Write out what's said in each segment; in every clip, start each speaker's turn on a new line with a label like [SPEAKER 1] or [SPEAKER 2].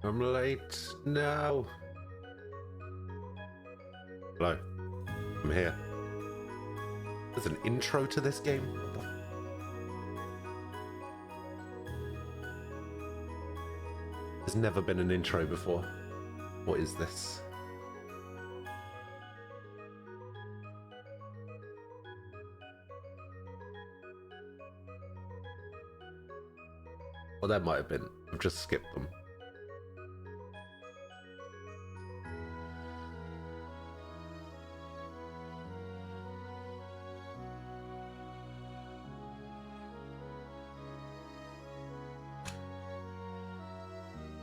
[SPEAKER 1] I'm late. No. Hello. I'm here. There's an intro to this game. There's never been an intro before. What is this? Well, that might have been. I've just skipped them.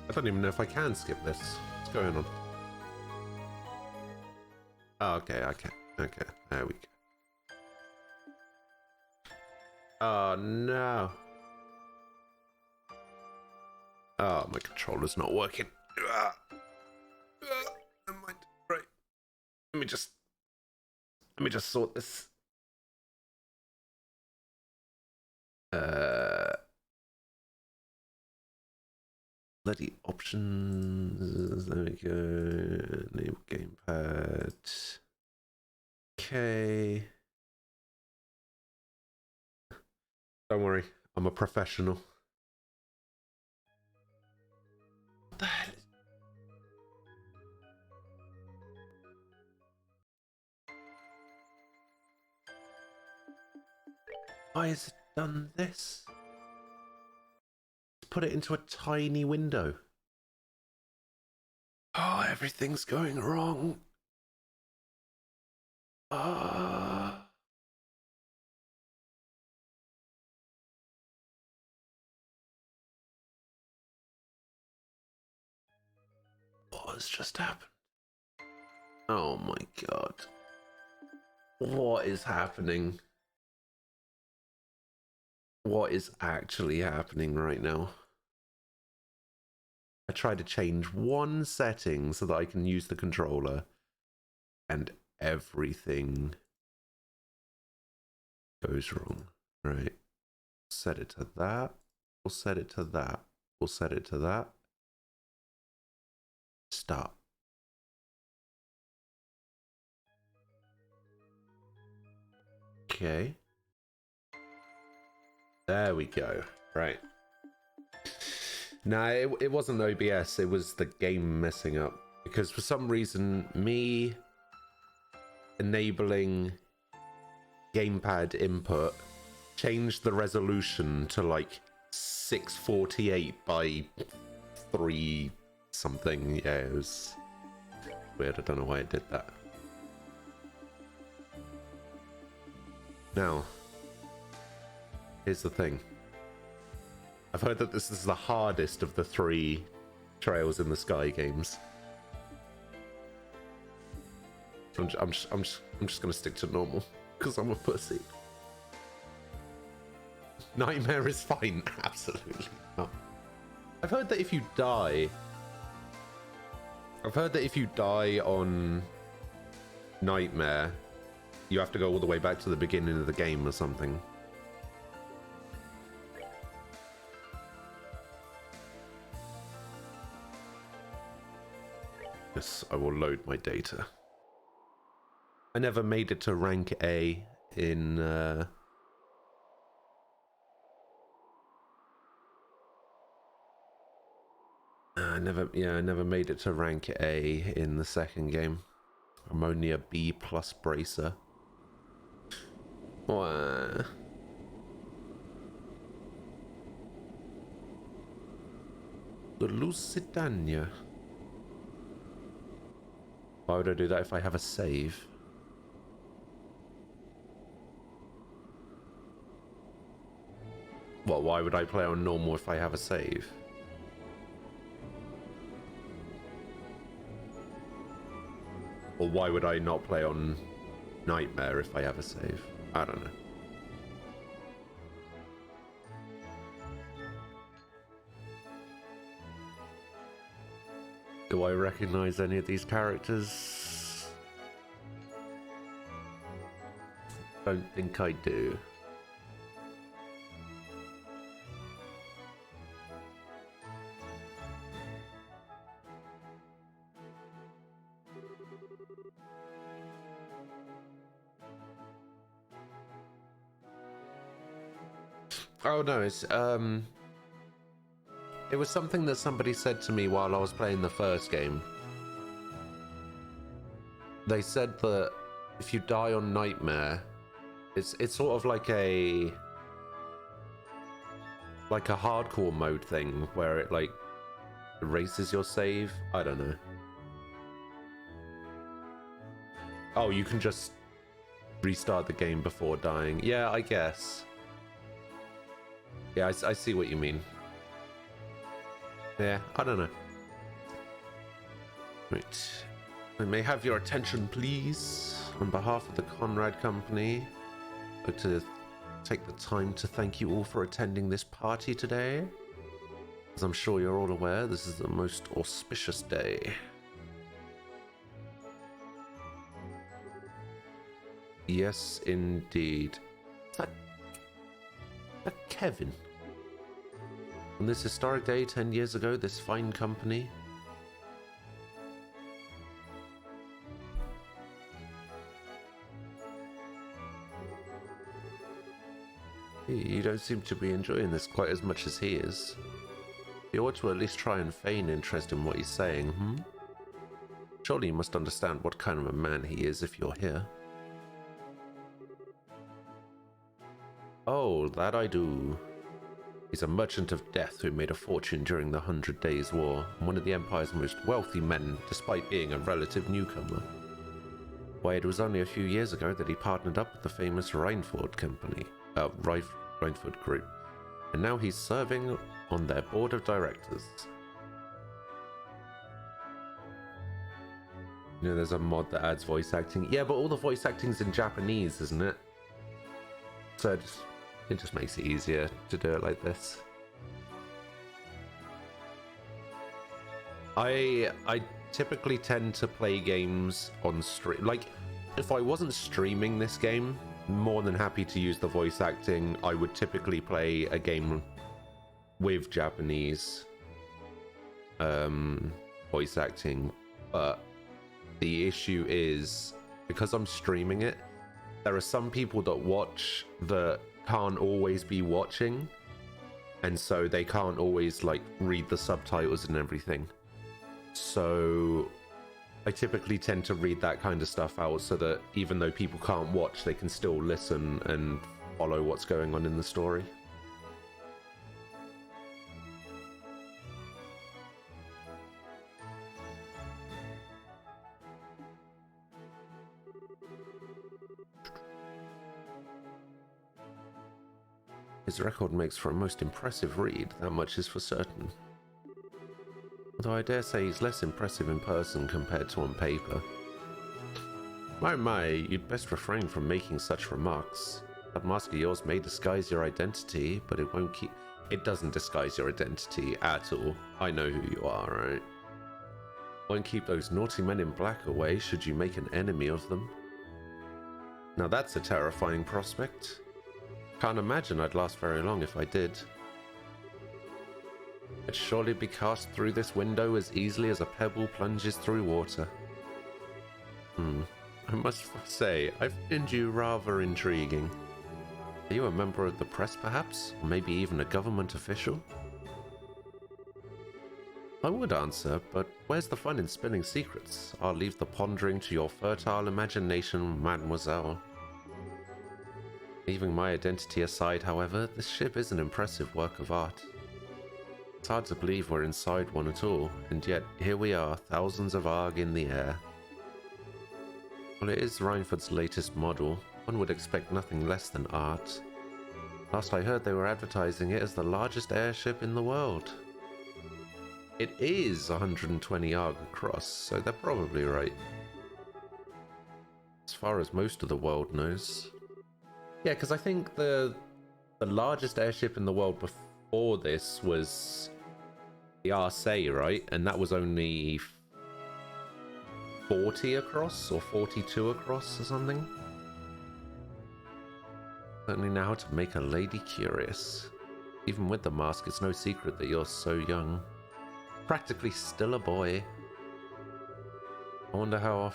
[SPEAKER 1] I don't even know if I can skip this. What's going on? Oh, okay, I can. Okay, there we go. Oh, no. Oh, my controller's not working. Never mind. Right. Let me just sort this. Bloody options. There we go. Enable gamepad. Okay. Don't worry, I'm a professional. What the hell? Why has it done this? Put it into a tiny window. Oh, everything's going wrong. What has just happened? Oh my god. What is happening? What is actually happening right now? I try to change one setting so that I can use the controller, and everything goes wrong. Right. Set it to that. We'll set it to that. We'll set it to that. Start. Okay. There we go. Right. No, it wasn't OBS. It was the game messing up. Because for some reason, me enabling gamepad input changed the resolution to like 648 by 3 something. Yeah, it was weird. I don't know why it did that. Now, here's the thing. I've heard that this is the hardest of the 3 Trails in the Sky games. I'm just gonna stick to normal because I'm a pussy. Nightmare is fine, absolutely not. I've heard that if you die on Nightmare, you have to go all the way back to the beginning of the game or something. Yes, I will load my data. I never made it to rank A in I never made it to rank A in the second game. I'm only a B+ bracer. Wow. The Lusitania. Why would I do that if I have a save? Well, why would I play on normal if I have a save? Or why would I not play on Nightmare if I have a save? I don't know. Do I recognize any of these characters? Don't think I do. Oh no, it was something that somebody said to me while I was playing the first game. They said that if you die on Nightmare, it's sort of like a hardcore mode thing where it like erases your save. I don't know. Oh, you can just restart the game before dying. Yeah, I guess. Yeah, I see what you mean. Yeah, I don't know. Right. I may have your attention, please. On behalf of the Conrad Company, I'd like to take the time to thank you all for attending this party today. As I'm sure you're all aware, this is the most auspicious day. Yes, indeed. Is that Kevin? On this historic day 10 years ago, this fine company... You don't seem to be enjoying this quite as much as he is. You ought to at least try and feign interest in what he's saying, Surely you must understand what kind of a man he is if you're here. Oh, that I do. He's a merchant of death who made a fortune during the 100 Days' War, and one of the Empire's most wealthy men, despite being a relative newcomer. Why, it was only a few years ago that he partnered up with the famous Reinford Company, Reinford Group, and now he's serving on their board of directors. You know, there's a mod that adds voice acting. Yeah, but all the voice acting's in Japanese, isn't it? So it just makes it easier to do it like this. I typically tend to play games on stream. Like, if I wasn't streaming this game, more than happy to use the voice acting. I would typically play a game with Japanese voice acting, but the issue is, because I'm streaming it, there are some people that watch that can't always be watching, and so they can't always like read the subtitles and everything. So I typically tend to read that kind of stuff out so that even though people can't watch, they can still listen and follow what's going on in the story. His record makes for a most impressive read, that much is for certain. Although I dare say he's less impressive in person compared to on paper. My, you'd best refrain from making such remarks. That mask of yours may disguise your identity, but it doesn't disguise your identity at all. I know who you are, right? Won't keep those naughty men in black away should you make an enemy of them. Now that's a terrifying prospect. Can't imagine I'd last very long if I did. I'd surely be cast through this window as easily as a pebble plunges through water. I must say, I find you rather intriguing. Are you a member of the press, perhaps? Or maybe even a government official? I would answer, but where's the fun in spinning secrets? I'll leave the pondering to your fertile imagination, mademoiselle. Leaving my identity aside, however, this ship is an impressive work of art. It's hard to believe we're inside one at all, and yet here we are, thousands of ARG in the air. Well, it is Reinford's latest model. One would expect nothing less than art. Last I heard, they were advertising it as the largest airship in the world. It is 120 ARG across, so they're probably right. As far as most of the world knows. Yeah, because I think the largest airship in the world before this was the Arcee, right? And that was only 40 across or 42 across or something. Certainly know how to make a lady curious. Even with the mask, it's no secret that you're so young. Practically still a boy. I wonder how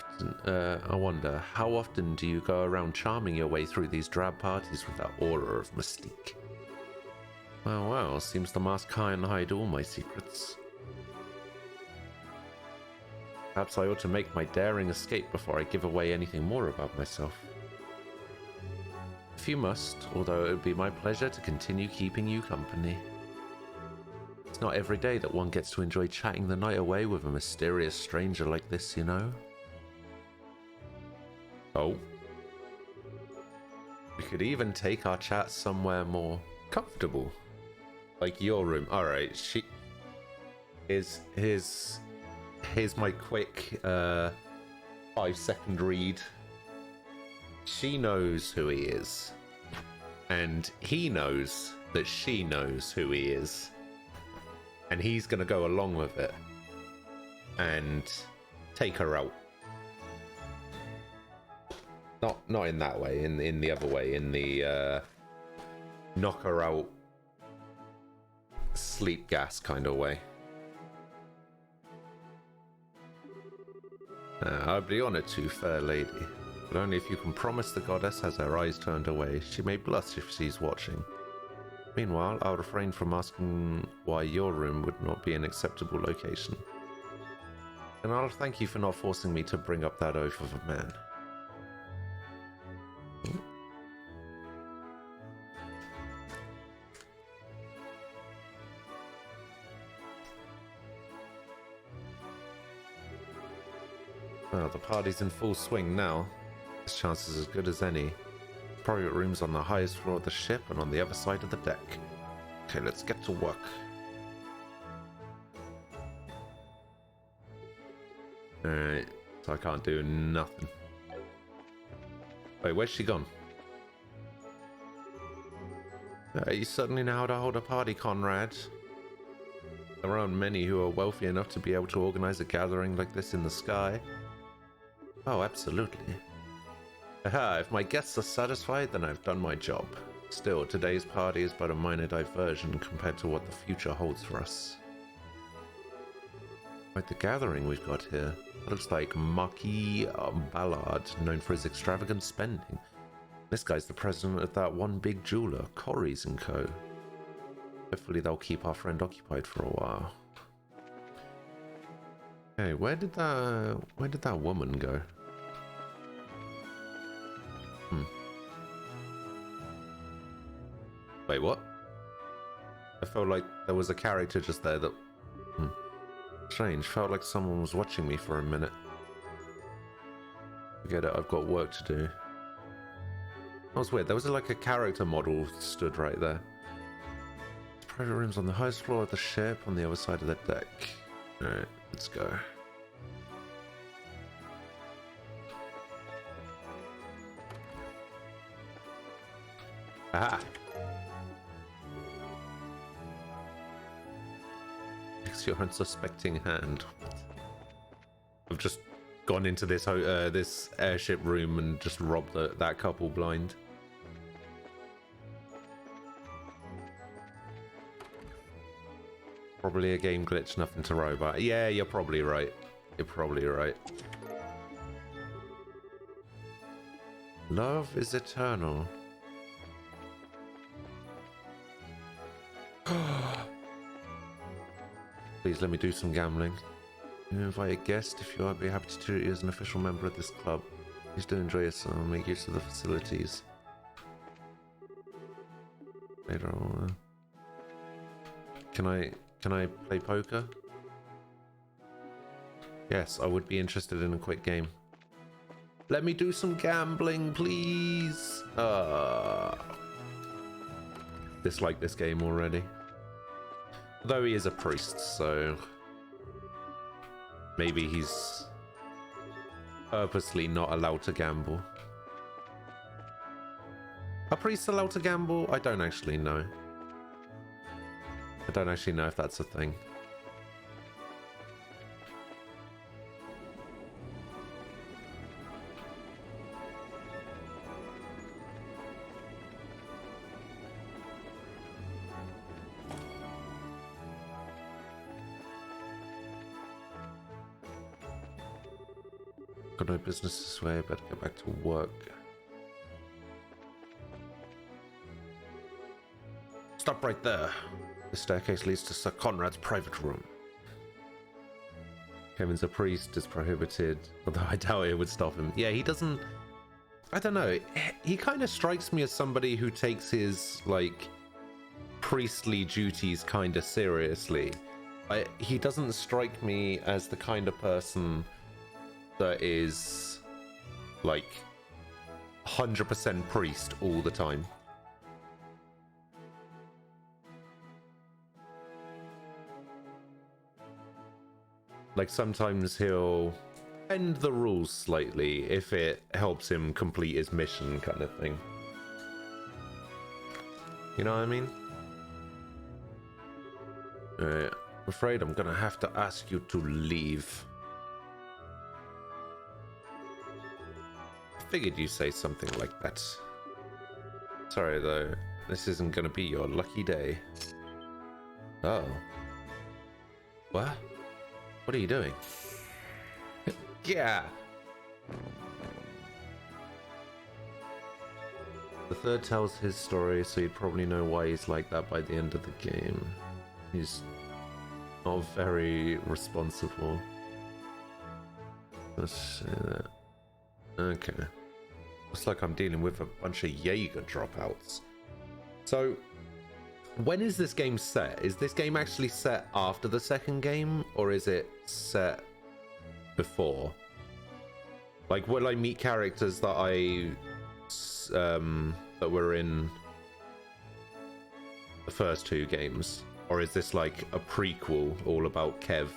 [SPEAKER 1] often do you go around charming your way through these drab parties with that aura of mystique? Well, well, seems the mask can't hide all my secrets. Perhaps I ought to make my daring escape before I give away anything more about myself. If you must, although it would be my pleasure to continue keeping you company. It's not every day that one gets to enjoy chatting the night away with a mysterious stranger like this, you know? Oh. We could even take our chat somewhere more comfortable. Like your room. Alright, Here's my quick 5-second read. She knows who he is. And he knows that she knows who he is. And he's gonna go along with it. And take her out. Not in that way, in the other way, in the knock her out sleep gas kind of way. I'd be honoured to, fair lady, but only if you can promise the goddess has her eyes turned away. She may blush if she's watching. Meanwhile, I'll refrain from asking why your room would not be an acceptable location. And I'll thank you for not forcing me to bring up that oath of a man. Well, the party's in full swing now. This chance is as good as any. Private rooms on the highest floor of the ship and on the other side of the deck. Okay, let's get to work. Alright, so I can't do nothing. Wait, where's she gone? You certainly know how to hold a party, Conrad. There aren't many who are wealthy enough to be able to organize a gathering like this in the sky. Oh, absolutely. Aha, if my guests are satisfied, then I've done my job. Still, today's party is but a minor diversion compared to what the future holds for us. Like the gathering we've got here. It looks like Marquis Ballard, known for his extravagant spending. This guy's the president of that one big jeweler, Corries & Co. Hopefully they'll keep our friend occupied for a while. Hey, where did that woman go? Wait, what? I felt like there was a character just there that... Strange, felt like someone was watching me for a minute. Forget it, I've got work to do. That was weird, there was like a character model stood right there. Private rooms on the highest floor of the ship on the other side of the deck. Alright, let's go. Aha! Makes your unsuspecting hand. I've just gone into this this airship room and just robbed that couple blind. Probably a game glitch, nothing to worry about. Yeah, you're probably right. You're probably right. Love is eternal. Please let me do some gambling. You invite a guest if you are, I'd be happy to treat you as an official member of this club. Please do enjoy yourself and make use of the facilities. Later on. Can I play poker? Yes, I would be interested in a quick game. Let me do some gambling, please. Dislike this game already. Though he is a priest, so maybe he's purposely not allowed to gamble. Are priests allowed to gamble? I don't actually know. I don't actually know if that's a thing. Got no business this way, better get back to work. Stop right there. The staircase leads to Sir Conrad's private room. Kevin's a priest, is prohibited, although I doubt it would stop him. Yeah, he doesn't... I don't know. He kind of strikes me as somebody who takes his, like, priestly duties kind of seriously. He doesn't strike me as the kind of person that is, like, 100% priest all the time. Like, sometimes he'll bend the rules slightly if it helps him complete his mission, kind of thing. You know what I mean? I'm afraid I'm gonna have to ask you to leave. I figured you'd say something like that. Sorry though, this isn't gonna be your lucky day. Oh. What? What are you doing? Yeah. The third tells his story, so you'd probably know why he's like that by the end of the game. He's not very responsible. Let's say that. Okay. Looks like I'm dealing with a bunch of Jaeger dropouts. So, when is this game set? Is this game actually set after the second game, or is it set before? Like, will I meet characters that that were in the first two games, or is this like a prequel all about Kev?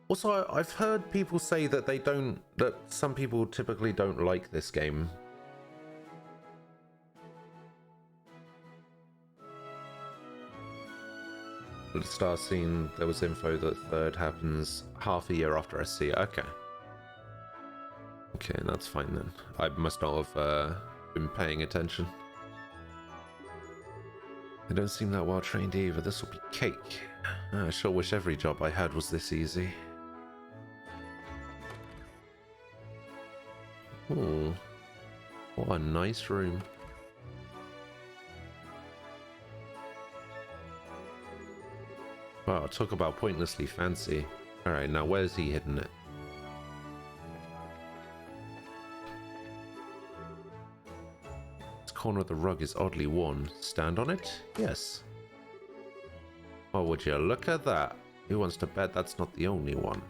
[SPEAKER 1] Also, I've heard people say that that some people typically don't like this game. At the start scene, there was info that third happens half a year after SC. Okay. Okay, that's fine then. I must not have been paying attention. They don't seem that well trained either. This will be cake. I sure wish every job I had was this easy. Oh, what a nice room. Wow, talk about pointlessly fancy. Alright, now where's he hidden it? This corner of the rug is oddly worn. Stand on it? Yes. Oh, would you look at that? Who wants to bet that's not the only one?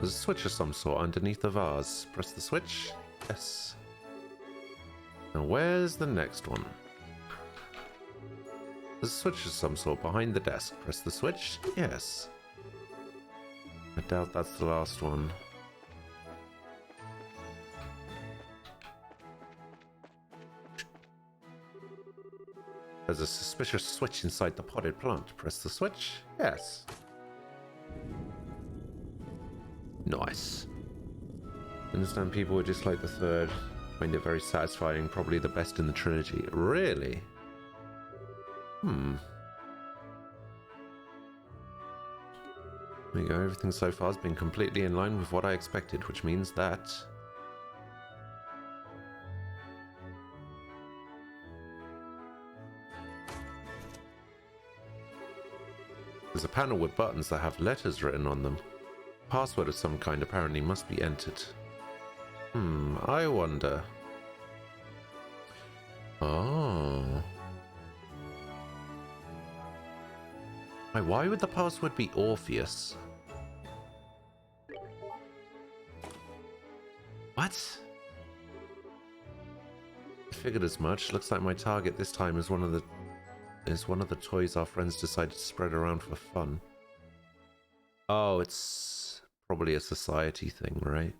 [SPEAKER 1] There's a switch of some sort underneath the vase. Press the switch. Yes. Now where's the next one? There's a switch of some sort behind the desk. Press the switch. Yes. I doubt that's the last one. There's a suspicious switch inside the potted plant. Press the switch. Yes. Nice. I understand people would dislike the third, find it very satisfying, probably the best in the trilogy. Really? There you go, everything so far has been completely in line with what I expected, which means that... There's a panel with buttons that have letters written on them. Password of some kind apparently must be entered. I wonder. Oh. Why would the password be Orpheus? What? I figured as much. Looks like my target this time is one of the toys our friends decided to spread around for fun. Oh, it's probably a society thing, right?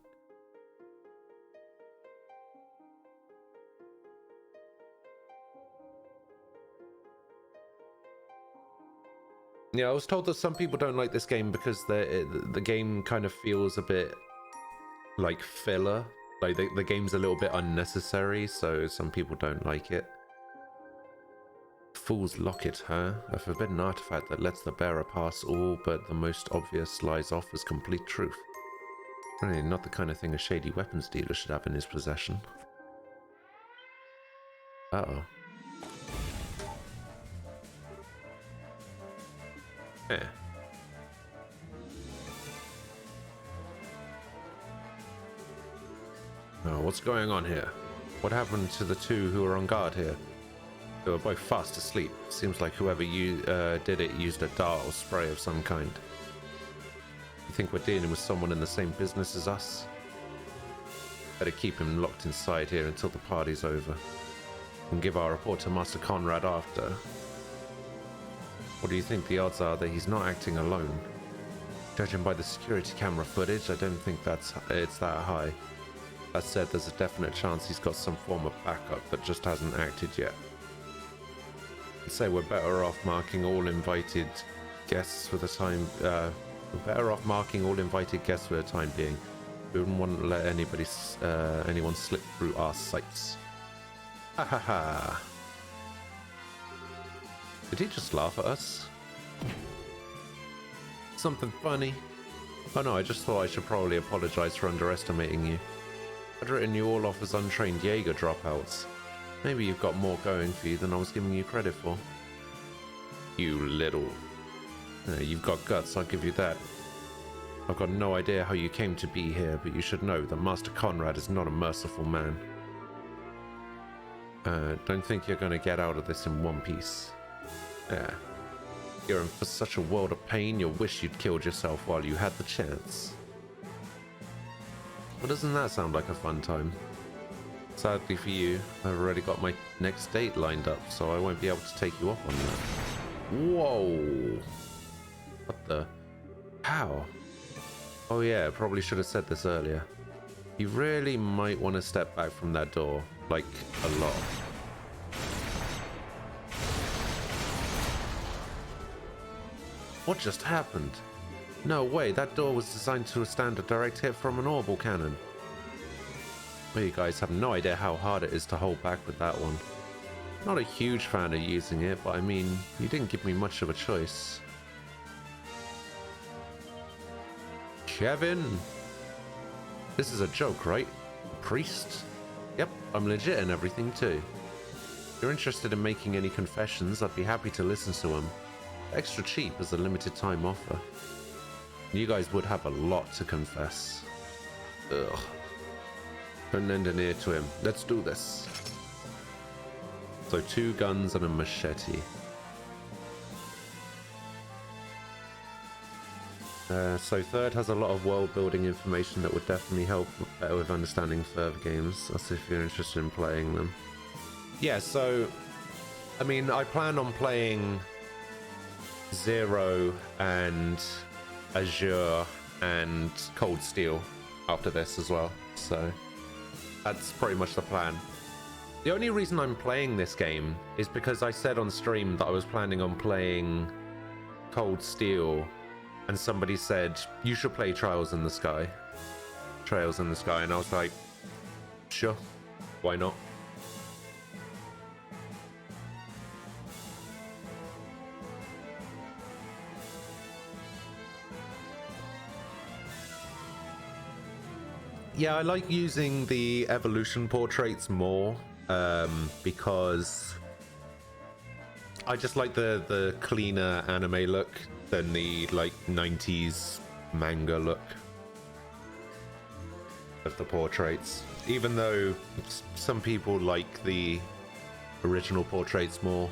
[SPEAKER 1] Yeah, I was told that some people don't like this game because the game kind of feels a bit like filler Like, the game's a little bit unnecessary, so some people don't like it. Fool's Locket, huh? A forbidden artifact that lets the bearer pass all but the most obvious lies off as complete truth. Really not the kind of thing a shady weapons dealer should have in his possession. Uh-oh. Yeah. Oh, what's going on here? What happened to the two who were on guard here? They were both fast asleep. Seems like whoever did it used a dart or spray of some kind. You think we're dealing with someone in the same business as us? Better keep him locked inside here until the party's over. And give our report to Master Conrad after. What do you think the odds are that he's not acting alone? Judging by the security camera footage, I don't think it's that high. That said, there's a definite chance he's got some form of backup that just hasn't acted yet. I'd say we're better off marking all invited guests for the time. We're better off marking all invited guests for the time being. We wouldn't want to let anyone slip through our sights. Ha ha ha! Did he just laugh at us? Something funny? Oh no, I just thought I should probably apologize for underestimating you. I'd written you all off as untrained Jaeger dropouts. Maybe you've got more going for you than I was giving you credit for. You little... you've got guts, I'll give you that. I've got no idea how you came to be here, but you should know that Master Conrad is not a merciful man. Don't think you're going to get out of this in one piece. Yeah. You're in for such a world of pain, you'll wish you'd killed yourself while you had the chance. Well, doesn't that sound like a fun time? Sadly for you, I've already got my next date lined up, so I won't be able to take you up on that. Whoa! What the? How? Oh yeah, probably should have said this earlier. You really might want to step back from that door, like, a lot. What just happened? No way, that door was designed to withstand a direct hit from an orbital cannon. Well, you guys have no idea how hard it is to hold back with that one. Not a huge fan of using it, but I mean, you didn't give me much of a choice. Kevin! This is a joke, right? Priest? Yep, I'm legit and everything too. If you're interested in making any confessions, I'd be happy to listen to them. Extra cheap as a limited time offer. You guys would have a lot to confess. Ugh. Don't lend an ear to him. Let's do this. So 2 guns and a machete. So third has a lot of world building information that would definitely help better with understanding further games. That's if you're interested in playing them. Yeah, so I mean, I plan on playing Zero and Azure and Cold Steel after this as well, so that's pretty much the plan. The only reason I'm playing this game is because I said on stream that I was planning on playing Cold Steel, and somebody said you should play Trails in the Sky, and I was like, sure, why not? Yeah, I like using the evolution portraits more, because I just like the cleaner anime look than the like 90s manga look of the portraits. Even though some people like the original portraits more,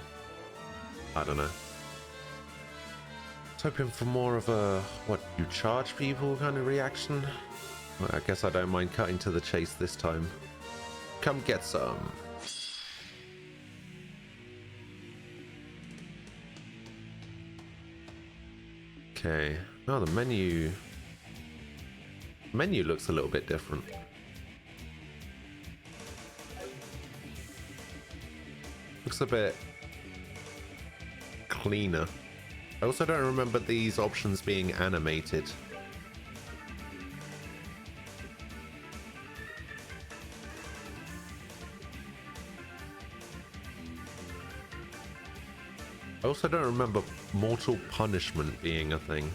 [SPEAKER 1] I don't know. I was hoping for more of a, what, you charge people kind of reaction. Well, I guess I don't mind cutting to the chase this time. Come get some. Okay. Oh, the menu looks a little bit different. Looks a bit cleaner. I also don't remember these options being animated. I also don't remember mortal punishment being a thing.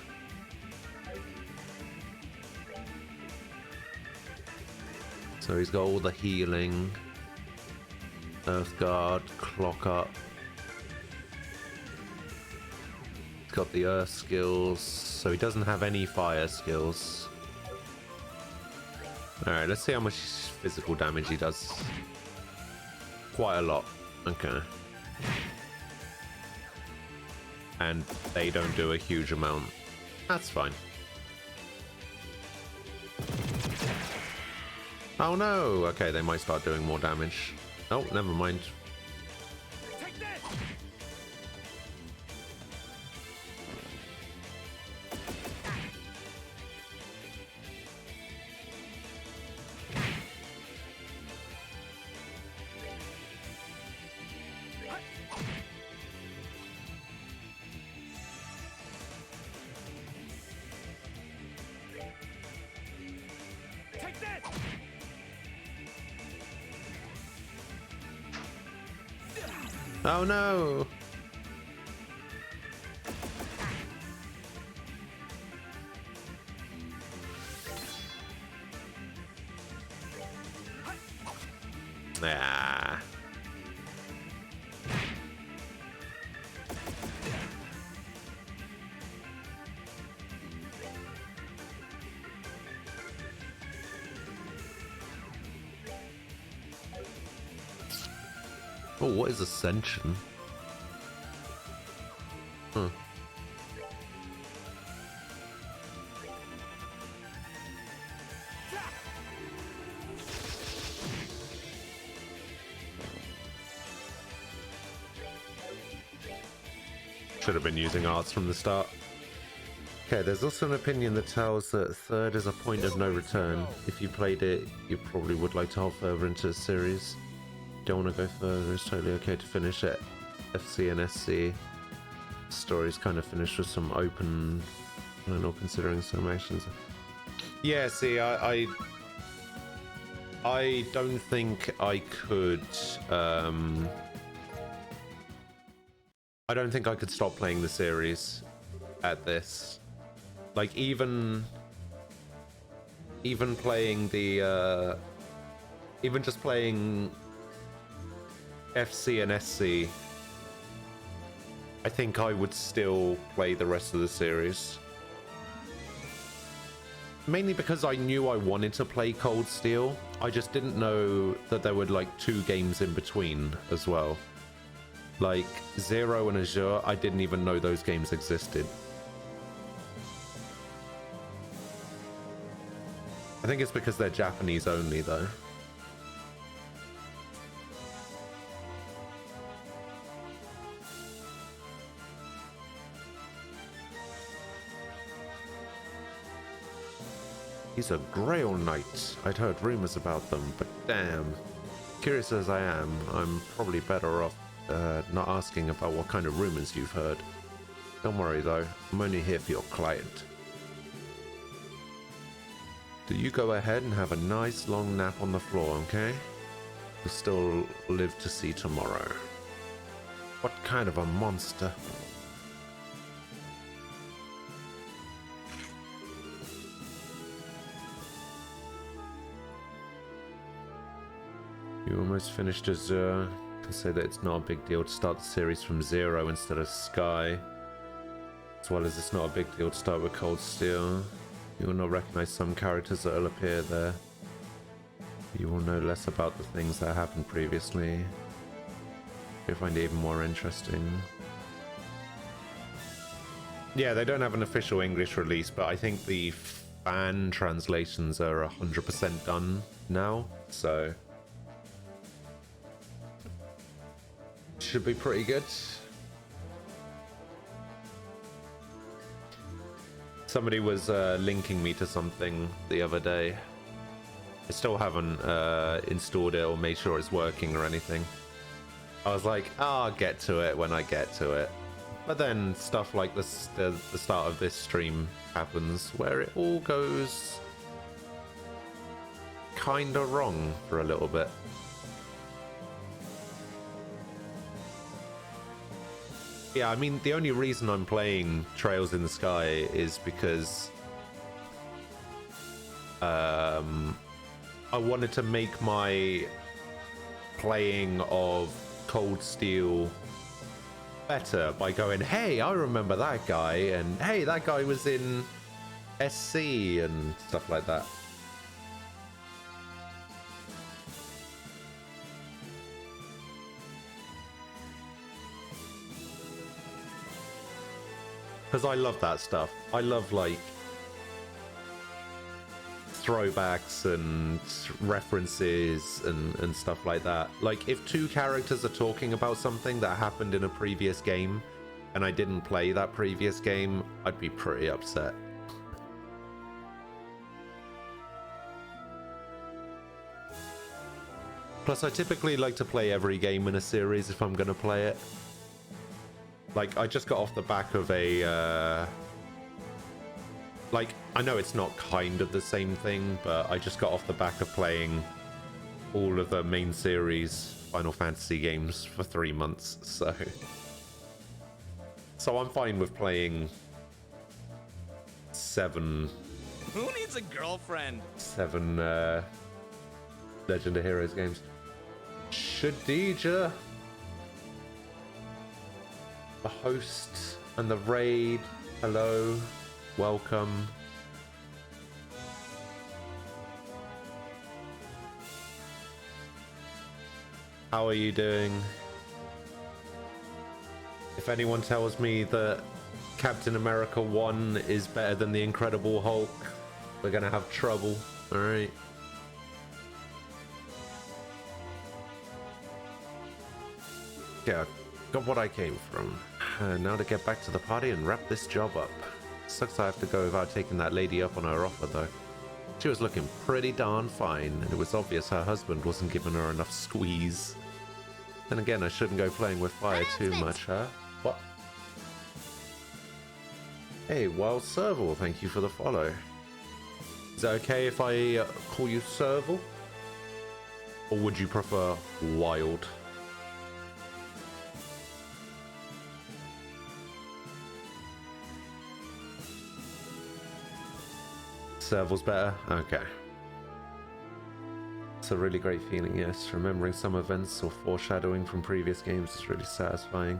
[SPEAKER 1] So he's got all the healing, Earth Guard, clock up. He's got the Earth skills, so he doesn't have any fire skills. Alright, let's see how much physical damage he does. Quite a lot. Okay. And they don't do a huge amount. That's fine. Oh no! Okay, they might start doing more damage. Oh, never mind. Oh no! Ah. Oh, what is Ascension? Huh. Should have been using arts from the start. Okay, there's also an opinion that tells that third is a point of no return. If you played it, you probably would like to hop further into the series. Don't want to go further, it's totally okay to finish it. FC and SC. The story's kind of finished with some open, I don't know, considering some actions. Yeah, see, I don't think I could, I don't think I could stop playing the series at this. Like, even playing the, even just playing FC and SC, I think I would still play the rest of the series. Mainly because I knew I wanted to play Cold Steel. I just didn't know that there were like 2 games in between as well. Like Zero and Azure, I didn't even know those games existed. I think it's because they're Japanese only though. He's a Grail Knight. I'd heard rumors about them, but damn. Curious as I am, I'm probably better off not asking about what kind of rumors you've heard. Don't worry though, I'm only here for your client. Do you go ahead and have a nice long nap on the floor, okay? You'll still live to see tomorrow. What kind of a monster? You almost finished Azure. Can say that it's not a big deal to start the series from Zero instead of Sky. As well as it's not a big deal to start with Cold Steel. You will not recognize some characters that will appear there. You will know less about the things that happened previously. You'll find it even more interesting. Yeah, they don't have an official English release, but I think the fan translations are 100% done now, so should be pretty good. Somebody was linking me to something the other day. I still haven't installed it or made sure it's working or anything. I was like, oh, I'll get to it when I get to it. But then stuff like this, the start of this stream happens where it all goes kinda wrong for a little bit. Yeah, I mean, the only reason I'm playing Trails in the Sky is because I wanted to make my playing of Cold Steel better by going, hey, I remember that guy, and hey, that guy was in SC and stuff like that. Because I love that stuff. I love, like, throwbacks and references and stuff like that. Like, if two characters are talking about something that happened in a previous game and I didn't play that previous game, I'd be pretty upset. Plus, I typically like to play every game in a series if I'm going to play it. Like, I just got off the back of a, like, I know it's not kind of the same thing, but I just got off the back of playing all of the main series Final Fantasy games for 3 months, so... So I'm fine with playing 7...
[SPEAKER 2] Who needs a girlfriend?
[SPEAKER 1] 7, Legend of Heroes games. Shadija! The host and the raid. Hello. Welcome. How are you doing? If anyone tells me that Captain America 1 is better than the Incredible Hulk, we're gonna have trouble. Alright. Yeah, got what I came from. Now to get back to the party and wrap this job up. Sucks I have to go without taking that lady up on her offer, though. She was looking pretty darn fine, and it was obvious her husband wasn't giving her enough squeeze. Then again, I shouldn't go playing with fire too much, huh? What? Hey, Wild Serval, thank you for the follow. Is it okay if I call you Serval? Or would you prefer Wild? Serval's better? Okay. It's a really great feeling, yes. Remembering some events or foreshadowing from previous games is really satisfying.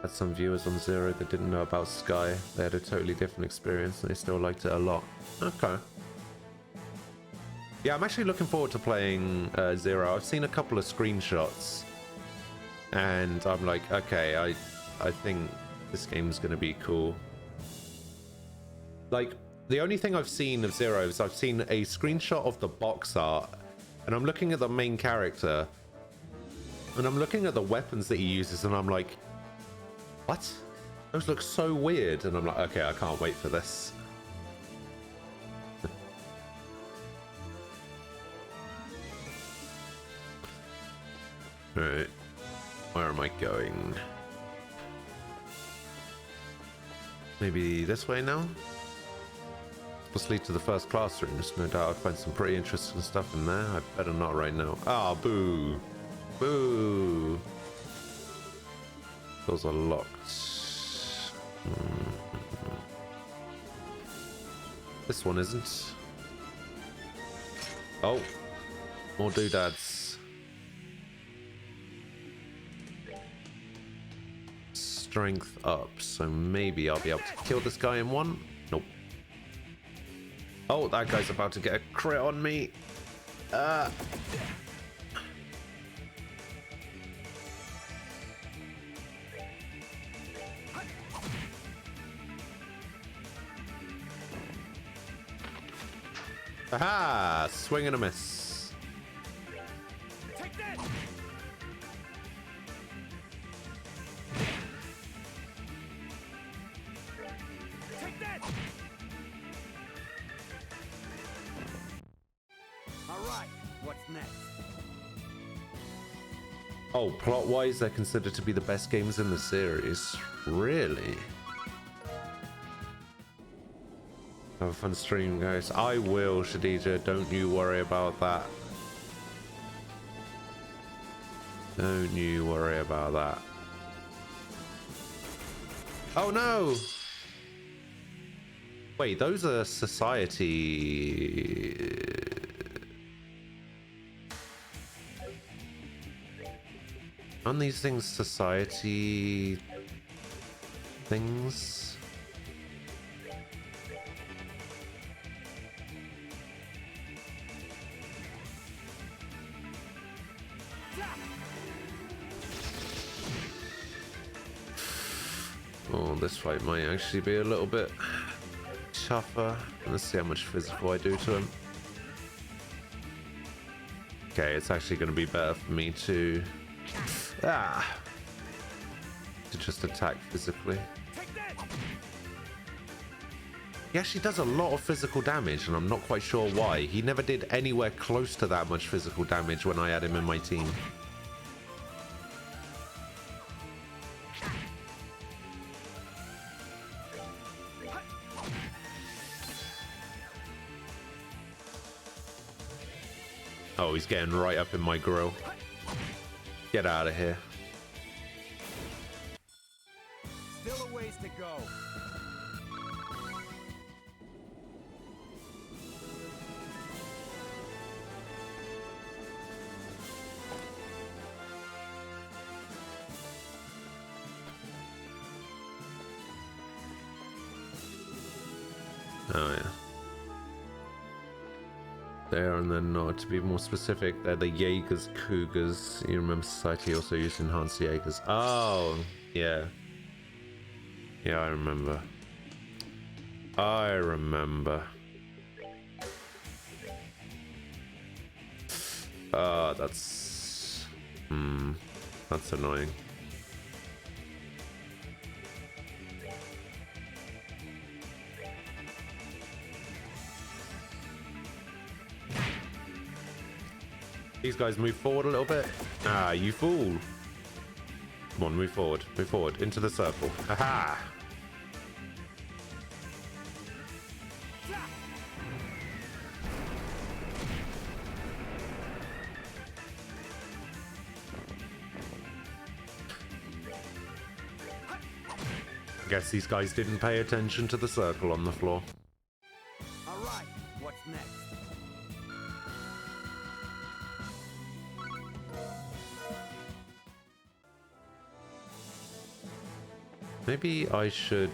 [SPEAKER 1] Had some viewers on Zero that didn't know about Sky. They had a totally different experience and they still liked it a lot. Okay. Yeah, I'm actually looking forward to playing Zero. I've seen a couple of screenshots and I'm like, okay, I think this game's gonna be cool. Like, the only thing I've seen of Zero is I've seen a screenshot of the box art, and I'm looking at the main character, and I'm looking at the weapons that he uses, and I'm like, what? Those look so weird. And I'm like, okay, I can't wait for this. Alright. Where am I going? Maybe this way now? Must lead to the first classrooms. No doubt I'll find some pretty interesting stuff in there. I better not right now. Ah, boo. Boo. Those are locked. This one isn't. Oh. More doodads. Strength up. So maybe I'll be able to kill this guy in one. Nope. Oh, that guy's about to get a crit on me. Aha! Swing and a miss.
[SPEAKER 2] Take that. Take that. All right, what's next?
[SPEAKER 1] Oh, plot-wise, they're considered to be the best games in the series. Really? Have a fun stream, guys. I will, Shadija. Don't you worry about that. Don't you worry about that. Oh no! Wait, those are society. Aren't these things society things? Oh, this fight might actually be a little bit tougher. Let's see how much physical I do to him. Okay, it's actually going to be better for me to just attack physically. He actually does a lot of physical damage, and I'm not quite sure why. He never did anywhere close to that much physical damage when I had him in my team. Oh, he's getting right up in my grill. Get out of here.
[SPEAKER 2] Still a ways to go.
[SPEAKER 1] Oh, yeah. There, and then to be more specific, they're the Jaegers Cougars. You remember society also used enhanced Jaegers. Oh, yeah. Yeah, I remember. I remember. That's... that's annoying. These guys move forward a little bit. Ah, you fool. Come on, move forward. Move forward. Into the circle. Aha! I guess these guys didn't pay attention to the circle on the floor.
[SPEAKER 2] All right, what's next?
[SPEAKER 1] Maybe I should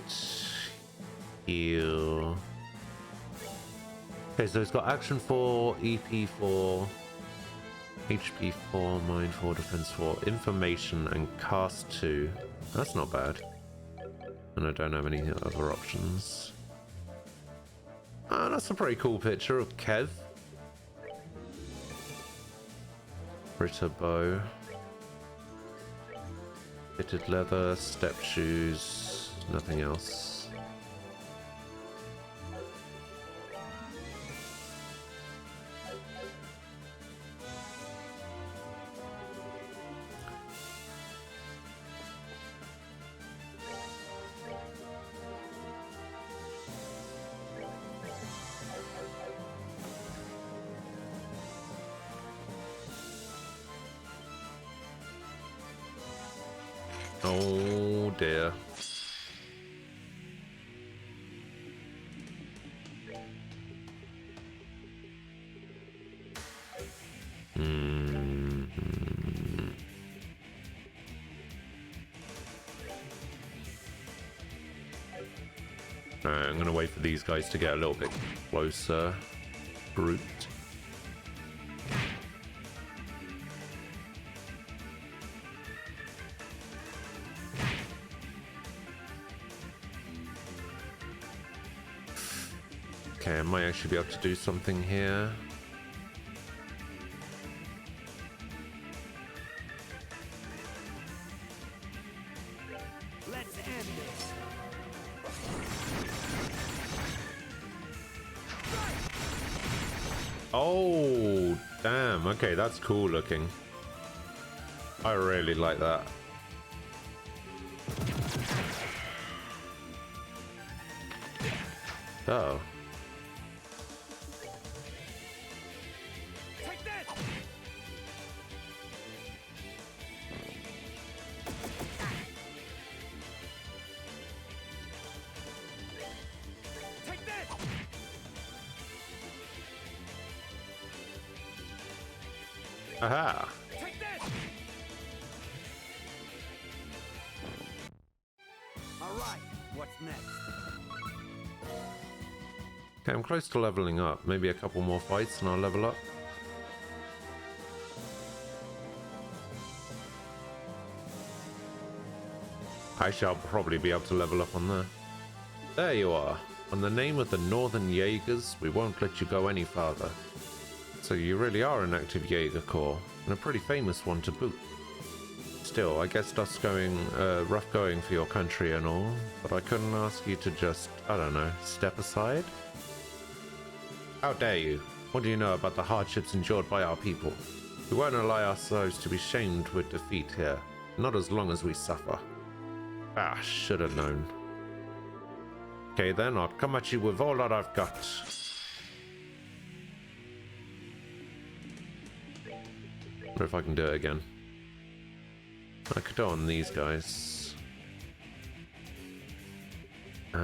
[SPEAKER 1] heal. Okay, so it's got action 4, EP 4, HP 4, mind 4, defense 4, information, and cast 2. That's not bad. And I don't have any other options. Ah, that's a pretty cool picture of Kev. Ritter bow. Fitted leather, step shoes, nothing else. Oh dear. Alright, I'm gonna wait for these guys to get a little bit closer. Brute. Okay, I might actually be able to do something here.
[SPEAKER 2] Let's end this.
[SPEAKER 1] Oh, damn. Okay, that's cool looking. I really like that. Oh.
[SPEAKER 2] Take that.
[SPEAKER 1] Aha!
[SPEAKER 2] Take this! Alright, what's next?
[SPEAKER 1] Okay, I'm close to leveling up. Maybe a couple more fights and I'll level up. I shall probably be able to level up on there. There you are. On the name of the Northern Jaegers, we won't let you go any farther. So you really are an active Jaeger Corps, and a pretty famous one to boot. Still, I guess that's going rough going for your country and all, but I couldn't ask you to just, I don't know, step aside? How dare you? What do you know about the hardships endured by our people? We won't allow ourselves to be shamed with defeat here, not as long as we suffer. Ah, should have known. Okay then, I'll come at you with all that I've got. Wonder if I can do it again. I could go on these guys.
[SPEAKER 2] Take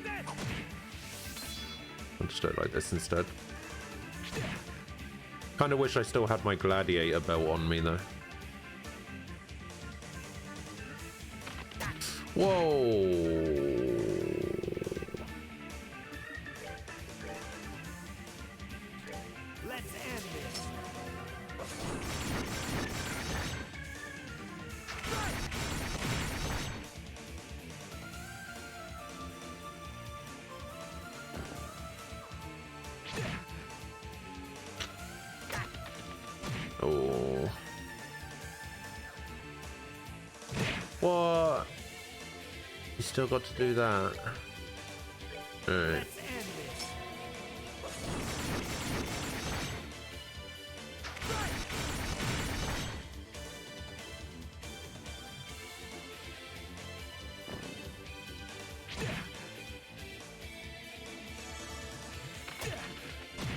[SPEAKER 2] this!
[SPEAKER 1] I'll just do it like this instead. Kind of wish I still had my gladiator belt on me though. Whoa!
[SPEAKER 2] Let's end this!
[SPEAKER 1] Oh. What? You still got to do that? Alright.
[SPEAKER 2] Let's end this!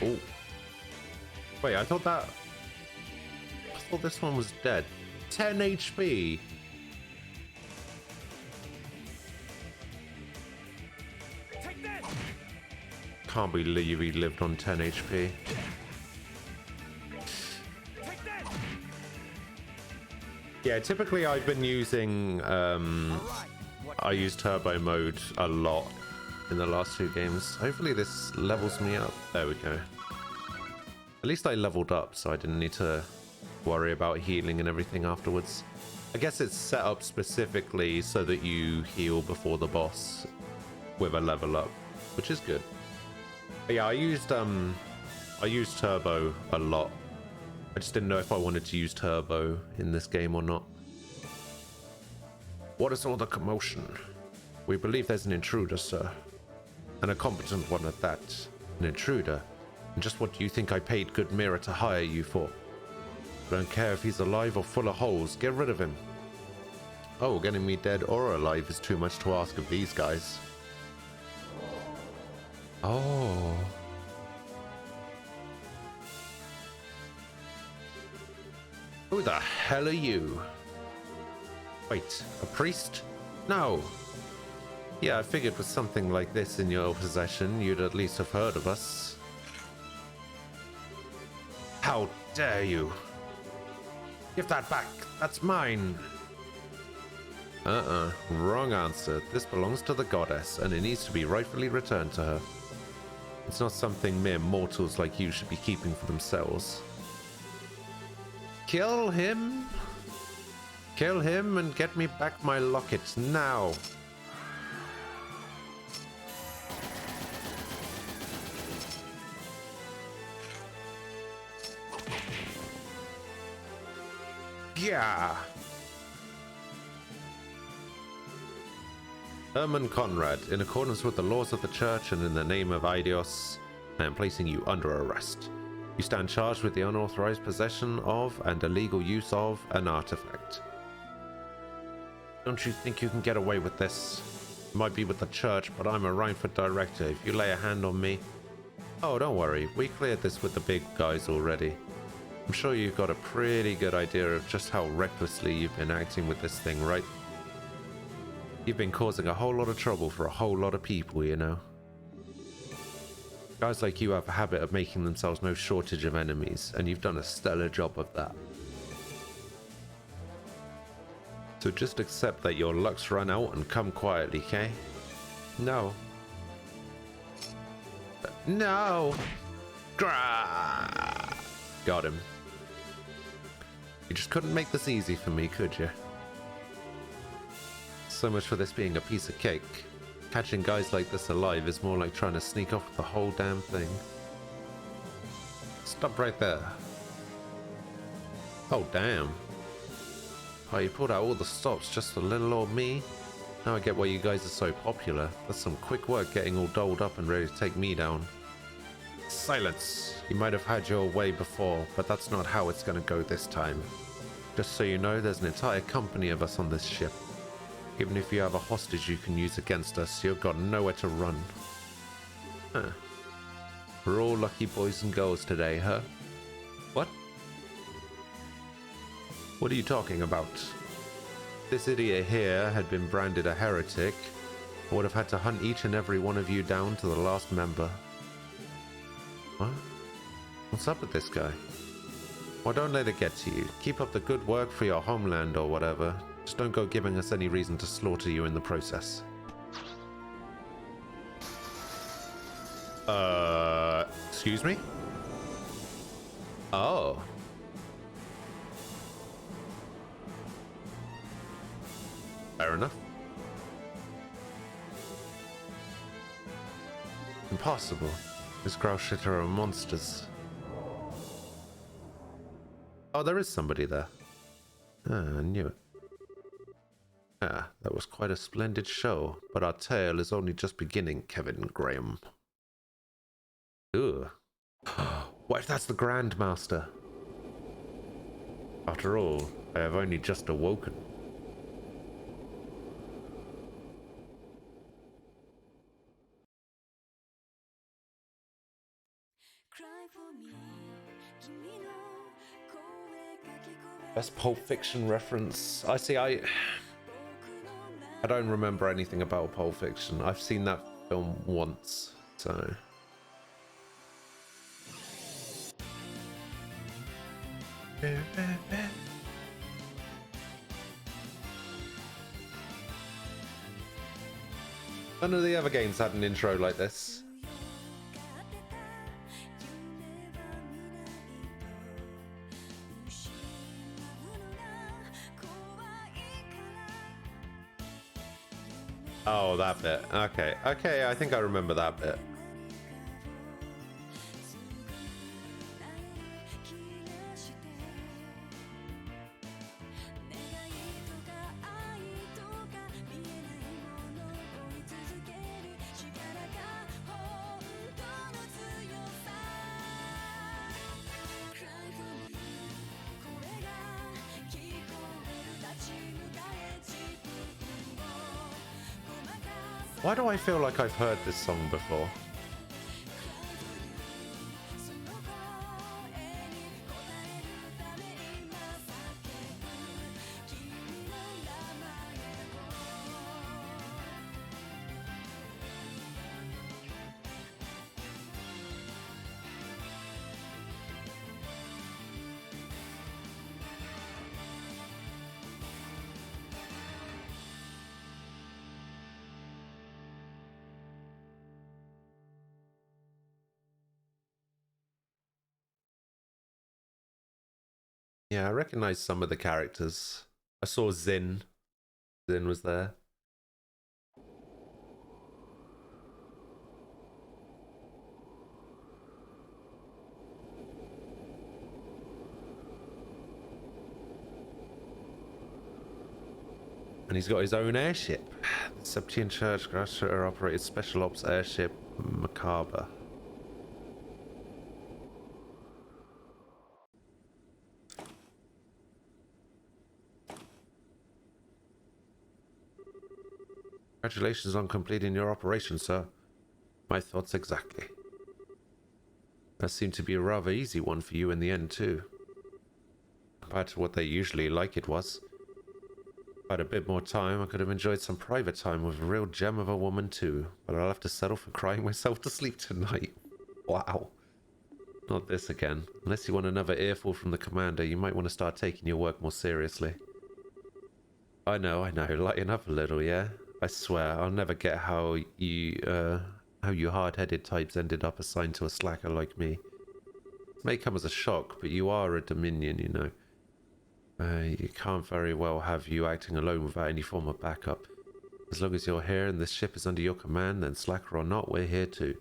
[SPEAKER 1] Oh. Wait, I thought this one was dead. 10 HP.
[SPEAKER 2] Take this!
[SPEAKER 1] Can't believe he lived on 10 HP.
[SPEAKER 2] Take this!
[SPEAKER 1] Yeah, typically I've been using
[SPEAKER 2] Alright, what's
[SPEAKER 1] I use turbo mode a lot in the last two games. Hopefully this levels me up. There we go. At least I leveled up, so I didn't need to worry about healing and everything afterwards. I guess it's set up specifically so that you heal before the boss with a level up, which is good. But yeah, I used turbo a lot. I just didn't know if I wanted to use turbo in this game or not. What is all the commotion? We believe there's an intruder, sir. And a competent one at that. An intruder? And just what do you think I paid Good Mirror to hire you for? Don't care if he's alive or full of holes. Get rid of him. Oh, getting me dead or alive is too much to ask of these guys. Oh. Who the hell are you? Wait, a priest? No. Yeah, I figured with something like this in your possession, you'd at least have heard of us. How dare you? Give that back. That's mine. Wrong answer. This belongs to the goddess, and it needs to be rightfully returned to her. It's not something mere mortals like you should be keeping for themselves. Kill him? Kill him and get me back my locket now. Yeah. Herman Conrad, in accordance with the laws of the church and in the name of Aidios, I am placing you under arrest. You stand charged with the unauthorized possession of and illegal use of an artifact. Don't you think you can get away with this? You might be with the church, but I'm a Reinford director. If you lay a hand on me... Oh, don't worry. We cleared this with the big guys already. I'm sure you've got a pretty good idea of just how recklessly you've been acting with this thing, right? You've been causing a whole lot of trouble for a whole lot of people, you know. Guys like you have a habit of making themselves no shortage of enemies, and you've done a stellar job of that. So just accept that your luck's run out and come quietly, okay? No. No! Grah! Got him. You just couldn't make this easy for me, could you? So much for this being a piece of cake. Catching guys like this alive is more like trying to sneak off with the whole damn thing. Stop right there. Oh, damn. Oh, you pulled out all the stops just for little old me? Now I get why you guys are so popular. That's some quick work getting all dolled up and ready to take me down. Silence! You might have had your way before, but that's not how it's gonna go this time. Just so you know, there's an entire company of us on this ship. Even if you have a hostage you can use against us, you've got nowhere to run. Huh. We're all lucky boys and girls today, huh? What? What are you talking about? This idiot here had been branded a heretic. I would have had to hunt each and every one of you down to the last member. What? What's up with this guy? Well, don't let it get to you. Keep up the good work for your homeland or whatever. Just don't go giving us any reason to slaughter you in the process. Excuse me? Oh. Fair enough. Impossible. These Graushiter are monsters. Oh, there is somebody there. Ah, I knew it. Ah, that was quite a splendid show, but our tale is only just beginning, Kevin Graham. Ugh. What if that's the Grandmaster? After all, I have only just awoken. Best Pulp Fiction reference. I see, I don't remember anything about Pulp Fiction. I've seen that film once, so. None of the other games had an intro like this. Oh, that bit. Okay. Okay, I think I remember that bit. Why do I feel like I've heard this song before? Yeah, I recognize some of the characters. I saw Zin. Zin was there. And he's got his own airship. The Septian Church Grasher operated special ops airship Macabre. Congratulations on completing your operation, sir. My thoughts exactly. That seemed to be a rather easy one for you in the end, too. compared to what they usually like it was. If I had a bit more time, I could have enjoyed some private time with a real gem of a woman too, but I'll have to settle for crying myself to sleep tonight. Wow. Not this again. Unless you want another earful from the commander, you might want to start taking your work more seriously. I know, lighten up a little, yeah? I swear, I'll never get how you hard-headed types ended up assigned to a slacker like me. It may come as a shock, but you are a Dominion, you know. You can't very well have you acting alone without any form of backup. As long as you're here and this ship is under your command, then slacker or not, we're here too.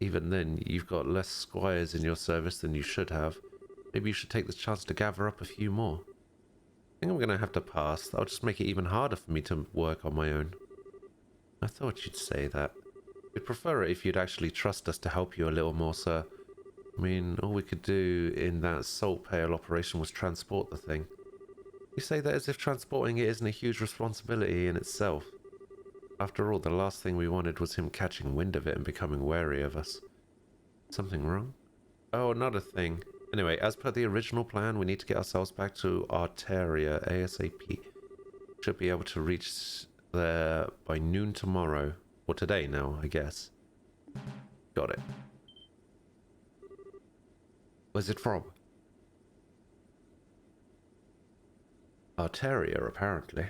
[SPEAKER 1] Even then, you've got less squires in your service than you should have. Maybe you should take the chance to gather up a few more. I think I'm going to have to pass. That'll just make it even harder for me to work on my own. I thought you'd say that. We'd prefer it if you'd actually trust us to help you a little more, sir. I mean, all we could do in that salt pail operation was transport the thing. You say that as if transporting it isn't a huge responsibility in itself. After all, the last thing we wanted was him catching wind of it and becoming wary of us. Something wrong? Oh, not a thing. Anyway, as per the original plan, we need to get ourselves back to Arteria ASAP. Should be able to reach there by noon tomorrow. Or today now, I guess. Got it. Where's it from? Arteria, apparently.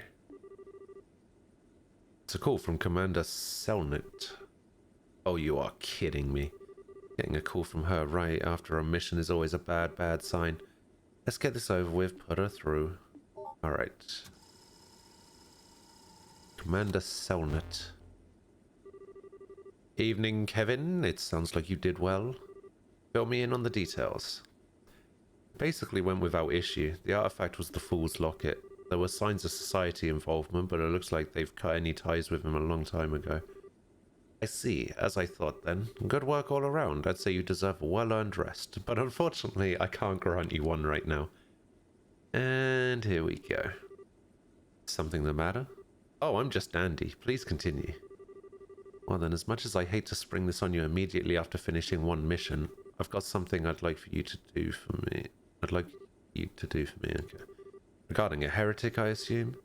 [SPEAKER 1] It's a call from Commander Selnet. Oh, you are kidding me. Getting a call from her right after a mission is always a bad sign. Let's get this over with, put her through. Alright. Commander Selnet. Evening, Kevin. It sounds like you did well. Fill me in on the details. Basically went without issue. The artifact was the Fool's Locket. There were signs of society involvement, but it looks like they've cut any ties with him a long time ago. I see, as I thought then. Good work all around. I'd say you deserve a well-earned rest, but unfortunately I can't grant you one right now. And here we go. Something the matter? Oh, I'm just Andy. Please continue. Well then, as much as I hate to spring this on you immediately after finishing one mission, I've got something I'd like for you to do for me. Okay. Regarding a heretic, I assume?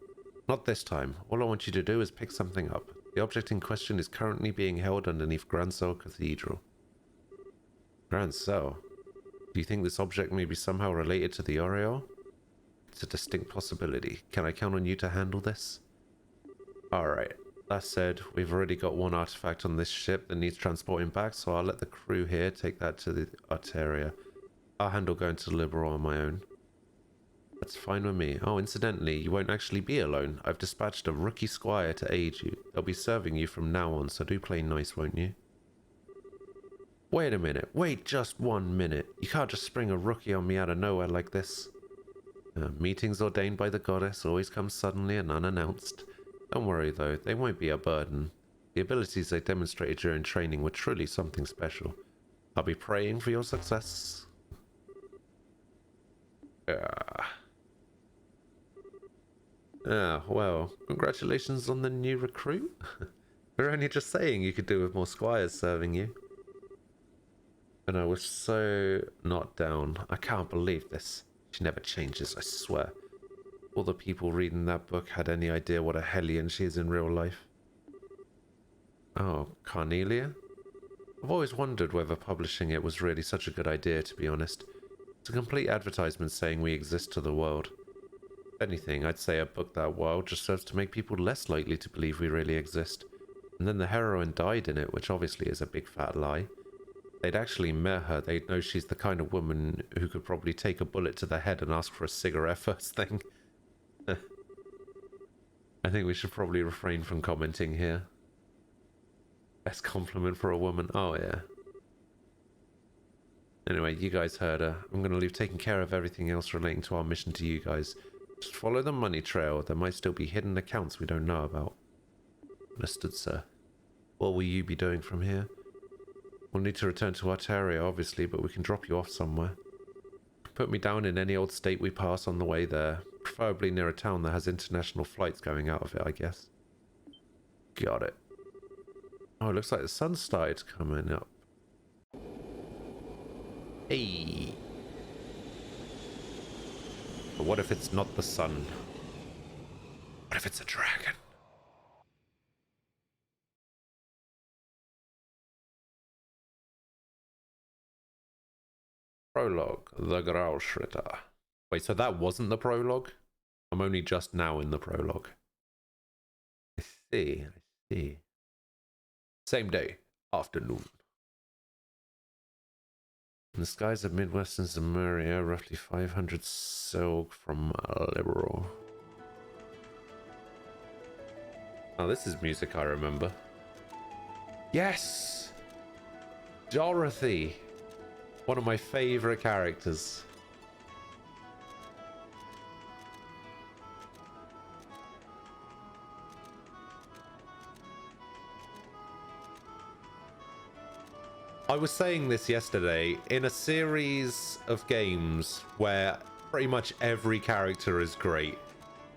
[SPEAKER 1] Not this time. All I want you to do is pick something up. The object in question is currently being held underneath Grancel Cathedral. Grancel? Do you think this object may be somehow related to the Aureole? It's a distinct possibility. Can I count on you to handle this? Alright. That said, we've already got one artifact on this ship that needs transporting back, so I'll let the crew here take that to the Arteria. I'll handle going to Liberal on my own. That's fine with me. Oh, incidentally, you won't actually be alone. I've dispatched a rookie squire to aid you. They'll be serving you from now on, so do play nice, won't you? Wait a minute. Wait just 1 minute. You can't just spring a rookie on me out of nowhere like this. Meetings ordained by the goddess always come suddenly and unannounced. Don't worry though, they won't be a burden. The abilities they demonstrated during training were truly something special. I'll be praying for your success. Well, congratulations on the new recruit. We're only just saying you could do with more squires serving you. And I was so not down. I can't believe this. She never changes, I swear. All the people reading that book had any idea what a hellion she is in real life. Oh, Carnelia? I've always wondered whether publishing it was really such a good idea, to be honest. It's a complete advertisement saying we exist to the world. If anything, I'd say a book that wild just serves to make people less likely to believe we really exist. And then the heroine died in it, which obviously is a big fat lie. If they'd actually met her, they'd know she's the kind of woman who could probably take a bullet to the head and ask for a cigarette first thing. I think we should probably refrain from commenting here. Best compliment for a woman. Oh, yeah. Anyway, you guys heard her. I'm going to leave taking care of everything else relating to our mission to you guys. Just follow the money trail. There might still be hidden accounts we don't know about. Understood, sir. What will you be doing from here? We'll need to return to Arteria, obviously, but we can drop you off somewhere. Put me down in any old state we pass on the way there. Preferably near a town that has international flights going out of it, I guess. Got it. Oh, it looks like the sun started coming up. Hey. But what if it's not the sun? What if it's a dragon? Prologue, the Grauschritter. Wait, so that wasn't the prologue? I'm only just now in the prologue. I see, I see. Same day, afternoon. In the skies of Midwestern Zemuria, roughly 500 silk from Liberal. Oh, this is music I remember. Yes! Dorothy! One of my favorite characters. I was saying this yesterday, in a series of games where pretty much every character is great,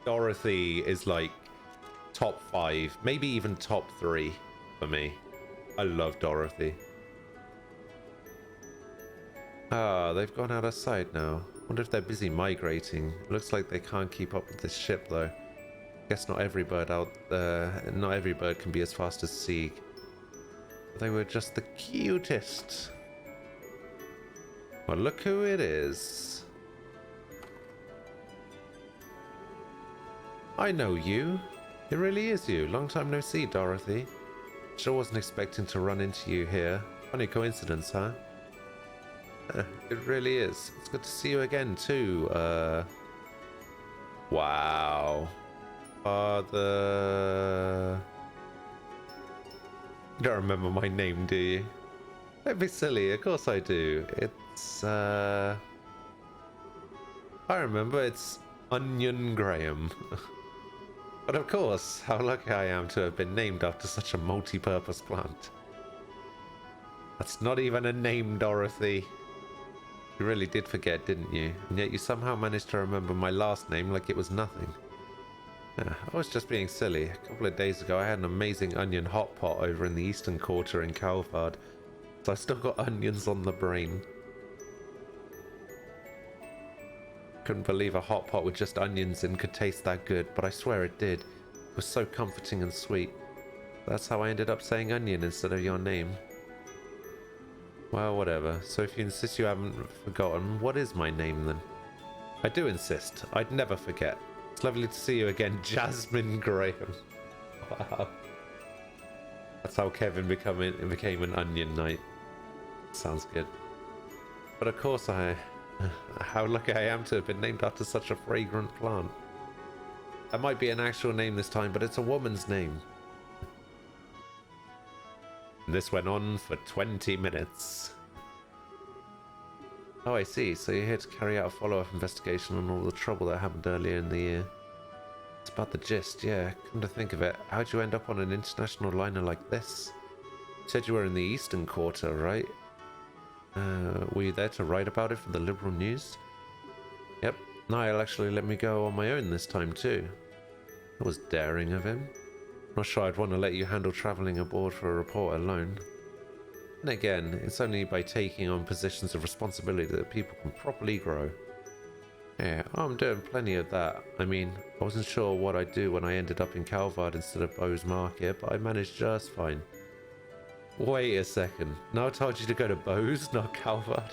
[SPEAKER 1] Dorothy is like top 5, maybe even top 3 for me. I love Dorothy. Ah, they've gone out of sight now. Wonder if they're busy migrating. Looks like they can't keep up with this ship though. Guess not every bird can be as fast as Sieg. They were just the cutest. Well, look who it is. I know you. It really is you. Long time no see, Dorothy. Sure wasn't expecting to run into you here. Funny coincidence, huh? It really is. It's good to see you again, too. Wow. Father... You don't remember my name, do you? Don't be silly, of course I do. It's, I remember, it's Onion Graham. But of course, how lucky I am to have been named after such a multi-purpose plant. That's not even a name, Dorothy. You really did forget, didn't you? And yet you somehow managed to remember my last name like it was nothing. Yeah, I was just being silly. A couple of days ago I had an amazing onion hot pot over in the Eastern Quarter in Calvard. So I still got onions on the brain. Couldn't believe a hot pot with just onions in could taste that good, but I swear it did. It was so comforting and sweet. That's how I ended up saying onion instead of your name. Well, whatever. So if you insist you haven't forgotten, what is my name then? I do insist. I'd never forget. It's lovely to see you again, Jasmine Graham. Wow. That's how Kevin became an onion knight. Sounds good. But of course how lucky I am to have been named after such a fragrant plant. That might be an actual name this time, but it's a woman's name. This went on for 20 minutes. Oh, I see. So you're here to carry out a follow-up investigation on all the trouble that happened earlier in the year. It's about the gist, yeah. Come to think of it, how'd you end up on an international liner like this? You said you were in the Eastern Quarter, right? Were you there to write about it for the Liberal News? Yep. Niall actually let me go on my own this time too. That was daring of him. Not sure I'd want to let you handle travelling aboard for a report alone. And again, it's only by taking on positions of responsibility that people can properly grow. Yeah, I'm doing plenty of that. I mean, I wasn't sure what I'd do when I ended up in Calvard instead of Bowes Market, but I managed just fine. Wait a second. No, I told you to go to Bowes, not Calvard.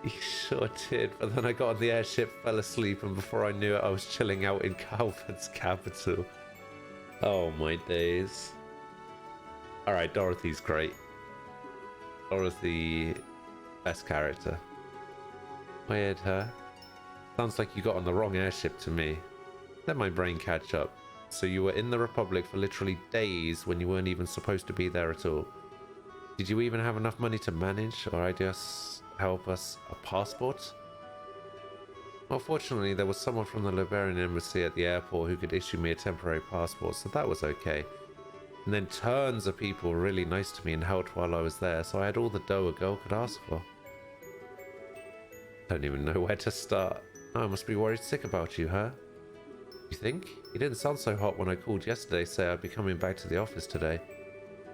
[SPEAKER 1] You sure did, but then I got on the airship, fell asleep, and before I knew it, I was chilling out in Calvard's capital. Oh my days. Alright, Dorothy's great. Dorothy, best character. Weird, huh? Sounds like you got on the wrong airship to me. Let my brain catch up. So you were in the Republic for literally days when you weren't even supposed to be there at all. Did you even have enough money to manage, or I just help us a passport? Well, fortunately, there was someone from the Liberian embassy at the airport who could issue me a temporary passport, so that was okay. And then tons of people were really nice to me and helped while I was there, so I had all the dough a girl could ask for. Don't even know where to start. Oh, I must be worried sick about you, huh? You think? He didn't sound so hot when I called yesterday, say I'd be coming back to the office today.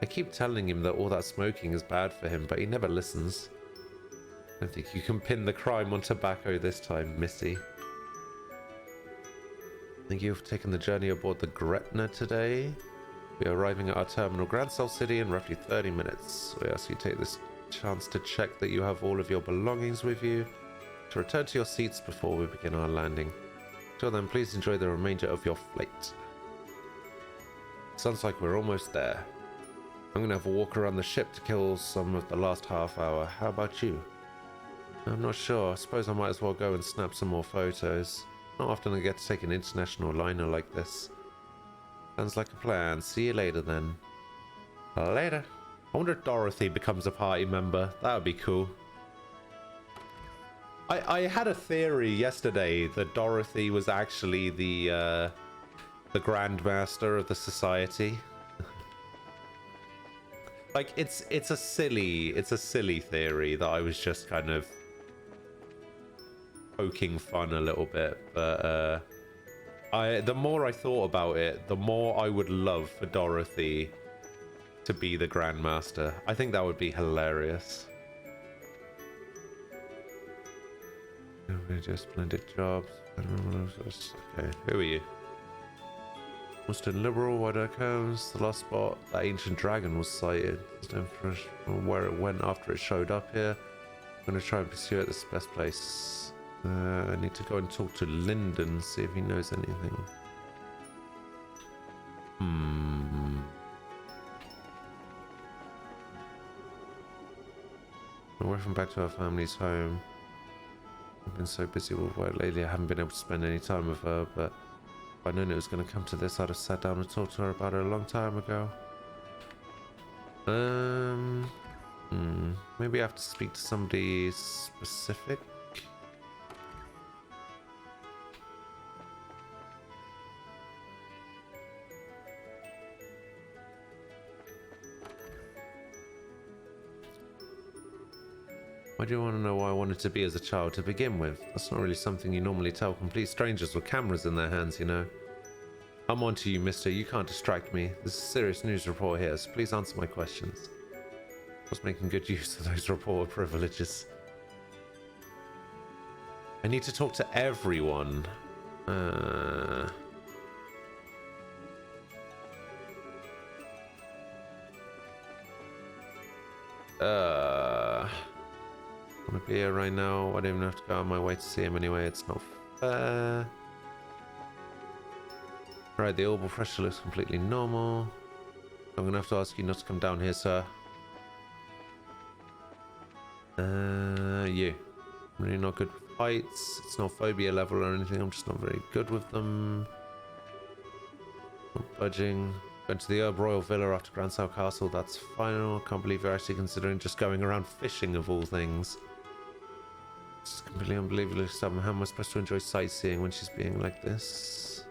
[SPEAKER 1] I keep telling him that all that smoking is bad for him, but he never listens. I don't think you can pin the crime on tobacco this time, Missy. Thank you for taking the journey aboard the Gretna today. We are arriving at our terminal, Grand Cell City, in roughly 30 minutes. We ask you to take this chance to check that you have all of your belongings with you, to return to your seats before we begin our landing. Till then, please enjoy the remainder of your flight. Sounds like we're almost there. I'm gonna have a walk around the ship to kill some of the last half hour. How about you? I'm not sure. I suppose I might as well go and snap some more photos. Not often I get to take an international liner like this. Sounds like a plan. See you later then. Later. I wonder if Dorothy becomes a party member. That would be cool. I had a theory yesterday that Dorothy was actually the Grandmaster of the society. Like it's a silly theory that I was just kind of poking fun a little bit, but the more I thought about it, the more I would love for Dorothy to be the Grandmaster. I think that would be hilarious. Just splendid jobs. Okay, who are you? Mustin Liberal, why do I comes? The last spot that ancient dragon was sighted. Where it went after it showed up here. I'm gonna try and pursue it. This is the best place. I need to go and talk to Lyndon, see if he knows anything. We're working back to our family's home. I've been so busy with work lately, I haven't been able to spend any time with her, but if I'd known it was going to come to this, I'd have sat down and talked to her about it a long time ago. Maybe I have to speak to somebody specific. Why do you want to know what I wanted to be as a child to begin with? That's not really something you normally tell complete strangers with cameras in their hands, you know. I'm on to you, mister. You can't distract me. This is a serious news report here, so please answer my questions. I was making good use of those reporter privileges. I need to talk to everyone. I'm gonna be here right now. I don't even have to go on my way to see him anyway. It's not fair. Right, the orbital pressure looks completely normal. I'm gonna have to ask you not to come down here, sir. You. I'm really not good with heights. It's not phobia level or anything. I'm just not very good with them. Not budging. Went to the Herb Royal Villa after Grand South Castle. That's final. Can't believe you're actually considering just going around fishing of all things. It's completely unbelievably stubborn. How am I supposed to enjoy sightseeing when she's being like this?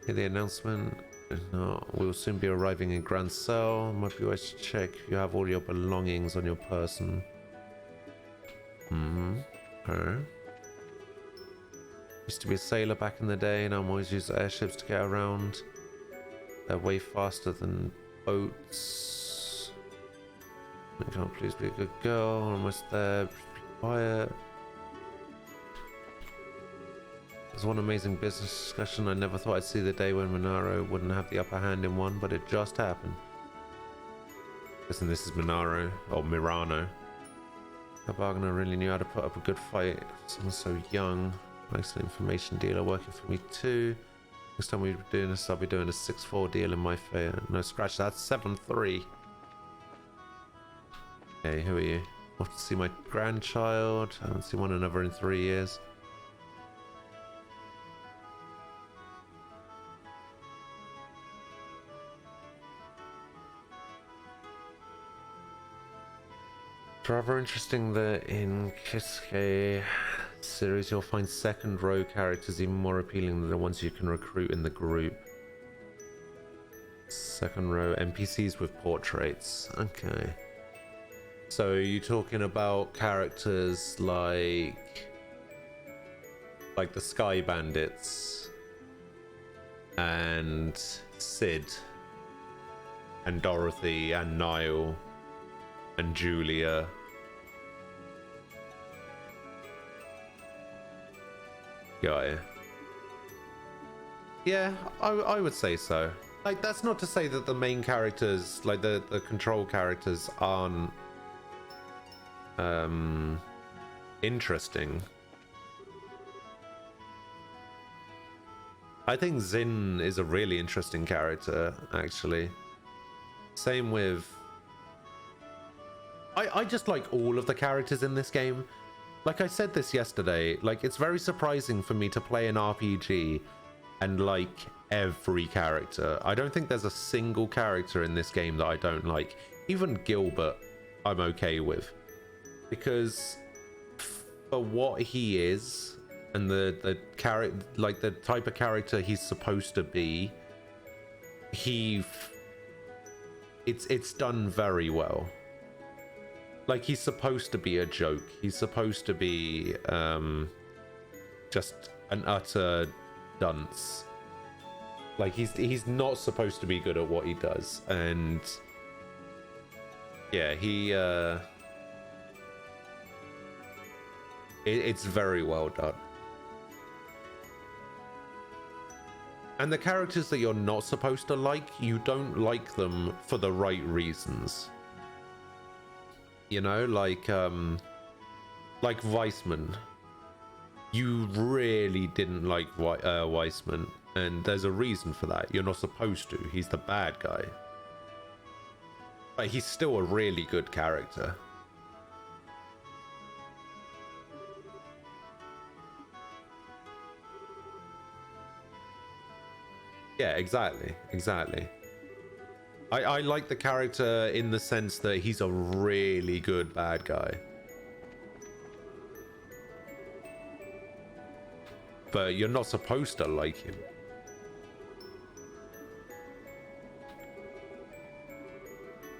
[SPEAKER 1] Hear the announcement? No, we will soon be arriving in Grand Cell. Might be wise to check if you have all your belongings on your person. Okay. Used to be a sailor back in the day, and I'm always used airships to get around. They're way faster than boats. You can't please be a good girl. Almost there. Be quiet. There's one amazing business discussion. I never thought I'd see the day when Monaro wouldn't have the upper hand in one, but it just happened. Listen, this is Monaro, or Mirano. The bargainer really knew how to put up a good fight. Someone so young. Excellent information dealer working for me too. Next time we're doing this, I'll be doing a 6-4 deal in my favor. No, scratch that. 7-3. Okay, who are you? Off to see my grandchild. I haven't seen one another in 3 years. It's rather interesting that in Kisuke series you'll find second row characters even more appealing than the ones you can recruit in the group. Second row NPCs with portraits. Okay. So you're talking about characters like the Sky Bandits and Sid and Dorothy and Niall and Julia. Got it. Yeah, I would say so. Like, that's not to say that the main characters, like the control characters, aren't interesting. I think Zin is a really interesting character, actually. Same with... I just like all of the characters in this game. Like I said this yesterday, like, it's very surprising for me to play an RPG and like every character. I don't think there's a single character in this game that I don't like. Even Gilbert, I'm okay with. Because for what he is and the character, like the type of character he's supposed to be, it's done very well. Like, he's supposed to be a joke. He's supposed to be just an utter dunce. Like, he's not supposed to be good at what he does. And yeah, it's very well done. And the characters that you're not supposed to like, you don't like them for the right reasons. You know, like Weissman. You really didn't like Weissman, and there's a reason for that. You're not supposed to. He's the bad guy. But he's still a really good character. Yeah, exactly. I like the character in the sense that he's a really good bad guy. But you're not supposed to like him.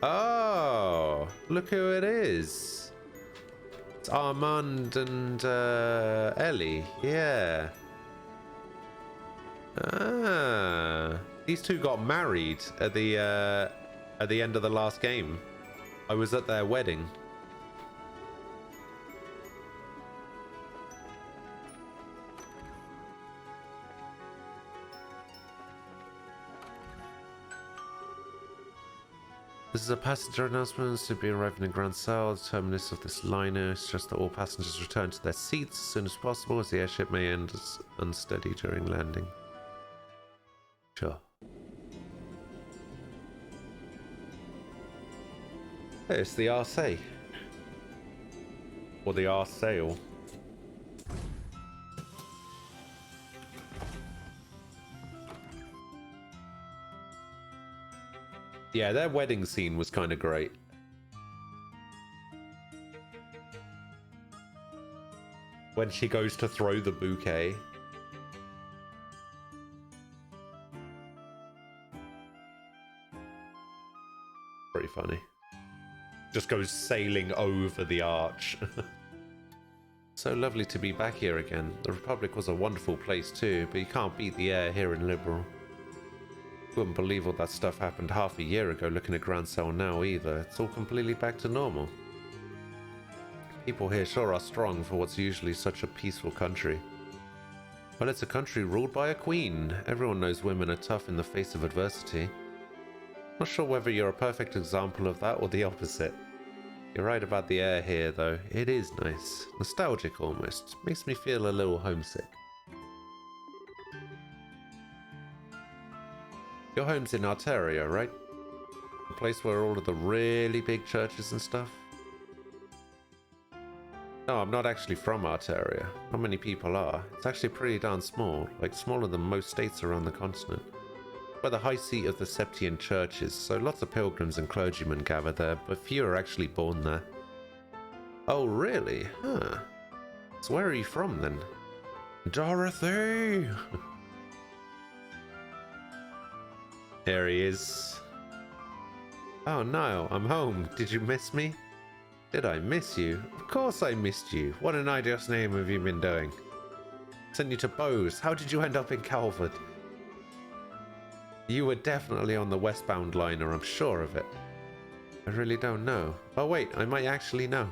[SPEAKER 1] Oh, look who it is. It's Armand and Ellie. Yeah. Ah. These two got married at the end of the last game. I was at their wedding. This is a passenger announcement to be arriving in Grand Salle, the terminus of this liner. It's just that all passengers return to their seats as soon as possible, as the airship may end unsteady during landing. Sure. Hey, it's the Arcee. Or the Arsail. Yeah, their wedding scene was kind of great. When she goes to throw the bouquet. Pretty funny. Just goes sailing over the arch. So lovely to be back here again. The Republic was a wonderful place too, but you can't beat the air here in Liberal. Wouldn't believe all that stuff happened half a year ago looking at Grand Cell now either. It's all completely back to normal. People here sure are strong for what's usually such a peaceful country. Well, it's a country ruled by a queen. Everyone knows women are tough in the face of adversity. Not sure whether you're a perfect example of that or the opposite. You're right about the air here, though. It is nice. Nostalgic almost. Makes me feel a little homesick. Your home's in Arteria, right? The place where all of the really big churches and stuff? No, I'm not actually from Arteria. Not many people are. It's actually pretty darn small, like smaller than most states around the continent. Where the high seat of the Septian Church is, so lots of pilgrims and clergymen gather there, but few are actually born there. Oh, really? Huh. So where are you from, then? Dorothy! There he is. Oh no, I'm home. Did you miss me? Did I miss you? Of course I missed you. What an ideas name have you been doing? Sent you to Bose. How did you end up in Calvert? You were definitely on the westbound liner, I'm sure of it. I really don't know. Oh wait, I might actually know.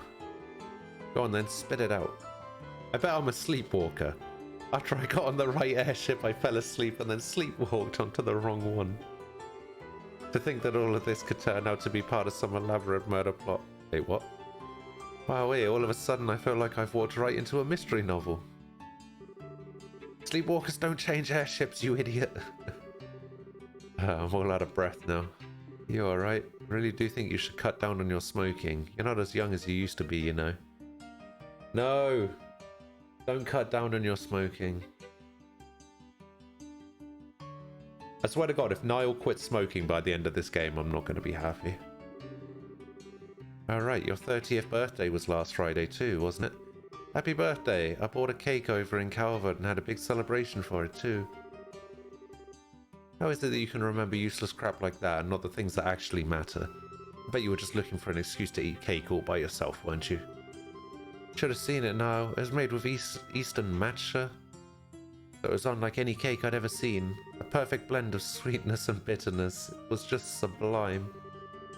[SPEAKER 1] Go on then, spit it out. I bet I'm a sleepwalker. After I got on the right airship, I fell asleep and then sleepwalked onto the wrong one. To think that all of this could turn out to be part of some elaborate murder plot. Wait, what? Wow, wait, all of a sudden I feel like I've walked right into a mystery novel. Sleepwalkers don't change airships, you idiot. I'm all out of breath now. You alright? Really do think you should cut down on your smoking. You're not as young as you used to be, you know. No! Don't cut down on your smoking. I swear to God, if Niall quits smoking by the end of this game, I'm not going to be happy. Alright, your 30th birthday was last Friday too, wasn't it? Happy birthday! I bought a cake over in Calvert and had a big celebration for it too. How is it that you can remember useless crap like that and not the things that actually matter? I bet you were just looking for an excuse to eat cake all by yourself, weren't you? Should have seen it now. It was made with Eastern matcha. It was unlike any cake I'd ever seen. A perfect blend of sweetness and bitterness. It was just sublime.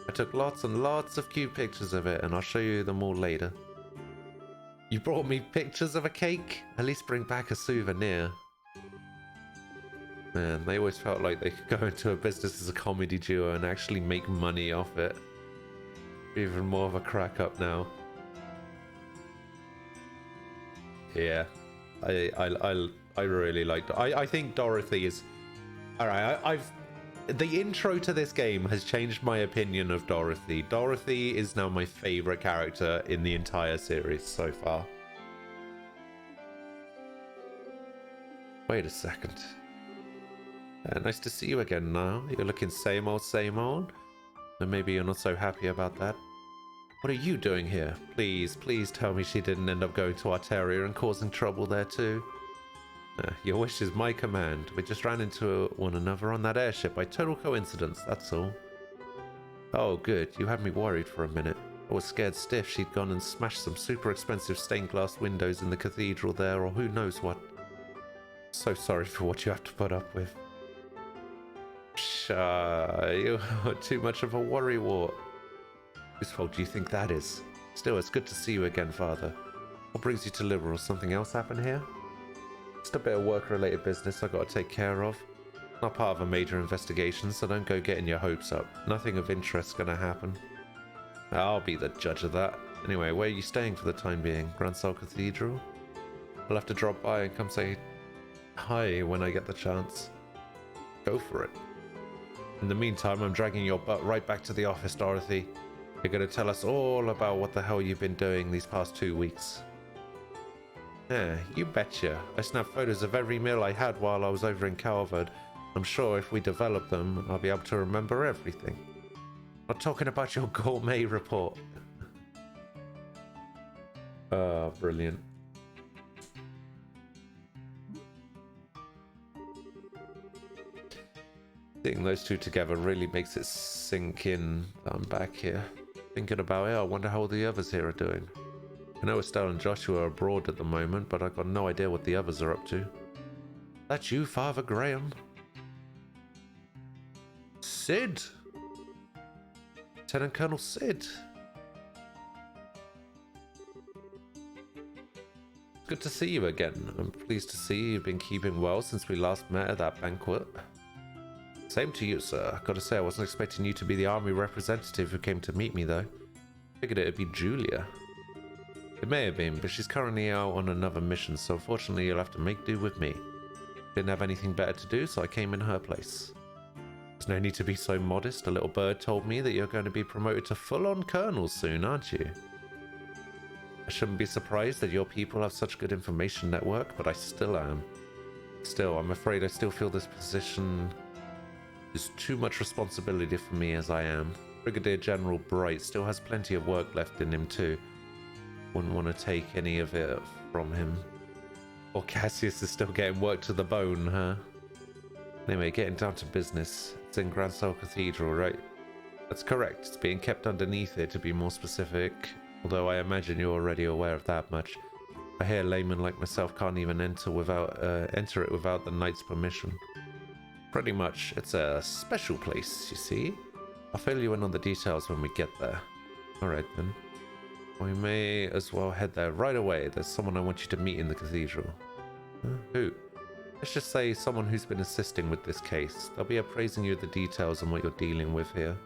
[SPEAKER 1] I took lots and lots of cute pictures of it, and I'll show you them all later. You brought me pictures of a cake? At least bring back a souvenir. Man, they always felt like they could go into a business as a comedy duo and actually make money off it. Even more of a crack up now. Yeah, I really liked it. I think Dorothy is... Alright, the intro to this game has changed my opinion of Dorothy. Dorothy is now my favourite character in the entire series so far. Wait a second. Nice to see you again now. You're looking same old, and maybe you're not so happy about that. What are you doing here? Please, please tell me she didn't end up going to Arteria and causing trouble there too. Your wish is my command. We just ran into one another on that airship by total coincidence, that's all. Oh good, you had me worried for a minute. I was scared stiff she'd gone and smashed some super expensive stained glass windows in the cathedral there, or who knows what. So sorry for what you have to put up with. You are too much of a worrywart. Whose fault do you think that is? Still, it's good to see you again, Father. What brings you to Liberal? Something else happen here? Just a bit of work-related business I've got to take care of. Not part of a major investigation, so don't go getting your hopes up. Nothing of interest's gonna happen. I'll be the judge of that. Anyway, where are you staying for the time being? Grand Sol Cathedral? I'll have to drop by and come say hi when I get the chance. Go for it. In the meantime, I'm dragging your butt right back to the office, Dorothy. You're going to tell us all about what the hell you've been doing these past 2 weeks. Yeah, you betcha. I snapped photos of every meal I had while I was over in Calvert. I'm sure if we develop them, I'll be able to remember everything. Not talking about your gourmet report. Oh, brilliant. Seeing those two together really makes it sink in that I'm back here. Thinking about it, I wonder how all the others here are doing. I know Estelle and Joshua are abroad at the moment, but I've got no idea what the others are up to. That's you, Father Graham? Sid? Lieutenant Colonel Sid? Good to see you again. I'm pleased to see you've been keeping well since we last met at that banquet. Same to you, sir. Gotta say, I wasn't expecting you to be the army representative who came to meet me, though. Figured it'd be Julia. It may have been, but she's currently out on another mission, so unfortunately you'll have to make do with me. Didn't have anything better to do, so I came in her place. There's no need to be so modest. A little bird told me that you're going to be promoted to full-on colonel soon, aren't you? I shouldn't be surprised that your people have such good information network, but I still am. Still, I'm afraid I still feel this position is too much responsibility for me as I am. Brigadier General Bright still has plenty of work left in him too. Wouldn't want to take any of it from him. Or Cassius is still getting work to the bone, huh? Anyway, getting down to business. It's in Grand Sol Cathedral, right? That's correct. It's being kept underneath it, to be more specific. Although I imagine you're already aware of that much. I hear laymen like myself can't even enter it without the knight's permission. Pretty much, it's a special place, you see. I'll fill you in on the details when we get there. Alright then. We may as well head there right away. There's someone I want you to meet in the cathedral. Who? Let's just say someone who's been assisting with this case. They'll be appraising you the details on what you're dealing with here.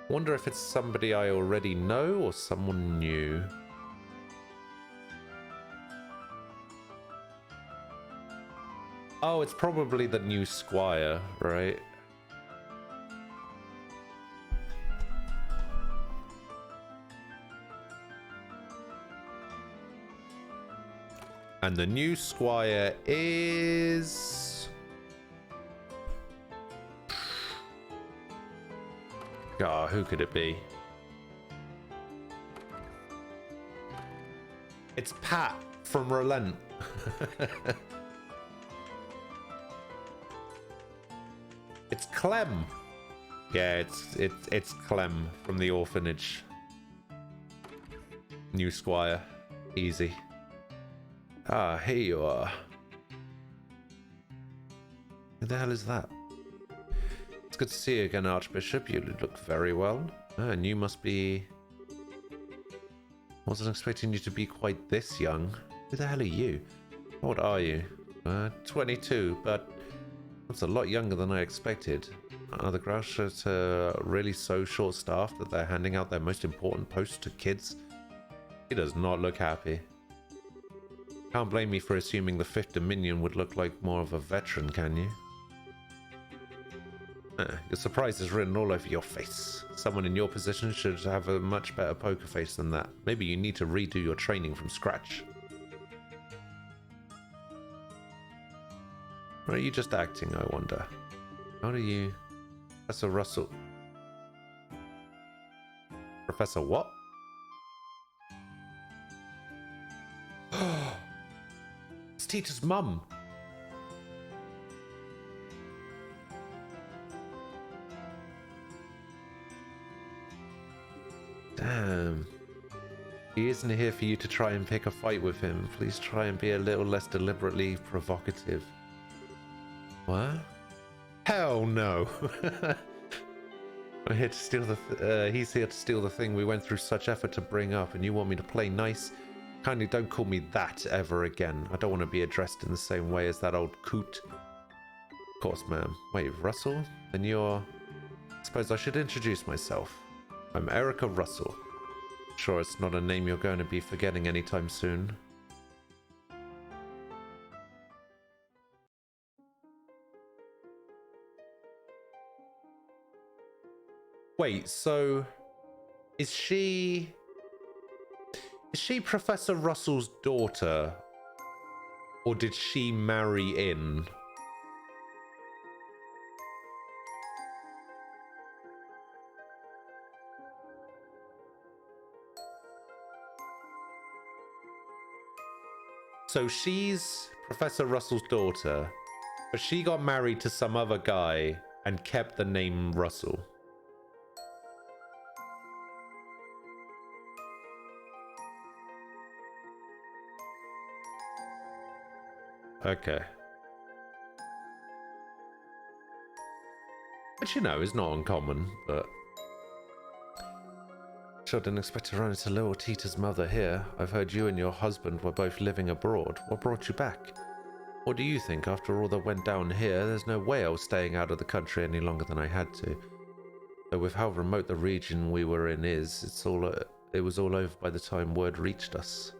[SPEAKER 1] Wonder if it's somebody I already know or someone new. Oh, it's probably the new squire, right? And the new squire is... Ah, who could it be? It's Pat from Relent. It's Clem. Yeah, it's Clem from the orphanage. New squire. Easy. Ah, here you are. Who the hell is that? It's good to see you again, Archbishop. You look very well. Ah, and you must be... Wasn't expecting you to be quite this young. Who the hell are you? How old are you? 22, but that's a lot younger than I expected. Are the Grouchers really so short-staffed that they're handing out their most important posts to kids? He does not look happy. Can't blame me for assuming the 5th Dominion would look like more of a veteran, can you? Your surprise is written all over your face. Someone in your position should have a much better poker face than that. Maybe you need to redo your training from scratch. Or are you just acting, I wonder? How do you... Professor Russell... Professor what? It's Tita's mum! Damn. He isn't here for you to try and pick a fight with him. Please try and be a little less deliberately provocative. What? Hell no! I'm here to steal the he's here to steal the thing we went through such effort to bring up, and you want me to play nice? Kindly don't call me that ever again. I don't want to be addressed in the same way as that old coot. Of course, ma'am. Wait, Russell? Then you're... I suppose I should introduce myself. I'm Erica Russell. Sure, it's not a name you're going to be forgetting anytime soon. Wait, so... Is she Professor Russell's daughter? Or did she marry in? So she's Professor Russell's daughter, but she got married to some other guy and kept the name Russell. Okay. Which, you know, is not uncommon, but... Sure didn't expect to run into little Tita's mother here. I've heard you and your husband were both living abroad. What brought you back? What do you think? After all that went down here, there's no way I was staying out of the country any longer than I had to. Though with how remote the region we were in is, it was all over by the time word reached us.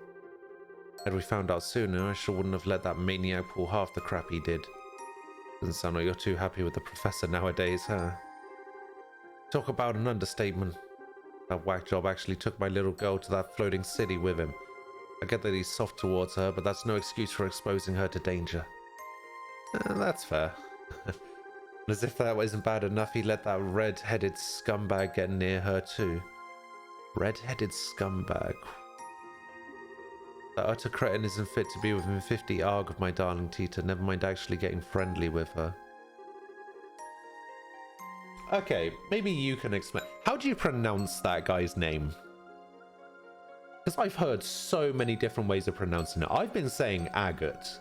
[SPEAKER 1] Had we found out sooner, I sure wouldn't have let that maniac pull half the crap he did. Doesn't sound like you're too happy with the professor nowadays, huh? Talk about an understatement. That whack job actually took my little girl to that floating city with him. I get that he's soft towards her, but that's no excuse for exposing her to danger. That's fair. As if that wasn't bad enough, he let that red-headed scumbag get near her too. Red-headed scumbag. That utter cretin isn't fit to be within 50 arg of my darling Tita, never mind actually getting friendly with her. Okay, maybe you can explain. How do you pronounce that guy's name? Because I've heard so many different ways of pronouncing it. I've been saying Agate.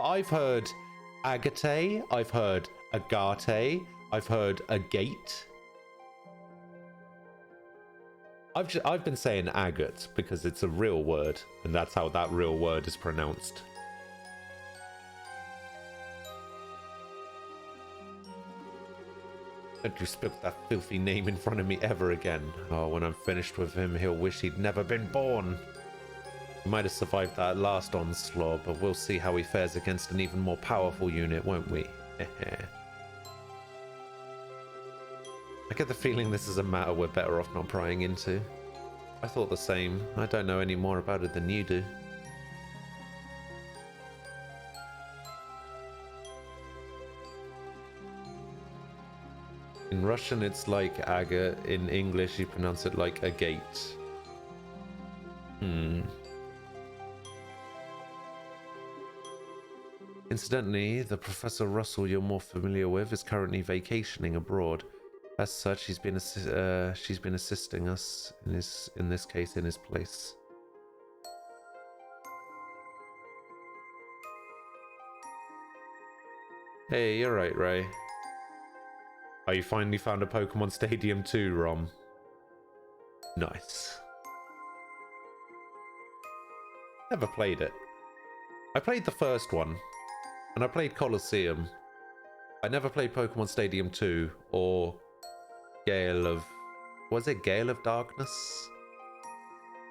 [SPEAKER 1] I've heard Agate, I've heard Agate, I've heard Agate. I've been saying agate because it's a real word, and that's how that real word is pronounced. Don't you spit that filthy name in front of me ever again. Oh, when I'm finished with him, he'll wish he'd never been born. He might have survived that last onslaught, but we'll see how he fares against an even more powerful unit, won't we? I get the feeling this is a matter we're better off not prying into. I thought the same. I don't know any more about it than you do. In Russian it's like agate, in English you pronounce it like agate. Incidentally, the Professor Russell you're more familiar with is currently vacationing abroad. As such, she's been assisting us in this case in his place. Hey, you're right, Ray. Oh, you finally found a Pokemon Stadium 2 ROM. Nice. Never played it. I played the first one, and I played Colosseum. I never played Pokemon Stadium 2 or Gale of... Was it Gale of Darkness?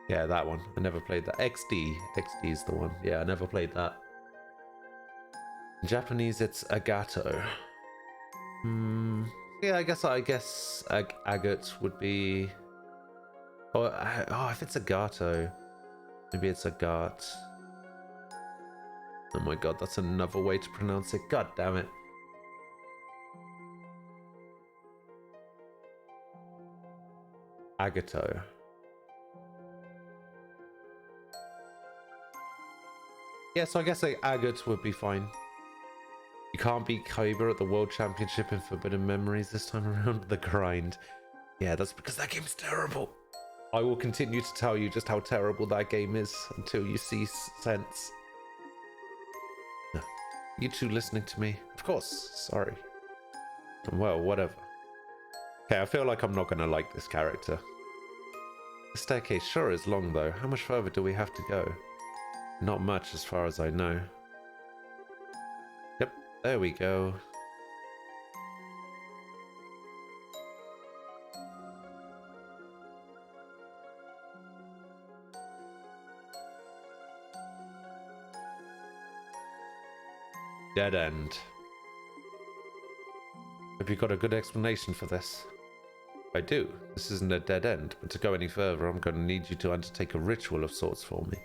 [SPEAKER 1] Yeah, that one. I never played that. XD. XD is the one. Yeah, I never played that. In Japanese, it's Agato. Yeah, I guess agate would be... Oh, if it's Agato, maybe it's Agat. Oh my god, that's another way to pronounce it. God damn it. Agato. Yeah, so I guess agate would be fine. You can't beat Kyber at the World Championship in Forbidden Memories this time around. The grind. Yeah, that's because that game's terrible. I will continue to tell you just how terrible that game is until you see sense. You two listening to me? Of course, sorry. Well, whatever. Okay, I feel like I'm not going to like this character. The staircase sure is long though. How much further do we have to go? Not much as far as I know. Yep, there we go. Dead end. Have you got a good explanation for this? I do. This isn't a dead end, but to go any further, I'm going to need you to undertake a ritual of sorts for me.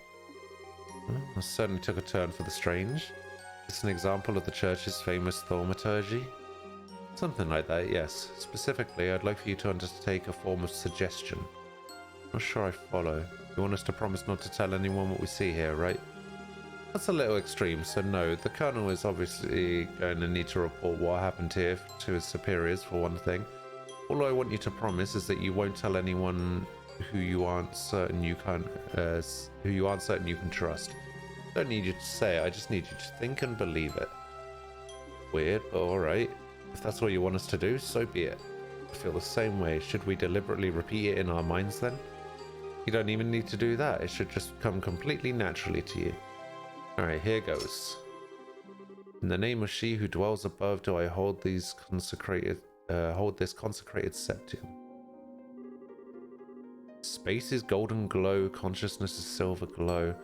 [SPEAKER 1] Well, I certainly took a turn for the strange. Is this an example of the church's famous thaumaturgy? Something like that, yes. Specifically, I'd like for you to undertake a form of suggestion. Not sure I follow. You want us to promise not to tell anyone what we see here, right? That's a little extreme, so no. The Colonel is obviously going to need to report what happened here to his superiors, for one thing. All I want you to promise is that you won't tell anyone who you aren't certain you can trust. I don't need you to say it, I just need you to think and believe it. Weird, but alright. If that's what you want us to do, so be it. I feel the same way. Should we deliberately repeat it in our minds then? You don't even need to do that. It should just come completely naturally to you. Alright, here goes. In the name of she who dwells above, do I hold this consecrated septium. Space is golden glow, consciousness is silver glow.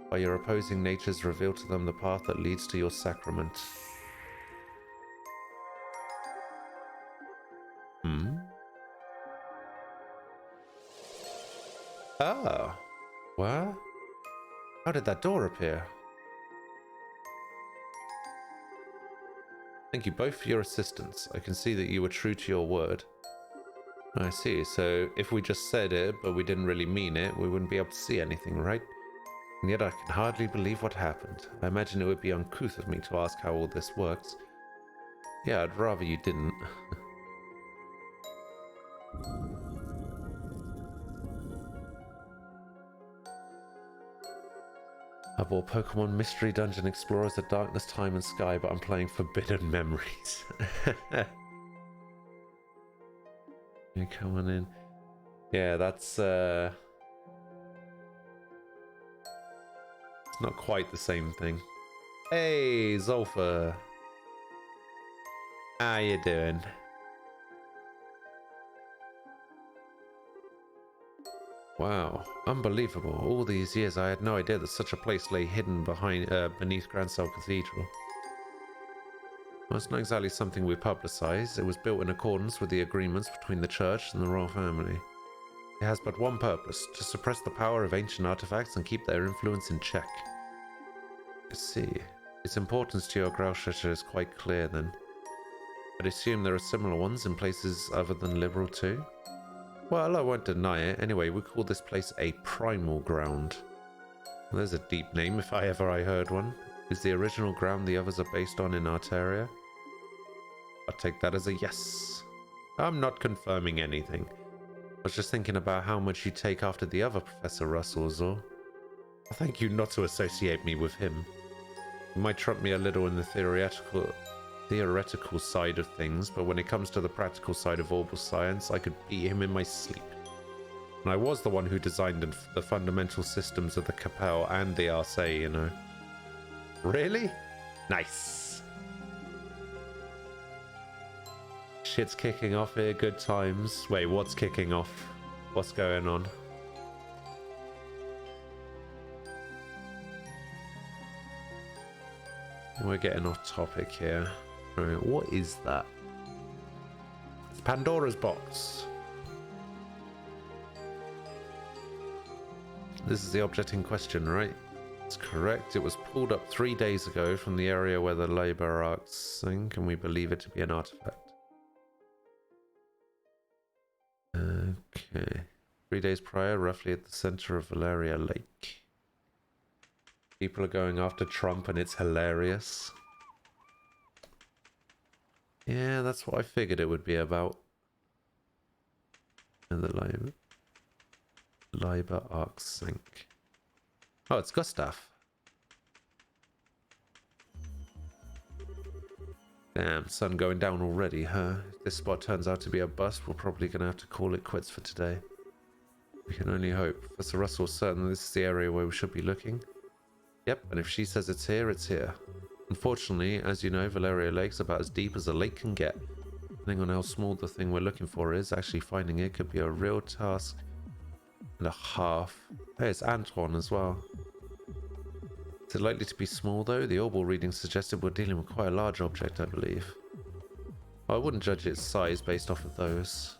[SPEAKER 1] By your opposing natures, reveal to them the path that leads to your sacrament. Ah. What? How did that door appear? Thank you both for your assistance. I can see that you were true to your word. I see, so if we just said it, but we didn't really mean it, we wouldn't be able to see anything, right? And yet I can hardly believe what happened. I imagine it would be uncouth of me to ask how all this works. Yeah, I'd rather you didn't. I bought Pokemon Mystery Dungeon Explorers of Darkness, Time and Sky, but I'm playing Forbidden Memories. You're coming in. Yeah, that's it's not quite the same thing. Hey, Zolfa. How you doing? Wow, unbelievable. All these years I had no idea that such a place lay hidden beneath Grancel Cathedral. Well, it's not exactly something we publicized. It was built in accordance with the agreements between the church and the royal family. It has but one purpose, to suppress the power of ancient artifacts and keep their influence in check. I see. Its importance to your Grauschütze is quite clear then. I'd assume there are similar ones in places other than Liberal too? Well, I won't deny it. Anyway, we call this place a primal ground. There's a deep name if I heard one. Is the original ground the others are based on in Artaria? I'll take that as a yes. I'm not confirming anything. I was just thinking about how much you take after the other Professor Russells, or... I thank you not to associate me with him. You might trump me a little in the theoretical side of things, but when it comes to the practical side of orbital science, I could beat him in my sleep. And I was the one who designed the fundamental systems of the Capelle and the Arcee, you know. Really? Nice. Shit's kicking off here, good times. Wait, what's kicking off? What's going on? We're getting off topic here. Right, what is that? It's Pandora's box. This is the object in question, right? It's correct. It was pulled up 3 days ago from the area where the Liber Arc sank, and we believe it to be an artifact. Okay. 3 days prior, roughly at the center of Valeria Lake. People are going after Trump and it's hilarious. Yeah, that's what I figured it would be about. And the Liber Arc sank. Oh, it's Gustav. Damn, sun going down already, huh? If this spot turns out to be a bust, we're probably going to have to call it quits for today. We can only hope. Professor Russell's certain this is the area where we should be looking. Yep, and if she says it's here, it's here. Unfortunately, as you know, Valeria Lake's about as deep as a lake can get. Depending on how small the thing we're looking for is, actually finding it could be a real task and a half. Hey, it's Antoine as well. Is it likely to be small though? The orbital reading suggested we're dealing with quite a large object, I believe. Well, I wouldn't judge its size based off of those.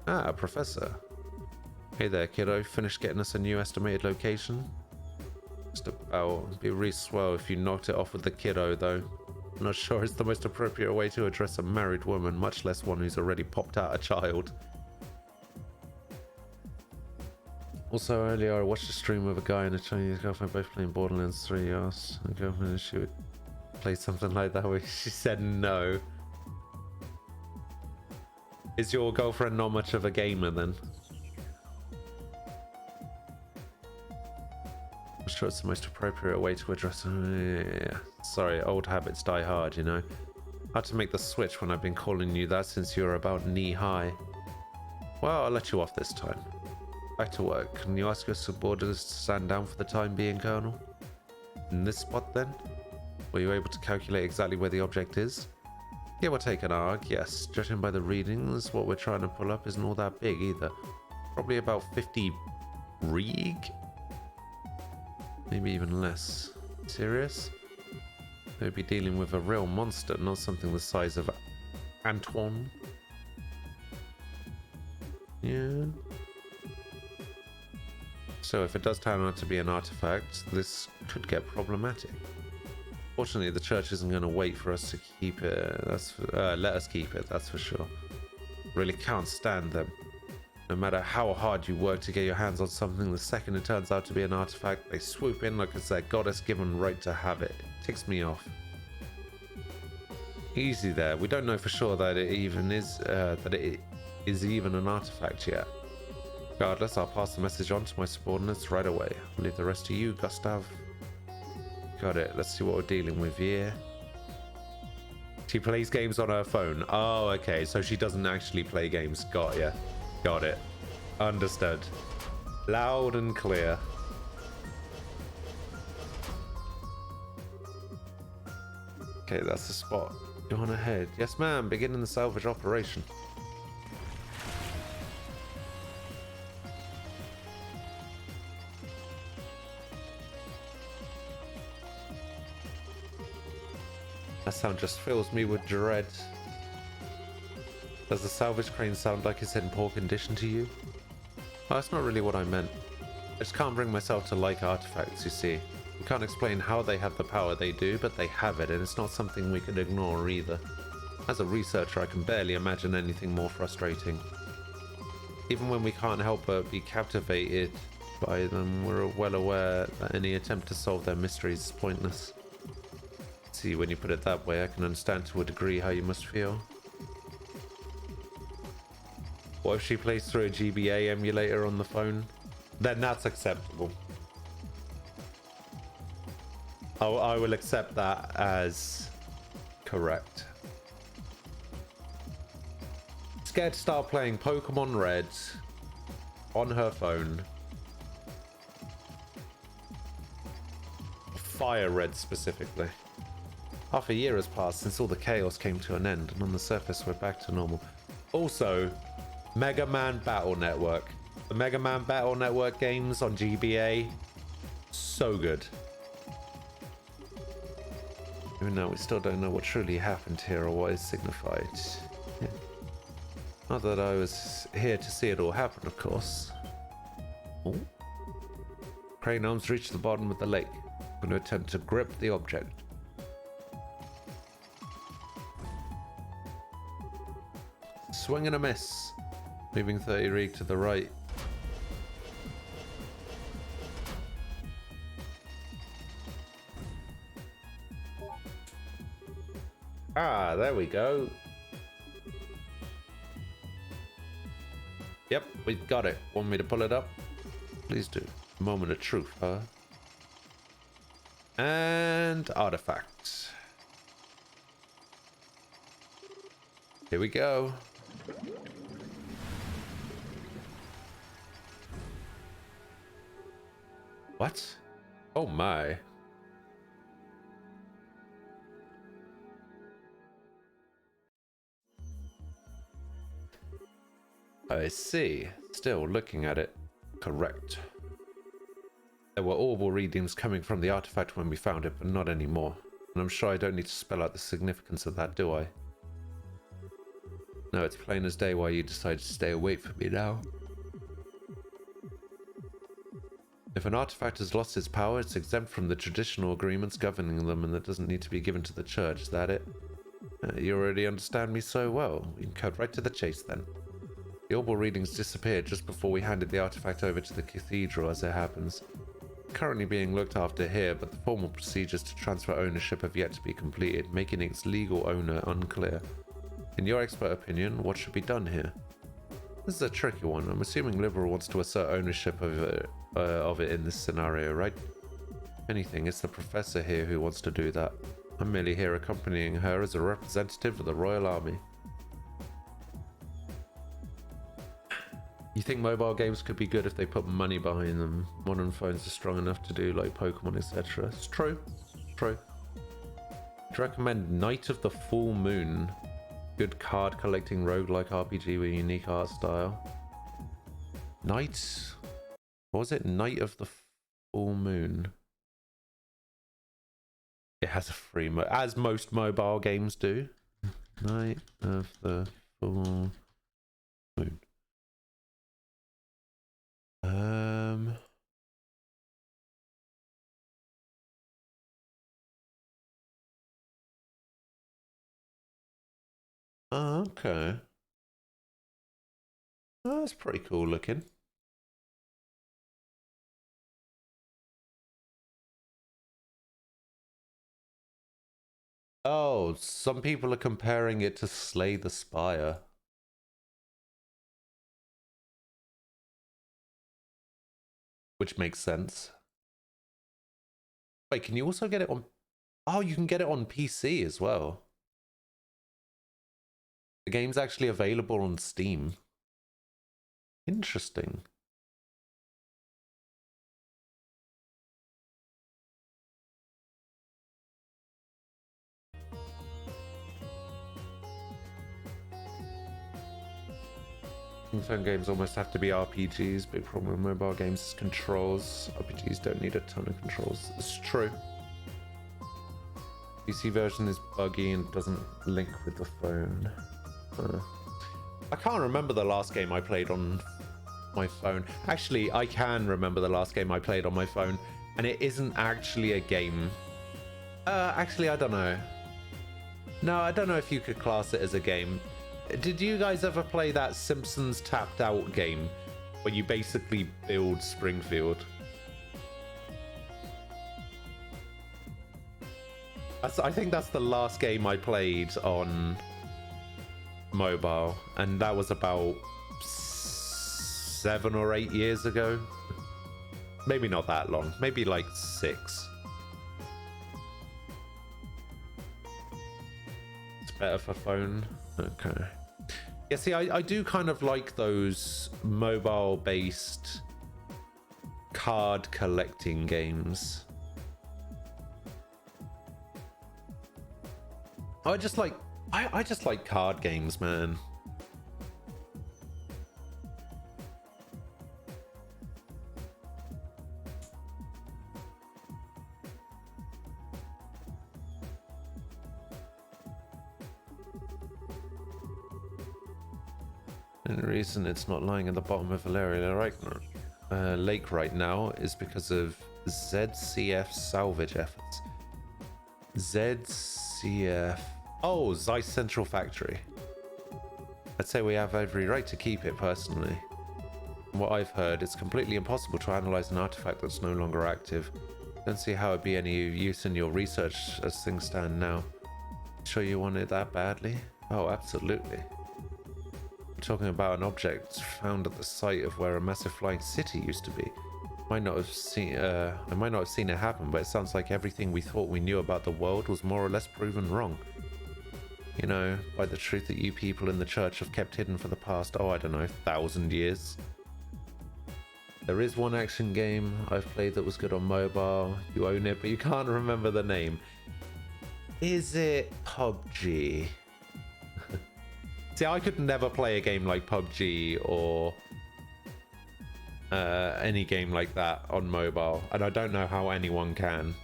[SPEAKER 1] Ah, a professor. Hey there, kiddo. Finished getting us a new estimated location? Just about. It'd be really swell if you knocked it off with the kiddo, though. I'm not sure it's the most appropriate way to address a married woman, much less one who's already popped out a child. Also, earlier I watched a stream of a guy and a Chinese girlfriend both playing Borderlands 3. I asked a girlfriend if she would play something like that, where she said no. Is your girlfriend not much of a gamer then? I'm sure it's the most appropriate way to address it. Yeah. Sorry, old habits die hard, you know. I had to make the switch when I've been calling you that since you were about knee high. Well, I'll let you off this time. Back to work. Can you ask your subordinates to stand down for the time being, Colonel? In this spot, then? Were you able to calculate exactly where the object is? Yeah, we'll take an arc, yes. Judging by the readings, what we're trying to pull up isn't all that big either. Probably about 50 Rieg? Maybe even less. Serious? They'd be dealing with a real monster, not something the size of Antoine. Yeah. So if it does turn out to be an artifact, this could get problematic. Fortunately, the church isn't going to wait for us to keep it. Let us keep it, that's for sure. Really can't stand them. No matter how hard you work to get your hands on something, the second it turns out to be an artifact, they swoop in like it's their goddess-given right to have it. It ticks me off. Easy there. We don't know for sure that it is even an artifact yet. Regardless, I'll pass the message on to my subordinates right away. I'll leave the rest to you, Gustav. Got it. Let's see what we're dealing with here. She plays games on her phone. Oh, okay. So she doesn't actually play games. Got ya. Got it. Understood. Loud and clear. Okay, that's the spot. Go on ahead. Yes, ma'am. Beginning the salvage operation. That sound just fills me with dread. Does the salvage crane sound like it's in poor condition to you? Well, that's not really what I meant. I just can't bring myself to like artifacts, you see. We can't explain how they have the power they do, but they have it, and it's not something we could ignore either. As a researcher, I can barely imagine anything more frustrating. Even when we can't help but be captivated by them, we're well aware that any attempt to solve their mysteries is pointless. See, when you put it that way, I can understand to a degree how you must feel. What if she plays through a GBA emulator on the phone? Then that's acceptable. I will accept that as correct. Scared to start playing Pokemon Red on her phone. Fire Red specifically. Half a year has passed since all the chaos came to an end, and on the surface we're back to normal. Also, Mega Man Battle Network. The Mega Man Battle Network games on GBA, so good. Even though we still don't know what truly happened here or what is signified. Yeah. Not that I was here to see it all happen, of course. Oh. Crane arms reach the bottom of the lake. I'm going to attempt to grip the object. Swing and a miss. Moving 30 reg to the right. Ah, there we go. Yep, we've got it. Want me to pull it up? Please do. Moment of truth, huh? And artifact. Here we go. What? Oh my. I see. Still looking at it. Correct. There were orbal readings coming from the artifact when we found it, but not anymore. And I'm sure I don't need to spell out the significance of that, do I? No, it's plain as day why you decided to stay awake for me now. If an artifact has lost its power, it's exempt from the traditional agreements governing them, and that doesn't need to be given to the church, is that it? You already understand me so well. We can cut right to the chase then. The orbal readings disappeared just before we handed the artifact over to the cathedral, as it happens. Currently being looked after here, but the formal procedures to transfer ownership have yet to be completed, making its legal owner unclear. In your expert opinion, what should be done here? This is a tricky one. I'm assuming Liberal wants to assert ownership of it in this scenario, right? If anything, it's the professor here who wants to do that. I'm merely here accompanying her as a representative of the Royal Army. You think mobile games could be good if they put money behind them? Modern phones are strong enough to do like Pokemon, etc. It's true. True. I'd recommend Night of the Full Moon. Good card collecting roguelike RPG with unique art style. Night? What was it? Night of the Full Moon. It has a free as most mobile games do. Night of the Full Moon. Oh, okay. Oh, that's pretty cool looking. Oh, some people are comparing it to Slay the Spire. Which makes sense. Wait, can you also get it on... Oh, you can get it on PC as well. The game's actually available on Steam. Interesting. Phone games almost have to be RPGs. Big problem with mobile games is controls. RPGs don't need a ton of controls. It's true. PC version is buggy and doesn't link with the phone. I can't remember the last game I played on my phone. Actually, I can remember the last game I played on my phone, and it isn't actually a game. Actually, I don't know. No, I don't know if you could class it as a game. Did you guys ever play that Simpsons Tapped Out game where you basically build Springfield? I think that's the last game I played on mobile, and that was about 7 or 8 years ago. Maybe not that long, maybe like 6. It's better for phone. Okay. Yeah, see, I do kind of like those mobile-based card collecting games. I just like card games, man. And the reason it's not lying at the bottom of Valeria Lake right now is because of ZCF salvage efforts. ZCF. Oh, Zeiss Central Factory. I'd say we have every right to keep it personally. From what I've heard, it's completely impossible to analyze an artifact that's no longer active. Don't see how it'd be any use in your research as things stand now. Sure you want it that badly? Oh, absolutely. Talking about an object found at the site of where a massive flying city used to be. I might not have seen it happen, but it sounds like everything we thought we knew about the world was more or less proven wrong. You know, by the truth that you people in the church have kept hidden for the past, I don't know, 1,000 years. There is one action game I've played that was good on mobile. You own it, but you can't remember the name. Is it PUBG? See, I could never play a game like PUBG or any game like that on mobile, and I don't know how anyone can.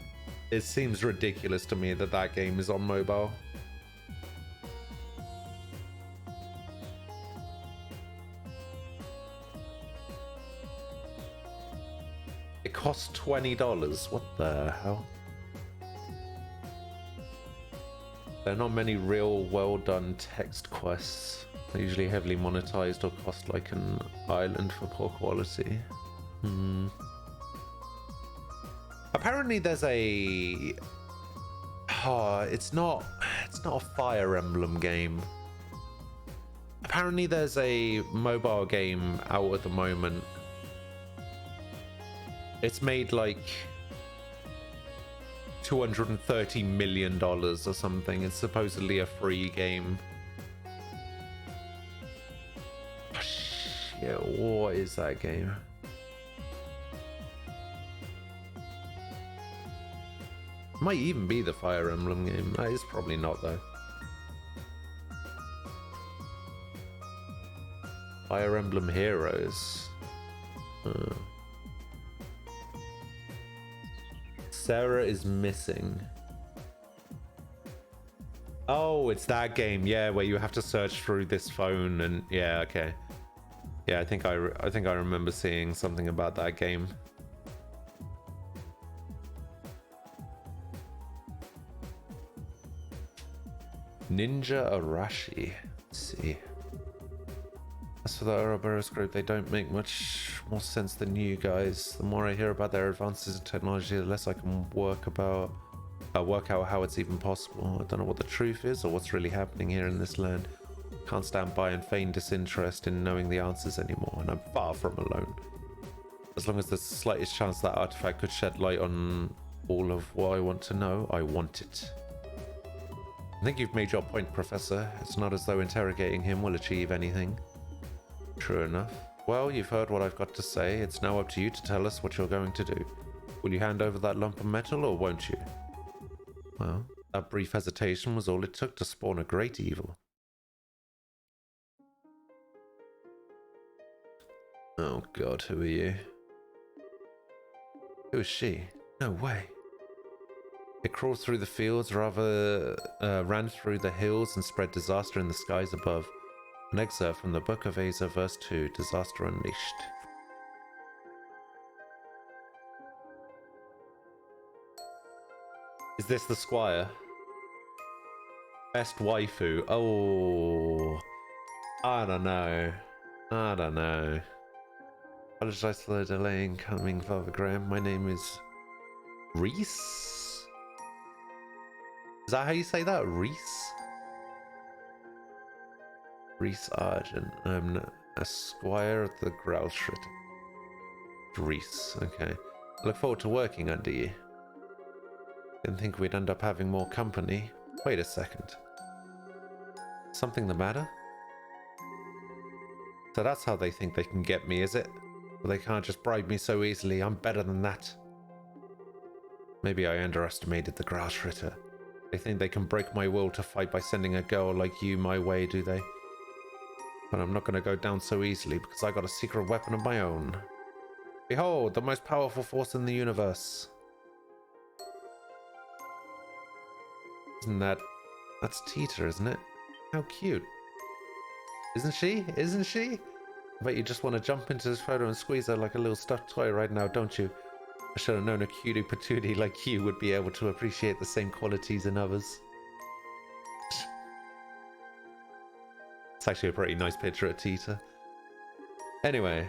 [SPEAKER 1] It seems ridiculous to me that that game is on mobile. It costs $20. What the hell? There are not many real well-done text quests. They're usually heavily monetized or cost like an island for poor quality. Apparently there's a... it's not a Fire Emblem game. Apparently there's a mobile game out at the moment. It's made like $230 million or something. It's supposedly a free game. Yeah, what is that game? Might even be the Fire Emblem game. That is probably not though. Fire Emblem Heroes. Sarah is missing. Oh, it's that game, yeah, where you have to search through this phone and yeah, okay. Yeah, I think I remember seeing something about that game. Ninja Arashi. Let's see. As for the Ouroboros group, they don't make much more sense than you guys. The more I hear about their advances in technology, the less I can work out how it's even possible. I don't know what the truth is or what's really happening here in this land. Can't stand by and feign disinterest in knowing the answers anymore, and I'm far from alone. As long as there's the slightest chance that artifact could shed light on all of what I want to know, I want it. I think you've made your point, Professor. It's not as though interrogating him will achieve anything. True enough. Well, you've heard what I've got to say. It's now up to you to tell us what you're going to do. Will you hand over that lump of metal, or won't you? Well, that brief hesitation was all it took to spawn a great evil. Oh god, who are you? Who is she? No way. It crawled through the fields, ran through the hills and spread disaster in the skies above. An excerpt from the Book of Asa, verse 2, Disaster Unleashed. Is this the squire? Best waifu. Oh, I don't know. I don't know. Apologize for the delay in coming, Father Graham. My name is Reese? Is that how you say that? Reese? Reese Argent. I'm a squire at the Growlshrit. Reese, okay. I look forward to working under you. Didn't think we'd end up having more company. Wait a second. Something the matter? So that's how they think they can get me, is it? Well, they can't just bribe me so easily. I'm better than that. Maybe I underestimated the Growlshritter. They think they can break my will to fight by sending a girl like you my way, do they? But I'm not going to go down so easily because I got a secret weapon of my own. Behold, the most powerful force in the universe. Isn't that... That's Tita, isn't it? How cute. Isn't she? Isn't she? I bet you just want to jump into this photo and squeeze her like a little stuffed toy right now, don't you? I should have known a cutie patootie like you would be able to appreciate the same qualities in others. It's actually a pretty nice picture of Tita. Anyway,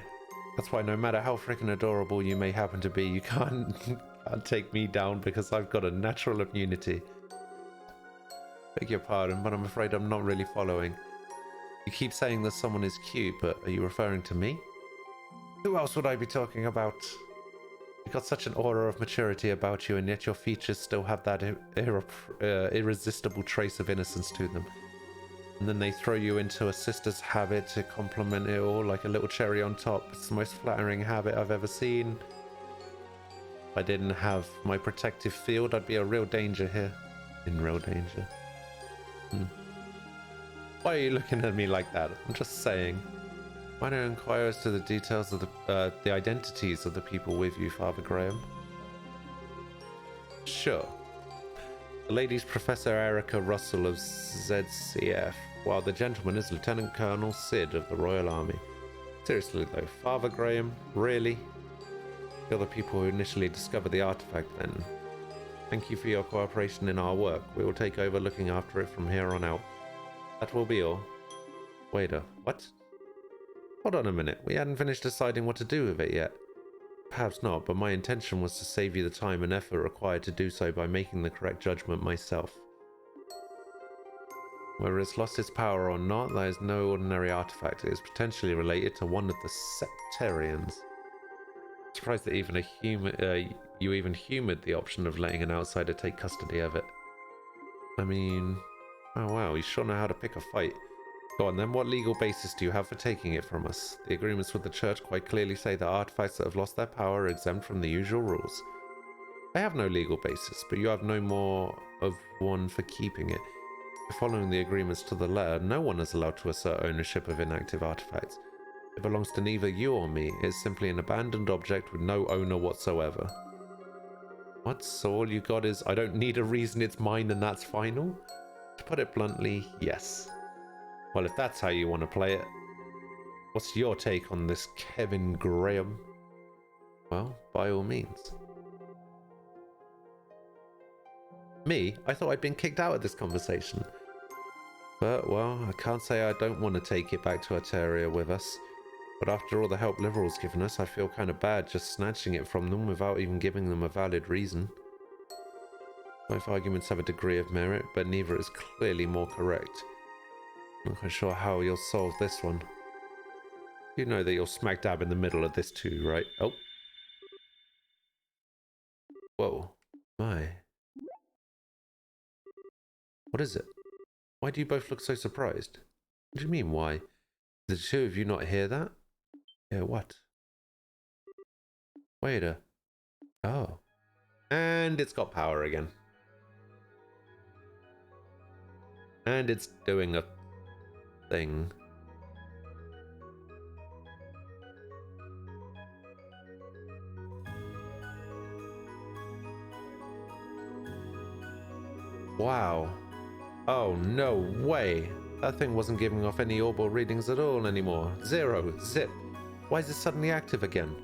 [SPEAKER 1] that's why no matter how freaking adorable you may happen to be, you can't take me down because I've got a natural immunity. Beg your pardon, but I'm afraid I'm not really following. You keep saying that someone is cute, but are you referring to me? Who else would I be talking about? You've got such an aura of maturity about you, and yet your features still have that irresistible trace of innocence to them. And then they throw you into a sister's habit to compliment it all like a little cherry on top. It's the most flattering habit I've ever seen. If I didn't have my protective field, I'd be a real danger here. In real danger. Why are you looking at me like that? I'm just saying. Why don't you inquire as to the details of the identities of the people with you, Father Graham? Sure. The lady's Professor Erica Russell of ZCF, while the gentleman is Lieutenant Colonel Sid of the Royal Army. Seriously though, Father Graham, really? You're the people who initially discovered the artifact then. Thank you for your cooperation in our work. We will take over looking after it from here on out. That will be all. Wait what? Hold on a minute, we hadn't finished deciding what to do with it yet. Perhaps not, but my intention was to save you the time and effort required to do so by making the correct judgment myself. Whether it's lost its power or not, that is no ordinary artifact. It is potentially related to one of the Septarians. I'm surprised that even you even humoured the option of letting an outsider take custody of it. I mean... Oh wow, you sure know how to pick a fight. Go on then, what legal basis do you have for taking it from us? The agreements with the church quite clearly say that artifacts that have lost their power are exempt from the usual rules. I have no legal basis, but you have no more of one for keeping it. Following the agreements to the letter, no one is allowed to assert ownership of inactive artifacts. It belongs to neither you or me. It is simply an abandoned object with no owner whatsoever. What? So all you got is, I don't need a reason, it's mine and that's final? To put it bluntly, yes. Well, if that's how you want to play it, what's your take on this, Kevin Graham? Well, by all means. Me? I thought I'd been kicked out of this conversation. But, well, I can't say I don't want to take it back to Ateria with us. But after all the help Liberal's given us, I feel kind of bad just snatching it from them without even giving them a valid reason. Both arguments have a degree of merit, but neither is clearly more correct. I'm not quite sure how you'll solve this one. You know that you're smack dab in the middle of this too, right? Oh. Whoa. My. What is it? Why do you both look so surprised? What do you mean, why? Did the two of you not hear that? Yeah, what? Wait a... Oh. And it's got power again. And it's doing a thing. Wow. Oh, no way. That thing wasn't giving off any orbital readings at all anymore. Zero. Zip. Why is it suddenly active again?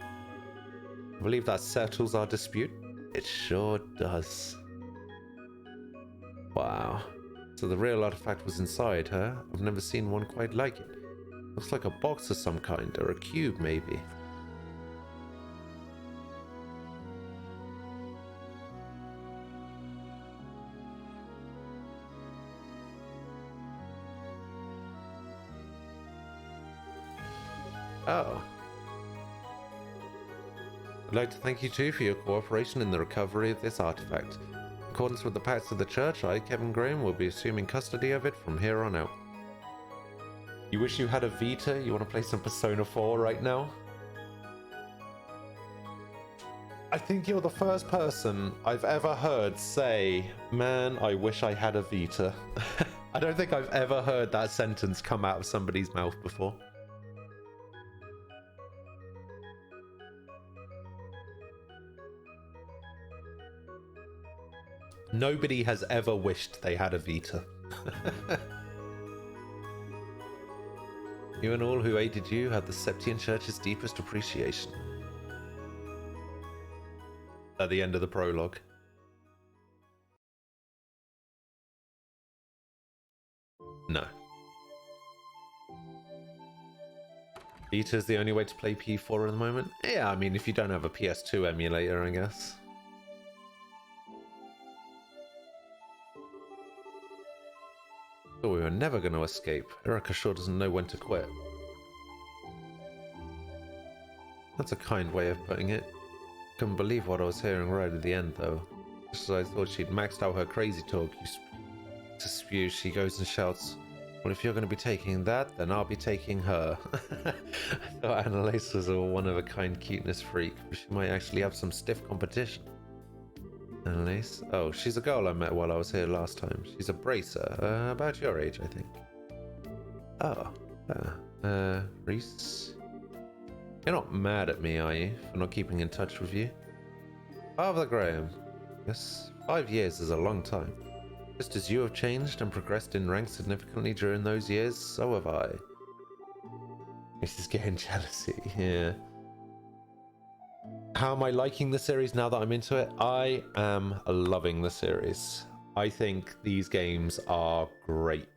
[SPEAKER 1] I believe that settles our dispute. It sure does. Wow. So the real artifact was inside her. I've never seen one quite like it. Looks like a box of some kind, or a cube maybe. Oh. I'd like to thank you too for your cooperation in the recovery of this artifact. In accordance with the pacts of the church, I, Kevin Graham, will be assuming custody of it from here on out. You wish you had a Vita? You want to play some Persona 4 right now? I think you're the first person I've ever heard say, man, I wish I had a Vita. I don't think I've ever heard that sentence come out of somebody's mouth before. Nobody has ever wished they had a Vita. You and all who aided you have the Septian Church's deepest appreciation. At the end of the prologue. No. Vita is the only way to play P4 at the moment? Yeah, I mean, if you don't have a PS2 emulator, I guess. Thought we were never going to escape. Erica sure doesn't know when to quit. That's a kind way of putting it. Couldn't believe what I was hearing right at the end, though. Just as I thought she'd maxed out her crazy talk, to spew, she goes and shouts, well, if you're going to be taking that, then I'll be taking her. I thought Annalise was a one-of-a-kind cuteness freak, but she might actually have some stiff competition. Annalise? Oh, she's a girl I met while I was here last time. She's a bracer, about your age, I think. Oh, Reese? You're not mad at me, are you, for not keeping in touch with you? Father Graham. Yes, 5 years is a long time. Just as you have changed and progressed in rank significantly during those years, so have I. This is getting jealousy, yeah. How am I liking the series now that I'm into it? I am loving the series. I think these games are great.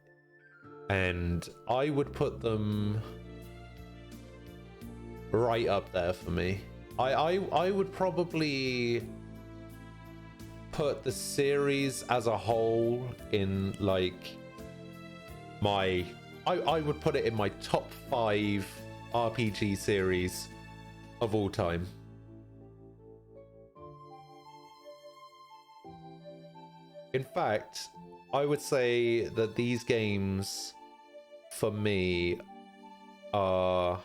[SPEAKER 1] And I would put them right up there for me. I would probably put the series as a whole in like my... I would put it in my top 5 RPG series of all time. In fact, I would say that these games, for me, are...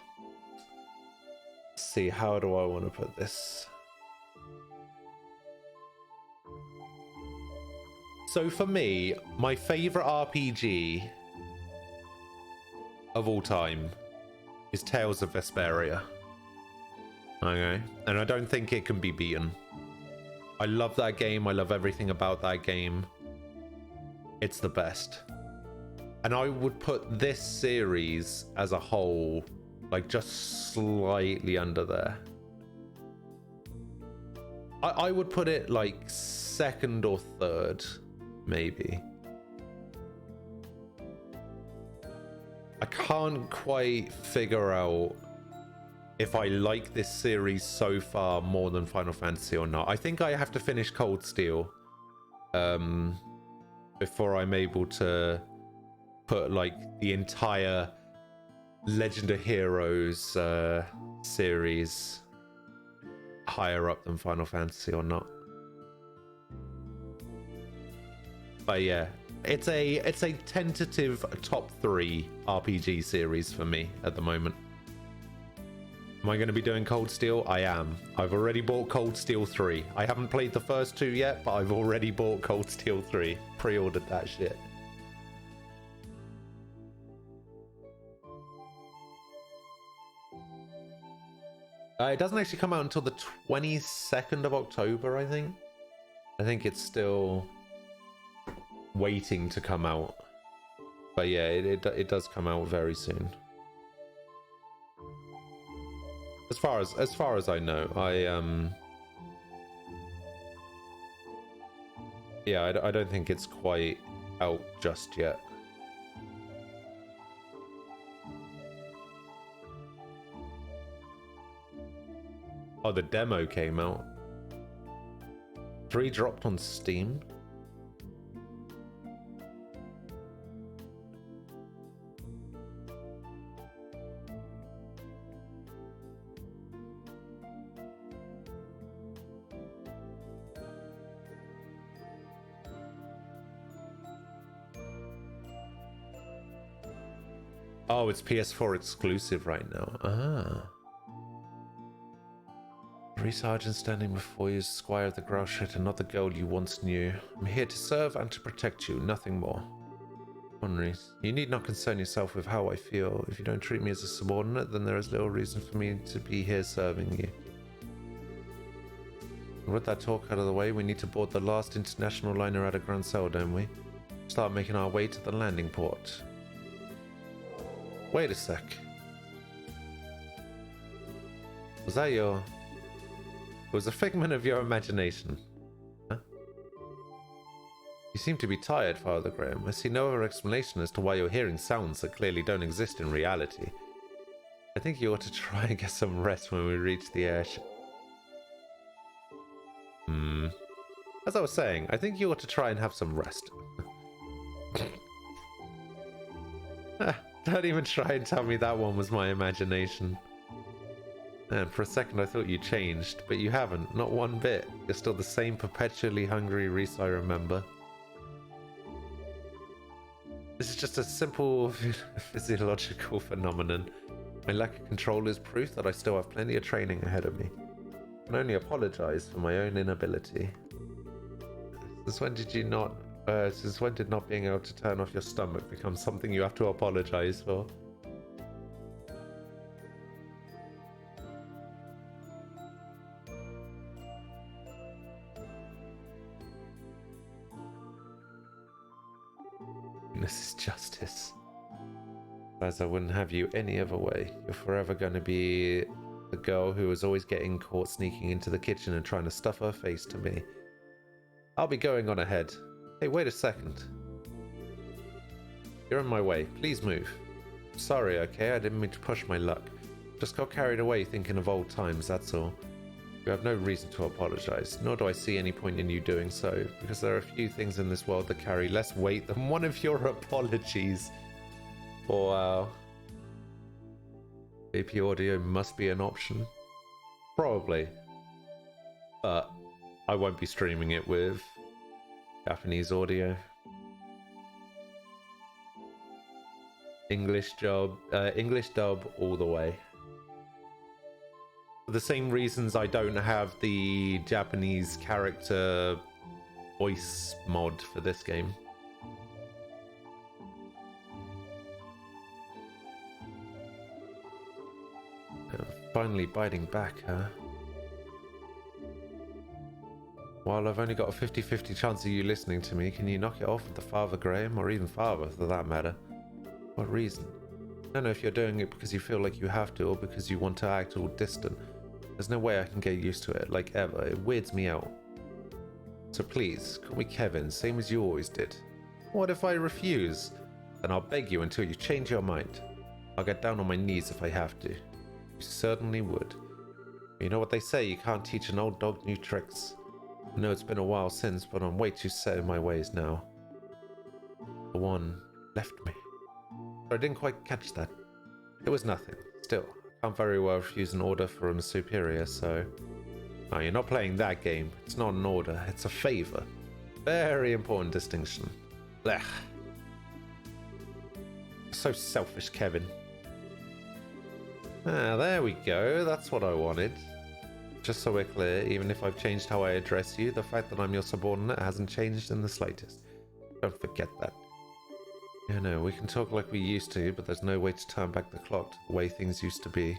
[SPEAKER 1] Let's see, how do I want to put this? So for me, my favorite RPG of all time is Tales of Vesperia. Okay, and I don't think it can be beaten. I love that game. I love everything about that game. It's the best. And I would put this series as a whole, like, just slightly under there. I would put it, like, second or third, maybe. I can't quite figure out if I like this series so far more than Final Fantasy or not. I think I have to finish Cold Steel before I'm able to put like the entire Legend of Heroes series higher up than Final Fantasy or not. But yeah, It's a tentative top 3 RPG series for me at the moment. Am I going to be doing Cold Steel? I am. I've already bought Cold Steel 3. I haven't played the first 2 yet, but I've already bought Cold Steel 3. Pre-ordered that shit. It doesn't actually come out until the 22nd of October, I think. I think it's still waiting to come out. But yeah, it does come out very soon. As far as I know, yeah, I don't think it's quite out just yet. Oh, the demo came out. 3 dropped on Steam. Oh, it's PS4 exclusive right now. Ah. 3 sergeants standing before you, Squire of the Growlshitter, not the girl you once knew. I'm here to serve and to protect you, nothing more. Honores, you need not concern yourself with how I feel. If you don't treat me as a subordinate, then there is little reason for me to be here serving you. And with that talk out of the way, we need to board the last international liner out of Grand Cell, don't we? Start making our way to the landing port. Wait a sec. Was that your... It was a figment of your imagination. Huh? You seem to be tired, Father Graham. I see no other explanation as to why you're hearing sounds that clearly don't exist in reality. I think you ought to try and get some rest when we reach the airship. As I was saying, I think you ought to try and have some rest. Don't even try and tell me that one was my imagination. And for a second I thought you changed, but you haven't, not one bit. You're still the same perpetually hungry Reese I remember. This is just a simple physiological phenomenon. My lack of control is proof that I still have plenty of training ahead of me. I can only apologize for my own inability. Since when did not being able to turn off your stomach become something you have to apologize for? This is justice. As I wouldn't have you any other way. You're forever going to be the girl who was always getting caught sneaking into the kitchen and trying to stuff her face to me. I'll be going on ahead. Hey, wait a second. You're in my way. Please move. Sorry, okay? I didn't mean to push my luck. Just got carried away thinking of old times, that's all. You have no reason to apologize, nor do I see any point in you doing so, because there are a few things in this world that carry less weight than one of your apologies. Wow. AP audio must be an option. Probably. But I won't be streaming it with Japanese audio. English dub all the way. For the same reasons I don't have the Japanese character voice mod for this game. Finally biting back, huh? While I've only got a 50-50 chance of you listening to me, can you knock it off with the Father Graham, or even Father for that matter? What reason? I don't know if you're doing it because you feel like you have to, or because you want to act all distant. There's no way I can get used to it, like ever. It weirds me out. So please, call me Kevin, same as you always did. What if I refuse? Then I'll beg you until you change your mind. I'll get down on my knees if I have to. You certainly would. You know what they say, you can't teach an old dog new tricks. I know it's been a while since, but I'm way too set in my ways now. The one left me. But I didn't quite catch that. It was nothing. Still, I can't very well refuse an order from a superior, so... No, you're not playing that game. It's not an order, it's a favor. Very important distinction. Blech. So selfish, Kevin. Ah, there we go. That's what I wanted. Just so we're clear, even if I've changed how I address you, the fact that I'm your subordinate hasn't changed in the slightest. Don't forget that. Yeah, no, we can talk like we used to, but there's no way to turn back the clock to the way things used to be.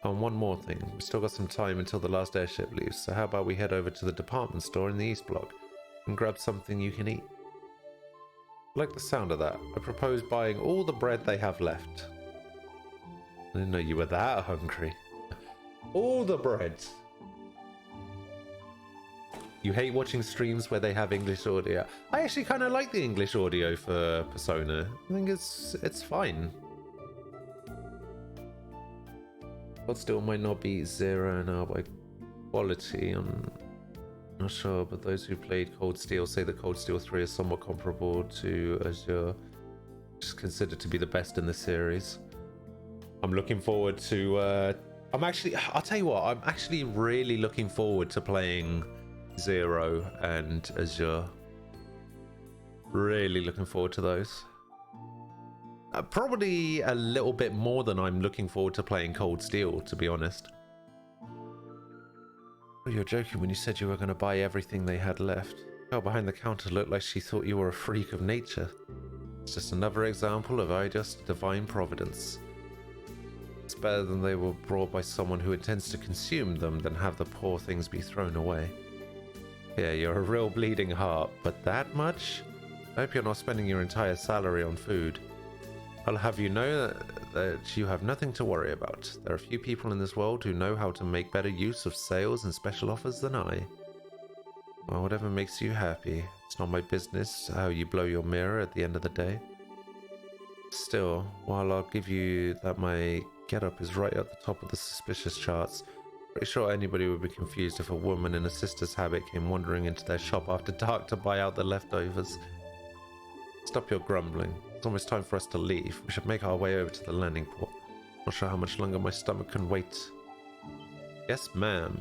[SPEAKER 1] Oh, and one more thing. We've still got some time until the last airship leaves, so how about we head over to the department store in the East Block and grab something you can eat? I like the sound of that. I propose buying all the bread they have left. I didn't know you were that hungry. All the bread. You hate watching streams where they have English audio. I actually kind of like the English audio for Persona. I think it's fine. But still might not be 0 now by quality. I'm not sure, but those who played Cold Steel say that Cold Steel 3 is somewhat comparable to Azure, which is considered to be the best in the series. I'm looking forward to I'll tell you what, I'm actually really looking forward to playing 0 and Azure. Really looking forward to those. Probably a little bit more than I'm looking forward to playing Cold Steel, to be honest. Oh, you're joking when you said you were going to buy everything they had left. The girl behind the counter looked like she thought you were a freak of nature. It's just another example of just divine providence. It's better than they were brought by someone who intends to consume them than have the poor things be thrown away. Yeah, you're a real bleeding heart, but that much? I hope you're not spending your entire salary on food. I'll have you know that you have nothing to worry about. There are few people in this world who know how to make better use of sales and special offers than I. Well, whatever makes you happy. It's not my business how you blow your mirror at the end of the day. Still, while I'll give you that my getup is right at the top of the suspicious charts, pretty sure anybody would be confused if a woman in a sister's habit came wandering into their shop after dark to buy out the leftovers. Stop your grumbling. It's almost time for us to leave. We should make our way over to the landing port. Not sure how much longer my stomach can wait. Yes, ma'am.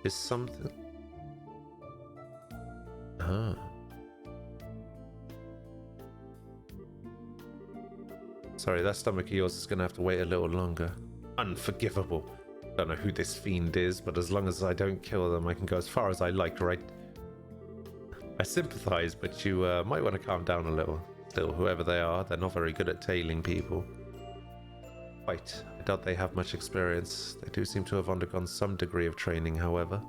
[SPEAKER 1] Is something... Ah. Sorry, that stomach of yours is going to have to wait a little longer. Unforgivable. Don't know who this fiend is, but as long as I don't kill them, I can go as far as I like, right? I sympathize, but you might want to calm down a little. Still, whoever they are, they're not very good at tailing people. Quite. I doubt they have much experience. They do seem to have undergone some degree of training, however.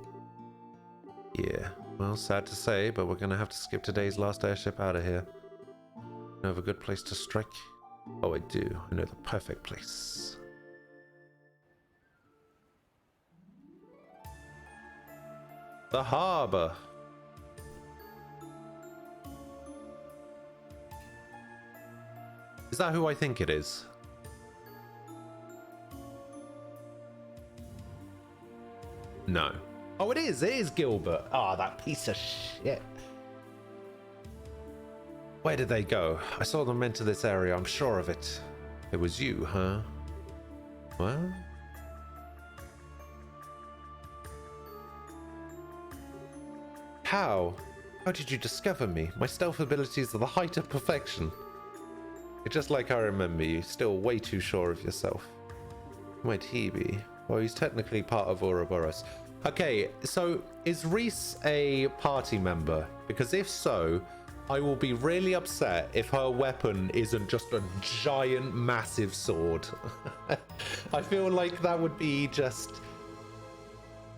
[SPEAKER 1] Yeah, well, sad to say, but we're going to have to skip today's last airship out of here. You have a good place to strike? Oh, I do. I know the perfect place. The harbor. Is that who I think it is? No. Oh, it is. It is Gilbert. Ah, that piece of shit. Where did they go? I saw them enter this area, I'm sure of it. It was you, huh? Well? How? How did you discover me? My stealth abilities are the height of perfection. You're just like I remember you, still way too sure of yourself. Who might he be? Well, he's technically part of Ouroboros. Okay, so is Reese a party member? Because if so, I will be really upset if her weapon isn't just a giant, massive sword. I feel like that would be just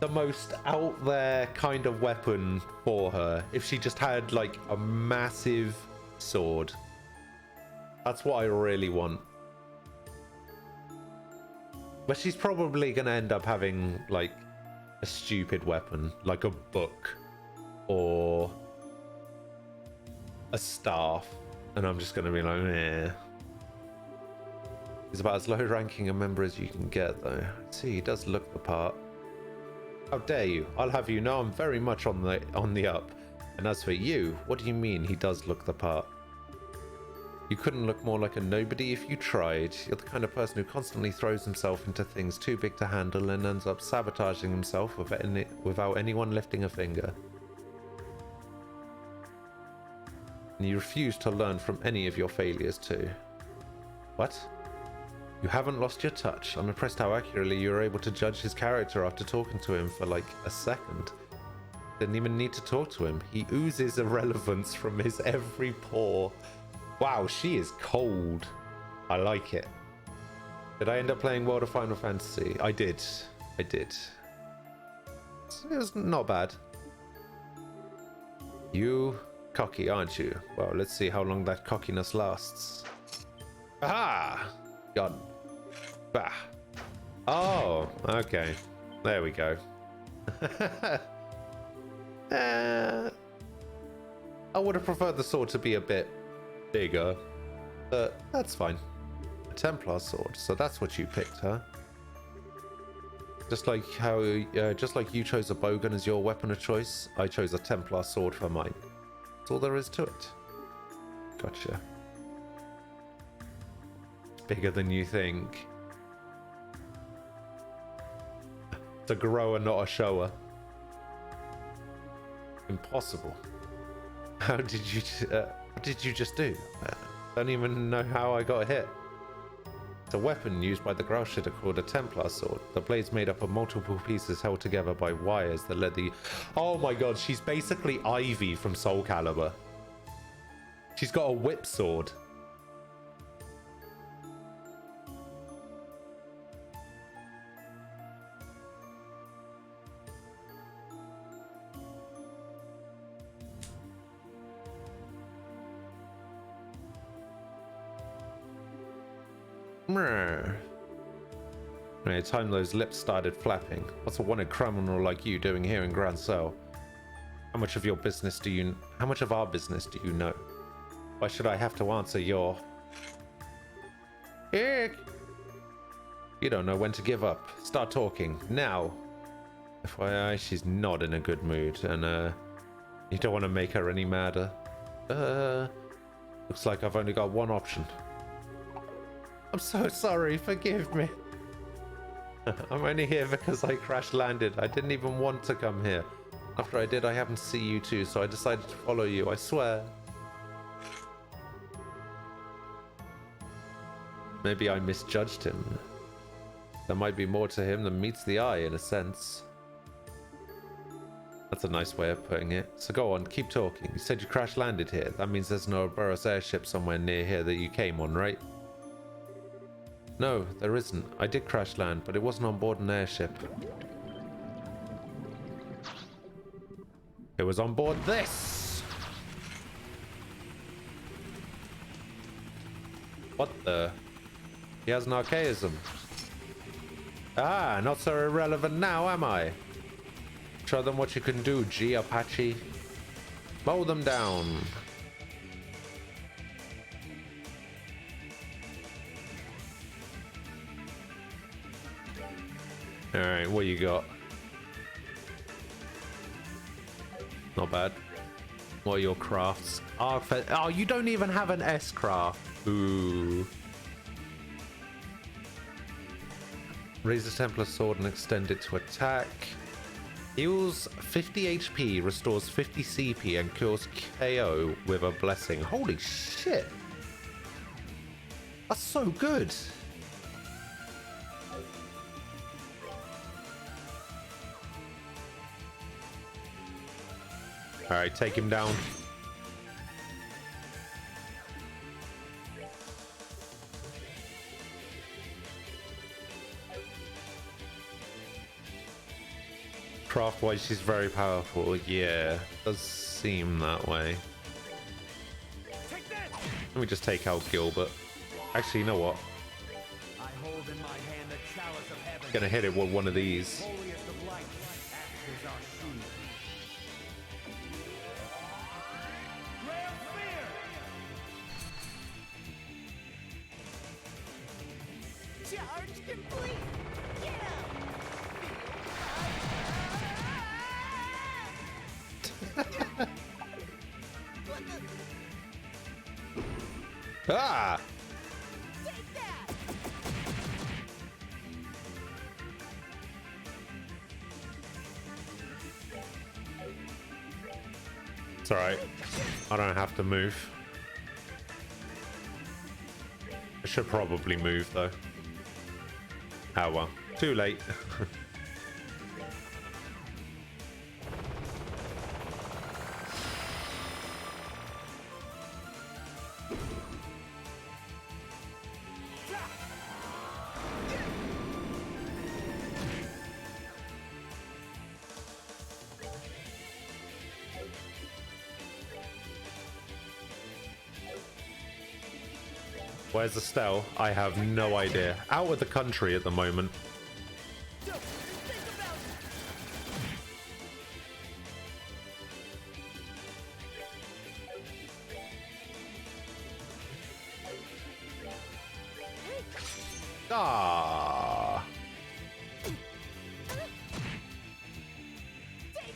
[SPEAKER 1] the most out there kind of weapon for her. If she just had like a massive sword. That's what I really want. But she's probably going to end up having like a stupid weapon, like a book or a staff, and I'm just going to be like, eh. He's about as low ranking a member as you can get, though. See, he does look the part. How dare you? I'll have you know I'm very much on the up. And as for you, what do you mean he does look the part? You couldn't look more like a nobody if you tried. You're the kind of person who constantly throws himself into things too big to handle and ends up sabotaging himself without anyone lifting a finger. and you refuse to learn from any of your failures too. What? You haven't lost your touch. I'm impressed how accurately you were able to judge his character after talking to him for like a second. Didn't even need to talk to him. He oozes irrelevance from his every pore. Wow, she is cold. I like it. Did I end up playing World of Final Fantasy? I did. It was not bad. You cocky, aren't you? Well, let's see how long that cockiness lasts. Aha! Gone. Bah. Oh, okay. There we go. I would have preferred the sword to be a bit bigger, but that's fine. A Templar sword, so that's what you picked, huh? Just like how, just like you chose a bowgun as your weapon of choice, I chose a Templar sword for mine. That's all there is to it. Gotcha. Bigger than you think. It's a grower, not a shower. Impossible. How did you? What did you just do? I don't even know how I got hit. It's a weapon used by the Graushita called a Templar sword. The blade's made up of multiple pieces held together by wires that let the... Oh my god, she's basically Ivy from Soul Calibur. She's got a whip sword. Any time those lips started flapping. What's a wanted criminal like you doing here in Grand Cell? How much of our business do you know? Why should I have to answer your... Ick. You don't know when to give up. Start talking now. FYI, she's not in a good mood, and you don't want to make her any madder. Looks like I've only got one option. I'm so sorry, forgive me. I'm only here because I crash landed. I didn't even want to come here. After I did, I happened to see you too, so I decided to follow you, I swear. Maybe I misjudged him. There might be more to him than meets the eye, in a sense. That's a nice way of putting it. So go on, keep talking. You said you crash landed here. That means there's no Ouroboros airship somewhere near here that you came on, right? No, there isn't. I did crash land, but it wasn't on board an airship. It was on board this! What the? He has an archaism. Ah, not so irrelevant now, am I? Show them what you can do, G Apache. Mow them down. Alright, what you got? Not bad. What are your crafts? Oh, you don't even have an S craft. Ooh. Raise the Templar sword and extend it to attack. Heals 50 HP, restores 50 CP, and kills KO with a blessing. Holy shit! That's so good! Alright, take him down. Craft-wise, she's very powerful. Yeah, does seem that way. Let me just take out Gilbert. Actually, you know what?
[SPEAKER 2] I hold in my hand the chalice of heaven.
[SPEAKER 1] Gonna hit it with one of these.
[SPEAKER 2] Holiest of light. Act is our shield. Ray of fear.
[SPEAKER 3] Charge complete! Get up! What the?
[SPEAKER 1] Ah!
[SPEAKER 3] Take that!
[SPEAKER 1] It's alright. I don't have to move. I should probably move though. Oh well. Too late. Where's Estelle? I have no idea. Out of the country at the moment.
[SPEAKER 3] Don't think about
[SPEAKER 1] Ah.
[SPEAKER 3] Take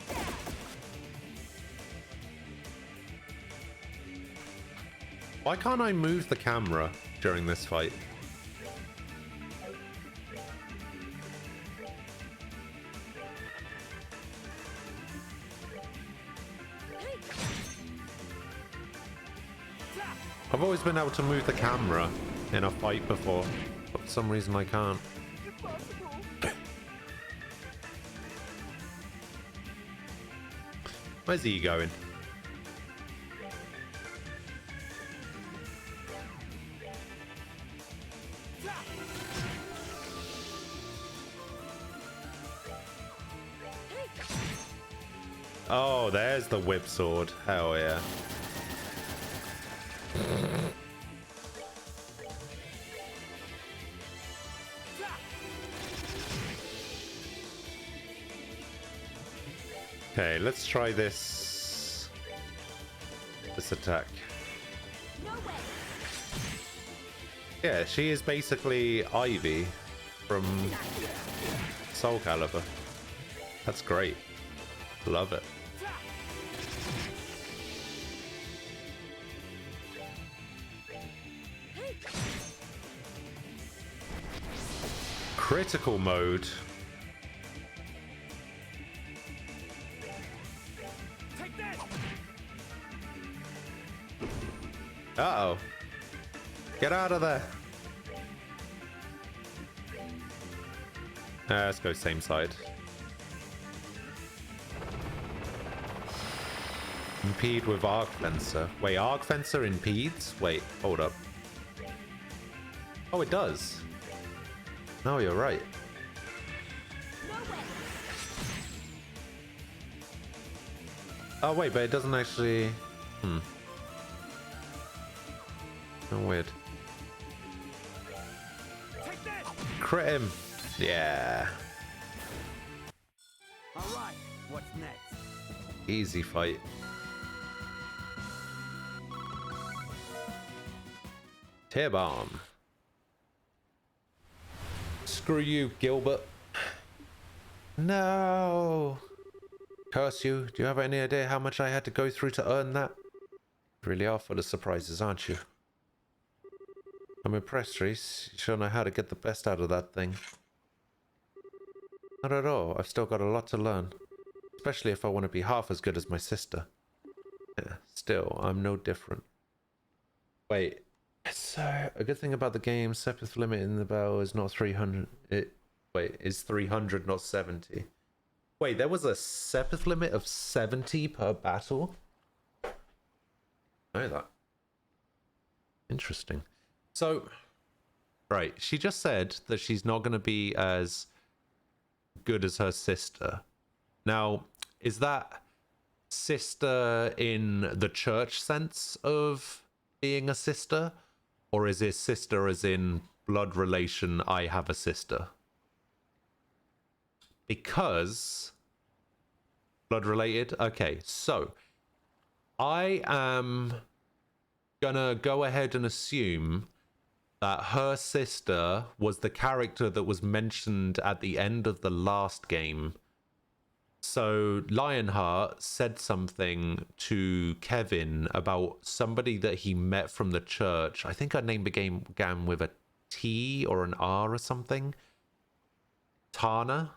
[SPEAKER 3] that.
[SPEAKER 1] Why can't I move the camera during this fight? I've always been able to move the camera in a fight before, but for some reason I can't.
[SPEAKER 3] Impossible.
[SPEAKER 1] Where's he going? Oh, there's the whip sword. Hell yeah. Okay, let's try this attack.
[SPEAKER 3] No way.
[SPEAKER 1] Yeah, she is basically Ivy from Soul Calibur. That's great. Love it. Critical mode.
[SPEAKER 2] Take that!
[SPEAKER 1] Uh-oh. Get out of there. Let's go same side. Impede with Arc Fencer. Wait, Arc Fencer impedes? Wait, hold up. Oh, it does. No, you're right.
[SPEAKER 3] No way.
[SPEAKER 1] Oh, wait, but it doesn't actually... Oh, weird.
[SPEAKER 2] Take that!
[SPEAKER 1] Crit him. Yeah.
[SPEAKER 2] All right, what's next?
[SPEAKER 1] Easy fight. Tear bomb. Screw you, Gilbert. No. Curse you. Do you have any idea how much I had to go through to earn that? You really are full of surprises, aren't you? I'm impressed, Reese. You sure know how to get the best out of that thing. Not at all. I've still got a lot to learn. Especially if I want to be half as good as my sister. Yeah, still, I'm no different. Wait. So, a good thing about the game, Sepith limit in the bell is not 300. Wait, is 300, not 70. Wait, there was a Sepith limit of 70 per battle? I know that. Interesting. So, right, she just said that she's not going to be as good as her sister. Now, is that sister in the church sense of being a sister? Or is it sister as in blood relation, I have a sister? Because... blood related? Okay, so... I am gonna go ahead and assume that her sister was the character that was mentioned at the end of the last game. So Lionheart said something to Kevin about somebody that he met from the church. I think her name began with a T or an R or something. Tana?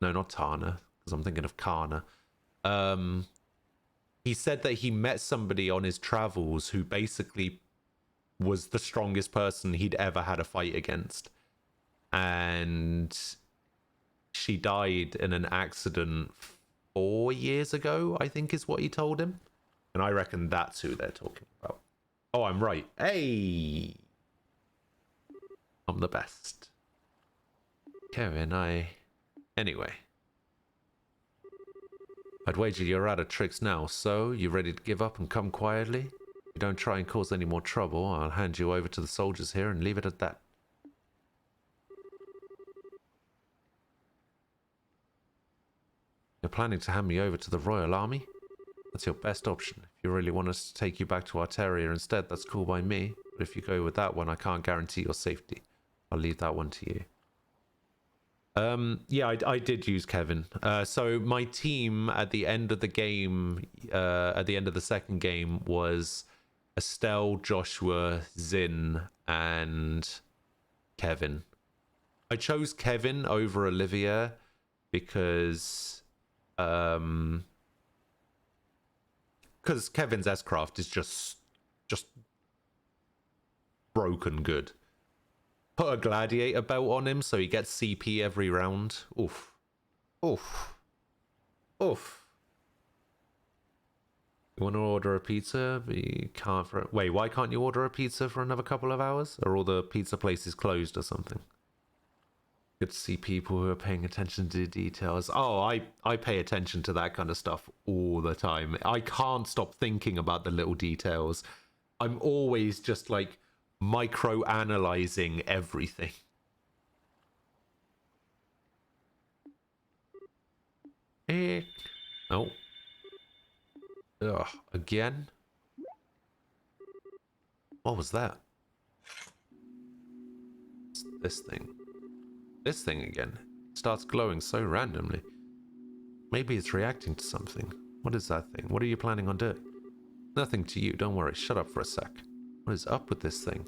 [SPEAKER 1] No, not Tana, because I'm thinking of Kana. he said that he met somebody on his travels who basically was the strongest person he'd ever had a fight against. And she died in an accident 4 years ago, I think is what he told him. And I reckon that's who they're talking about. Oh, I'm right. Hey! I'm the best. Kevin, Anyway. I'd wager you're out of tricks now, so you ready to give up and come quietly? If you don't try and cause any more trouble, I'll hand you over to the soldiers here and leave it at that. You're planning to hand me over to the Royal Army? That's your best option. If you really want us to take you back to Arteria instead, that's cool by me. But if you go with that one, I can't guarantee your safety. I'll leave that one to you. Yeah, I did use Kevin. So my team at the end of the game, at the end of the second game, was Estelle, Joshua, Zin, and Kevin. I chose Kevin over Olivia because Kevin's S-Craft is just broken good. Put a gladiator belt on him so he gets CP every round. Oof. Oof. Oof. You want to order a pizza? But you can't for... Wait, why can't you order a pizza for another couple of hours? Are all the pizza places closed or something? Good to see people who are paying attention to details. Oh, I pay attention to that kind of stuff all the time. I can't stop thinking about the little details. I'm always just like micro-analyzing everything. Oh. Ugh, again? What was that? It's this thing. This thing again. It starts glowing so randomly. Maybe it's reacting to something. What is that thing? What are you planning on doing? Nothing to you, don't worry. Shut up for a sec. What is up with this thing?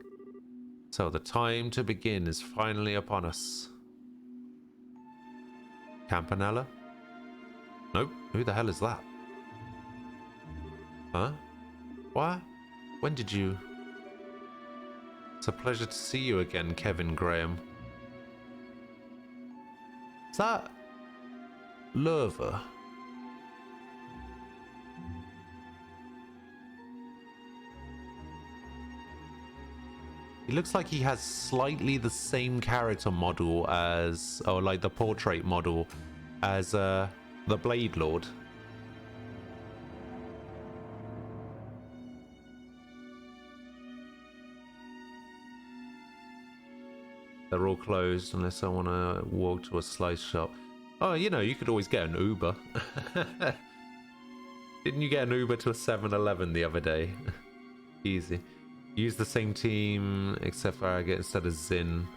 [SPEAKER 1] So the time to begin is finally upon us. Campanella? Nope. Who the hell is that? Huh? What? When did you... It's a pleasure to see you again, Kevin Graham. Is that... Lerva? He looks like he has slightly the same character model as, or like the portrait model as the Blade Lord. They're all closed unless I want to walk to a slice shop. Oh, you know, you could always get an Uber. Didn't you get an Uber to a 7-Eleven the other day? Easy. Use the same team, except for Agate instead of Zin.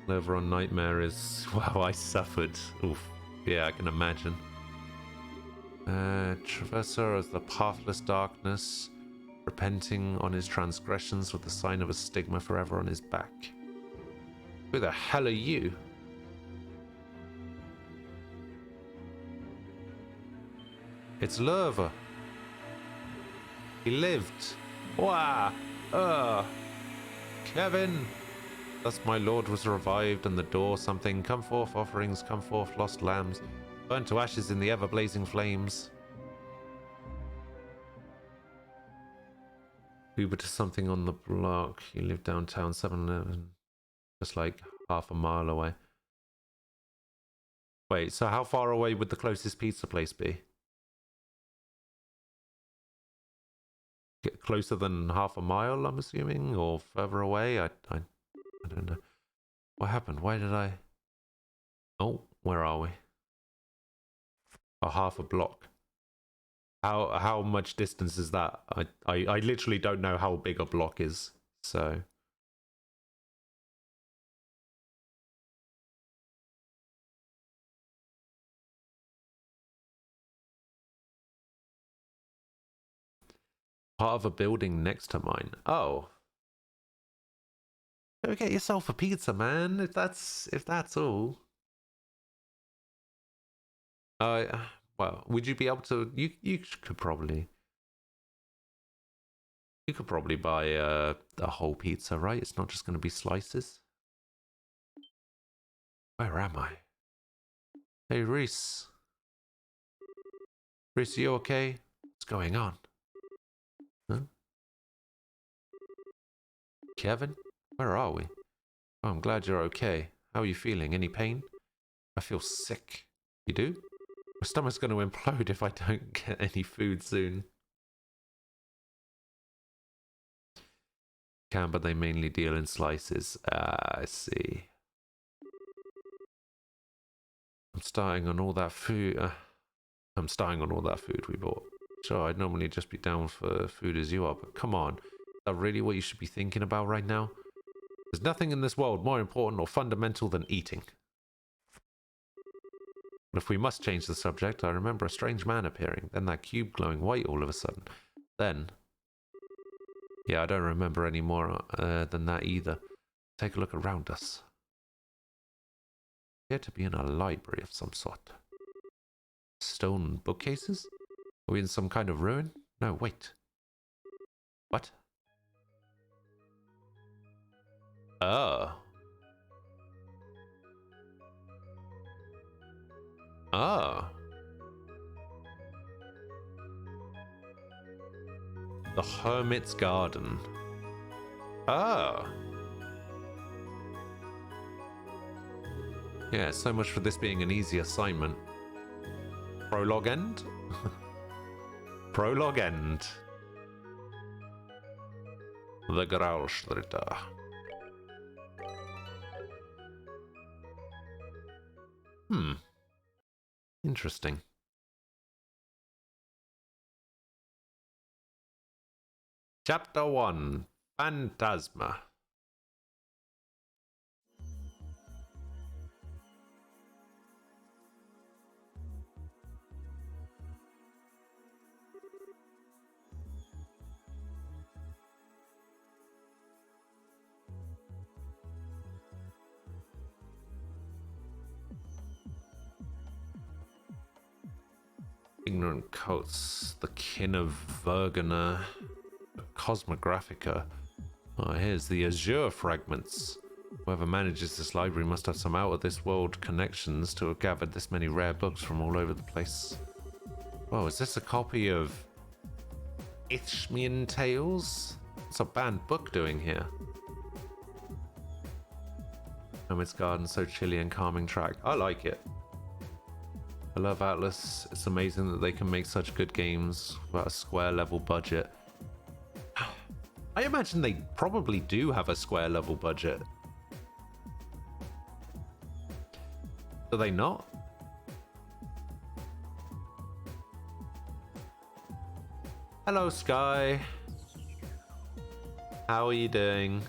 [SPEAKER 1] Over on Nightmare is... Wow, I suffered. Oof. Yeah, I can imagine. Traverser of the Pathless Darkness, repenting on his transgressions with the sign of a stigma forever on his back. Who the hell are you? It's Lerva. He lived. Wah! Kevin! Thus my lord was revived, and the door something. Come forth, offerings, come forth, lost lambs. Burnt to ashes in the ever-blazing flames. Uber to something on the block. You live downtown, 7-Eleven. Just like half a mile away. Wait, so how far away would the closest pizza place be? Get closer than half a mile, I'm assuming, or further away? I don't know. What happened? Why did I... Oh, where are we? Oh, half a block. How much distance is that? I literally don't know how big a block is, so... Part of a building next to mine. Oh. Go get yourself a pizza, man. If that's all. Well, would you be able to? You could probably. You could probably buy a whole pizza, right? It's not just going to be slices. Where am I? Hey, Reese. Reese, you okay? What's going on? Huh? Kevin? Where are we? Oh, I'm glad you're okay. How are you feeling? Any pain? I feel sick. You do? My stomach's going to implode if I don't get any food soon. Can, but they mainly deal in slices. I see. I'm starting on all that food. I'm starting on all that food we bought. Sure, I'd normally just be down for food as you are, but come on. Is that really what you should be thinking about right now? There's nothing in this world more important or fundamental than eating. But if we must change the subject, I remember a strange man appearing, then that cube glowing white all of a sudden. Then... Yeah, I don't remember any more than that either. Take a look around us. Appear to be in a library of some sort. Stone bookcases? Are we in some kind of ruin? No, wait. What? Oh. Oh. The Hermit's Garden. Oh. Yeah, so much for this being an easy assignment. Prologue end? Prologue end. The Graustritter. Interesting. Chapter 1. Phantasma. Ignorant cults, the kin of Vergana, Cosmographica. Oh, here's the Azure fragments. Whoever manages this library must have some out-of-this-world connections to have gathered this many rare books from all over the place. Oh, is this a copy of Isthmian Tales? What's a banned book doing here? Hermit's Garden, so chilly and calming track. I like it. I love Atlas. It's amazing that they can make such good games without a Square level budget. I imagine they probably do have a Square level budget. Do they not? Hello, Sky. How are you doing?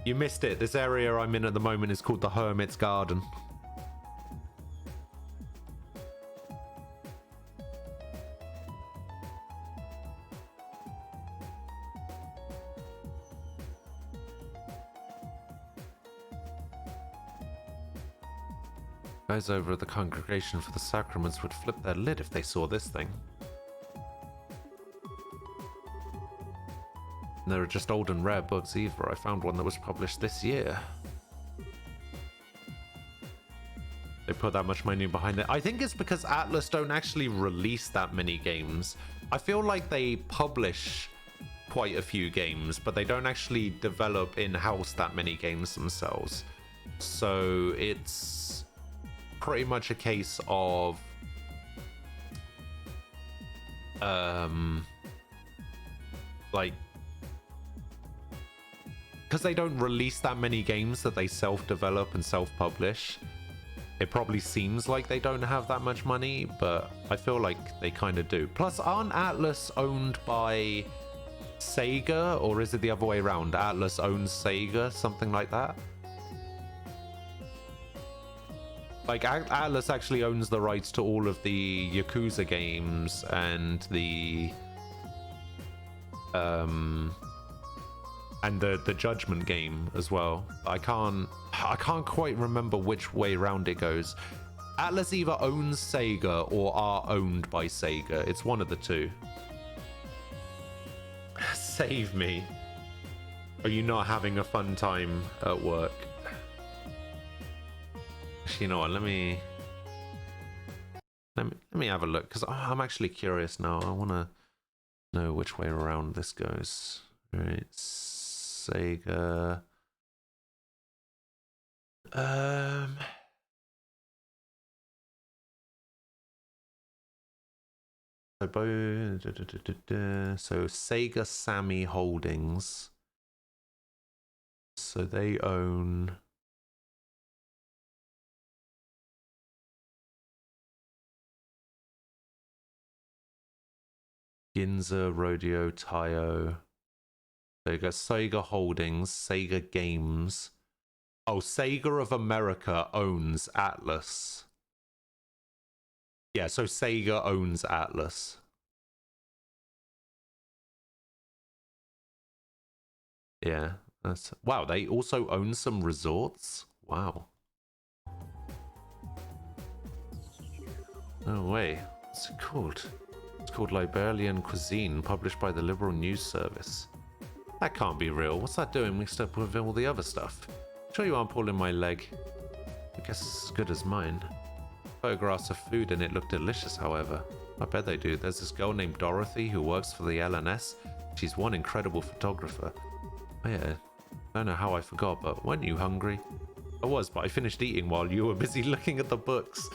[SPEAKER 1] You missed it. This area I'm in at the moment is called the Hermit's Garden. Guys over at the Congregation for the Sacraments would flip their lid if they saw this thing. And there are just old and rare books either. I found one that was published this year. They put that much money behind it. I think it's because Atlas don't actually release that many games. I feel like they publish quite a few games, but they don't actually develop in-house that many games themselves. So it's pretty much a case of like, because they don't release that many games that they self-develop and self-publish, it probably seems like they don't have that much money, but I feel like they kind of do. Plus, aren't Atlas owned by Sega, or is it the other way around? Atlas owns Sega, something like that? Like, Atlas actually owns the rights to all of the Yakuza games and the Judgment game as well. I can't quite remember which way round it goes. Atlas either owns Sega or are owned by Sega. It's one of the two. Save me. Are you not having a fun time at work? Actually, you know what? Let me have a look, because I'm actually curious now. I want to know which way around this goes. All right, Sega. So Sega Sammy Holdings. So they own Ginza, Rodeo, Taio. There you go. Sega Holdings, Sega Games. Oh, Sega of America owns Atlas. Yeah, so Sega owns Atlas. Yeah, that's... Wow, they also own some resorts? Wow. No way. What's it called? It's called Liberian Cuisine, published by the Liberal News Service. That can't be real. What's that doing mixed up with all the other stuff? Sure you aren't pulling my leg. I guess it's as good as mine. Photographs of food and it looked delicious, however. I bet they do. There's this girl named Dorothy who works for the LNS. She's one incredible photographer. Oh yeah, I don't know how I forgot, but weren't you hungry? I was, but I finished eating while you were busy looking at the books.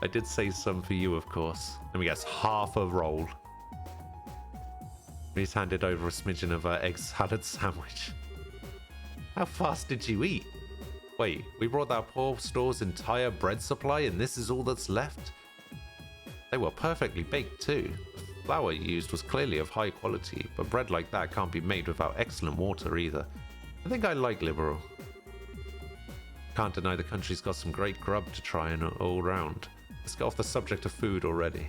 [SPEAKER 1] I did save some for you, of course. Let me guess, half a roll. He's handed over a smidgen of our egg salad sandwich. How fast did you eat? Wait, we brought that poor store's entire bread supply and this is all that's left? They were perfectly baked too. The flour you used was clearly of high quality, but bread like that can't be made without excellent water either. I think I like Liberal. Can't deny the country's got some great grub to try and all round. Let's get off the subject of food already.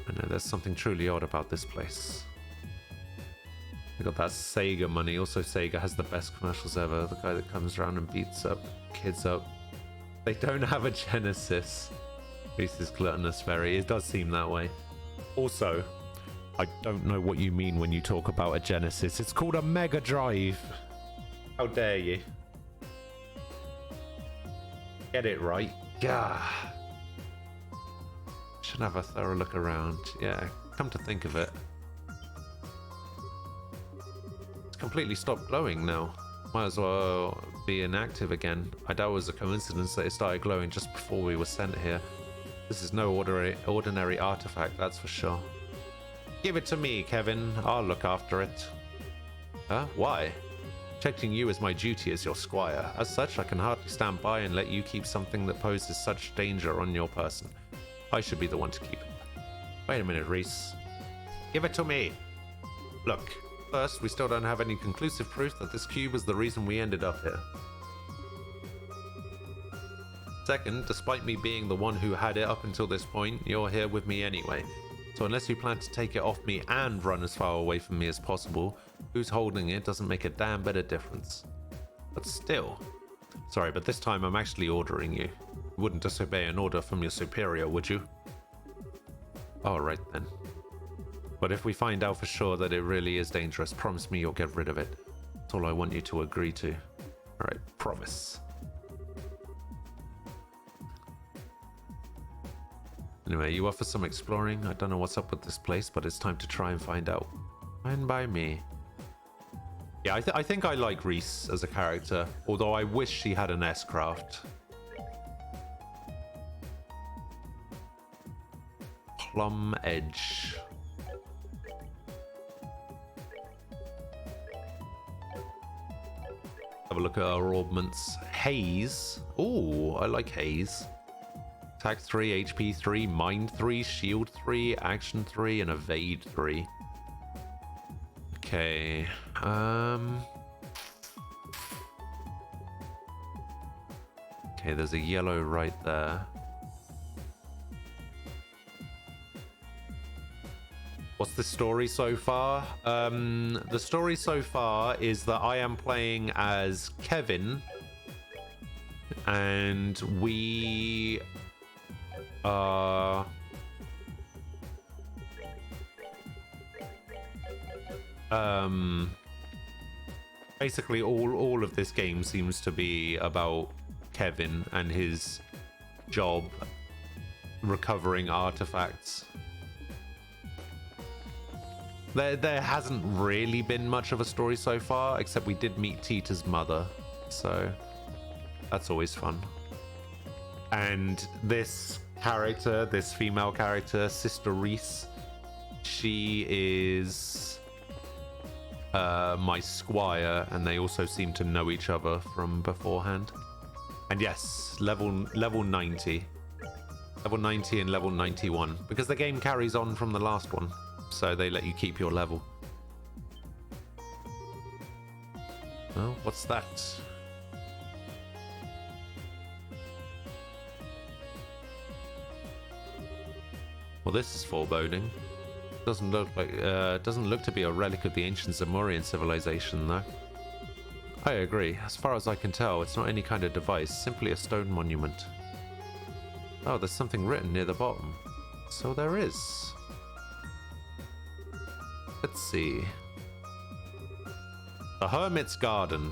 [SPEAKER 1] I know there's something truly odd about this place. They got that Sega money. Also, Sega has the best commercials ever. The guy that comes around and beats up kids up. They don't have a Genesis. Reese's gluttonous fairy. It does seem that way. Also, I don't know what you mean when you talk about a Genesis. It's called a Mega Drive. How dare you? Get it right. Gah. Should have a thorough look around. Yeah, come to think of it. Completely stopped glowing now. Might as well be inactive again. I doubt it was a coincidence that it started glowing just before we were sent here. This is no ordinary artifact, that's for sure. Give it to me, Kevin. I'll look after it. Huh? Why? Protecting you is my duty as your squire. As such, I can hardly stand by and let you keep something that poses such danger on your person. I should be the one to keep it. Wait a minute, Reese. Give it to me. Look. First, we still don't have any conclusive proof that this cube is the reason we ended up here. Second, despite me being the one who had it up until this point, you're here with me anyway. So unless you plan to take it off me and run as far away from me as possible, who's holding it doesn't make a damn bit of difference. But still. Sorry, but this time I'm actually ordering you. You wouldn't disobey an order from your superior, would you? Alright then. But if we find out for sure that it really is dangerous, promise me you'll get rid of it. That's all I want you to agree to. Alright, promise. Anyway, you up for some exploring? I don't know what's up with this place, but it's time to try and find out. Fine by me. Yeah, I think I like Reese as a character, although I wish she had an S-craft. Plum Edge. Have a look at our augments. Haze. Ooh, I like Haze. Attack 3, HP 3, Mind 3, Shield 3, Action 3, and Evade 3. Okay. Okay, there's a yellow right there. What's the story so far? The story so far is that I am playing as Kevin, and we Uh... Basically, all of this game seems to be about Kevin and his job recovering artifacts. There hasn't really been much of a story so far, except we did meet Tita's mother, so that's always fun. And this character, this female character, Sister Reese, she is my squire, and they also seem to know each other from beforehand. And yes, level 90. Level 90 and level 91, because the game carries on from the last one, so they let you keep your level. Oh, what's that? Well, this is foreboding. Doesn't look to be a relic of the ancient Zamorian civilization, though. I agree. As far as I can tell, it's not any kind of device, simply a stone monument. Oh, there's something written near the bottom. So there is. Let's see. The Hermit's Garden.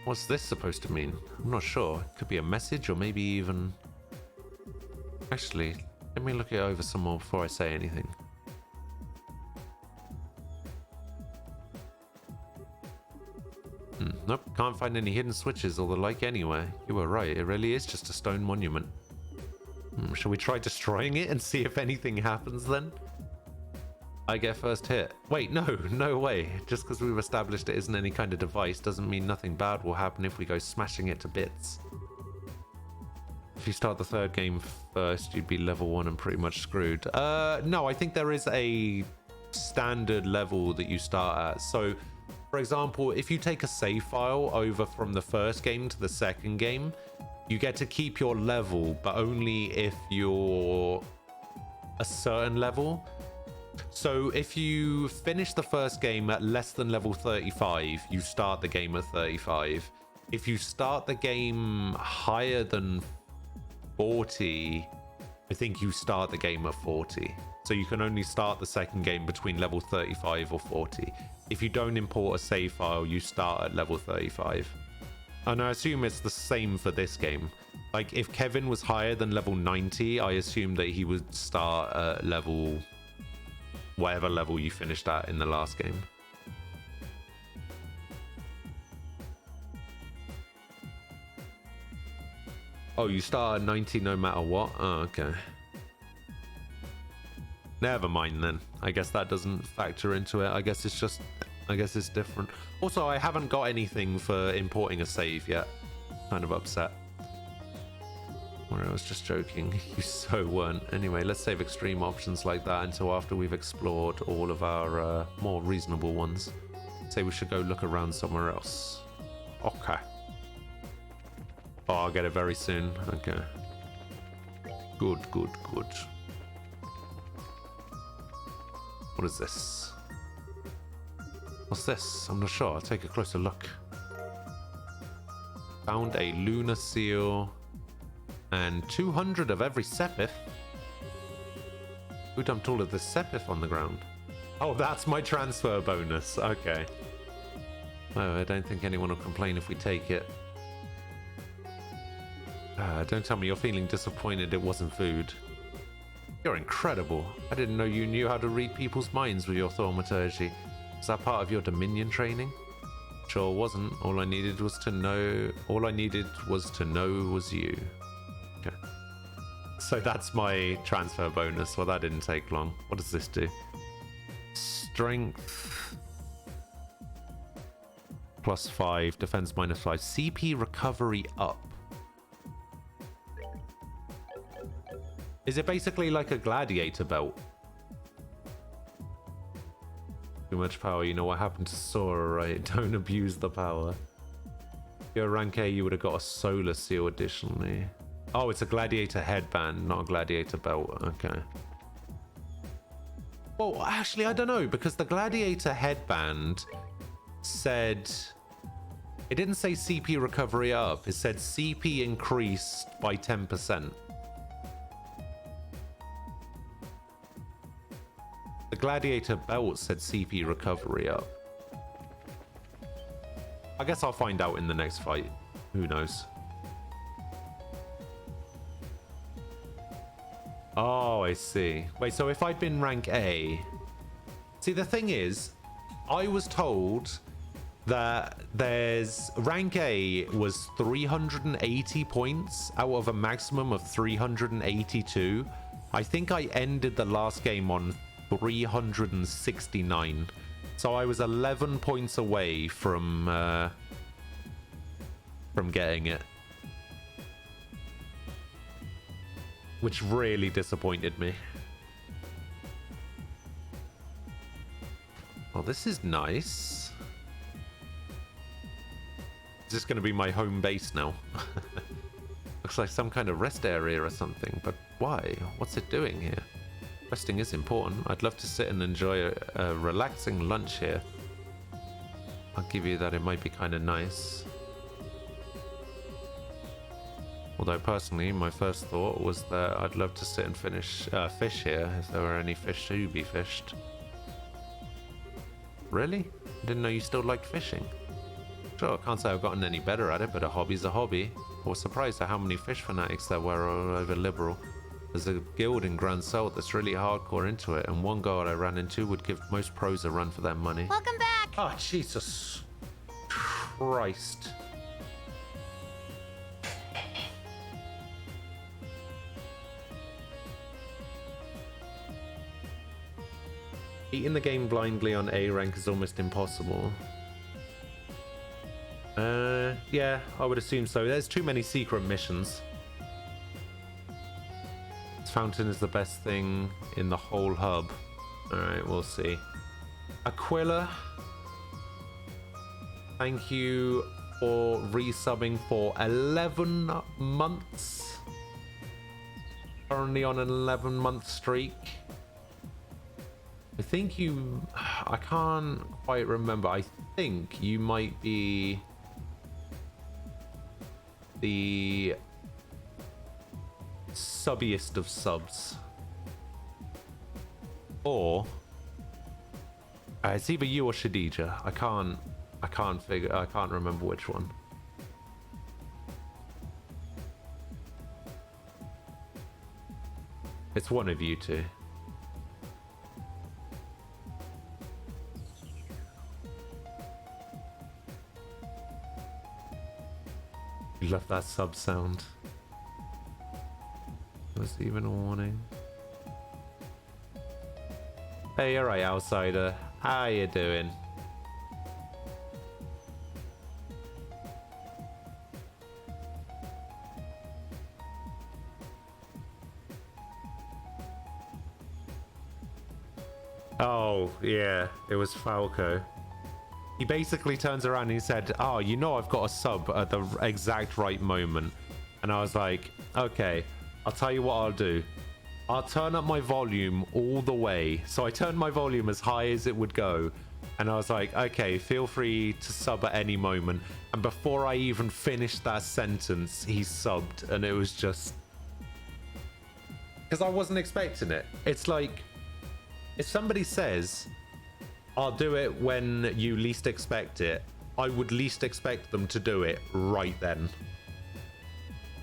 [SPEAKER 1] What's this supposed to mean? I'm not sure. It could be a message or maybe even... Actually, let me look it over some more before I say anything. Nope, can't find any hidden switches or the like anywhere. You were right, it really is just a stone monument. Shall we try destroying it and see if anything happens then? I get first hit. Wait, no way. Just because we've established it isn't any kind of device doesn't mean nothing bad will happen if we go smashing it to bits. If you start the third game first, you'd be level 1 and pretty much screwed. No, I think there is a standard level that you start at. So, for example, if you take a save file over from the first game to the second game, you get to keep your level, but only if you're a certain level. So if you finish the first game at less than level 35, you start the game at 35. If you start the game higher than 40, I think you start the game at 40. So you can only start the second game between level 35 or 40. If you don't import a save file, you start at level 35. And I assume it's the same for this game. Like, if Kevin was higher than level 90, I assume that he would start at level... whatever level you finished at in the last game. Oh, you start at 90 no matter what? Oh, okay. Never mind then. I guess that doesn't factor into it. I guess it's different. Also, I haven't got anything for importing a save yet. Kind of upset. Or I was just joking. You so weren't. Anyway, let's save extreme options like that until after we've explored all of our more reasonable ones. Say we should go look around somewhere else. Okay. Oh, I'll get it very soon. Okay. Good. What is this? What's this? I'm not sure. I'll take a closer look. Found a lunar seal and 200 of every sepith. Who dumped all of the sepith on the ground? Oh, that's my transfer bonus. Okay. Oh, I don't think anyone will complain if we take it. Don't tell me you're feeling disappointed it wasn't food. You're incredible. I didn't know you knew how to read people's minds with your thaumaturgy. Was that part of your Dominion training? Sure wasn't. All I needed was to know was you. Okay. So that's my transfer bonus. Well, that didn't take long. What does this do? Strength +5, defense -5, CP recovery up. Is it basically like a gladiator belt? Too much power, you know what happened to Sora, right? Don't abuse the power. If you're rank A, you would have got a solar seal additionally. Oh, it's a gladiator headband, not a gladiator belt. Okay. Well, actually, I don't know, because the gladiator headband said It didn't say CP recovery up. It said CP increased by 10%. The gladiator belt said CP recovery up. I guess I'll find out in the next fight. Who knows? Oh, I see. Wait, so if I'd been rank A... See, the thing is, I was told that there's... Rank A was 380 points out of a maximum of 382. I think I ended the last game on 369. So I was 11 points away from getting it. Which really disappointed me. Oh, this is nice. Is this going to be my home base now? Looks like some kind of rest area or something, but why? What's it doing here? Resting is important. I'd love to sit and enjoy a relaxing lunch here. I'll give you that, it might be kind of nice. Although personally, my first thought was that I'd love to sit and fish here if there were any fish to be fished. Really? I didn't know you still liked fishing. Sure, I can't say I've gotten any better at it, but a hobby's a hobby. I was surprised at how many fish fanatics there were all over Liberal. There's a guild in Grand Salt that's really hardcore into it, and one guard I ran into would give most pros a run for their money.
[SPEAKER 3] Welcome back.
[SPEAKER 1] Oh, Jesus Christ. Beating the game blindly on A rank is almost impossible. Yeah, I would assume so. There's too many secret missions. This fountain is the best thing in the whole hub. Alright, we'll see. Aquila, thank you for resubbing for 11 months. Currently on an 11-month streak. I think you... I can't quite remember. I think you might be the subbiest of subs. Or... it's either you or Shadija. I can't remember which one. It's one of you two. You love that sub sound. Was even a warning. Hey, alright, outsider. How you doing? Oh, yeah, it was Falco. He basically turns around and he said, oh, you know I've got a sub at the exact right moment. And I was like, okay, I'll tell you what I'll do. I'll turn up my volume all the way. So I turned my volume as high as it would go. And I was like, okay, feel free to sub at any moment. And before I even finished that sentence, he subbed. And it was just... because I wasn't expecting it. It's like, if somebody says... I'll do it when you least expect it, I would least expect them to do it right then.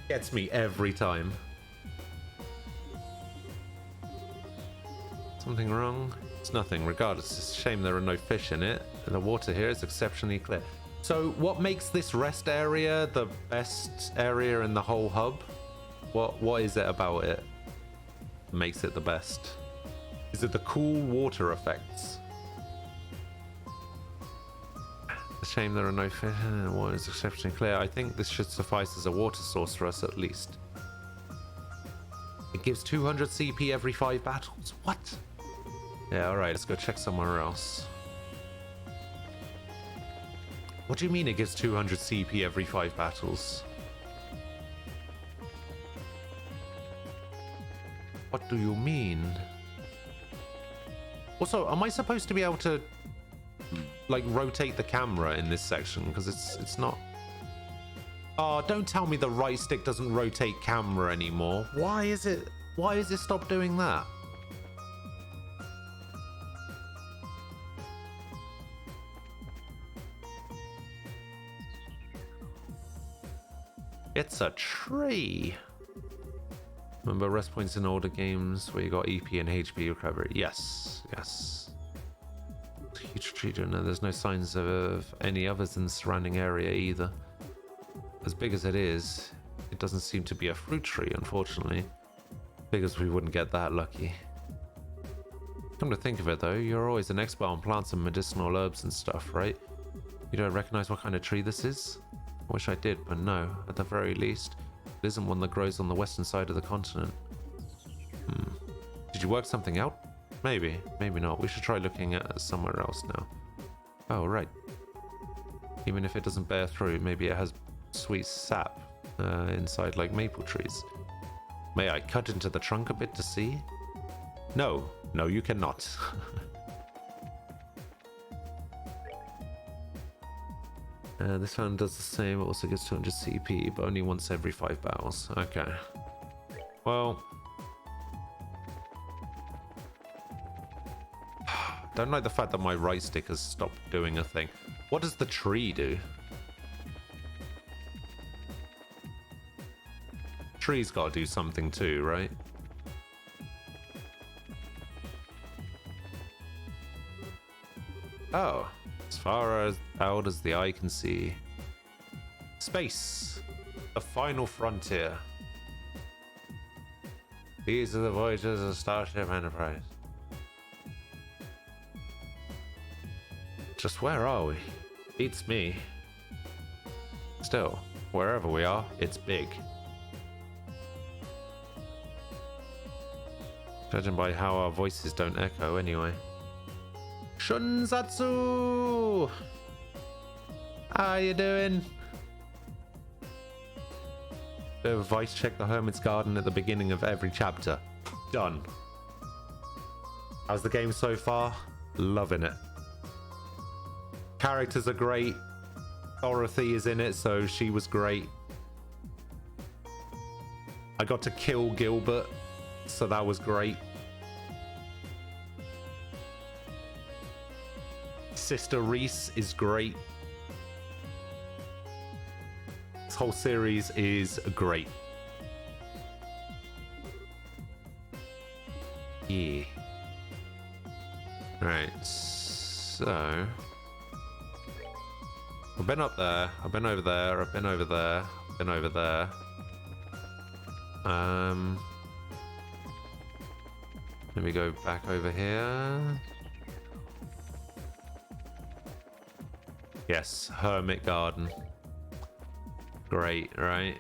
[SPEAKER 1] Gets me every time. Something wrong? It's nothing. Regardless, it's a shame there are no fish in it. The water here is exceptionally clear. So what makes this rest area the best area in the whole hub? What is it about it that makes it the best? Is it the cool water effects? Shame there are no fish and the water is exceptionally clear. I think this should suffice as a water source for us at least. It gives 200 CP every 5 battles. What? Yeah, alright, let's go check somewhere else. What do you mean it gives 200 CP every 5 battles? What do you mean? Also, am I supposed to be able to like rotate the camera in this section because it's not. Oh, don't tell me the right stick doesn't rotate camera anymore. Why is it stopped doing that? It's a tree. Remember rest points in older games where you got EP and HP recovery? Yes, yes. Huge tree, and there's no signs of any others in the surrounding area either. As big as it is, it doesn't seem to be a fruit tree, unfortunately. Figures we wouldn't get that lucky. Come to think of it though, you're always an expert on plants and medicinal herbs and stuff, right? You don't recognize what kind of tree this is? I wish I did, but no. At the very least, it isn't one that grows on the western side of the continent. Did you work something out? Maybe, maybe not. We should try looking at somewhere else now. Oh, right. Even if it doesn't bear through, maybe it has sweet sap inside like maple trees. May I cut into the trunk a bit to see? No, no, you cannot. This one does the same, also gets 200 CP, but only once every 5 battles. Okay. Well, don't like the fact that my right stick has stopped doing a thing. What does the tree do? Tree's got to do something too, right? Oh, as far as out as the eye can see. Space, the final frontier. These are the voyages of Starship Enterprise. Just where are we? Beats me. Still, wherever we are, it's big. Judging by how our voices don't echo anyway. Shunzatsu! How you doing? Bit of advice, check the Hermit's Garden at the beginning of every chapter. Done. How's the game so far? Loving it. Characters are great. Dorothy is in it, so she was great. I got to kill Gilbert, so that was great. Sister Reese is great. This whole series is great. Yeah. Right, so I've been up there, I've been over there, I've been over there, I've been over there. Let me go back over here. Yes, Hermit Garden. Great, right?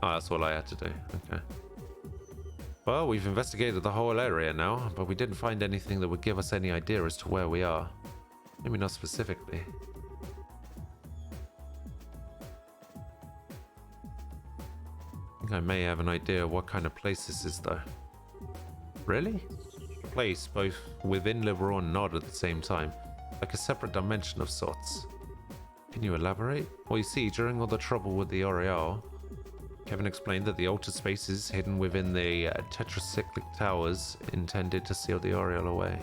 [SPEAKER 1] Oh, that's all I had to do. Okay. Well, we've investigated the whole area now, but we didn't find anything that would give us any idea as to where we are. Maybe not specifically. I think I may have an idea what kind of place this is, though. Really? A place both within Liberal and not at the same time, like a separate dimension of sorts. Can you elaborate? Well, you see, during all the trouble with the Oriole, Kevin explained that the altered spaces hidden within the tetracyclic towers intended to seal the Oriole away.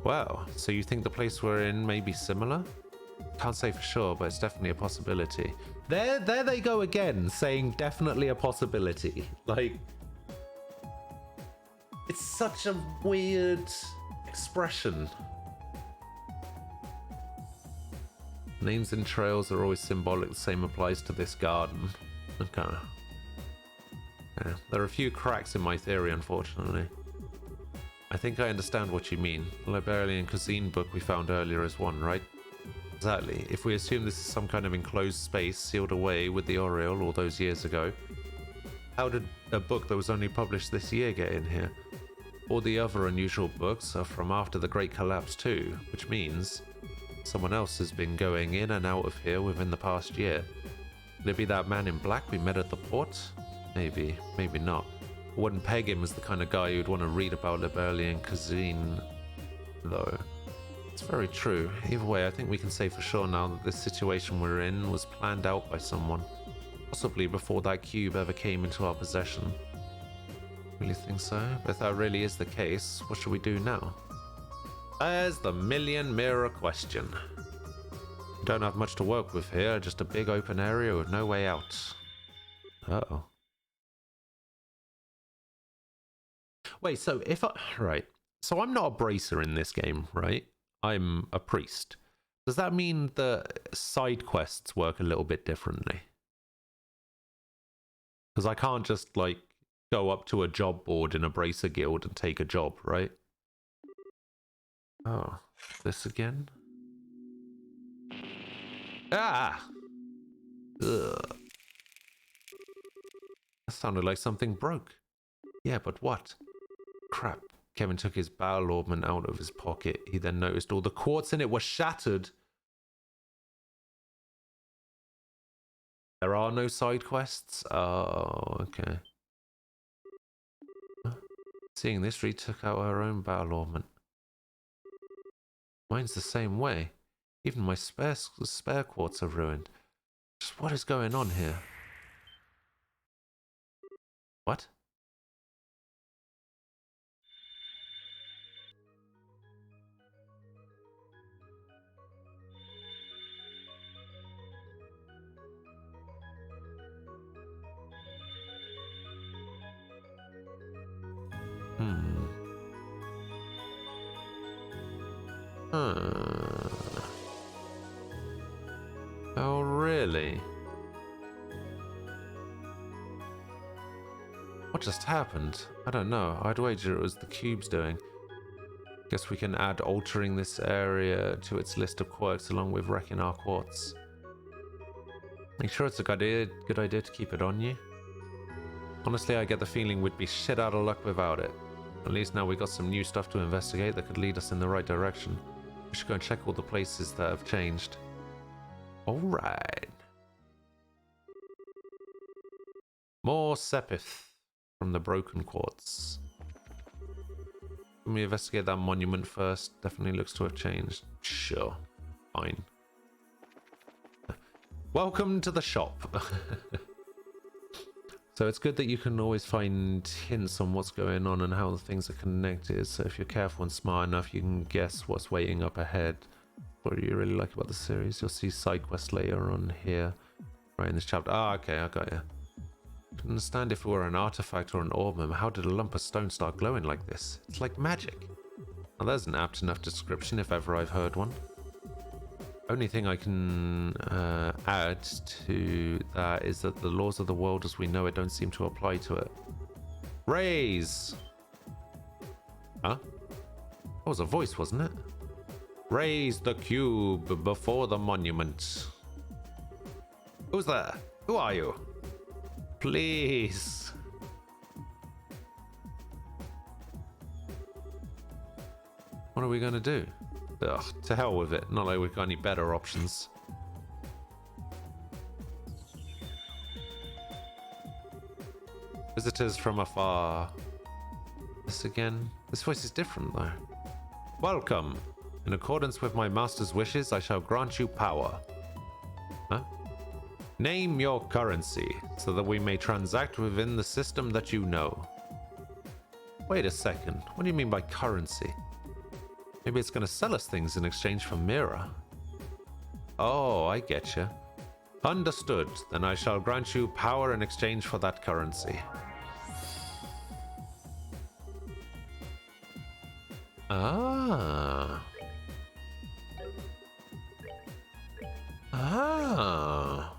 [SPEAKER 1] Wow, so you think the place we're in may be similar? Can't say for sure, but it's definitely a possibility. There they go again, saying definitely a possibility. Like, it's such a weird expression. Names and trails are always symbolic. The same applies to this garden. Okay. Yeah, there are a few cracks in my theory, unfortunately. I think I understand what you mean. The Liberian cuisine book we found earlier is one, right? Exactly. If we assume this is some kind of enclosed space sealed away with the Oriole all those years ago, how did a book that was only published this year get in here? All the other unusual books are from after the Great Collapse too, which means someone else has been going in and out of here within the past year. Could it be that man in black we met at the port? Maybe, maybe not. I wouldn't peg him as the kind of guy who'd want to read about Liberian cuisine, though. It's very true. Either way, I think we can say for sure now that this situation we're in was planned out by someone. Possibly before that cube ever came into our possession. Really think so? But if that really is the case, what should we do now? There's the million mirror question. We don't have much to work with here, just a big open area with no way out. Uh-oh. Wait, so if I... Right. So I'm not a bracer in this game, right? I'm a priest. Does that mean the side quests work a little bit differently? Because I can't just, like, go up to a job board in a bracer guild and take a job, right? Oh, this again? Ah! Ugh. That sounded like something broke. Yeah, but what? Crap. Kevin took his bowel ornament out of his pocket. He then noticed all the quartz in it was shattered. There are no side quests? Oh, okay. Seeing this, Ree took out her own bowel ornament. Mine's the same way. Even my spare quartz are ruined. Just what is going on here? What? Oh, really? What just happened? I don't know. I'd wager it was the cube's doing. Guess we can add altering this area to its list of quirks along with wrecking our quartz. Make sure it's a good idea to keep it on you. Honestly, I get the feeling we'd be shit out of luck without it. At least now we got some new stuff to investigate that could lead us in the right direction. We should go and check all the places that have changed. Alright. More Sepith from the broken quartz. Can we investigate that monument first? Definitely looks to have changed. Sure. Fine. Welcome to the shop. So it's good that you can always find hints on what's going on and how the things are connected. So if you're careful and smart enough, you can guess what's waiting up ahead. What do you really like about the series? You'll see side quests later on here, right in this chapter. Ah, okay, I got you. I can understand if it were an artifact or an orb, how did a lump of stone start glowing like this? It's like magic. Now there's an apt enough description if ever I've heard one. Only thing I can add to that is that the laws of the world as we know it don't seem to apply to it. Raise! Huh? That was a voice, wasn't it? Raise the cube before the monument. Who's there? Who are you? Please. What are we gonna do? Ugh, to hell with it. Not like we've got any better options. Visitors from afar. This again? This voice is different though. Welcome. In accordance with my master's wishes, I shall grant you power. Huh? Name your currency, so that we may transact within the system that you know. Wait a second. What do you mean by currency? Maybe it's going to sell us things in exchange for Mira. Oh, I get you. Understood. Then I shall grant you power in exchange for that currency. Ah. Ah.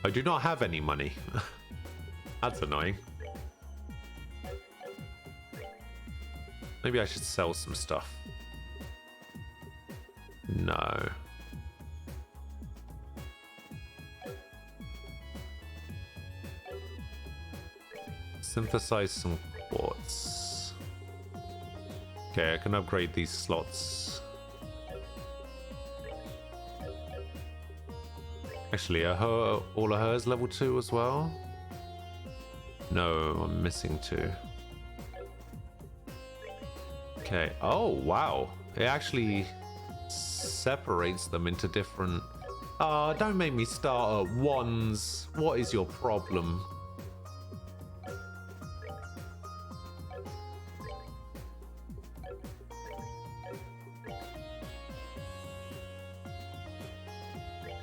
[SPEAKER 1] I do not have any money. That's annoying. Maybe I should sell some stuff. No. Synthesize some quartz. Okay, I can upgrade these slots. Actually, are all of hers level 2 as well? No, I'm missing 2. Okay. Oh, wow. It actually separates them into different... Ah, don't make me start at ones. What is your problem?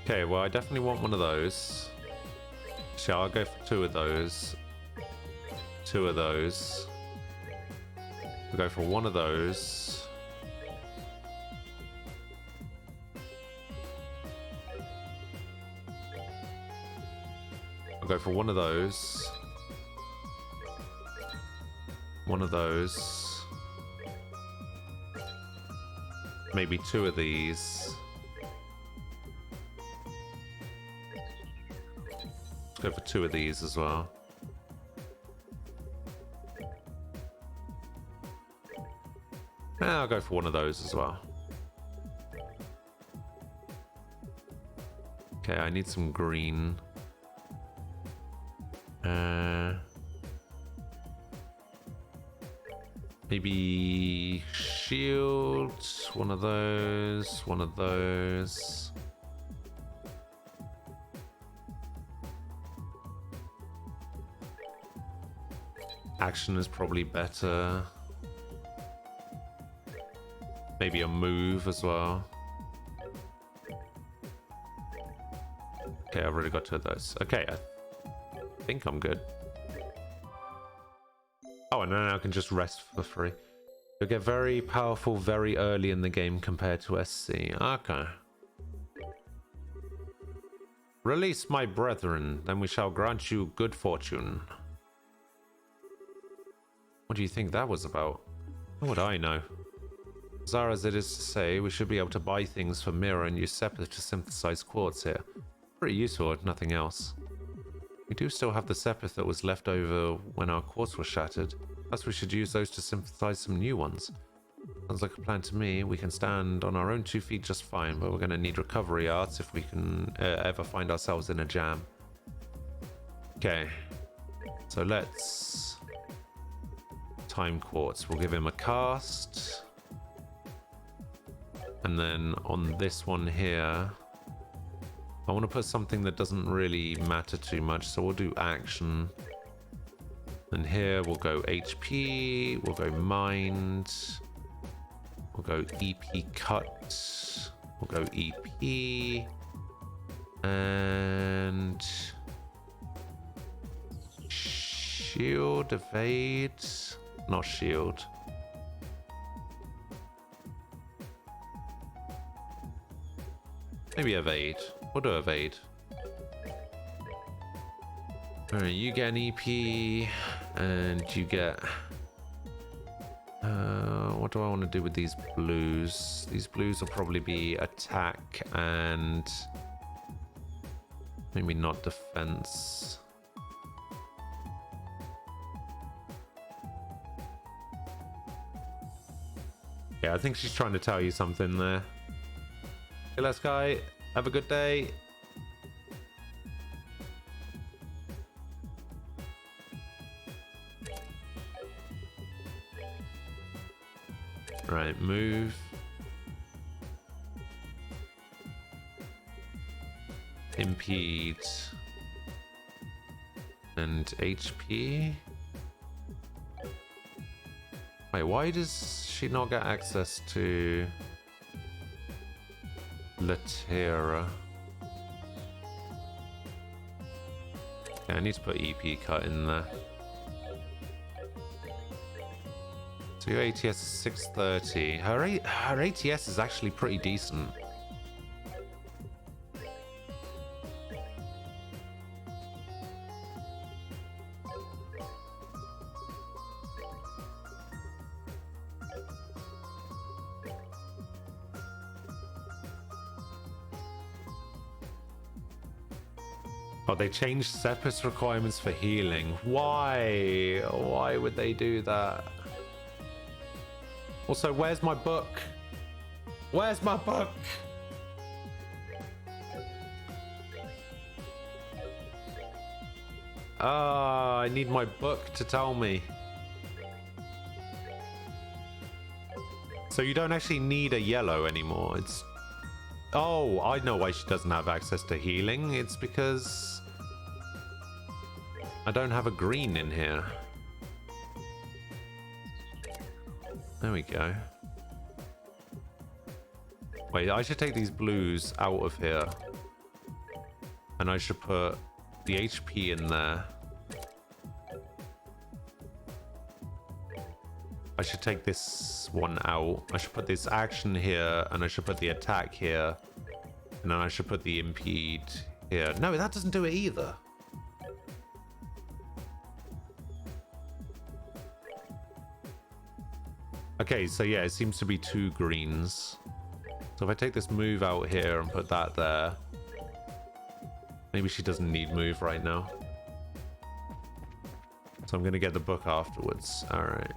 [SPEAKER 1] Okay, well, I definitely want one of those. So I'll go for 2 of those. 2 of those. We'll go for 1 of those. I'll go for 1 of those. 1 of those. Maybe 2 of these. Let's go for 2 of these as well. I'll go for 1 of those as well. Okay, I need some green. Maybe shield. 1 of those. 1 of those. Action is probably better. Maybe a move as well. Okay, I've already got 2 of those. Okay, I think I'm good. Oh, and then I can just rest for free. You'll get very powerful very early in the game compared to SC. Okay. Release my brethren, then we shall grant you good fortune. What do you think that was about? What would I know? Bizarre as it is to say, we should be able to buy things for Mira and use Sepith to synthesize quartz here. Pretty useful, if nothing else. We do still have the Sepith that was left over when our quartz was shattered. Thus we should use those to synthesize some new ones. Sounds like a plan to me. We can stand on our own 2 feet just fine, but we're going to need recovery arts if we can ever find ourselves in a jam. Okay. So let's... Time quartz. We'll give him a cast. And then on this one here, I want to put something that doesn't really matter too much. So we'll do action. And here we'll go HP. We'll go mind. We'll go EP cut. We'll go EP. And shield, evade. Not shield. Maybe evade. We'll do evade. Alright, you get an EP, and you get... what do I want to do with these blues? These blues will probably be attack and... maybe not defense. Yeah, I think she's trying to tell you something there. Hey, last guy, have a good day. Right, move. Impede. And HP. Wait, why does she not get access to Latera? Yeah, I need to put EP cut in there. So your ATS is 630. Her ATS is actually pretty decent. Oh, they changed Sepith's requirements for healing. Why? Why would they do that? Also, where's my book? Where's my book? Ah, I need my book to tell me. So you don't actually need a yellow anymore. It's... Oh, I know why she doesn't have access to healing. It's because I don't have a green in here. There we go. Wait, I should take these blues out of here. And I should put the HP in there. I should take this one out. I should put this action here, and I should put the attack here. And then I should put the impede here. No, that doesn't do it either. Okay, so yeah, it seems to be 2 greens. So if I take this move out here and put that there. Maybe she doesn't need move right now. So I'm going to get the book afterwards. Alright.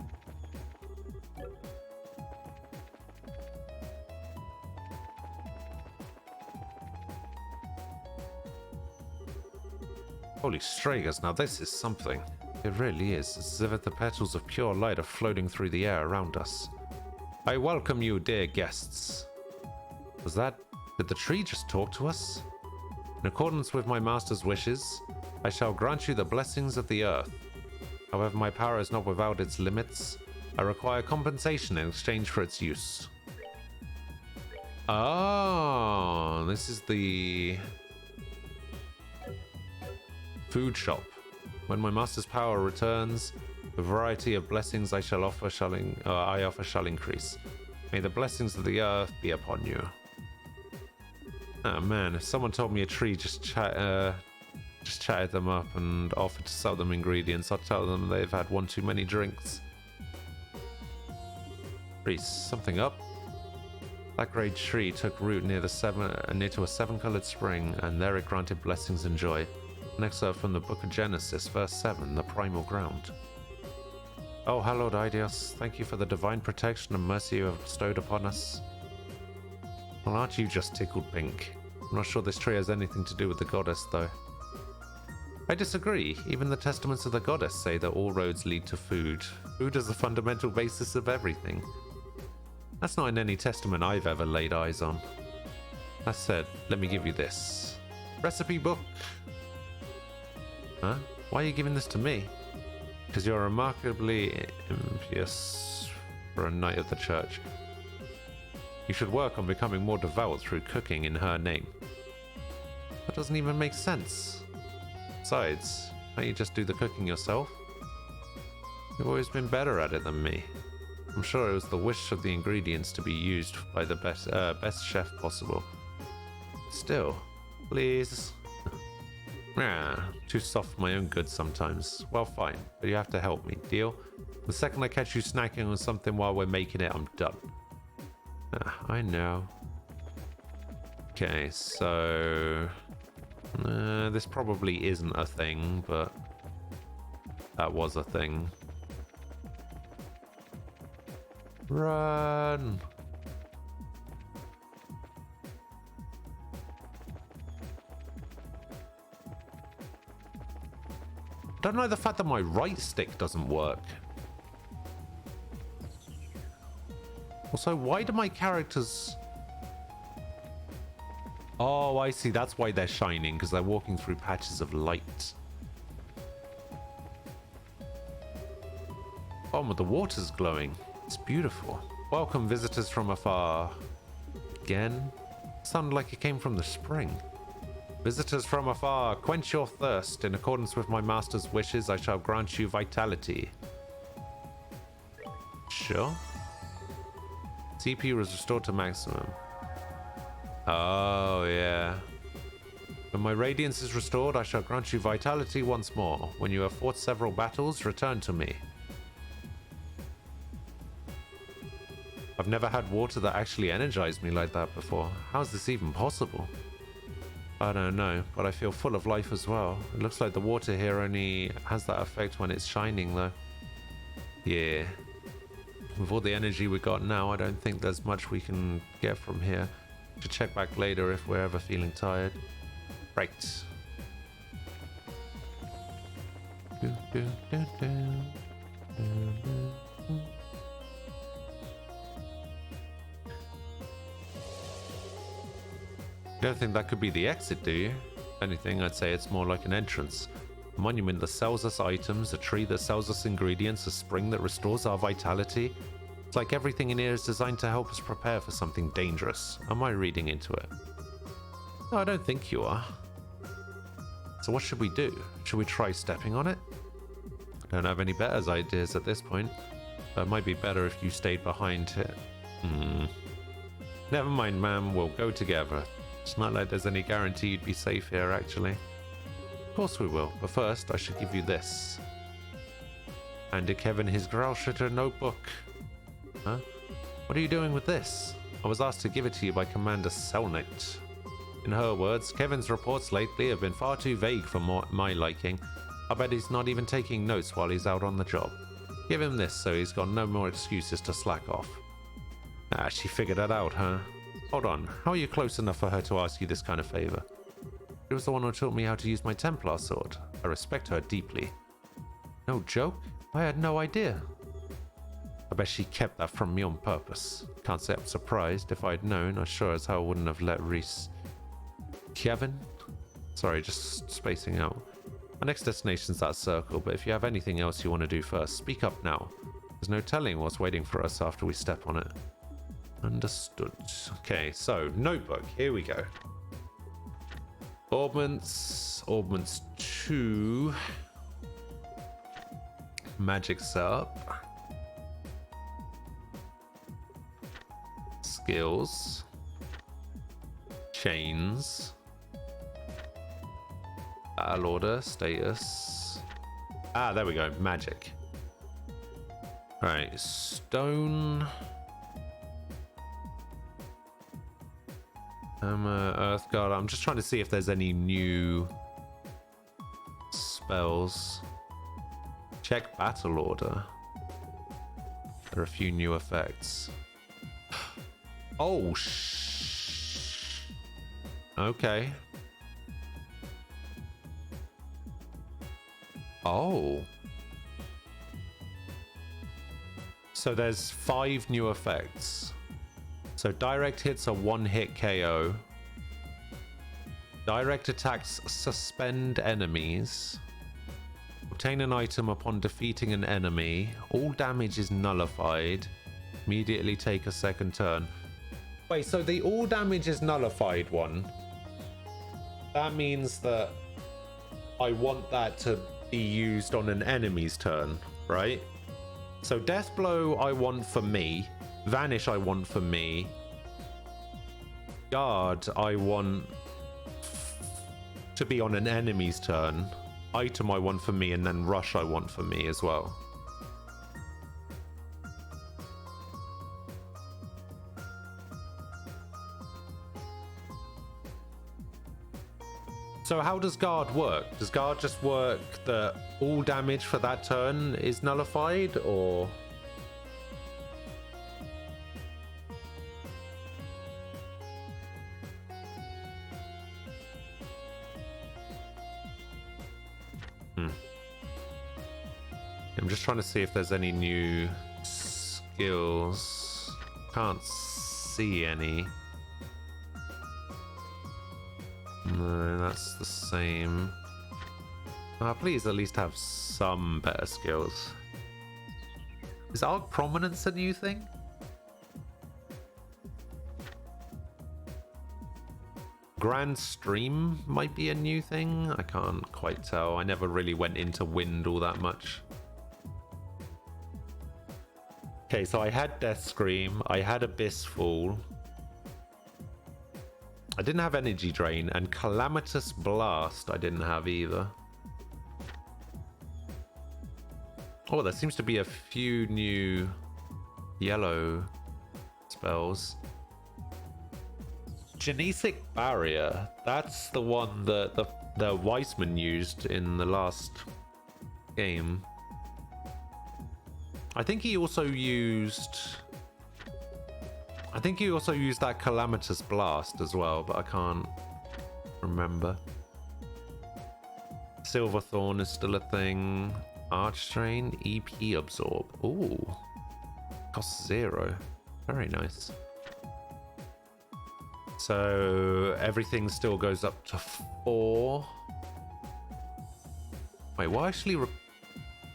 [SPEAKER 1] Holy Stragus, now this is something. It really is. It's as if the petals of pure light are floating through the air around us. I welcome you, dear guests. Was that... Did the tree just talk to us? In accordance with my master's wishes, I shall grant you the blessings of the earth. However, my power is not without its limits. I require compensation in exchange for its use. Oh, this is the... food shop. When my master's power returns, the variety of blessings I offer shall increase. May the blessings of the earth be upon you. Oh man, if someone told me a tree just chatted them up and offered to sell them ingredients, I'd tell them they've had one too many drinks. Reese, something up? That great tree took root near to a 7-colored spring, and there it granted blessings and joy. An excerpt from the Book of Genesis, verse 7, the primal ground. Oh, hallowed Idios, thank you for the divine protection and mercy you have bestowed upon us. Well, aren't you just tickled pink? I'm not sure this tree has anything to do with the goddess, though. I disagree. Even the testaments of the goddess say that all roads lead to food. Food is the fundamental basis of everything. That's not in any testament I've ever laid eyes on. That said, let me give you this. Recipe book! Huh? Why are you giving this to me? Because you're remarkably impious for a knight of the church. You should work on becoming more devout through cooking in her name. That doesn't even make sense. Besides, can't you just do the cooking yourself? You've always been better at it than me. I'm sure it was the wish of the ingredients to be used by the best chef possible. Still, please. Too soft for my own good sometimes. Well, fine, but you have to help me, deal? The second I catch you snacking on something while we're making it, I'm done. I know. Okay, so... this probably isn't a thing, but... that was a thing. Run! I don't know the fact that my right stick doesn't work. Also, why do my characters... Oh, I see. That's why they're shining, because they're walking through patches of light. Oh, but the water's glowing. It's beautiful. Welcome, visitors from afar. Again? Sounded like it came from the spring. Visitors from afar, quench your thirst. In accordance with my master's wishes, I shall grant you vitality. Sure. CP was restored to maximum. Oh, yeah. When my radiance is restored, I shall grant you vitality once more. When you have fought several battles, return to me. I've never had water that actually energized me like that before. How is this even possible? I don't know, but I feel full of life as well. It looks like the water here only has that effect when it's shining, though. Yeah. With all the energy we got now, I don't think there's much we can get from here. Should check back later if we're ever feeling tired. Right. do, do, do, do, do. You don't think that could be the exit, do you? If anything, I'd say it's more like an entrance. A monument that sells us items, a tree that sells us ingredients, a spring that restores our vitality. It's like everything in here is designed to help us prepare for something dangerous. Am I reading into it? No, I don't think you are. So what should we do? Should we try stepping on it? I don't have any better ideas at this point. But it might be better if you stayed behind it. Never mind, ma'am. We'll go together. It's not like there's any guarantee you'd be safe here, actually. Of course we will, but first I should give you this. Handed Kevin his Growlshitter notebook. Huh? What are you doing with this? I was asked to give it to you by Commander Selnicht. In her words, Kevin's reports lately have been far too vague for my liking. I bet he's not even taking notes while he's out on the job. Give him this so he's got no more excuses to slack off. Ah, she figured that out, huh? Hold on, how are you close enough for her to ask you this kind of favor? She was the one who taught me how to use my Templar sword. I respect her deeply. No joke? I had no idea. I bet she kept that from me on purpose. Can't say I'm surprised. If I'd known, I sure as hell wouldn't have let Reese... Kevin? Sorry, just spacing out. Our next destination's that circle, but if you have anything else you want to do first, speak up now. There's no telling what's waiting for us after we step on it. Understood. Okay, so notebook. Here we go. Augments 2. Magic setup. Skills. Chains. Battle order. Status. Ah, there we go. Magic. Alright, stone. Earthguard. I'm just trying to see if there's any new spells. Check battle order. There are a few new effects. Oh, okay. Oh. So there's 5 new effects. So direct hits are 1-hit KO. Direct attacks suspend enemies. Obtain an item upon defeating an enemy. All damage is nullified. Immediately take a second turn. Wait, so the all damage is nullified one. That means that I want that to be used on an enemy's turn, right? So Death Blow I want for me. Vanish I want for me. Guard I want to be on an enemy's turn. Item I want for me, and then Rush I want for me as well. So how does Guard work? Does Guard just work that all damage for that turn is nullified, or... I'm just trying to see if there's any new skills. Can't see any. No, that's the same. Please at least have some better skills. Is Arc Prominence a new thing? Grand Stream might be a new thing. I can't quite tell. I never really went into Wind all that much. Okay, so I had Death Scream, I had Abyss Fall. I didn't have Energy Drain, and Calamitous Blast I didn't have either. Oh, there seems to be a few new yellow spells. Genesic Barrier, that's the one that the Weissman used in the last game. I think he also used that Calamitous Blast as well, but I can't remember. Silverthorn is still a thing. Arch Strain, EP Absorb. Ooh. Cost 0. Very nice. So everything still goes up to 4. Wait, what actually...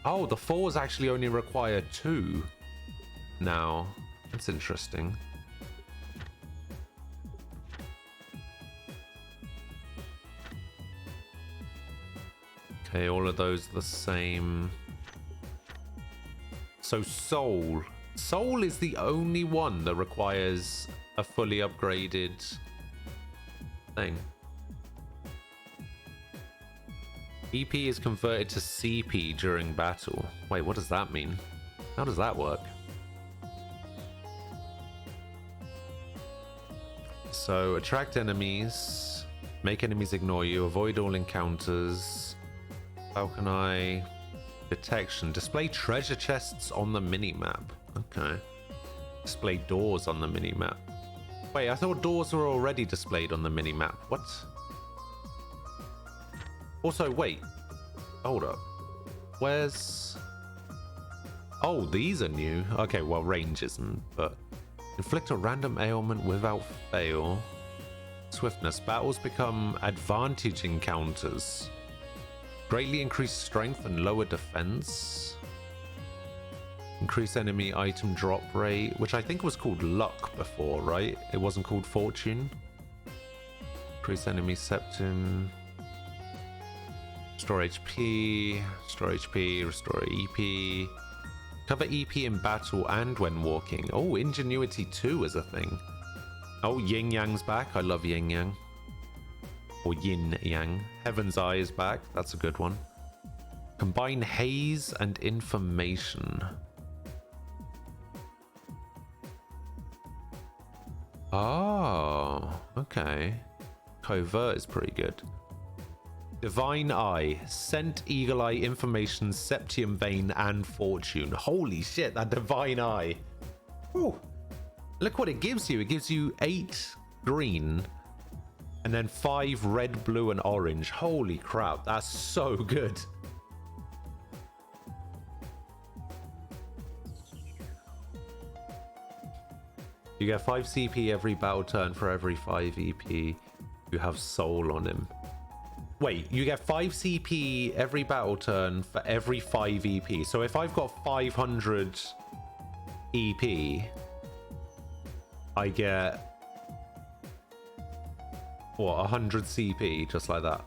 [SPEAKER 1] Oh, the 4s actually only require 2 now. That's interesting. Okay, all of those are the same. So Soul. Soul is the only one that requires a fully upgraded thing. EP is converted to CP during battle. Wait, what does that mean? How does that work? So attract enemies, make enemies ignore you, avoid all encounters. How can I... Detection. Display treasure chests on the minimap. Okay. Display doors on the minimap. Wait, I thought doors were already displayed on the minimap. What? Also, wait. Hold up. Where's... Oh, these are new. Okay, well, range isn't, but... Inflict a random ailment without fail. Swiftness. Battles become advantage encounters. Greatly increase strength and lower defense. Increase enemy item drop rate, which I think was called luck before, right? It wasn't called fortune. Increase enemy septum. Restore HP. Restore HP. Restore EP. Cover EP in battle and when walking. Oh, Ingenuity 2 is a thing. Oh, Yin Yang's back. I love Yin Yang. Or Yin Yang. Heaven's Eye is back. That's a good one. Combine Haze and Information. Oh, okay. Covert is pretty good. Divine Eye, Scent, Eagle Eye, Information, Septium Vein, and Fortune. Holy shit, that Divine Eye. Whew. Look what it gives you. It gives you 8 green and then 5 red, blue, and orange. Holy crap, that's so good. You get 5 CP every battle turn for every 5 EP. You have Soul on him. Wait, you get 5 CP every battle turn for every 5 EP. So if I've got 500 EP, I get... what, 100 CP, just like that?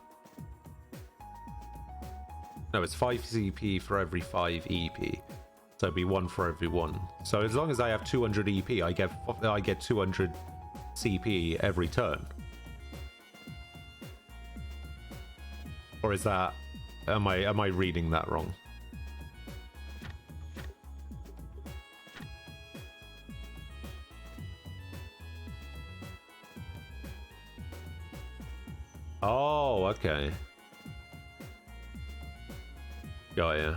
[SPEAKER 1] No, it's 5 CP for every 5 EP. So it'd be 1 for every 1. So as long as I have 200 EP, I get 200 CP every turn. Or is that... am I reading that wrong? Oh, okay. Got ya.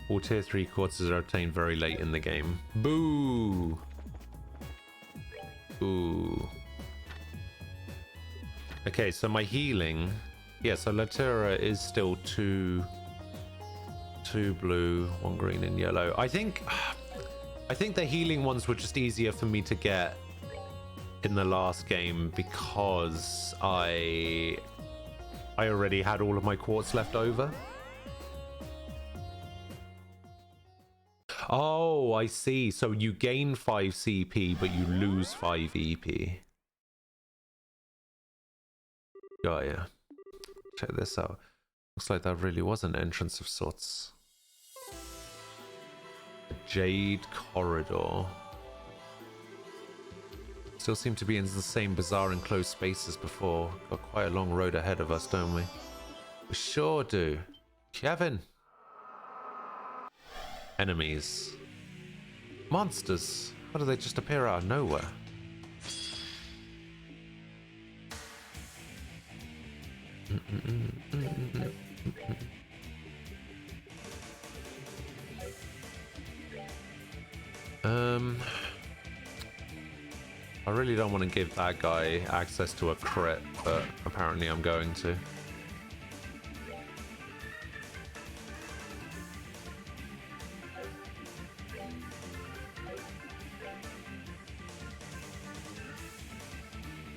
[SPEAKER 1] All tier 3 quarters are obtained very late in the game. Boo! Ooh. Okay, so my healing... yeah, so Latera is still 2 blue, 1 green and yellow. I think the healing ones were just easier for me to get in the last game because I already had all of my quartz left over. Oh, I see. So you gain 5 CP, but you lose 5 EP. Got ya. Check this out. Looks like that really was an entrance of sorts. The Jade Corridor. Still seem to be in the same bizarre enclosed space as before. Got quite a long road ahead of us, don't we? We sure do. Kevin. Enemies. Monsters. Why do they just appear out of nowhere? I really don't want to give that guy access to a crit, but apparently I'm going to.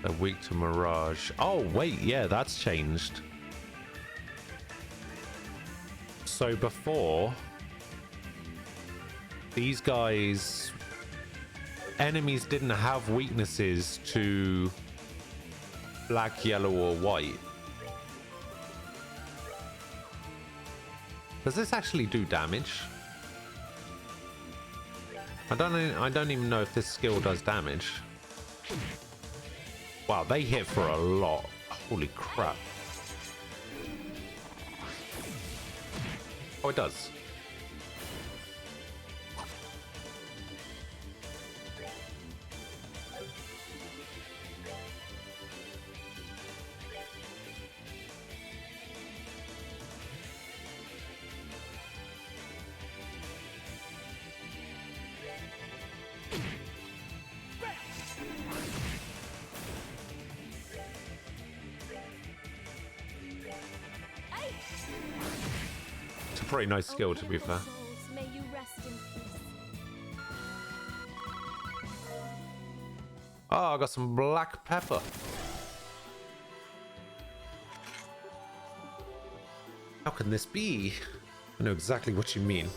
[SPEAKER 1] They're weak to Mirage. Oh, wait, yeah, that's changed. So before, these guys, enemies didn't have weaknesses to black, yellow, or white. Does this actually do damage? I don't even know if this skill does damage. Wow, they hit for a lot. Holy crap. Oh, it does. It's a pretty nice skill, to be fair.
[SPEAKER 3] Souls, may you rest in peace.
[SPEAKER 1] Oh, I got some black pepper. How can this be? I know exactly what you mean.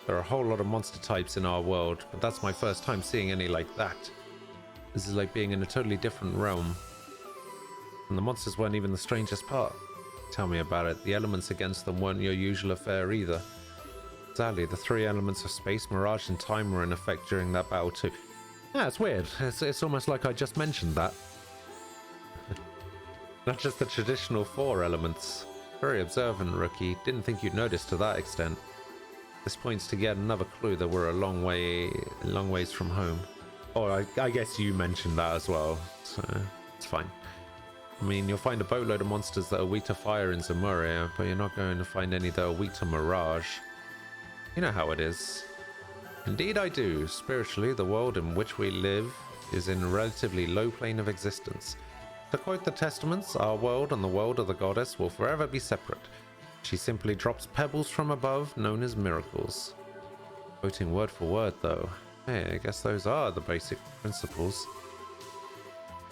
[SPEAKER 1] There are a whole lot of monster types in our world, but that's my first time seeing any like that. This is like being in a totally different realm. And the monsters weren't even the strangest part. Tell me about it. The elements against them weren't your usual affair either. Sadly, the three elements of space, mirage, and time were in effect during that battle too. Yeah, it's weird. It's almost like I just mentioned that. Not just the traditional four elements. Very observant, rookie. Didn't think you'd notice to that extent. This points to yet another clue that we're a long ways from home. Oh, I guess you mentioned that as well, so it's fine. I mean, you'll find a boatload of monsters that are weak to fire in Zemuria, but you're not going to find any that are weak to Mirage. You know how it is. Indeed I do. Spiritually, the world in which we live is in a relatively low plane of existence. To quote the Testaments, our world and the world of the goddess will forever be separate. She simply drops pebbles from above, known as miracles. Quoting word for word, though. Hey, I guess those are the basic principles.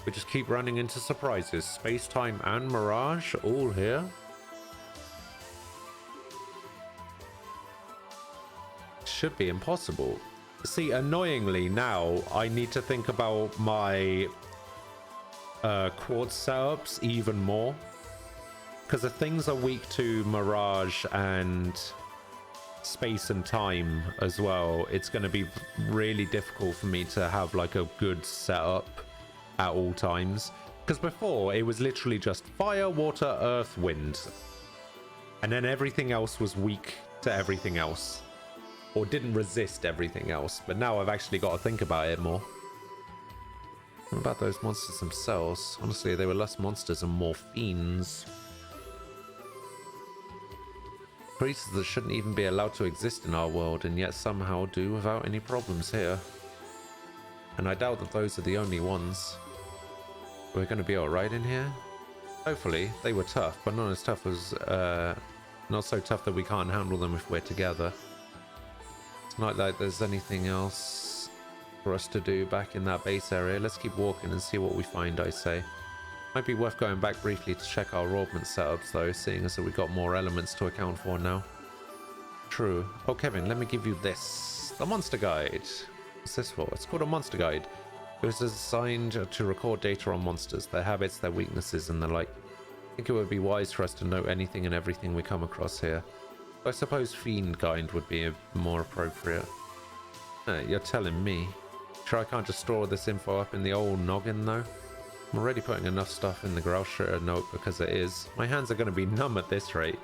[SPEAKER 1] We just keep running into surprises. Space-time and Mirage, all here. Should be impossible. See, annoyingly now, I need to think about my quartz setups even more. Because if things are weak to Mirage and space and time as well, it's going to be really difficult for me to have like a good setup at all times. Because before, it was literally just fire, water, earth, wind. And then everything else was weak to everything else. Or didn't resist everything else. But now I've actually got to think about it more. What about those monsters themselves? Honestly, they were less monsters and more fiends. Creatures that shouldn't even be allowed to exist in our world, and yet somehow do without any problems here. And I doubt that those are the only ones. We're going to be alright in here? Hopefully. They were tough, but not as tough as... not so tough that we can't handle them if we're together. It's not like there's anything else for us to do back in that base area. Let's keep walking and see what we find, I say. Might be worth going back briefly to check our orbment setups though, seeing as that we've got more elements to account for now. True. Oh, Kevin, let me give you this. The Monster Guide. What's this for? It's called a Monster Guide. It was designed to record data on monsters, their habits, their weaknesses, and the like. I think it would be wise for us to note anything and everything we come across here. I suppose Fiend Guide would be more appropriate. You're telling me. Sure I can't just store this info up in the old noggin though? I'm already putting enough stuff in the Growlshire notebook as it is. My hands are going to be numb at this rate.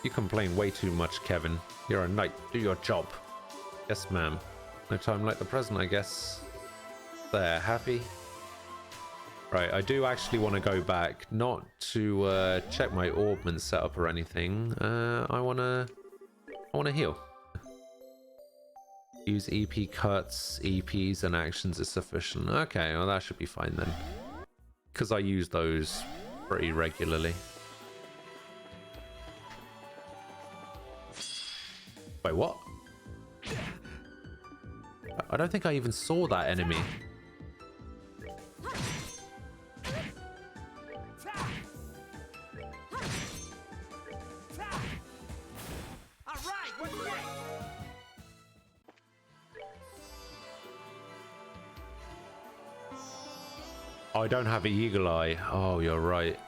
[SPEAKER 1] You complain way too much, Kevin. You're a knight. Do your job. Yes, ma'am. No time like the present, I guess. There, happy? Right, I do actually want to go back. Not to check my orbment setup or anything. I want to heal. Use EP cuts, EPs, and actions is sufficient. Okay, well that should be fine then. Because I use those pretty regularly. Wait, what? I don't think I even saw that enemy. I don't have Eagle Eye. Oh, you're right.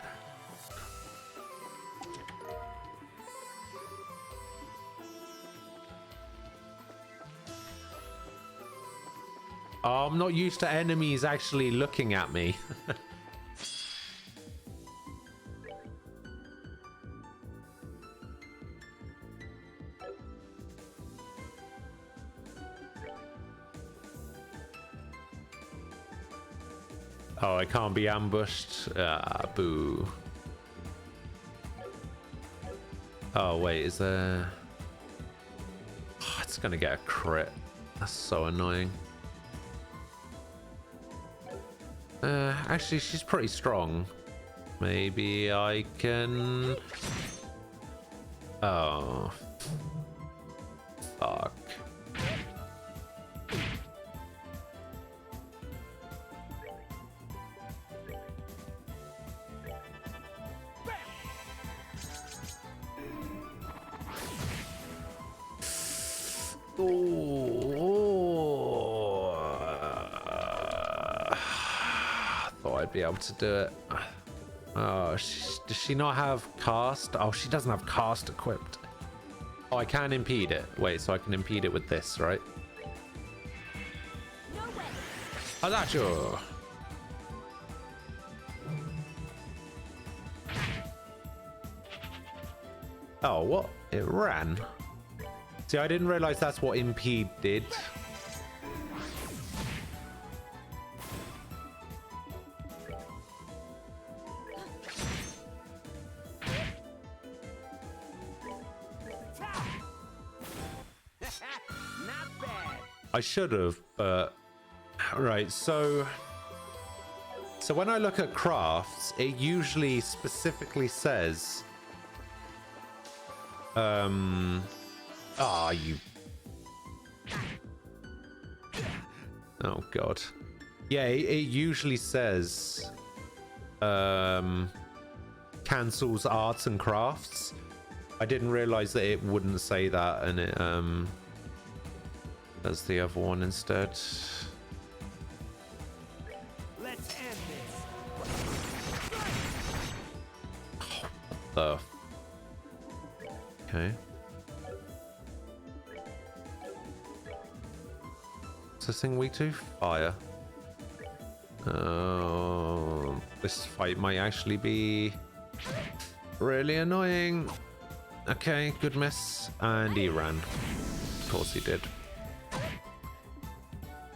[SPEAKER 1] Oh, I'm not used to enemies actually looking at me. Oh, I can't be ambushed. Ah, boo. Oh, wait, is there... Oh, it's gonna get a crit. That's so annoying. Actually, she's pretty strong. Maybe I can... Oh. Fuck. Thought I'd be able to do it. Oh, does she not have cast? Oh, she doesn't have cast equipped. Oh, I can impede it. Wait, so I can impede it with this, right?
[SPEAKER 3] No way.
[SPEAKER 1] Adacho! Oh, what? It ran. See, I didn't realize that's what impede did.
[SPEAKER 2] Not bad.
[SPEAKER 1] I should have, but... Right, so when I look at crafts, it usually specifically says... Ah, you... Oh, God. Yeah, it usually says... Cancels arts and crafts. I didn't realize that it wouldn't say that, and it, does the other one instead.
[SPEAKER 2] Let's end this.
[SPEAKER 1] The... Okay. What's this thing weak to? Fire. Oh, this fight might actually be really annoying. Okay, good miss. And he ran. Of course he did.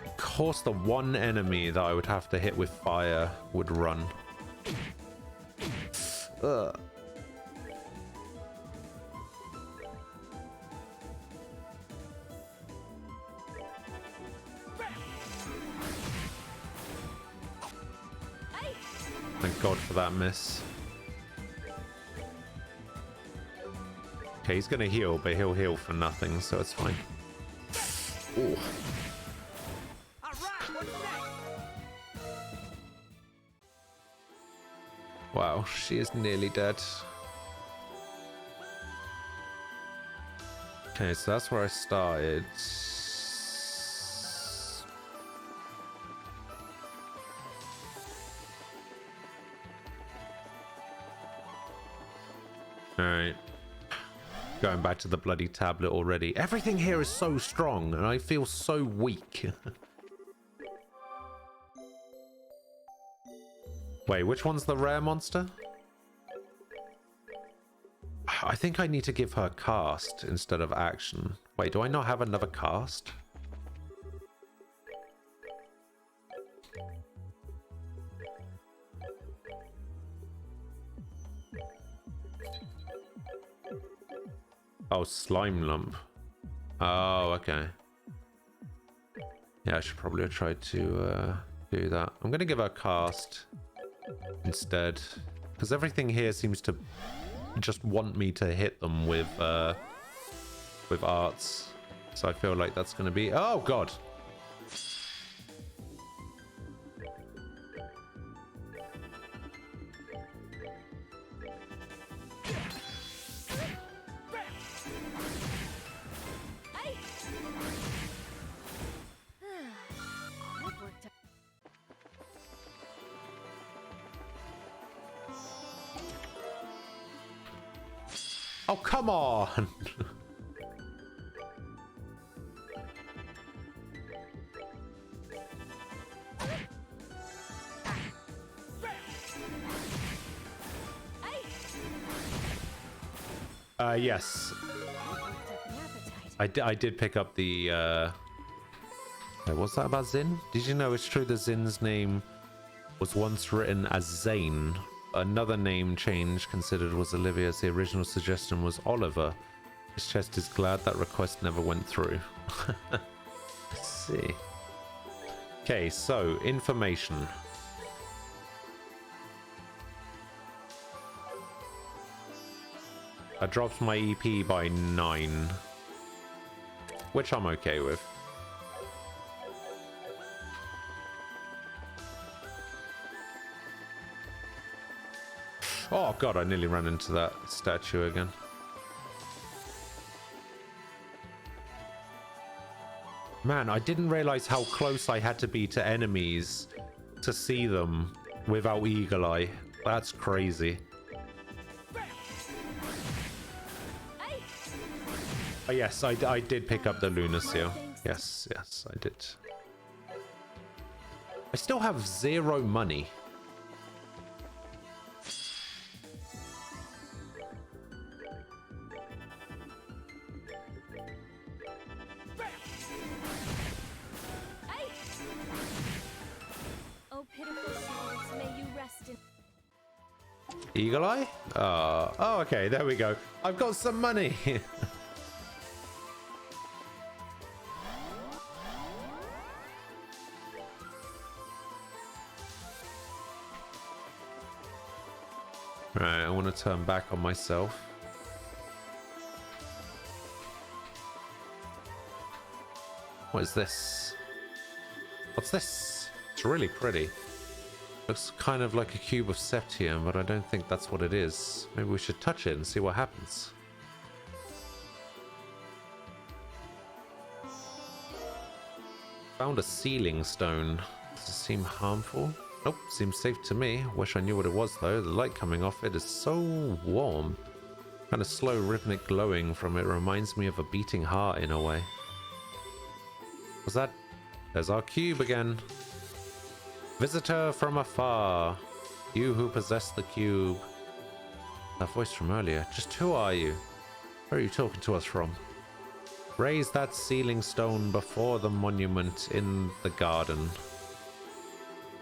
[SPEAKER 1] Of course the one enemy that I would have to hit with fire would run. Ugh. Thank God for that miss. Okay, he's gonna heal, but he'll heal for nothing, so it's fine. Ooh.
[SPEAKER 2] All right, what's next?
[SPEAKER 1] Wow, she is nearly dead. Okay, so that's where I started. Alright. Going back to the bloody tablet already. Everything here is so strong, and I feel so weak. Wait, which one's the rare monster? I think I need to give her cast instead of action. Wait, do I not have another cast? Oh, slime lump. Oh, okay. Yeah, I should probably have tried to do that. I'm going to give her cast instead, because everything here seems to just want me to hit them with arts. So I feel like that's going to be... Oh, God.
[SPEAKER 3] That worked out.
[SPEAKER 1] Oh, come on! Yes. I did pick up the, what's that about Zin? Did you know it's true that Zin's name was once written as Zane? Another name change considered was Olivia's. The original suggestion was Oliver. His chest is glad that request never went through. Let's see. Okay, so, information. I dropped my EP by 9. Which I'm okay with. Oh god, I nearly ran into that statue again. Man, I didn't realize how close I had to be to enemies to see them without Eagle Eye. That's crazy. Oh, yes, I did pick up the Lunar Seal. Yes, yes, I did. I still have 0 money.
[SPEAKER 3] Oh, pitiful souls, may you rest in...
[SPEAKER 1] Eagle Eye? Oh, okay, there we go. I've got some money. Right, I want to turn back on myself. What is this? What's this? It's really pretty. Looks kind of like a cube of septium, but I don't think that's what it is. Maybe we should touch it and see what happens. Found a sealing stone. Does it seem harmful? Nope, seems safe to me. Wish I knew what it was though. The light coming off it is so warm. Kind of slow rhythmic glowing from it reminds me of a beating heart in a way. Was that? There's our cube again. Visitor from afar. You who possess the cube. That voice from earlier. Just who are you? Where are you talking to us from? Raise that sealing stone before the monument in the garden.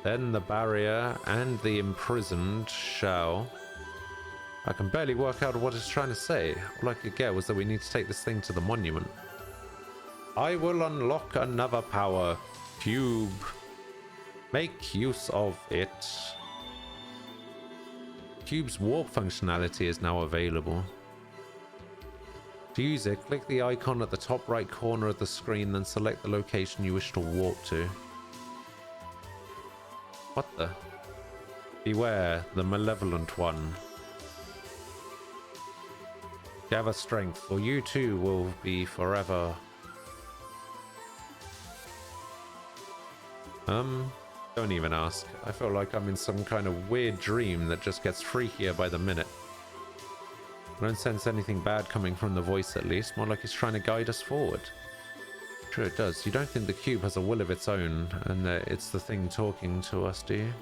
[SPEAKER 1] Then the barrier and the imprisoned shall... I can barely work out what it's trying to say. All I could get was that we need to take this thing to the monument. I will unlock another power cube. Make use of it. Cube's warp functionality is now available. To use it, click the icon at the top right corner of the screen, then select the location you wish to warp to. What the? Beware, the malevolent one. Gather strength, for you too will be forever. Don't even ask. I feel like I'm in some kind of weird dream that just gets freakier by the minute. I don't sense anything bad coming from the voice at least, more like it's trying to guide us forward. Sure it does. You don't think the cube has a will of its own and that it's the thing talking to us, do you?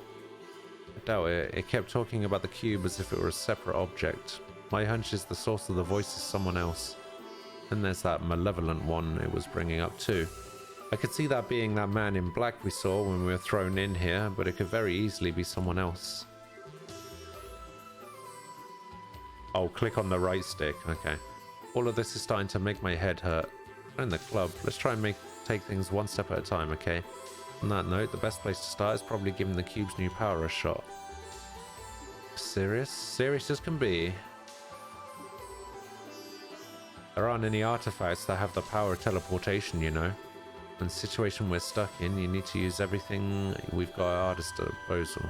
[SPEAKER 1] I doubt it. It kept talking about the cube as if it were a separate object. My hunch is the source of the voice is someone else. And there's that malevolent one it was bringing up too. I could see that being that man in black we saw when we were thrown in here, but it could very easily be someone else. Oh, click on the right stick. Okay. All of this is starting to make my head hurt. We're in the club. Let's try and take things one step at a time, okay? On that note, the best place to start is probably giving the cube's new power a shot. Serious? Serious as can be. There aren't any artifacts that have the power of teleportation, you know. In the situation we're stuck in, you need to use everything we've got at our disposal.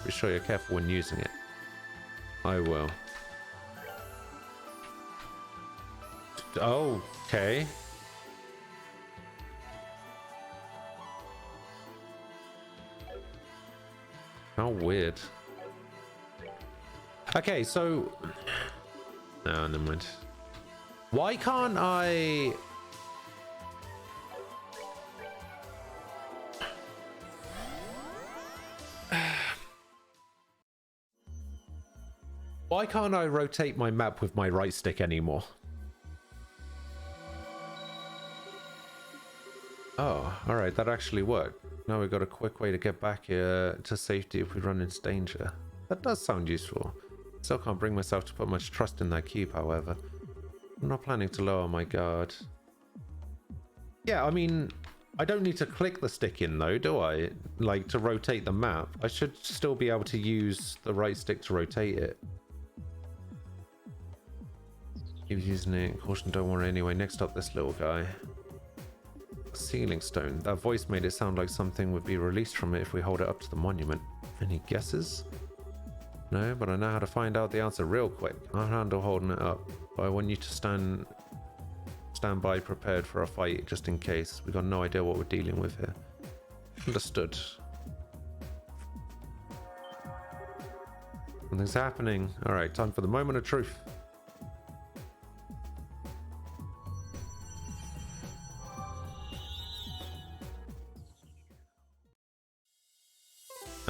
[SPEAKER 1] Be sure you're careful when using it. I will. Oh, okay. How weird. Okay, so No, never mind. Why can't I... Why can't I rotate my map with my right stick anymore? Oh, alright, that actually worked. Now we've got a quick way to get back here to safety if we run into danger. That does sound useful. Still can't bring myself to put much trust in that cube, however. I'm not planning to lower my guard. Yeah, I mean, I don't need to click the stick in though, do I? Like, to rotate the map. I should still be able to use the right stick to rotate it. Keep using it. Caution, don't worry anyway. Next up, this little guy. Ceiling stone. That voice made it sound like something would be released from it if we hold it up to the monument. Any guesses? No, but I know how to find out the answer real quick. I'll handle holding it up, but I want you to stand by prepared for a fight just in case. We got no idea what we're dealing with here. Understood. Something's happening. Alright, time for the moment of truth.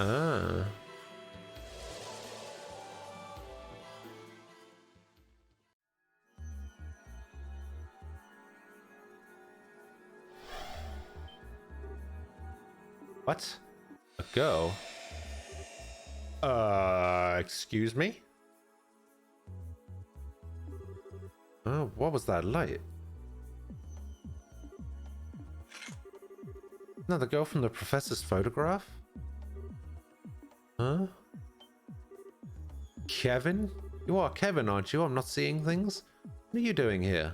[SPEAKER 1] Ah. What? A girl? Excuse me? Oh, what was that light? No, the girl from the professor's photograph? Huh? Kevin? You are Kevin, aren't you? I'm not seeing things? What are you doing here?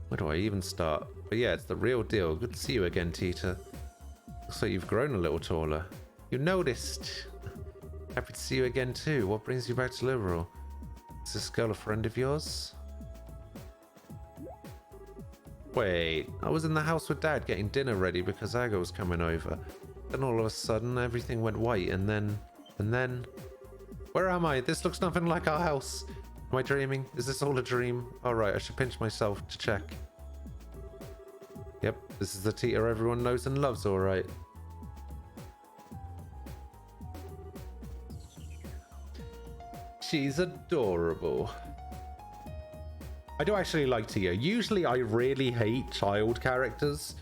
[SPEAKER 1] Where do I even start? But yeah, it's the real deal. Good to see you again, Tita. Looks like you've grown a little taller. You noticed. Happy to see you again too. What brings you back to Liberal? Is this girl a friend of yours? Wait, I was in the house with Dad getting dinner ready because Aga was coming over. Then all of a sudden everything went white and then... Where am I? This looks nothing like our house. Am I dreaming? Is this all a dream? Alright, I should pinch myself to check. Yep, this is the Tita everyone knows and loves, alright. She's adorable. I do actually like Tia. Usually I really hate child characters.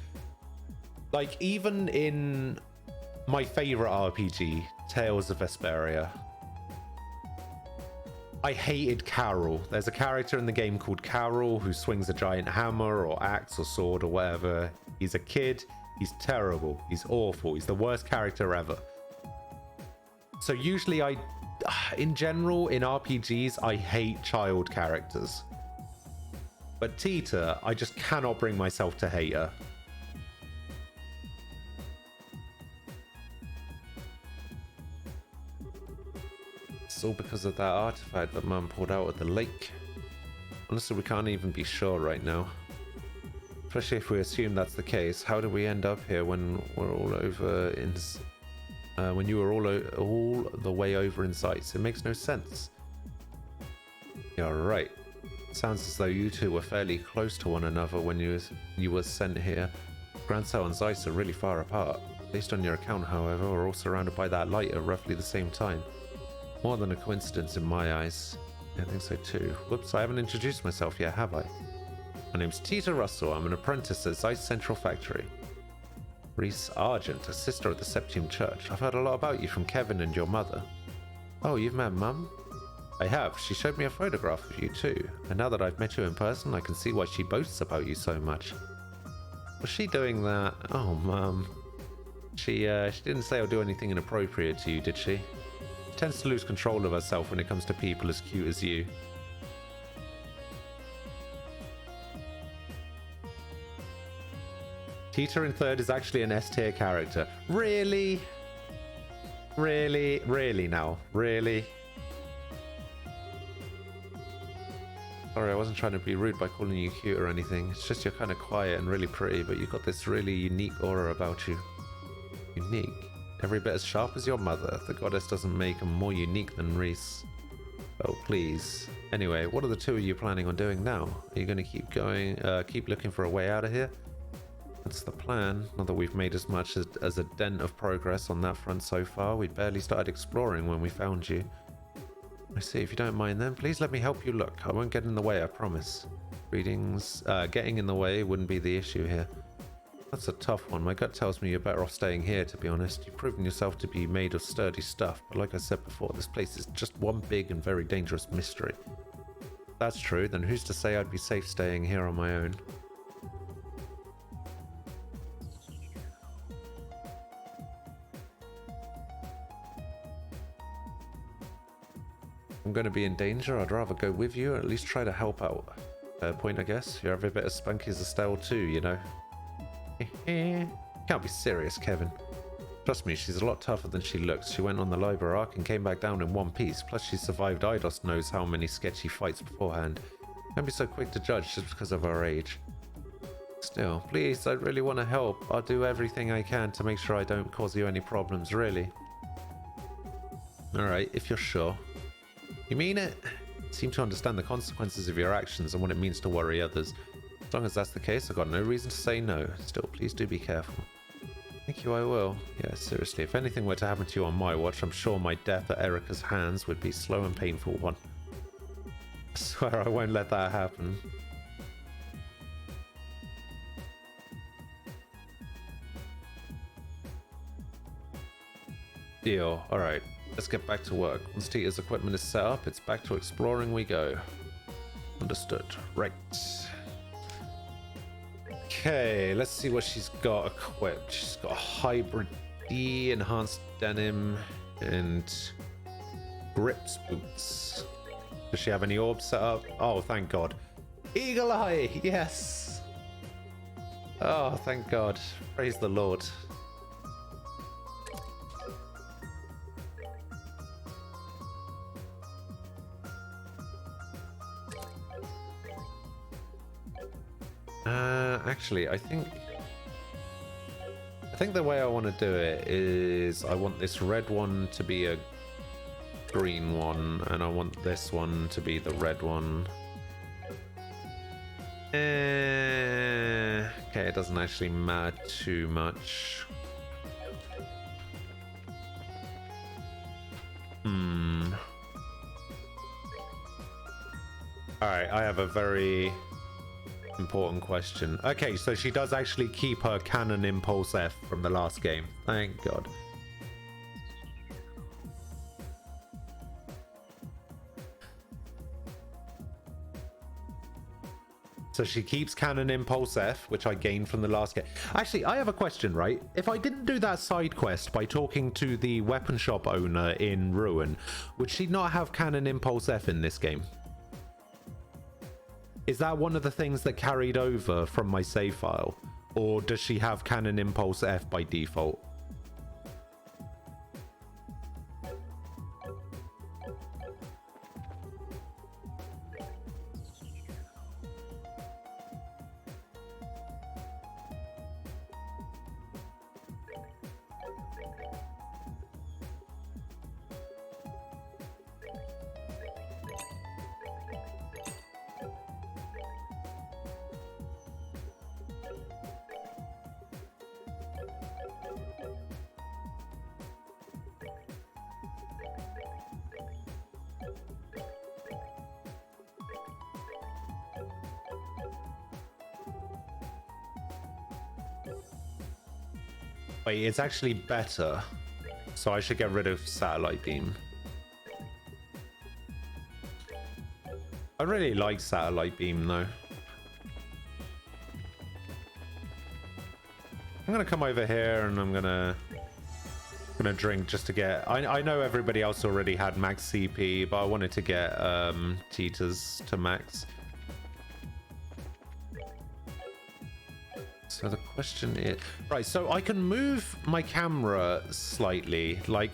[SPEAKER 1] Like, even in my favorite RPG, Tales of Vesperia, I hated Carol. There's a character in the game called Carol who swings a giant hammer or axe or sword or whatever. He's a kid. He's terrible. He's awful. He's the worst character ever. So usually in general, in RPGs, I hate child characters. But Tita, I just cannot bring myself to hate her. It's all because of that artifact that Mum pulled out at the lake. Honestly, we can't even be sure right now. Especially if we assume that's the case. How did we end up here when we're all over in... when you were all the way over in Zeiss? It makes no sense. Yeah, right. Sounds as though you two were fairly close to one another when you were sent here. Grancel and Zeiss are really far apart. Based on your account, however, we're all surrounded by that light at roughly the same time. More than a coincidence in my eyes. I think so too. Whoops, I haven't introduced myself yet, have I? My name's Tita Russell. I'm an apprentice at Zeiss Central Factory. Reese Argent, a sister of the Septium Church. I've heard a lot about you from Kevin and your mother. Oh, you've met Mum? I have. She showed me a photograph of you too. And now that I've met you in person, I can see why she boasts about you so much. Was she doing that? Oh, Mum. She didn't say or do anything inappropriate to you, did she? She tends to lose control of herself when it comes to people as cute as you. Tita in third is actually an S tier character. Really? Really? Really now? Really? Sorry, I wasn't trying to be rude by calling you cute or anything. It's just you're kind of quiet and really pretty, but you've got this really unique aura about you. Unique? Every bit as sharp as your mother. The goddess doesn't make them more unique than Reese. Oh, please. Anyway, what are the two of you planning on doing now? Are you going to keep going, keep looking for a way out of here? That's the plan. Not that we've made as much as a dent of progress on that front so far. We'd barely started exploring when we found you. I see. If you don't mind then, please let me help you look. I won't get in the way, I promise. Readings, getting in the way wouldn't be the issue here. That's a tough one. My gut tells me you're better off staying here, to be honest. You've proven yourself to be made of sturdy stuff, but like I said before, this place is just one big and very dangerous mystery. If that's true, then who's to say I'd be safe staying here on my own? I'm going to be in danger. I'd rather go with you, or at least try to help out. Fair point, I guess. You're every bit as spunky as Estelle too, you know. Can't be serious, Kevin. Trust me, she's a lot tougher than she looks. She went on the Liber arc and came back down in one piece. Plus, she survived Eidos knows how many sketchy fights beforehand. Don't be so quick to judge just because of her age. Still, please, I really want to help. I'll do everything I can to make sure I don't cause you any problems, really. Alright, if you're sure. You mean it? You seem to understand the consequences of your actions and what it means to worry others. As long as that's the case, I've got no reason to say no. Still, please do be careful. Thank you, I will. Yeah, seriously, if anything were to happen to you on my watch, I'm sure my death at Erica's hands would be a slow and painful one. I swear I won't let that happen. Deal. Alright, let's get back to work. Once Tita's equipment is set up, it's back to exploring we go. Understood. Right. Okay, let's see what she's got equipped. She's got a hybrid D, enhanced denim, and grips boots. Does she have any orbs set up? Oh, thank God. Eagle Eye! Yes! Oh, thank God. Praise the Lord. Actually, I think the way I want to do it is I want this red one to be a green one, and I want this one to be the red one. Okay, it doesn't actually matter too much. Alright, I have a very important question. Okay, so she does actually keep her Cannon Impulse F from the last game. Thank God. So she keeps Cannon Impulse F, which I gained from the last game. Actually, I have a question, right? If I didn't do that side quest by talking to the weapon shop owner in Ruin, would she not have Cannon Impulse F in this game? Is that one of the things that carried over from my save file? Or does she have Cannon Impulse F by default? Wait, it's actually better. So I should get rid of Satellite Beam. I really like Satellite Beam though. I'm gonna come over here and I'm gonna drink just to get... I know everybody else already had max CP, but I wanted to get Tita's to max. So the question is... Right, so I can move my camera slightly, like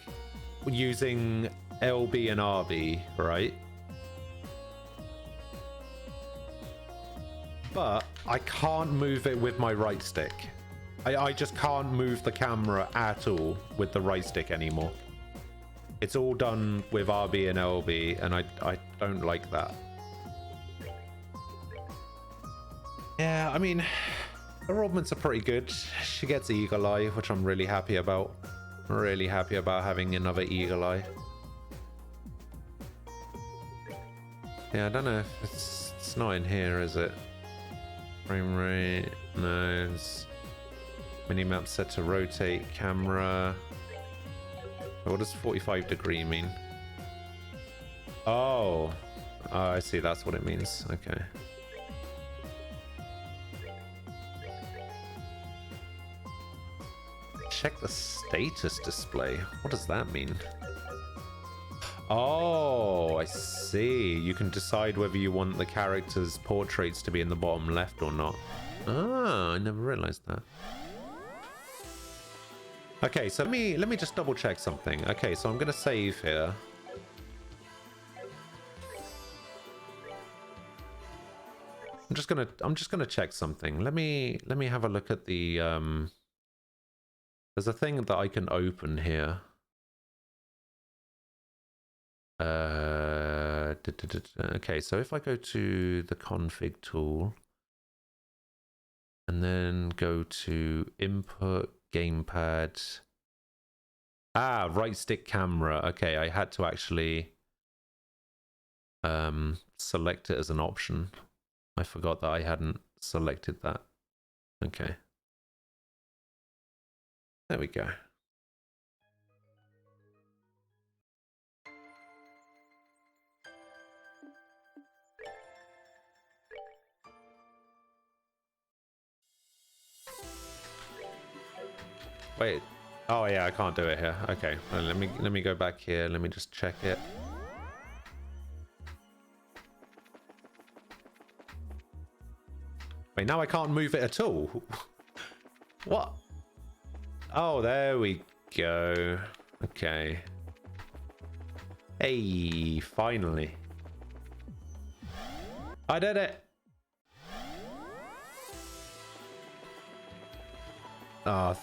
[SPEAKER 1] using LB and RB, right? But I can't move it with my right stick. I just can't move the camera at all with the right stick anymore. It's all done with RB and LB, and I don't like that. Yeah, I mean, the Rodmans are pretty good. She gets Eagle Eye, which I'm really happy about. I'm really happy about having another Eagle Eye. Yeah, I don't know if it's not in here, is it? Frame rate, no. It's minimap set to rotate, camera. What does 45 degree mean? Oh, I see. That's what it means. Okay. Check the status display. What does that mean? Oh, I see. You can decide whether you want the character's portraits to be in the bottom left or not. Ah, I never realized that. Okay, so let me just double check something. Okay, so I'm gonna save here. I'm just gonna check something. Let me have a look at the there's a thing that I can open here. Okay, so if I go to the config tool and then go to input gamepad. Ah, right stick camera. Okay, I had to actually select it as an option. I forgot that I hadn't selected that. Okay. There we go. Wait. Oh yeah, I can't do it here. Okay. Well, let me go back here. Let me just check it. Wait, now I can't move it at all. What? Oh, there we go. Okay. Hey, finally. I did it. Ah,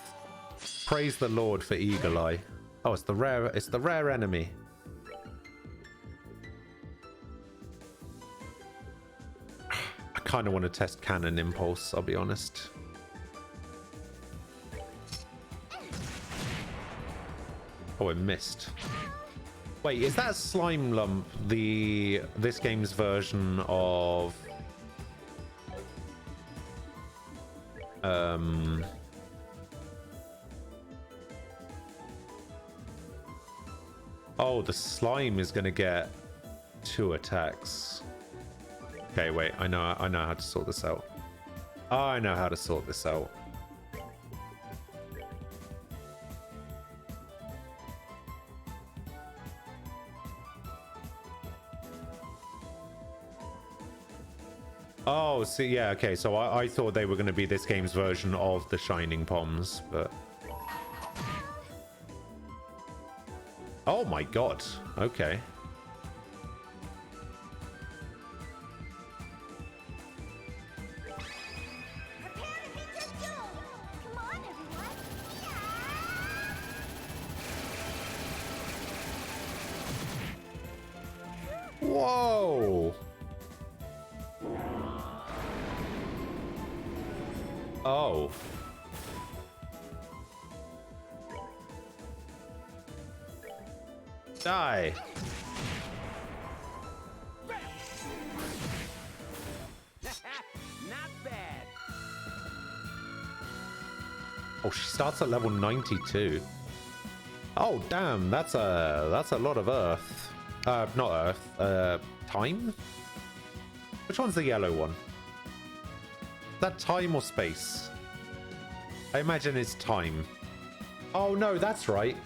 [SPEAKER 1] praise the Lord for Eagle Eye. Oh, it's the rare enemy. I kind of want to test Cannon Impulse, I'll be honest. Oh, it missed. Wait, is that Slime Lump this game's version of Oh, the slime is going to get 2 attacks. Okay, wait. I know how to sort this out. I know how to sort this out. Oh, see, yeah, okay. So I thought they were going to be this game's version of the Shining Poms, but... Oh my god. Okay. Whoa. Oh. Die.
[SPEAKER 2] Not bad.
[SPEAKER 1] Oh, she starts at level 92. Oh, damn, that's a lot of Earth. Not Earth. Time? Which one's the yellow one? Is that time or space? I imagine it's time. Oh no, that's right.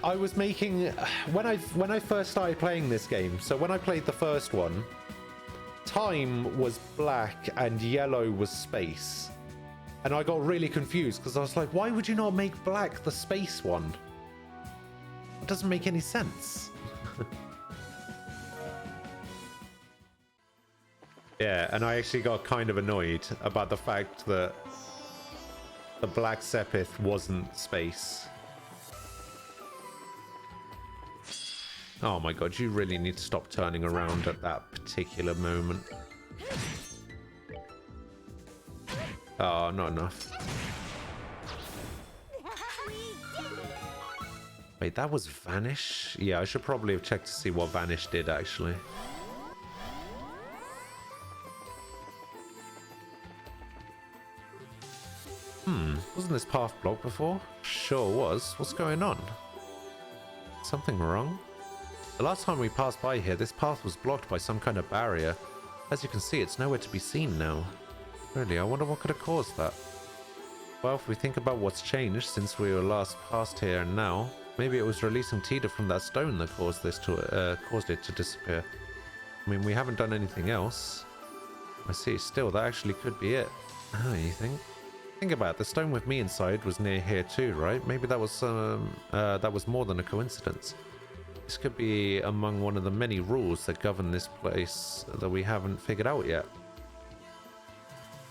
[SPEAKER 1] I was making when I first started playing this game. So when I played the first one, time was black and yellow was space, and I got really confused because I was like, why would you not make black the space one? It doesn't make any sense. Yeah, and I actually got kind of annoyed about the fact that the black Sepith wasn't space. Oh my god, you really need to stop turning around at that particular moment. Oh, not enough. Wait, that was Vanish? Yeah, I should probably have checked to see what Vanish did, actually. Wasn't this path blocked before? Sure was. What's going on? Something wrong? The last time we passed by here, this path was blocked by some kind of barrier. As you can see, it's nowhere to be seen now. Really, I wonder what could have caused that. Well, if we think about what's changed since we were last past here and now, maybe it was releasing Tita from that stone that caused it to disappear. I mean, we haven't done anything else. I see. Still, that actually could be it. Oh, you think? Think about it. The stone with me inside was near here too, right? Maybe that was more than a coincidence. This could be among one of the many rules that govern this place that we haven't figured out yet.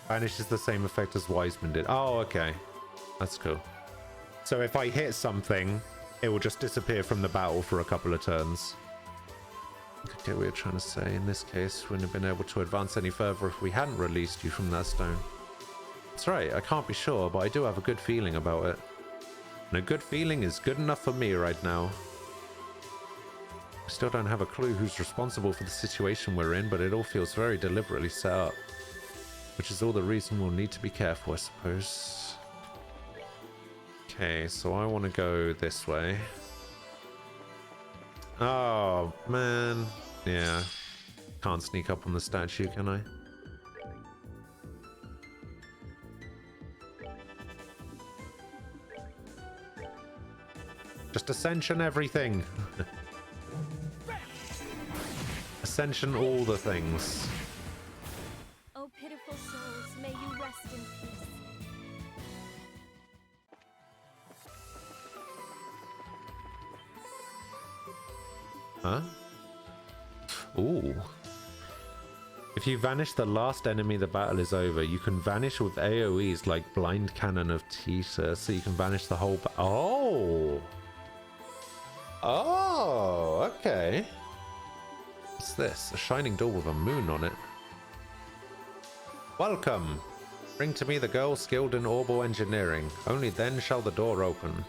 [SPEAKER 1] Vanish is the same effect as Wiseman did. Oh, okay. That's cool. So if I hit something, it will just disappear from the battle for a couple of turns. Okay, we were trying to say, in this case, we wouldn't have been able to advance any further if we hadn't released you from that stone. That's right, I can't be sure, but I do have a good feeling about it. And a good feeling is good enough for me right now. I still don't have a clue who's responsible for the situation we're in, but it all feels very deliberately set up. Which is all the reason we'll need to be careful, I suppose. Okay, so I want to go this way. Oh, man. Yeah. Can't sneak up on the statue, can I? Just ascension everything. Ascension all the things.
[SPEAKER 3] Oh, pitiful souls, may you rest in peace.
[SPEAKER 1] Huh? Ooh. If you vanish the last enemy, the battle is over. You can vanish with AoEs like Blind Cannon of Tita, so you can vanish the whole Oh! Oh, okay. What's this? A shining door with a moon on it. Welcome! Bring to me the girl skilled in orbital engineering. Only then shall the door open.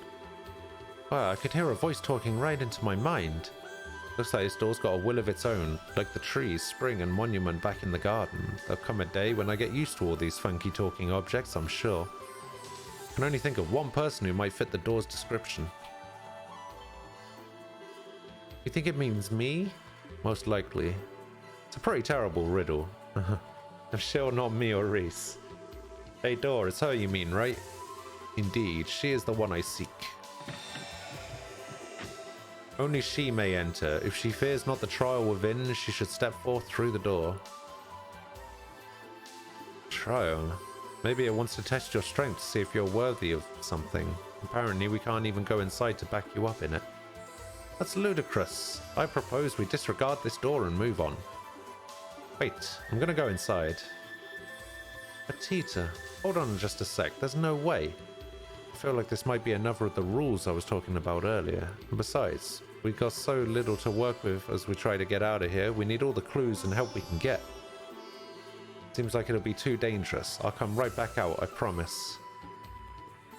[SPEAKER 1] Wow, I could hear a voice talking right into my mind. Looks like this door's got a will of its own, like the trees, spring, and monument back in the garden. There'll come a day when I get used to all these funky talking objects, I'm sure. I can only think of one person who might fit the door's description. You think it means me? Most likely. It's a pretty terrible riddle. I'm sure not me or Reese. Hey door, it's her you mean, right? Indeed, she is the one I seek. Only she may enter. If she fears not the trial within, she should step forth through the door. Trial? Maybe it wants to test your strength to see if you're worthy of something. Apparently we can't even go inside to back you up in it. That's ludicrous. I propose we disregard this door and move on. Wait, I'm gonna go inside. But Tita, hold on just a sec, there's no way. I feel like this might be another of the rules I was talking about earlier. And besides, we've got so little to work with as we try to get out of here, we need all the clues and help we can get. Seems like it'll be too dangerous. I'll come right back out, I promise.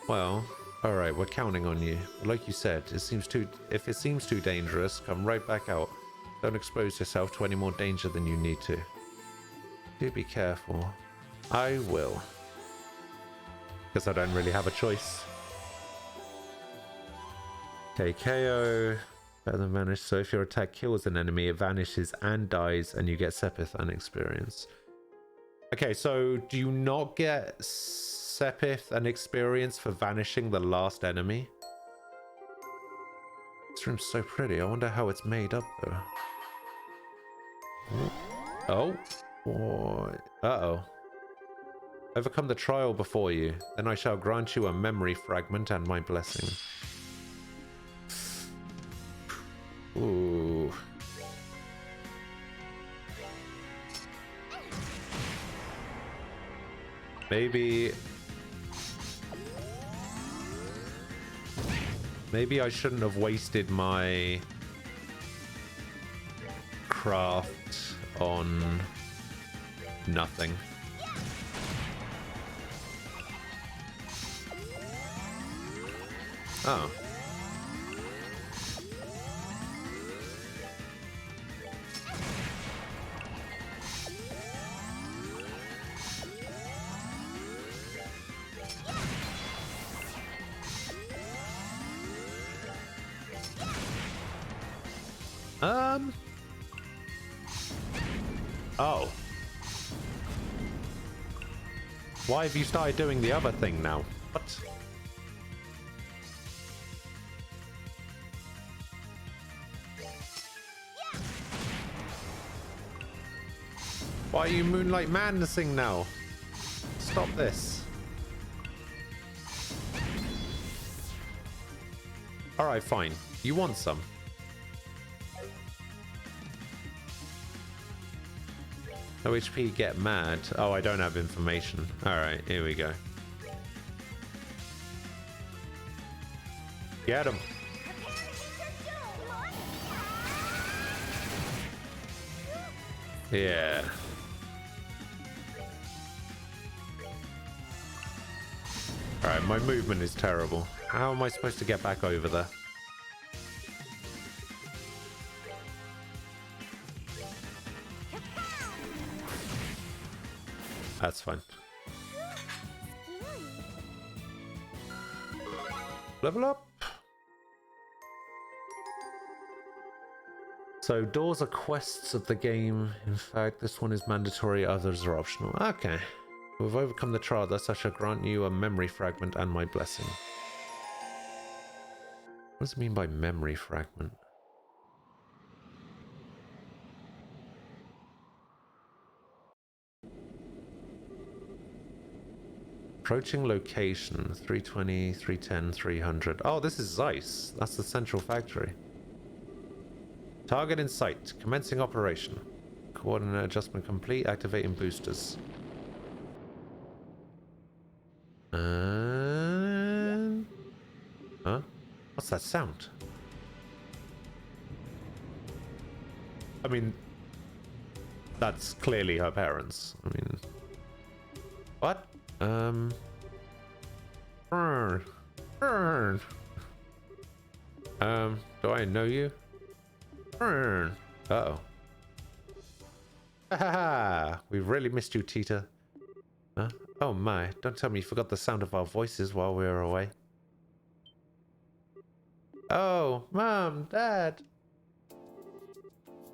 [SPEAKER 1] Well, alright, we're counting on you. But like you said, if it seems too dangerous, come right back out. Don't expose yourself to any more danger than you need to. Do be careful. I will. Because I don't really have a choice. Okay, KO. Better than vanish. So if your attack kills an enemy, it vanishes and dies, and you get Sepith and experience. Okay, so do you not get Sepith and experience for vanishing the last enemy? This room's so pretty. I wonder how it's made up, though. Oh. Uh-oh. Overcome the trial before you. Then I shall grant you a memory fragment and my blessing. Ooh. Maybe I shouldn't have wasted my craft on nothing. Oh. Oh. Why have you started doing the other thing now? What? Why are you Moonlight Madnessing now? Stop this. Alright, fine. You want some? No HP, get mad. Oh, I don't have information. Alright, here we go. Get him. Yeah. Alright, my movement is terrible. How am I supposed to get back over there? That's fine. Level up. So doors are quests of the game. In fact, this one is mandatory, others are optional. Okay. We've overcome the trial, thus I shall grant you a memory fragment and my blessing. What does it mean by memory fragment? Approaching location, 320, 310, 300. Oh, this is Zeiss. That's the central factory. Target in sight. Commencing operation. Coordinate adjustment complete. Activating boosters. Huh? What's that sound? I mean, that's clearly her parents. I mean, what? Burn. Do I know you? Burn. Uh-oh. Ha! We've really missed you, Tita. Huh? Oh my, don't tell me you forgot the sound of our voices while we were away. Oh, Mom, Dad.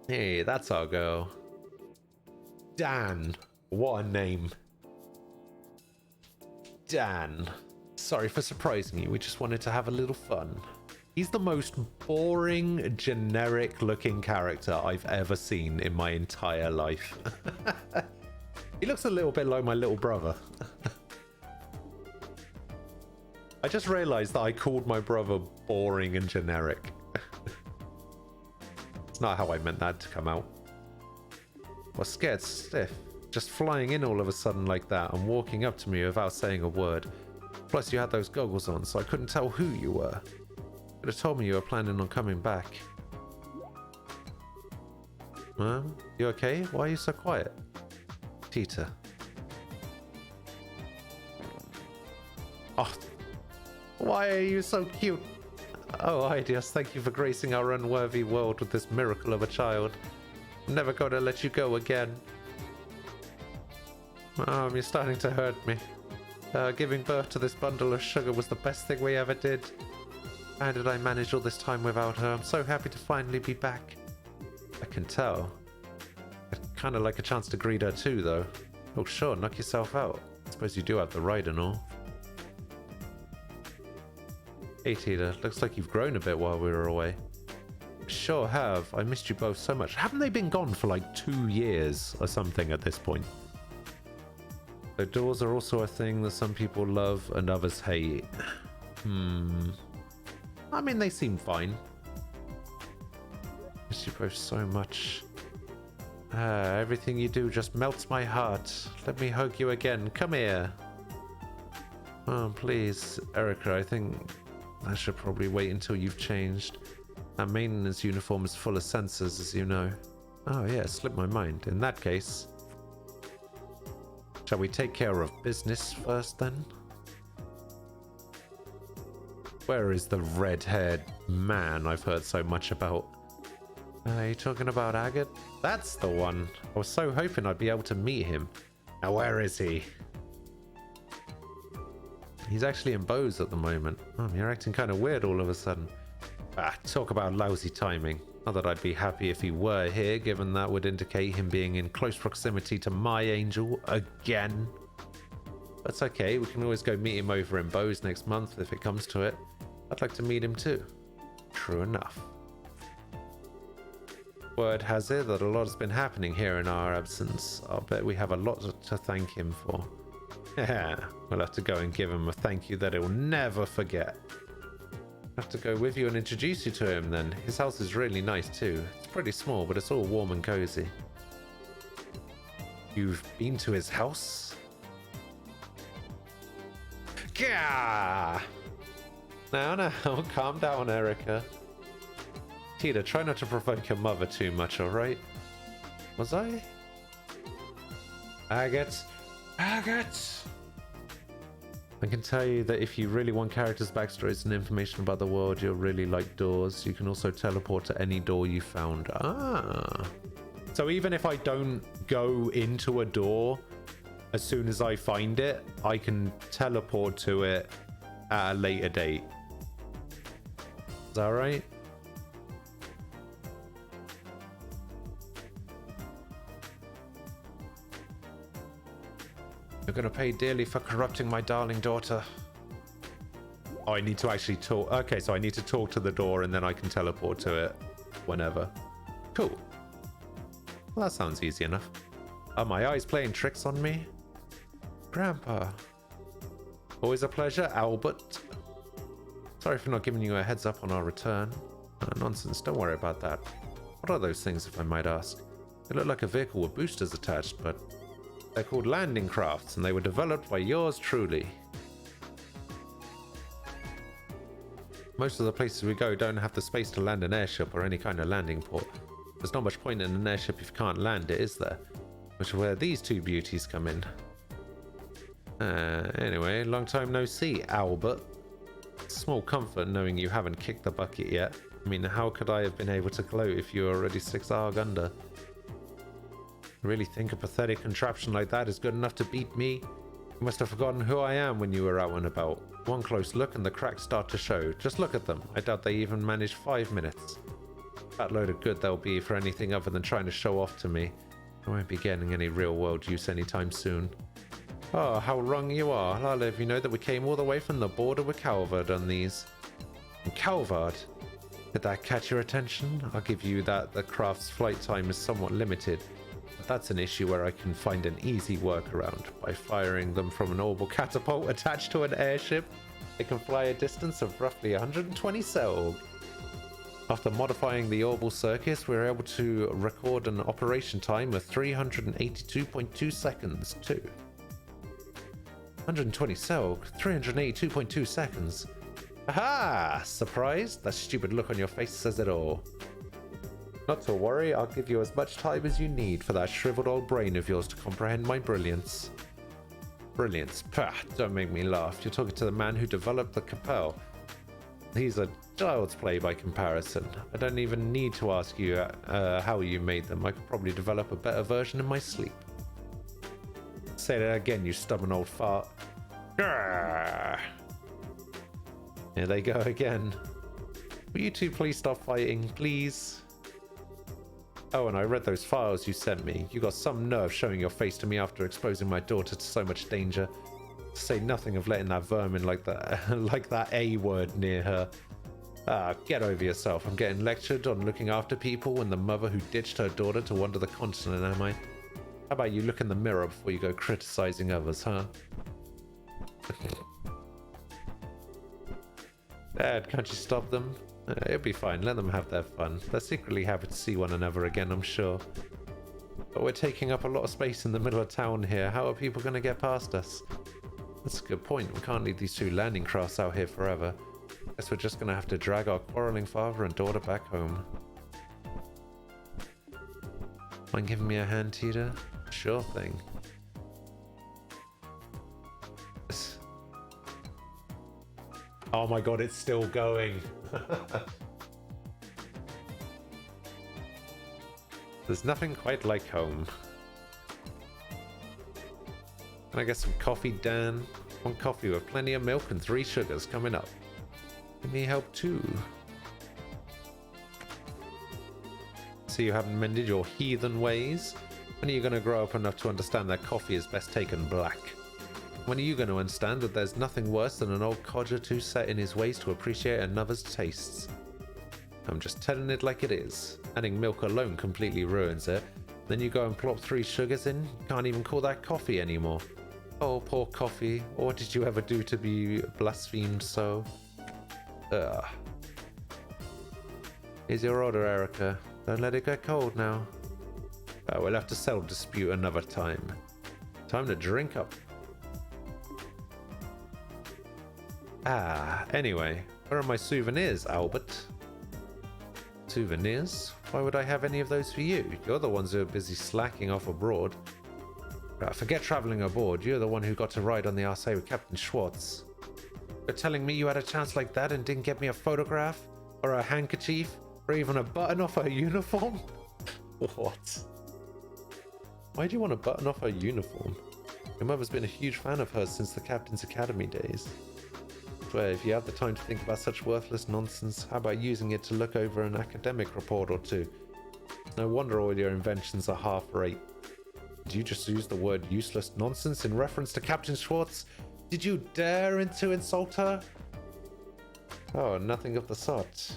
[SPEAKER 1] Hey, that's our girl. Dan. What a name. Dan. Sorry for surprising you. We just wanted to have a little fun. He's the most boring, generic-looking character I've ever seen in my entire life. He looks a little bit like my little brother. I just realized that I called my brother boring and generic. It's not how I meant that to come out. I was scared stiff. Just flying in all of a sudden like that and walking up to me without saying a word. Plus you had those goggles on, so I couldn't tell who you were. Could have told me you were planning on coming back. Huh? You okay? Why are you so quiet? Tita. Oh, why are you so cute? Oh, Idios, thank you for gracing our unworthy world with this miracle of a child. I'm never going to let you go again. Mom, you're starting to hurt me. Giving birth to this bundle of sugar was the best thing we ever did. How did I manage all this time without her? I'm so happy to finally be back. I can tell. I'd kind of like a chance to greet her too, though. Oh, sure, knock yourself out. I suppose you do have the right and all. Hey, Tita, looks like you've grown a bit while we were away. Sure have. I missed you both so much. Haven't they been gone for like 2 years or something at this point? So doors are also a thing that some people love and others hate. I mean, they seem fine. Miss you both so much. Everything you do just melts my heart. Let me hug you again. Come here. Oh, please. Erica, I think I should probably wait until you've changed. That maintenance uniform is full of sensors, as you know. Oh yeah, slipped my mind. In that case, shall we take care of business first then? Where is the red-haired man I've heard so much about? Are you talking about Agate? That's the one. I was so hoping I'd be able to meet him. Now where is he? He's actually in Bose at the moment. Oh, you're acting kind of weird all of a sudden. Talk about lousy timing. Not that I'd be happy if he were here, given that would indicate him being in close proximity to my angel again. That's okay, we can always go meet him over in Bose next month if it comes to it. I'd like to meet him too. True enough. Word has it that a lot has been happening here in our absence. I'll bet we have a lot to thank him for. Yeah, we'll have to go and give him a thank you that he'll never forget. I'll have to go with you and introduce you to him then. His house is really nice too. It's pretty small, but it's all warm and cozy. You've been to his house? Gah! Now, calm down, Erica. Tita, try not to provoke your mother too much, alright? Was I? Agate! Agate! I can tell you that if you really want characters' backstories and information about the world, you'll really like doors. You can also teleport to any door you found. Ah. So even if I don't go into a door, as soon as I find it, I can teleport to it at a later date. Is that right? You're gonna pay dearly for corrupting my darling daughter. Oh, I need to actually talk. Okay, so I need to talk to the door and then I can teleport to it whenever. Cool. Well, that sounds easy enough. Are my eyes playing tricks on me? Grandpa. Always a pleasure, Albert. Sorry for not giving you a heads up on our return. Nonsense, don't worry about that. What are those things, if I might ask? They look like a vehicle with boosters attached, but they're called landing crafts, and they were developed by yours truly. Most of the places we go don't have the space to land an airship or any kind of landing port. There's not much point in an airship if you can't land it, is there? Which is where these two beauties come in. Anyway, long time no see, Albert. Small comfort knowing you haven't kicked the bucket yet. I mean, how could I have been able to gloat if you were already 6 arg under? Really think a pathetic contraption like that is good enough to beat me? You must have forgotten who I am when you were out and about. One close look and the cracks start to show. Just look at them. I doubt they even managed 5 minutes. That load of good they'll be for anything other than trying to show off to me. I won't be getting any real world use anytime soon. Oh, how wrong you are. I'll let you know that we came all the way from the border with Calvard on these. And Calvard? Did that catch your attention? I'll give you that the craft's flight time is somewhat limited. But that's an issue where I can find an easy workaround. By firing them from an orbital catapult attached to an airship, they can fly a distance of roughly 120 Selg. After modifying the orbital circuits, we were able to record an operation time of 382.2 seconds too. 120 Selg, 382.2 seconds. Aha! Surprised? That stupid look on your face says it all. Not to worry, I'll give you as much time as you need for that shriveled old brain of yours to comprehend my brilliance. Brilliance? Pah, don't make me laugh. You're talking to the man who developed the Capel. He's a child's play by comparison. I don't even need to ask you how you made them. I could probably develop a better version in my sleep. Say that again, you stubborn old fart. Grrr. Here they go again. Will you two please stop fighting, please? Oh, and I read those files you sent me. You got some nerve showing your face to me after exposing my daughter to so much danger. To say nothing of letting that vermin like that A word near her. Ah, get over yourself. I'm getting lectured on looking after people when the mother who ditched her daughter to wander the continent, am I? How about you look in the mirror before you go criticizing others, huh? Dad, can't you stop them? It'll be fine, let them have their fun. They're secretly happy to see one another again, I'm sure. But we're taking up a lot of space in the middle of town here. How are people going to get past us? That's a good point. We can't leave these two landing crafts out here forever. Guess we're just going to have to drag our quarreling father and daughter back home. Mind giving me a hand, Tita? Sure thing. Oh my god, it's still going. There's nothing quite like home. Can I get some coffee, Dan? One coffee with plenty of milk and 3 sugars coming up. Give me help too. So you haven't mended your heathen ways? When are you going to grow up enough to understand that coffee is best taken black? When are you going to understand that there's nothing worse than an old codger too set in his ways to appreciate another's tastes? I'm just telling it like it is. Adding milk alone completely ruins it. Then you go and plop 3 sugars in? You can't even call that coffee anymore. Oh, poor coffee. What did you ever do to be blasphemed so? Ugh. Here's your order, Erica. Don't let it get cold now. We'll have to settle dispute another time. Time to drink up. Anyway, where are my souvenirs, Albert? Souvenirs? Why would I have any of those for you? You're the ones who are busy slacking off abroad. Forget traveling aboard. You're the one who got to ride on the Arcee with Captain Schwartz. You're telling me you had a chance like that and didn't get me a photograph? Or a handkerchief? Or even a button off her uniform? What? Why do you want to button off her uniform? Your mother's been a huge fan of hers since the Captain's Academy days. Swear, if you have the time to think about such worthless nonsense, how about using it to look over an academic report or two? No wonder all your inventions are half-rate. Did you just use the word useless nonsense in reference to Captain Schwartz? Did you dare to insult her? Oh, nothing of the sort.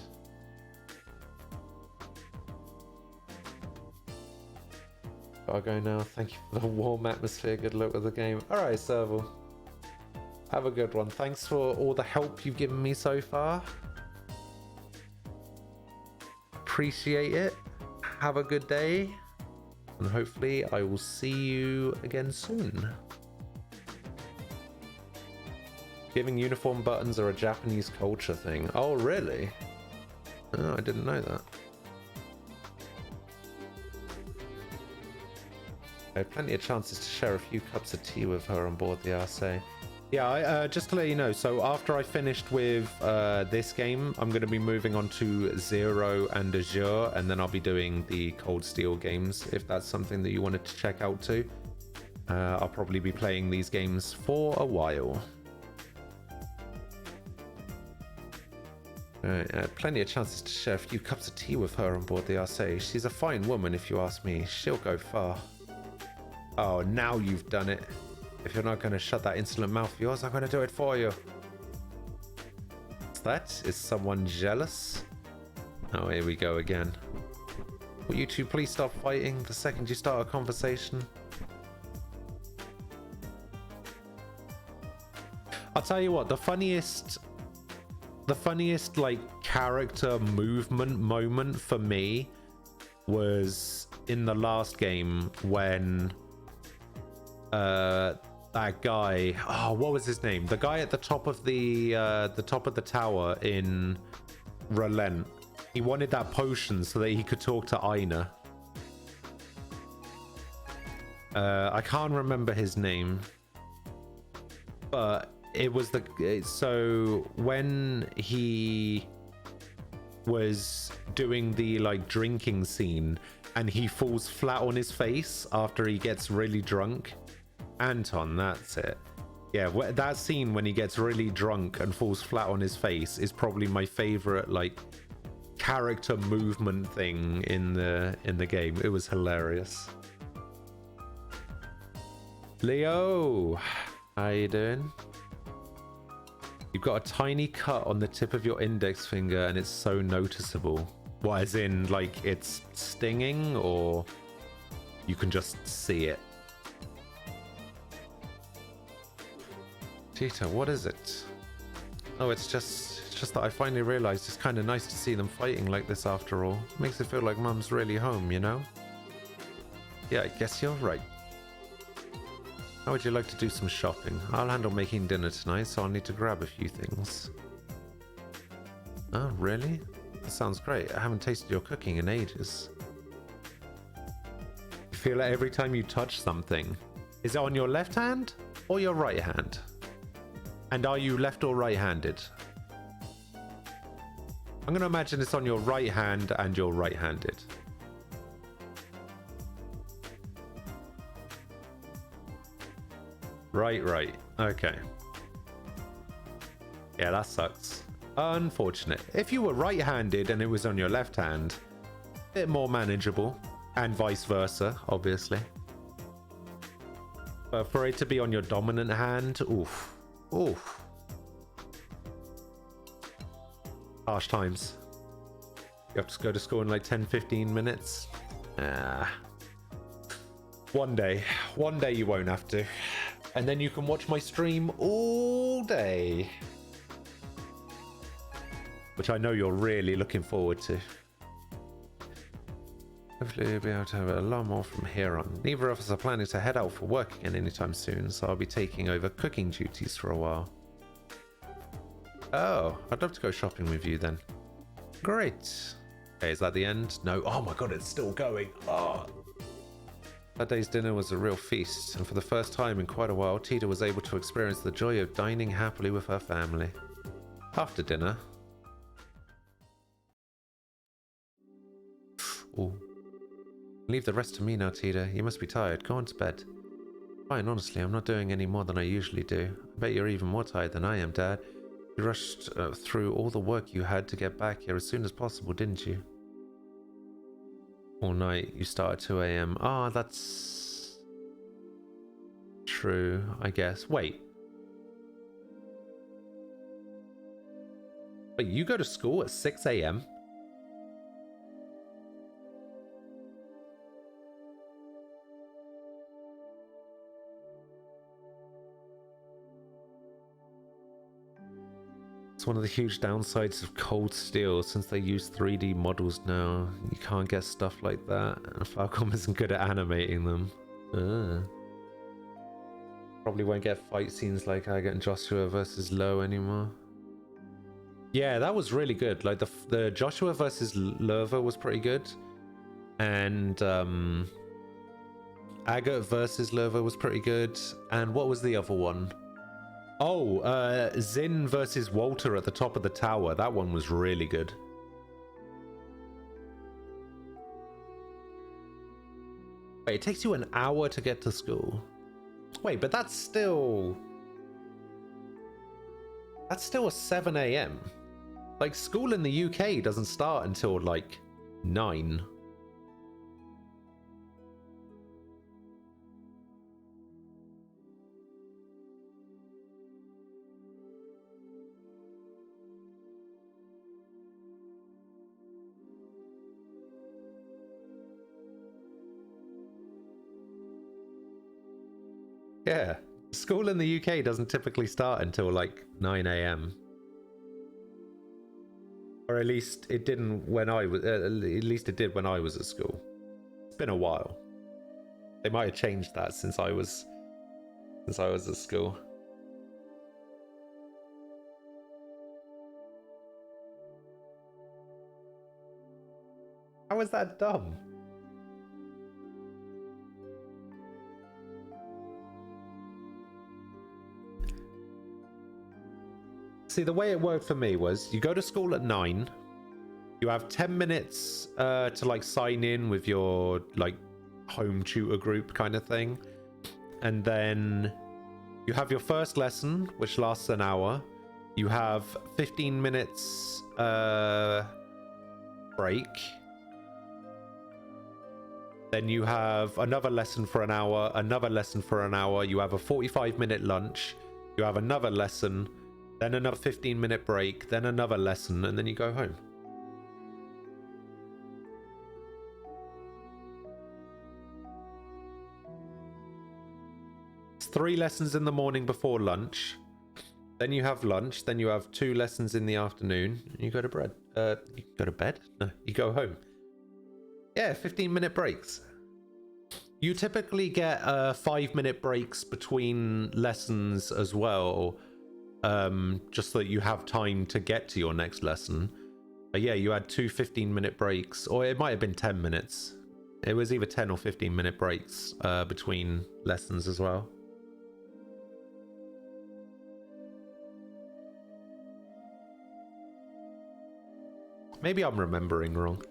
[SPEAKER 1] I'll go now. Thank you for the warm atmosphere. Good luck with the game. Alright, Serval. Have a good one. Thanks for all the help you've given me so far. Appreciate it. Have a good day. And hopefully I will see you again soon. Giving uniform buttons are a Japanese culture thing. Oh, really? Oh, I didn't know that. I had plenty of chances to share a few cups of tea with her on board the Arcee. Yeah, just to let you know, so after I finished with this game, I'm going to be moving on to Zero and Azure, and then I'll be doing the Cold Steel games, if that's something that you wanted to check out too. I'll probably be playing these games for a while. Plenty of chances to share a few cups of tea with her on board the Arcee. She's a fine woman, if you ask me. She'll go far. Oh, now you've done it. If you're not going to shut that insolent mouth of yours, I'm going to do it for you. What's that? Is someone jealous? Oh, here we go again. Will you two please stop fighting the second you start a conversation? I'll tell you what, the funniest like character movement moment for me was in the last game when that guy, oh, what was his name? The guy at the top of the tower in Relent. He wanted that potion so that he could talk to Aina. I can't remember his name, but it was so when he was doing the like drinking scene and he falls flat on his face after he gets really drunk. Anton, that's it. Yeah, that scene when he gets really drunk and falls flat on his face is probably my favorite like character movement thing in the game. It was hilarious. Leo, how you doing? You've got a tiny cut on the tip of your index finger and it's so noticeable. What, as in like it's stinging, or you can just see it? Tita, what is it? Oh, it's just that I finally realized it's kind of nice to see them fighting like this after all. Makes it feel like Mum's really home, you know? Yeah, I guess you're right. How would you like to do some shopping? I'll handle making dinner tonight, so I'll need to grab a few things. Oh, really? That sounds great. I haven't tasted your cooking in ages. feel it every time you touch something. Is it on your left hand or your right hand? And are you left or right-handed? I'm going to imagine it's on your right hand and you're right-handed. Right. Okay. Yeah, that sucks. Unfortunate. If you were right-handed and it was on your left hand, a bit more manageable. And vice versa, obviously. But for it to be on your dominant hand, oof. Oof. Harsh times. You have to go to school in like 10-15 minutes. One day you won't have to. And then you can watch my stream all day. Which I know you're really looking forward to. Hopefully you'll be able to have a lot more from here on. Neither of us are planning to head out for work again anytime soon, so I'll be taking over cooking duties for a while. Oh, I'd love to go shopping with you then. Great. Okay, is that the end? No. Oh my god, it's still going. Oh. That day's dinner was a real feast, and for the first time in quite a while, Tita was able to experience the joy of dining happily with her family. After dinner... Ooh. Leave the rest to me now, Tita. You must be tired. Go on to bed. Fine, honestly, I'm not doing any more than I usually do. I bet you're even more tired than I am, Dad. You rushed through all the work you had to get back here as soon as possible, didn't you? All night. You start at 2 a.m. Ah, that's... true, I guess. Wait, you go to school at 6 a.m.? It's one of the huge downsides of Cold Steel. Since they use 3D models now, you can't get stuff like that, and Falcom isn't good at animating them. Probably won't get fight scenes like I get in Joshua versus Lo anymore. Yeah, that was really good. Like the Joshua versus Lerva was pretty good, and Agate versus Lerva was pretty good. And what was the other one? Oh, Zin versus Walter at the top of the tower. That one was really good. Wait, it takes you an hour to get to school. Wait, but that's still a 7 a.m. Like, school in the UK doesn't start until like 9. Yeah, school in the UK doesn't typically start until like 9 a.m. Or at least it didn't when I was. At least it did when I was at school. It's been a while. They might have changed that since I was at school. How is that dumb? See, the way it worked for me was you go to school at 9, you have 10 minutes to like sign in with your like home tutor group kind of thing, and then you have your first lesson, which lasts an hour. You have 15 minutes break. Then you have another lesson for an hour, another lesson for an hour. You have a 45-minute lunch. You have another lesson. Then another 15-minute break, then another lesson, and then you go home. It's 3 lessons in the morning before lunch. Then you have lunch. Then you have 2 lessons in the afternoon. And you go to bed. You go to bed? No, you go home. Yeah, 15-minute breaks. You typically get 5-minute breaks between lessons as well. Just so that you have time to get to your next lesson. But yeah, you had 2 15-minute breaks, or it might have been 10 minutes. It was either 10 or 15-minute breaks between lessons as well. Maybe I'm remembering wrong.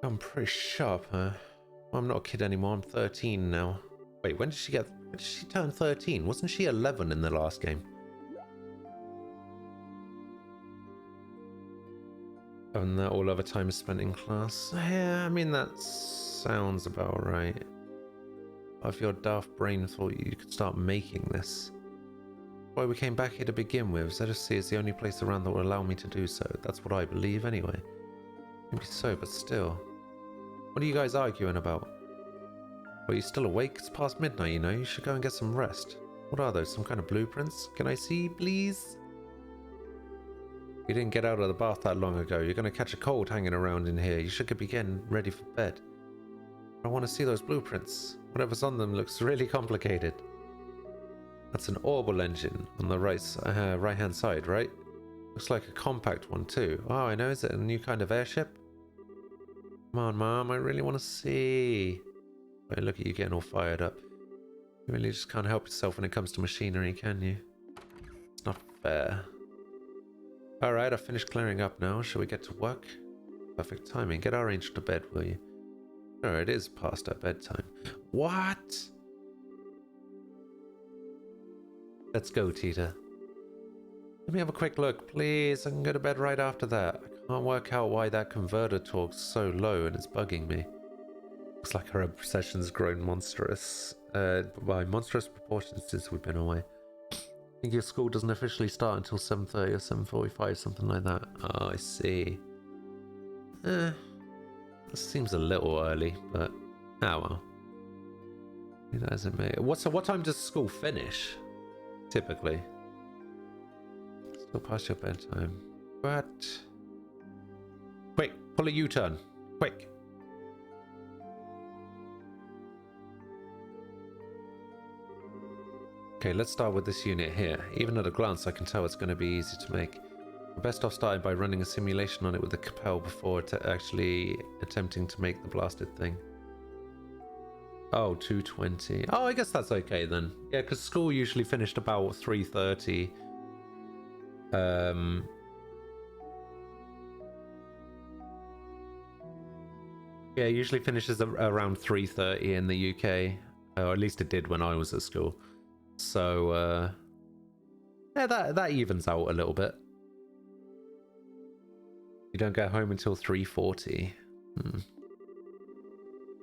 [SPEAKER 1] I'm pretty sharp, huh? I'm not a kid anymore. I'm 13 now. Wait, when did she turn 13? Wasn't she 11 in the last game? And that all other time is spent in class. Yeah, I mean, that sounds about right. If your daft brain thought you could start making this. Why we came back here to begin with. ZFC is the only place around that will allow me to do so. That's what I believe anyway. Maybe so, but still. What are you guys arguing about? Are you still awake? It's past midnight, you know. You should go and get some rest. What are those? Some kind of blueprints? Can I see, please? You didn't get out of the bath that long ago. You're going to catch a cold hanging around in here. You should be getting ready for bed. I want to see those blueprints. Whatever's on them looks really complicated. That's an orbital engine on the right-hand side, right? Looks like a compact one too. Oh, I know. Is it a new kind of airship? Come on, Mom. I really want to see. Wait, look at you getting all fired up. You really just can't help yourself when it comes to machinery, can you? It's not fair. Alright, I've finished clearing up now. Shall we get to work? Perfect timing. Get our angel to bed, will you? Sure, it is past our bedtime. What? Let's go, Tita. Let me have a quick look, please. I can go to bed right after that. I can't work out why that converter talks so low and it's bugging me. Looks like our obsession's grown monstrous. By monstrous proportions since we've been away. I think your school doesn't officially start until 7:30 or 7:45, something like that. Oh, I see. This seems a little early, but oh well. It doesn't make. What time does school finish? Typically. Still past your bedtime. But quick, pull a U-turn. Quick. Okay, let's start with this unit here. Even at a glance, I can tell it's going to be easy to make. We're best off starting by running a simulation on it with the Capel before actually attempting to make the blasted thing. Oh, 2:20. Oh, I guess that's okay then. Yeah, because school usually finished about 3:30. Yeah, usually finishes around 3:30 in the UK. Or at least it did when I was at school. So, yeah, that evens out a little bit. You don't get home until 3:40.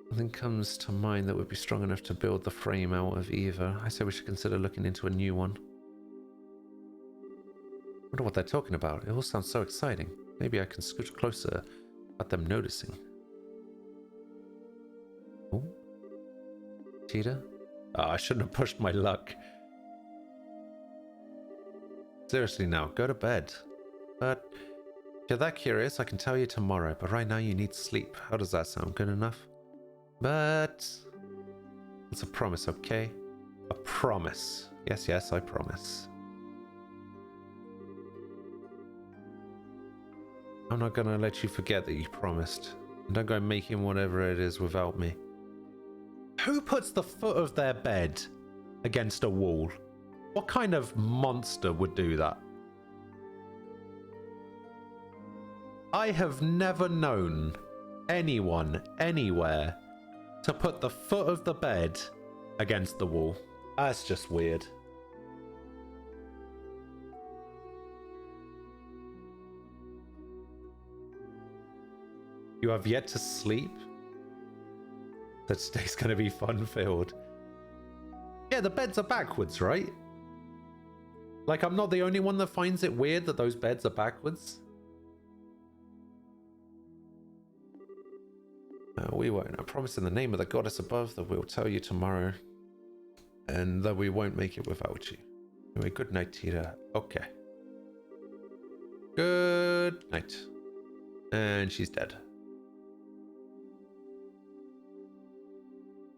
[SPEAKER 1] Nothing comes to mind that would be strong enough to build the frame out of either. I say we should consider looking into a new one. I wonder what they're talking about. It all sounds so exciting. Maybe I can scooch closer without them noticing. Oh, Tita? Oh, I shouldn't have pushed my luck. Seriously now, go to bed. But if you're that curious, I can tell you tomorrow. But right now you need sleep. How does that sound? Good enough? But it's a promise, okay? A promise. Yes, yes, I promise. I'm not gonna let you forget that you promised. And don't go making whatever it is without me. Who puts the foot of their bed against a wall? What kind of monster would do that? I have never known anyone, anywhere, to put the foot of the bed against the wall. That's just weird. You have yet to sleep? That today's gonna be fun-filled. Yeah, the beds are backwards, right? Like, I'm not the only one that finds it weird that those beds are backwards. We won't. I promise in the name of the goddess above that we'll tell you tomorrow. And that we won't make it without you. Anyway, good night, Tita. Okay. Good night. And she's dead.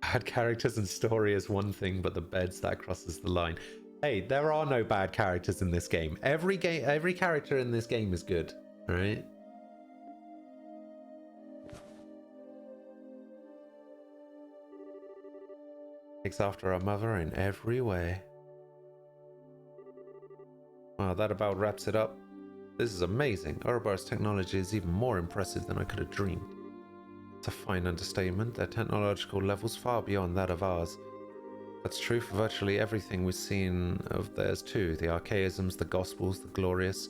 [SPEAKER 1] Bad characters and story is one thing, but the beds, that crosses the line. Hey, there are no bad characters in this game. Every character in this game is good, right? Takes after our mother in every way. Well, that about wraps it up. This is amazing. Ouroboros technology is even more impressive than I could have dreamed. It's a fine understatement. Their technological level's far beyond that of ours. That's true for virtually everything we've seen of theirs too. The archaisms, the gospels, the glorious.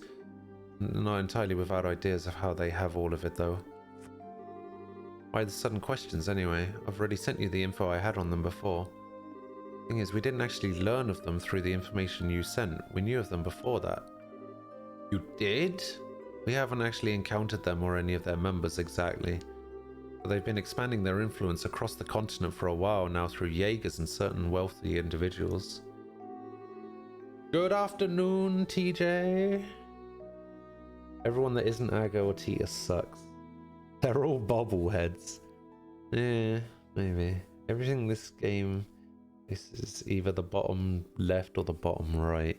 [SPEAKER 1] Not entirely without ideas of how they have all of it though. Why the sudden questions anyway? I've already sent you the info I had on them before. Thing is, we didn't actually learn of them through the information you sent. We knew of them before that. You did? We haven't actually encountered them or any of their members exactly. But they've been expanding their influence across the continent for a while now through Jaegers and certain wealthy individuals. Good afternoon, TJ. Everyone that isn't Ago or Tia sucks. They're all bobbleheads. Yeah, maybe. Everything in this game, this is either the bottom left or the bottom right.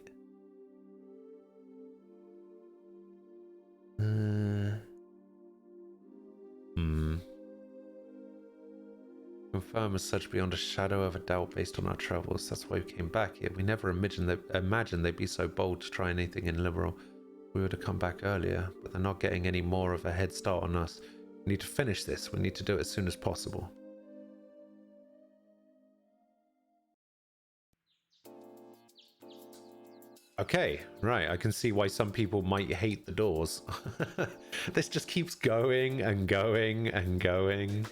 [SPEAKER 1] Confirm as such beyond a shadow of a doubt based on our travels. That's why we came back here. We never imagined they'd be so bold to try anything in Liberl. We would have come back earlier, but they're not getting any more of a head start on us. We need to finish this. We need to do it as soon as possible. Okay, right, I can see why some people might hate the doors. This just keeps going and going and going.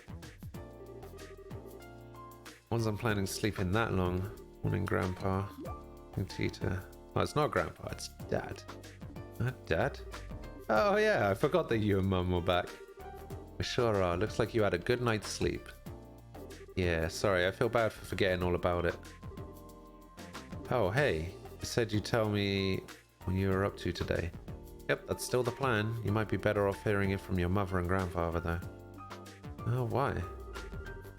[SPEAKER 1] Wasn't planning sleeping that long. Morning, Grandpa. And Tita. Oh, it's not Grandpa, it's Dad. Dad? Oh yeah, I forgot that you and Mum were back. We sure are. Looks like you had a good night's sleep. Yeah, sorry, I feel bad for forgetting all about it. Oh, hey. You said you'd tell me what you were up to today. Yep, that's still the plan. You might be better off hearing it from your mother and grandfather, though. Oh, why?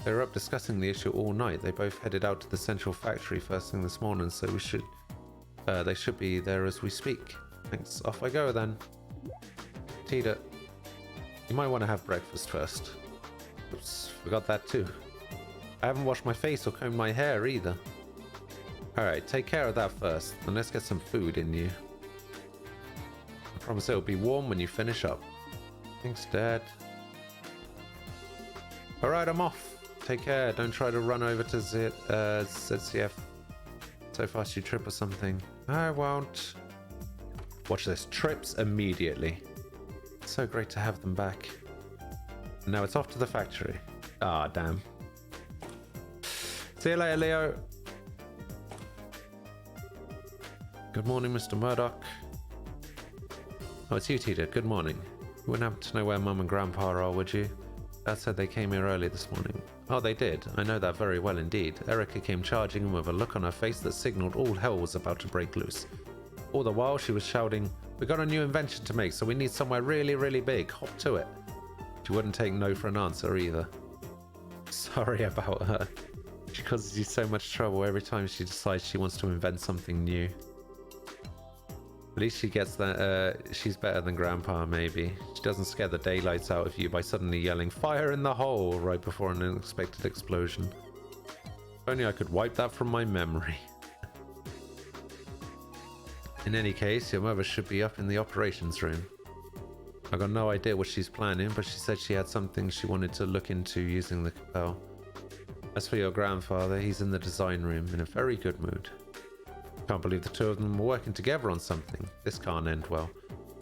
[SPEAKER 1] They were up discussing the issue all night. They both headed out to the central factory first thing this morning, so they should be there as we speak. Thanks. Off I go, then. Tita, you might want to have breakfast first. Oops, forgot that too. I haven't washed my face or combed my hair either. Alright, take care of that first, and let's get some food in you. I promise it'll be warm when you finish up. Thanks, Dad. Alright, I'm off. Take care, don't try to run over to ZCF so fast you trip or something. I won't. Watch this, trips immediately. It's so great to have them back. Now it's off to the factory. Ah, damn. See you later, Leo. Good morning, Mr. Murdoch. Oh, it's you, Tita. Good morning. You wouldn't happen to know where Mum and Grandpa are, would you? Dad said they came here early this morning. Oh, they did. I know that very well indeed. Erica came charging in with a look on her face that signaled all hell was about to break loose. All the while she was shouting, "We got a new invention to make, so we need somewhere really, really big. Hop to it." She wouldn't take no for an answer either. Sorry about her. She causes you so much trouble every time she decides she wants to invent something new. At least she gets that, she's better than Grandpa, maybe. She doesn't scare the daylights out of you by suddenly yelling, "Fire in the hole!" right before an unexpected explosion. If only I could wipe that from my memory. In any case, your mother should be up in the operations room. I got no idea what she's planning, but she said she had something she wanted to look into using the Capel. As for your grandfather, he's in the design room in a very good mood. Can't believe the two of them are working together on something. This can't end well.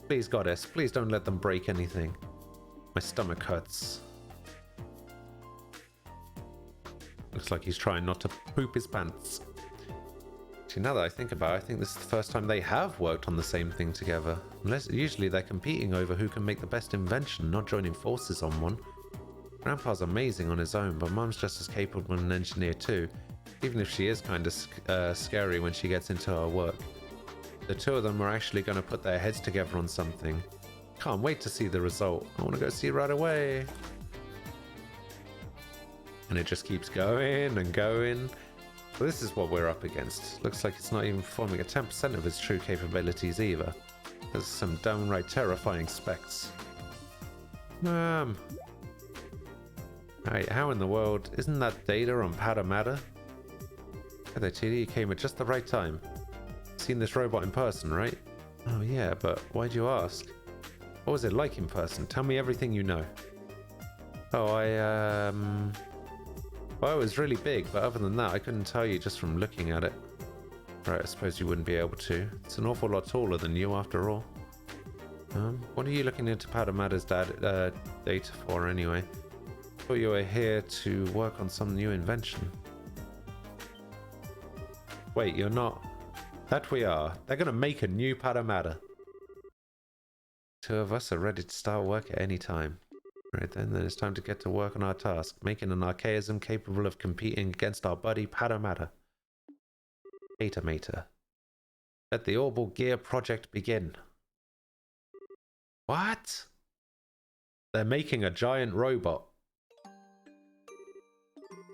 [SPEAKER 1] Please, Goddess, please don't let them break anything. My stomach hurts. Looks like he's trying not to poop his pants. Actually, now that I think about it, I think this is the first time they have worked on the same thing together. Unless usually they're competing over who can make the best invention, not joining forces on one. Grandpa's amazing on his own, but Mum's just as capable an engineer too. Even if she is kind of scary when she gets into her work. The two of them are actually going to put their heads together on something. Can't wait to see the result. I want to go see it right away. And it just keeps going and going. So this is what we're up against. Looks like it's not even performing at 10% of its true capabilities either. There's some downright terrifying specs. Hey, how in the world? Isn't that data on Padamata? Hey there, TD, you came at just the right time. Seen this robot in person, right? Oh yeah, but why'd you ask? What was it like in person? Tell me everything you know. Oh, well, it was really big, but other than that, I couldn't tell you just from looking at it. Right, I suppose you wouldn't be able to. It's an awful lot taller than you, after all. What are you looking into Padamada's data for, anyway? Thought you were here to work on some new invention. Wait, you're not? That we are. They're gonna make a new Padamada. Two of us are ready to start work at any time. Right then it's time to get to work on our task, making an archaism capable of competing against our buddy Padamada. Datamator. Let the Orbital Gear project begin. What? They're making a giant robot.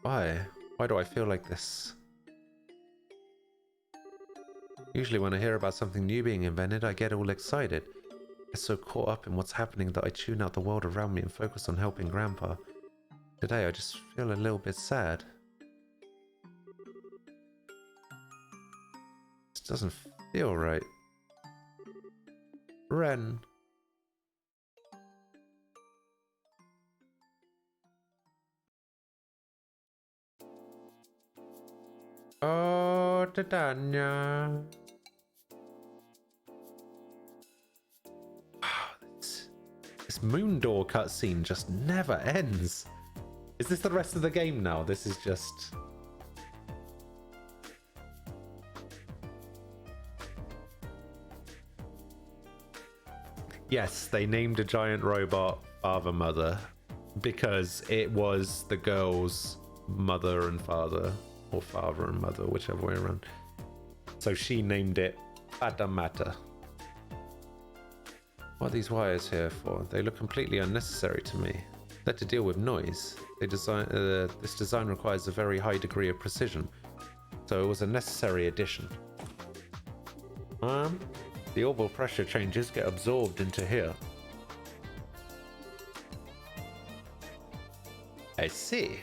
[SPEAKER 1] Why? Why do I feel like this? Usually when I hear about something new being invented, I get all excited. I get so caught up in what's happening that I tune out the world around me and focus on helping Grandpa. Today I just feel a little bit sad. This doesn't feel right. Ren. Oh, Titania. This moon door cutscene just never ends. Is this the rest of the game now? This is just... Yes, they named a giant robot Father Mother because it was the girl's mother and father, or father and mother, whichever way around. So she named it Padamata. What are these wires here for? They look completely unnecessary to me. They're to deal with noise. This design requires a very high degree of precision, so it was a necessary addition. The orbital pressure changes get absorbed into here. I see.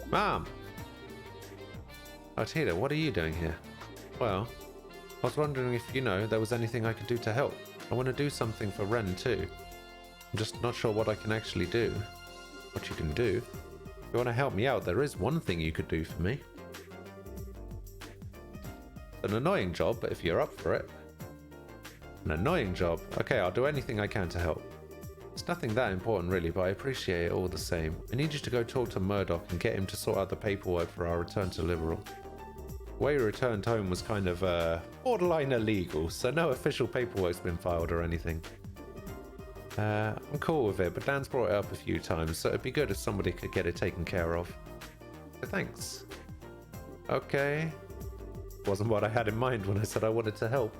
[SPEAKER 1] Mom! Oh, Tita, what are you doing here? Well, I was wondering if, there was anything I could do to help. I want to do something for Ren too. I'm just not sure what I can actually do. What you can do? If you want to help me out, there is one thing you could do for me. An annoying job, but if you're up for it. An annoying job? Okay, I'll do anything I can to help. It's nothing that important really, but I appreciate it all the same. I need you to go talk to Murdoch and get him to sort out the paperwork for our return to Liberal. The way we returned home was kind of borderline illegal, so no official paperwork's been filed or anything. I'm cool with it, but Dan's brought it up a few times, so it'd be good if somebody could get it taken care of. So thanks. Okay. Wasn't what I had in mind when I said I wanted to help.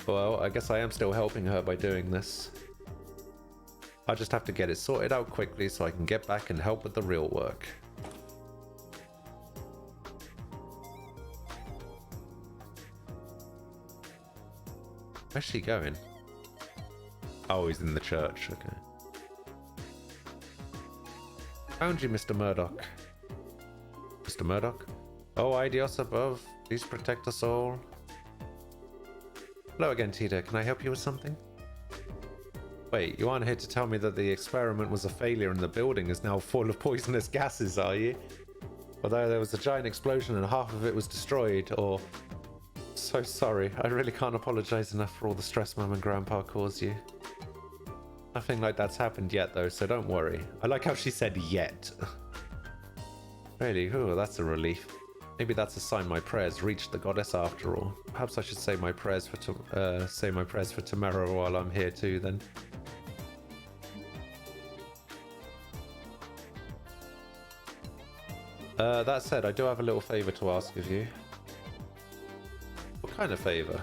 [SPEAKER 1] Well, I guess I am still helping her by doing this. I just have to get it sorted out quickly so I can get back and help with the real work. Where's she going? Oh, he's in the church. Okay. Found you, Mr. Murdoch. Mr. Murdoch? Oh, Idios above. Please protect us all. Hello again, Tita. Can I help you with something? Wait, you aren't here to tell me that the experiment was a failure and the building is now full of poisonous gases, are you? Although there was a giant explosion and half of it was destroyed, or... So sorry. I really can't apologize enough for all the stress Mum and Grandpa caused you. Nothing like that's happened yet, though, so don't worry. I like how she said yet. Really? Ooh, that's a relief. Maybe that's a sign my prayers reached the goddess after all. Perhaps I should say my prayers for tomorrow while I'm here too, then. That said, I do have a little favour to ask of you. What kind of favour?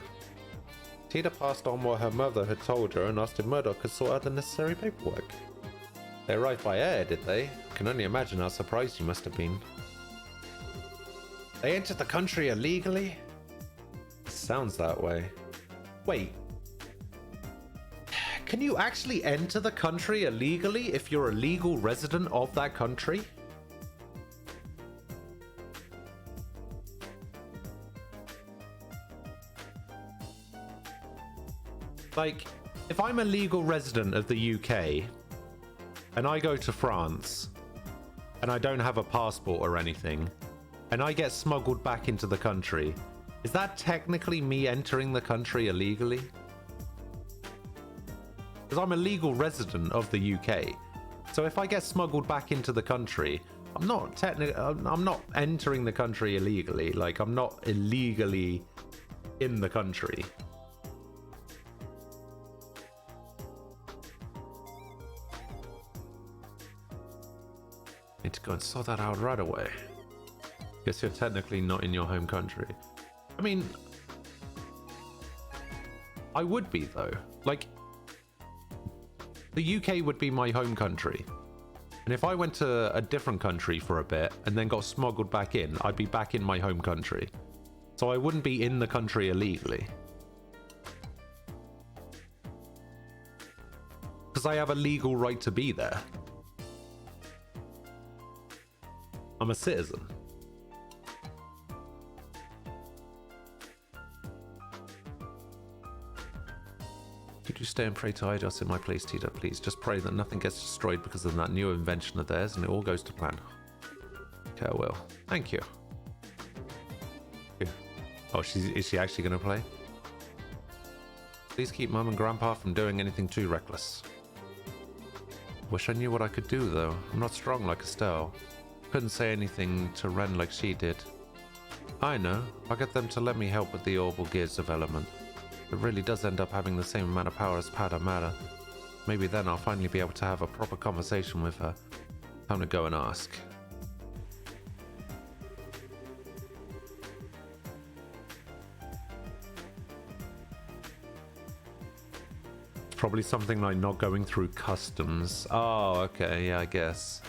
[SPEAKER 1] Tita passed on what her mother had told her and asked if Murdoch could sort out the necessary paperwork. They arrived by air, did they? Can only imagine how surprised you must have been. They entered the country illegally? Sounds that way. Wait. can you actually enter the country illegally if you're a legal resident of that country? Like, if I'm a legal resident of the UK and I go to France and I don't have a passport or anything and I get smuggled back into the country, is that technically me entering the country illegally? Because I'm a legal resident of the UK. So if I get smuggled back into the country, I'm not entering the country illegally. Like, I'm not illegally in the country. Need to go and sort that out right away. Guess you're technically not in your home country. I mean, I would be though. Like, the UK would be my home country. And if I went to a different country for a bit and then got smuggled back in, I'd be back in my home country. So I wouldn't be in the country illegally. Because I have a legal right to be there. I'm a citizen. Could you stay and pray to Eidos in my place, Tita, please? Just pray that nothing gets destroyed because of that new invention of theirs and it all goes to plan. Okay, I will. Thank you. Oh, is she actually going to play? Please keep Mum and Grandpa from doing anything too reckless. Wish I knew what I could do, though. I'm not strong like Estelle. Couldn't say anything to Ren like she did. I know. I'll get them to let me help with the Orbital Gears development. It really does end up having the same amount of power as Padamata. Maybe then I'll finally be able to have a proper conversation with her. Time to go and ask. It's probably something like not going through customs. Oh, okay, yeah, I guess.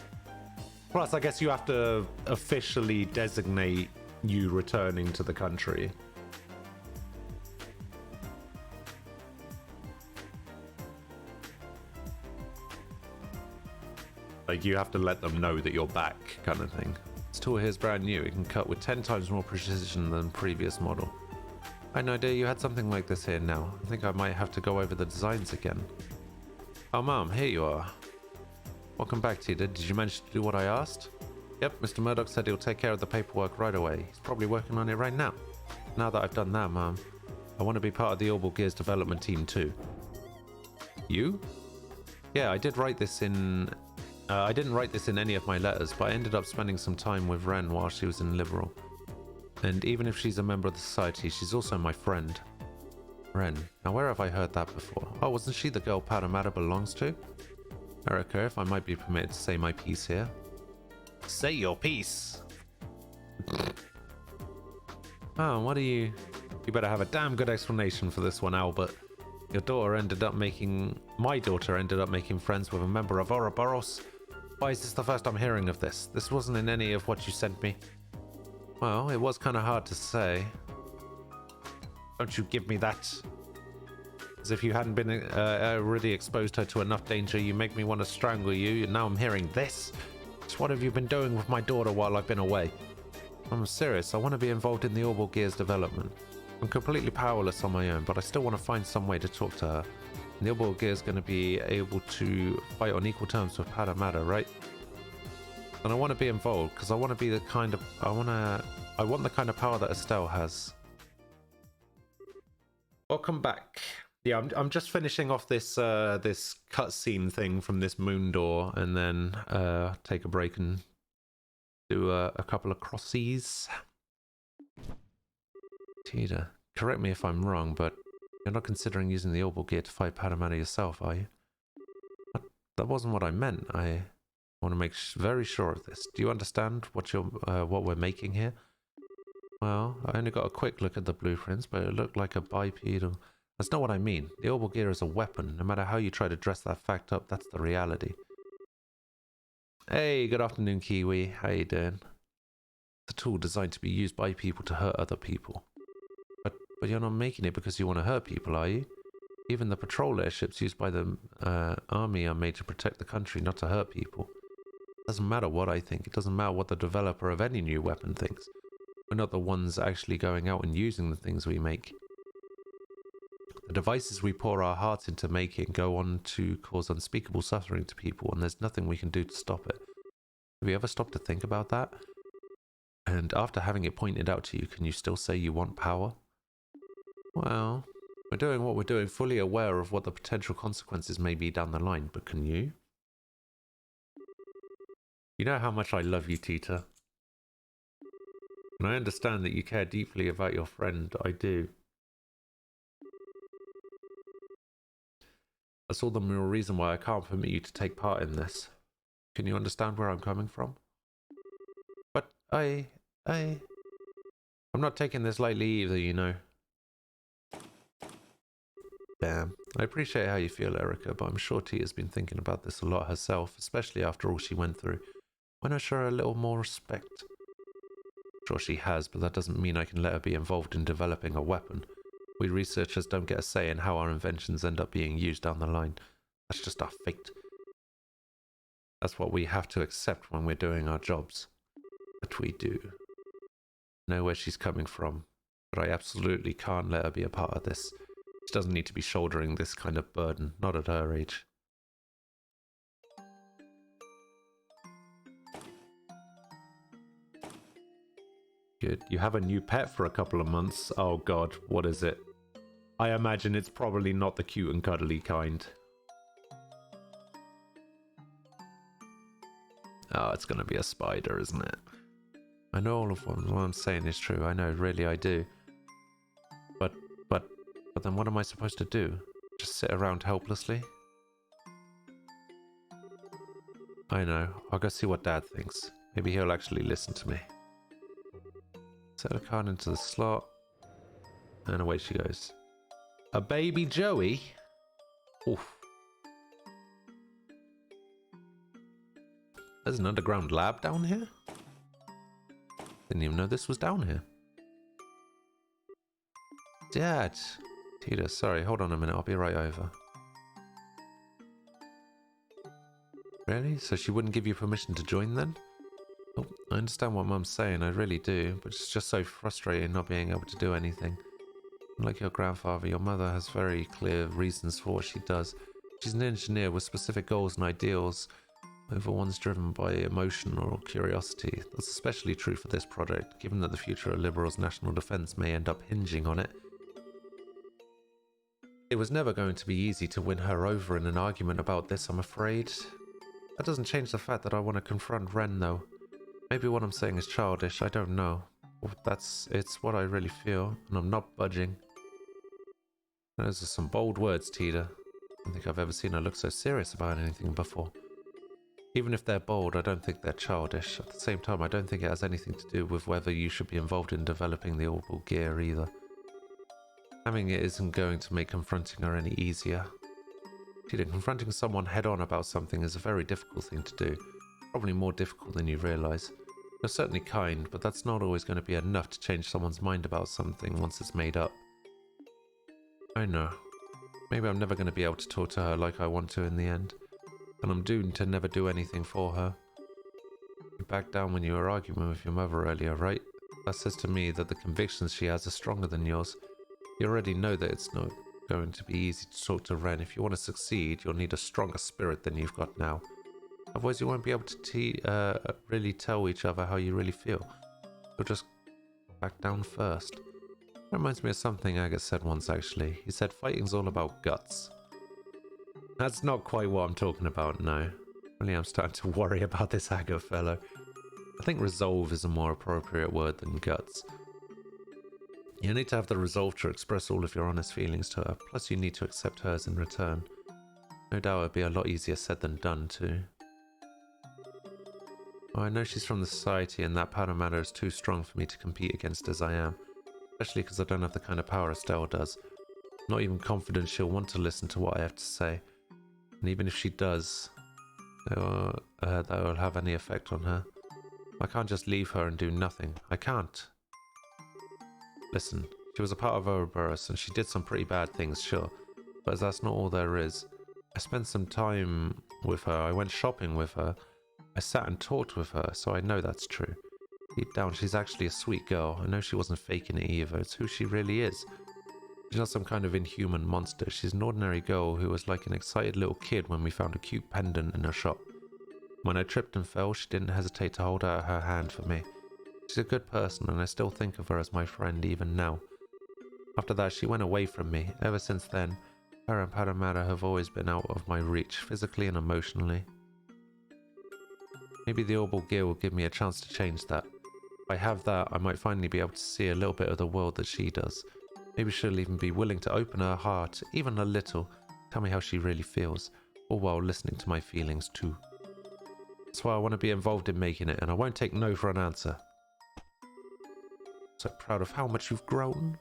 [SPEAKER 1] Plus, I guess you have to officially designate you returning to the country. Like, you have to let them know that you're back, kind of thing. This tool here is brand new. It can cut with 10 times more precision than previous model. I had no idea you had something like this here now. I think I might have to go over the designs again. Oh, Mom, here you are. Welcome back, Tita. Did you manage to do what I asked? Yep, Mr. Murdoch said he'll take care of the paperwork right away. He's probably working on it right now. Now that I've done that, Mom, I want to be part of the Orbital Gears development team too. You? Yeah, I did write this in... I didn't write this in any of my letters, but I ended up spending some time with Ren while she was in Liberal. And even if she's a member of the society, she's also my friend. Ren. Now where have I heard that before? Oh, wasn't she the girl Padamata belongs to? Erica, if I might be permitted to say my piece here. Say your piece! Oh, what are you... You better have a damn good explanation for this one, Albert. My daughter ended up making friends with a member of Ouroboros. Why is this the first I'm hearing of this? This wasn't in any of what you sent me. Well, it was kind of hard to say. Don't you give me that. As if you hadn't been already exposed her to enough danger, you make me want to strangle you, and now I'm hearing this. So what have you been doing with my daughter while I've been away? I'm serious, I want to be involved in the Orbital Gears development. I'm completely powerless on my own, but I still want to find some way to talk to her. And the Orbital Gears going to be able to fight on equal terms with Padamata, right? And I want to be involved because I want to be the kind of I want the kind of power that Estelle has. Welcome back. Yeah, I'm just finishing off this this cutscene thing from this moon door, and then take a break and do a couple of crossies. Tita, correct me if I'm wrong, but you're not considering using the Orbital Gear to fight Padamata yourself, are you? That wasn't what I meant. I want to make very sure of this. Do you understand what what we're making here? Well, I only got a quick look at the blueprints, but it looked like a bipedal. That's not what I mean. The Orbital Gear is a weapon. No matter how you try to dress that fact up, that's the reality. Hey, good afternoon, Kiwi. How you doing? It's a tool designed to be used by people to hurt other people. But you're not making it because you want to hurt people, are you? Even the patrol airships used by the army are made to protect the country, not to hurt people. It doesn't matter what I think. It doesn't matter what the developer of any new weapon thinks. We're not the ones actually going out and using the things we make. The devices we pour our hearts into making go on to cause unspeakable suffering to people, and there's nothing we can do to stop it. Have you ever stopped to think about that? And after having it pointed out to you, can you still say you want power? Well, we're doing what we're doing, fully aware of what the potential consequences may be down the line, but can you? You know how much I love you, Tita. And I understand that you care deeply about your friend. I do. That's all the more reason why I can't permit you to take part in this. Can you understand where I'm coming from? But I'm not taking this lightly either, you know. Damn. I appreciate how you feel, Erica, but I'm sure Tia's been thinking about this a lot herself, especially after all she went through. Why not show her a little more respect? Sure she has, but that doesn't mean I can let her be involved in developing a weapon. We researchers don't get a say in how our inventions end up being used down the line. That's just our fate. That's what we have to accept when we're doing our jobs. But we do. I know where she's coming from, but I absolutely can't let her be a part of this. She doesn't need to be shouldering this kind of burden, not at her age. Good. You have a new pet for a couple of months. Oh god, what is it? I imagine it's probably not the cute and cuddly kind. Oh, it's gonna be a spider, isn't it? I know all of what I'm saying is true. I know, really I do. But then what am I supposed to do? Just sit around helplessly? I know. I'll go see what Dad thinks. Maybe he'll actually listen to me. Set a card into the slot. And away she goes. A baby Joey? Oof. There's an underground lab down here? Didn't even know this was down here. Dad! Tita, sorry, hold on a minute, I'll be right over. Really? So she wouldn't give you permission to join then? Oh, I understand what Mum's saying, I really do, but it's just so frustrating not being able to do anything. Like your grandfather, your mother has very clear reasons for what she does. She's an engineer with specific goals and ideals, over ones driven by emotion or curiosity. That's especially true for this project, given that the future of Liberal's national defense may end up hinging on it. It was never going to be easy to win her over in an argument about this, I'm afraid. That doesn't change the fact that I want to confront Ren, though. Maybe what I'm saying is childish, I don't know. It's what I really feel, and I'm not budging. Those are some bold words, Tita. I don't think I've ever seen her look so serious about anything before. Even if they're bold, I don't think they're childish. At the same time, I don't think it has anything to do with whether you should be involved in developing the orbital gear either. Having it isn't going to make confronting her any easier. Tita, confronting someone head-on about something is a very difficult thing to do. Probably more difficult than you realise. You're certainly kind, but that's not always going to be enough to change someone's mind about something once it's made up. I know. Maybe I'm never going to be able to talk to her like I want to in the end. And I'm doomed to never do anything for her. You backed down when you were arguing with your mother earlier, right? That says to me that the convictions she has are stronger than yours. You already know that it's not going to be easy to talk to Ren. If you want to succeed, you'll need a stronger spirit than you've got now. Otherwise you won't be able to really tell each other how you really feel. You'll just back down first. That reminds me of something Agus said once, actually. He said fighting's all about guts. That's not quite what I'm talking about, no. Really, I'm starting to worry about this Aga fellow. I think resolve is a more appropriate word than guts. You need to have the resolve to express all of your honest feelings to her, plus you need to accept hers in return. No doubt it'd be a lot easier said than done, too. Well, I know she's from the society, and that part of matter is too strong for me to compete against as I am. Especially because I don't have the kind of power Estelle does. I'm not even confident she'll want to listen to what I have to say. And even if she does, that will have any effect on her. I can't just leave her and do nothing. I can't. Listen, she was a part of Ouroboros and she did some pretty bad things, sure.
[SPEAKER 4] But that's not all there is. I spent some time with her. I went shopping with her. I sat and talked with her, so I know that's true. Deep down, she's actually a sweet girl. I know she wasn't faking it either. It's who she really is. She's not some kind of inhuman monster. She's an ordinary girl who was like an excited little kid when we found a cute pendant in her shop. When I tripped and fell, she didn't hesitate to hold out her hand for me. She's a good person, and I still think of her as my friend even now. After that, she went away from me. Ever since then, her and Paramara have always been out of my reach, physically and emotionally. Maybe the Orbital Gear will give me a chance to change that. If I have that, I might finally be able to see a little bit of the world that she does. Maybe she'll even be willing to open her heart, even a little, tell me how she really feels, all while listening to my feelings too. That's why I want to be involved in making it, and I won't take no for an answer. So proud of how much you've grown.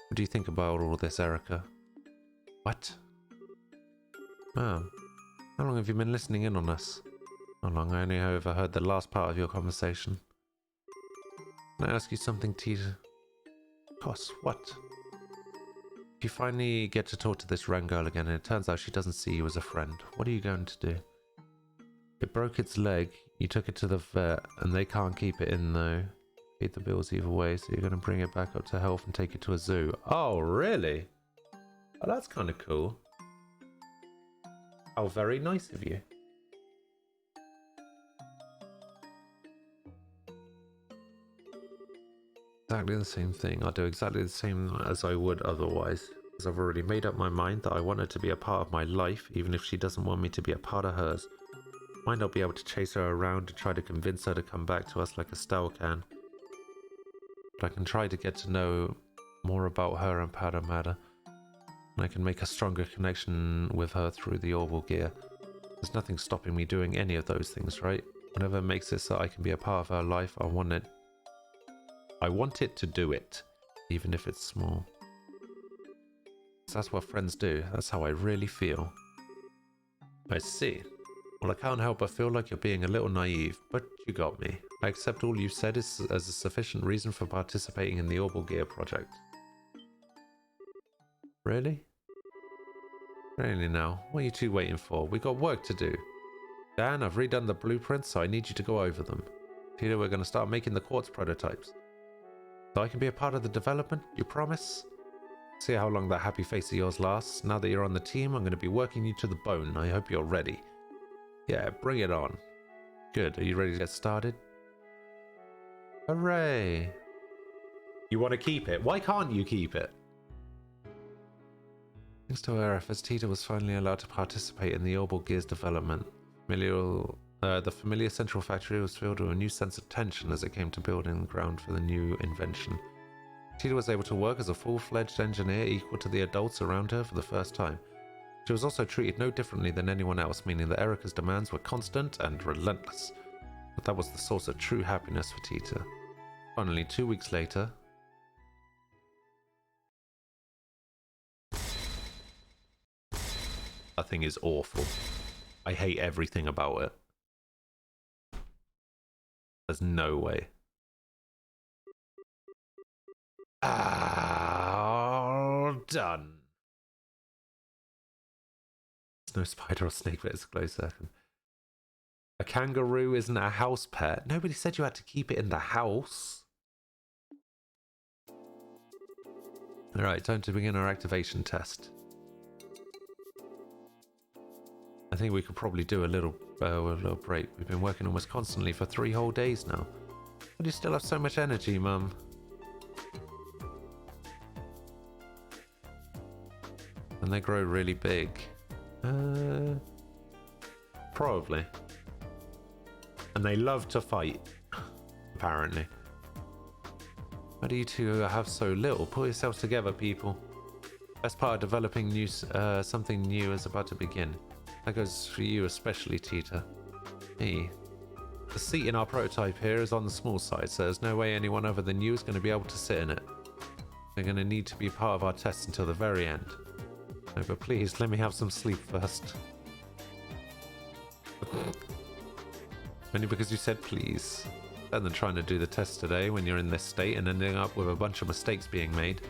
[SPEAKER 4] What do you think about all this, Erica? What? Oh. How long have you been listening in on us? How long? I only overheard the last part of your conversation. Can I ask you something, Tita? Of course, what? If you finally get to talk to this Ren girl again and it turns out she doesn't see you as a friend, what are you going to do? It broke its leg, you took it to the vet, and they can't keep it in though. Feed the bills either way, so you're going to bring it back up to health and take it to a zoo. Oh, really? Oh, that's kind of cool. How very nice of you. Exactly the same thing. I'll do exactly the same as I would otherwise. Because I've already made up my mind that I want her to be a part of my life, even if she doesn't want me to be a part of hers. Might not be able to chase her around and try to convince her to come back to us like Estelle can. But I can try to get to know more about her and Paramara. And I can make a stronger connection with her through the Orbital Gear. There's nothing stopping me doing any of those things, right? Whatever makes it so I can be a part of her life, I want it. I want it to do it, even if it's small. So that's what friends do. That's how I really feel. I see. Well, I can't help but feel like you're being a little naive, but you got me. I accept all you've said as a sufficient reason for participating in the Orbital Gear project. Really? Really now? What are you two waiting for? We got work to do. Dan, I've redone the blueprints, so I need you to go over them. Tita, we're going to start making the quartz prototypes. So I can be a part of the development, you promise? See how long that happy face of yours lasts. Now that you're on the team, I'm going to be working you to the bone. I hope you're ready. Yeah, bring it on. Good, are you ready to get started? Hooray!
[SPEAKER 1] You want to keep it? Why can't you keep it?
[SPEAKER 4] Thanks to her efforts, Tita was finally allowed to participate in the Orbital Gear's development. The familiar central factory was filled with a new sense of tension as it came to building the ground for the new invention. Tita was able to work as a full-fledged engineer equal to the adults around her for the first time. She was also treated no differently than anyone else, meaning that Erica's demands were constant and relentless. But that was the source of true happiness for Tita. Finally, 2 weeks later...
[SPEAKER 1] That thing is awful. I hate everything about it. There's no way. Ah, done.
[SPEAKER 4] There's no spider or snake, but it's a close second. A kangaroo isn't a house pet. Nobody said you had to keep it in the house. Alright, time to begin our activation test. I think we could probably do a little break. We've been working almost constantly for 3 whole days now. But you still have so much energy, Mum. And they grow really big.
[SPEAKER 1] Probably. And they love to fight, apparently.
[SPEAKER 4] Why do you two have so little? Pull yourselves together, people. Best part of developing something new is about to begin. That goes for you especially, Tita. Me. The seat in our prototype here is on the small side, so there's no way anyone other than you is going to be able to sit in it. They're going to need to be part of our test until the very end. No, but please, let me have some sleep first. Only because you said please. Better than trying to do the test today when you're in this state and ending up with a bunch of mistakes being made.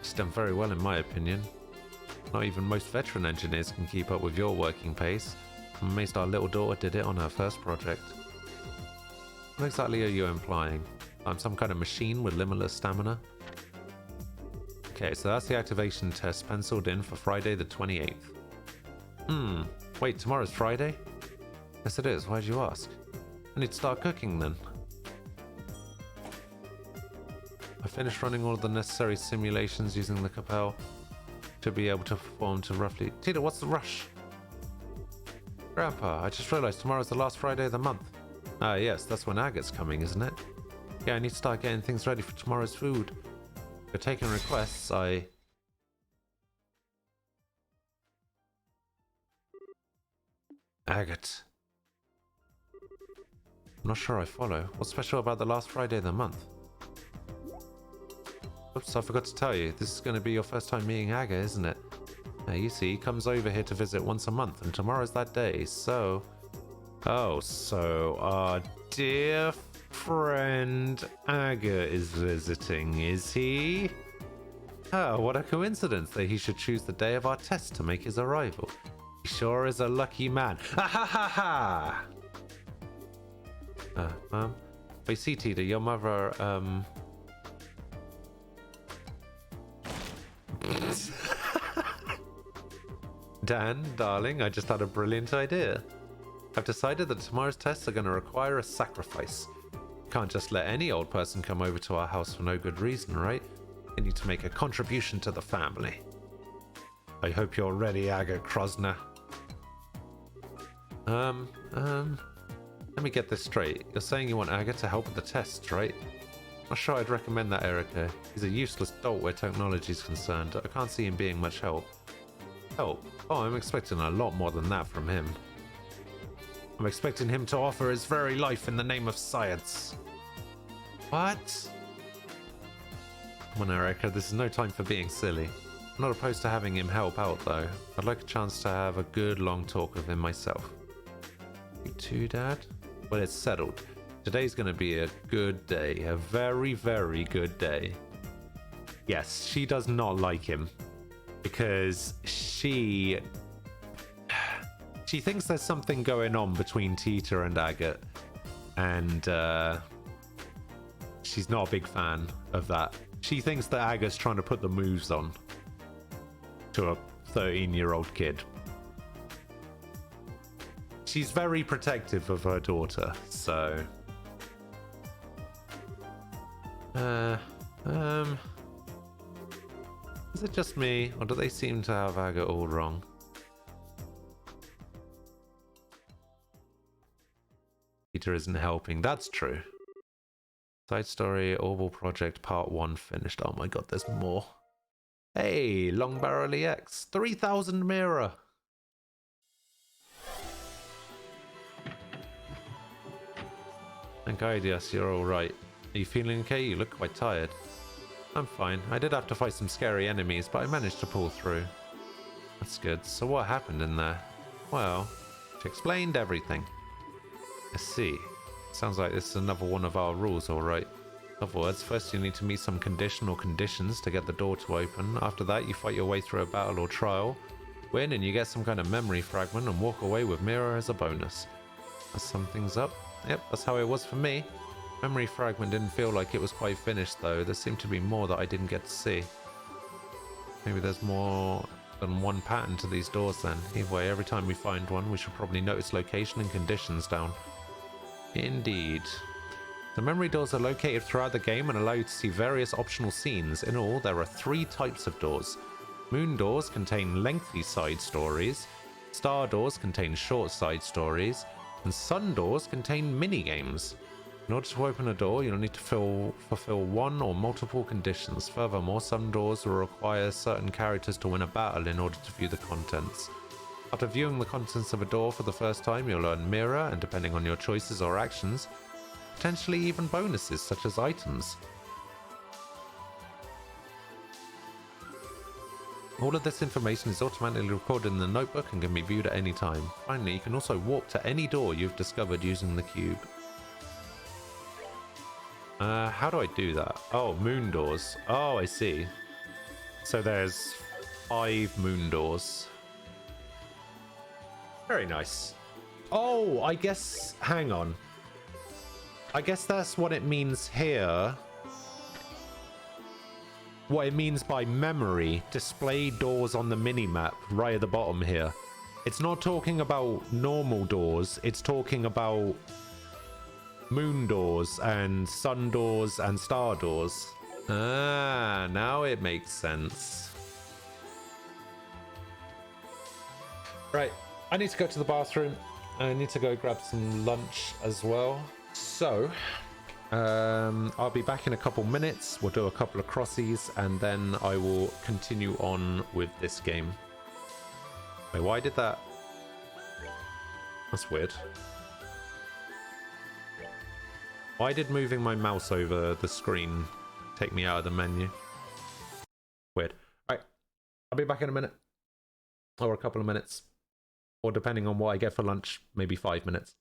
[SPEAKER 4] Just done very well in my opinion. Not even most veteran engineers can keep up with your working pace. I'm amazed our little daughter did it on her first project. What exactly are you implying? I'm some kind of machine with limitless stamina? Okay, so that's the activation test penciled in for Friday the 28th. Wait, tomorrow's Friday? Yes it is, why'd you ask? I need to start cooking then. I finished running all of the necessary simulations using the Capel. Should be able to perform to roughly... Tita, what's the rush? Grandpa, I just realized tomorrow's the last Friday of the month. Ah yes, that's when Agate's coming, isn't it? Yeah, I need to start getting things ready for tomorrow's food. If you're taking requests, Agate. I'm not sure I follow. What's special about the last Friday of the month? Oops, I forgot to tell you. This is going to be your first time meeting Agate, isn't it? You see, he comes over here to visit once a month, and tomorrow's that day, so... Oh, so our dear friend Agate is visiting, is he? Oh, what a coincidence that he should choose the day of our test to make his arrival. He sure is a lucky man. Ha ha ha ha! I see, Tita, your mother, Dan, darling, I just had a brilliant idea. I've decided that tomorrow's tests are going to require a sacrifice. Can't just let any old person come over to our house for no good reason, right? They need to make a contribution to the family. I hope you're ready, Agate Krosner. Let me get this straight. You're saying you want Agate to help with the tests, right? Not sure I'd recommend that, Erica. He's a useless dolt where technology is concerned. I can't see him being much help. Help? Oh, I'm expecting a lot more than that from him. I'm expecting him to offer his very life in the name of science. What? Come on, Erica, this is no time for being silly. I'm not opposed to having him help out, though. I'd like a chance to have a good long talk with him myself. You too, Dad? Well, it's settled. Today's going to be a good day. A very, very good day. Yes, she does not like him. Because she thinks there's something going on between Tita and Agate. And she's not a big fan of that. She thinks that Agate's trying to put the moves on to a 13-year-old kid. She's very protective of her daughter, so... Is it just me, or do they seem to have Agate all wrong? Peter isn't helping, that's true. Side story, Orbital Project Part 1 finished. Oh my god, there's more. Hey, Long Barrel EX, 3000 mirror. Thank God, yes, you're alright. Are you feeling okay? You look quite tired. I'm fine. I did have to fight some scary enemies, but I managed to pull through. That's good. So what happened in there? Well, she explained everything. I see. Sounds like this is another one of our rules, alright. In other words, first you need to meet some conditional conditions to get the door to open. After that, you fight your way through a battle or trial, win, and you get some kind of memory fragment and walk away with mirror as a bonus. That sum things up. Yep, that's how it was for me. Memory fragment didn't feel like it was quite finished though. There seemed to be more that I didn't get to see. Maybe there's more than one pattern to these doors then. Either way, every time we find one, we should probably notice location and conditions down. Indeed. The memory doors are located throughout the game and allow you to see various optional scenes. In all, there are 3 types of doors. Moon doors contain lengthy side stories. Star doors contain short side stories. And sun doors contain mini-games. In order to open a door, you'll need to fulfill one or multiple conditions. Furthermore, some doors will require certain characters to win a battle in order to view the contents. After viewing the contents of a door for the first time, you'll earn mirror, and depending on your choices or actions, potentially even bonuses such as items. All of this information is automatically recorded in the notebook and can be viewed at any time. Finally, you can also warp to any door you've discovered using the cube. How do I do that? Oh, moon doors. Oh, I see. So there's 5 moon doors. Very nice. Oh, I guess... Hang on. I guess that's what it means here. What it means by memory. Display doors on the mini-map right at the bottom here. It's not talking about normal doors. It's talking about moon doors and sun doors and star doors. Ah, now it makes sense. Right, I need to go to the bathroom. I need to go grab some lunch as well. So, I'll be back in a couple minutes. We'll do a couple of crossies and then I will continue on with this game. Wait, why did that? That's weird. Why did moving my mouse over the screen take me out of the menu? Weird. Right, I'll be back in a minute. Or a couple of minutes. Or depending on what I get for lunch, maybe 5 minutes.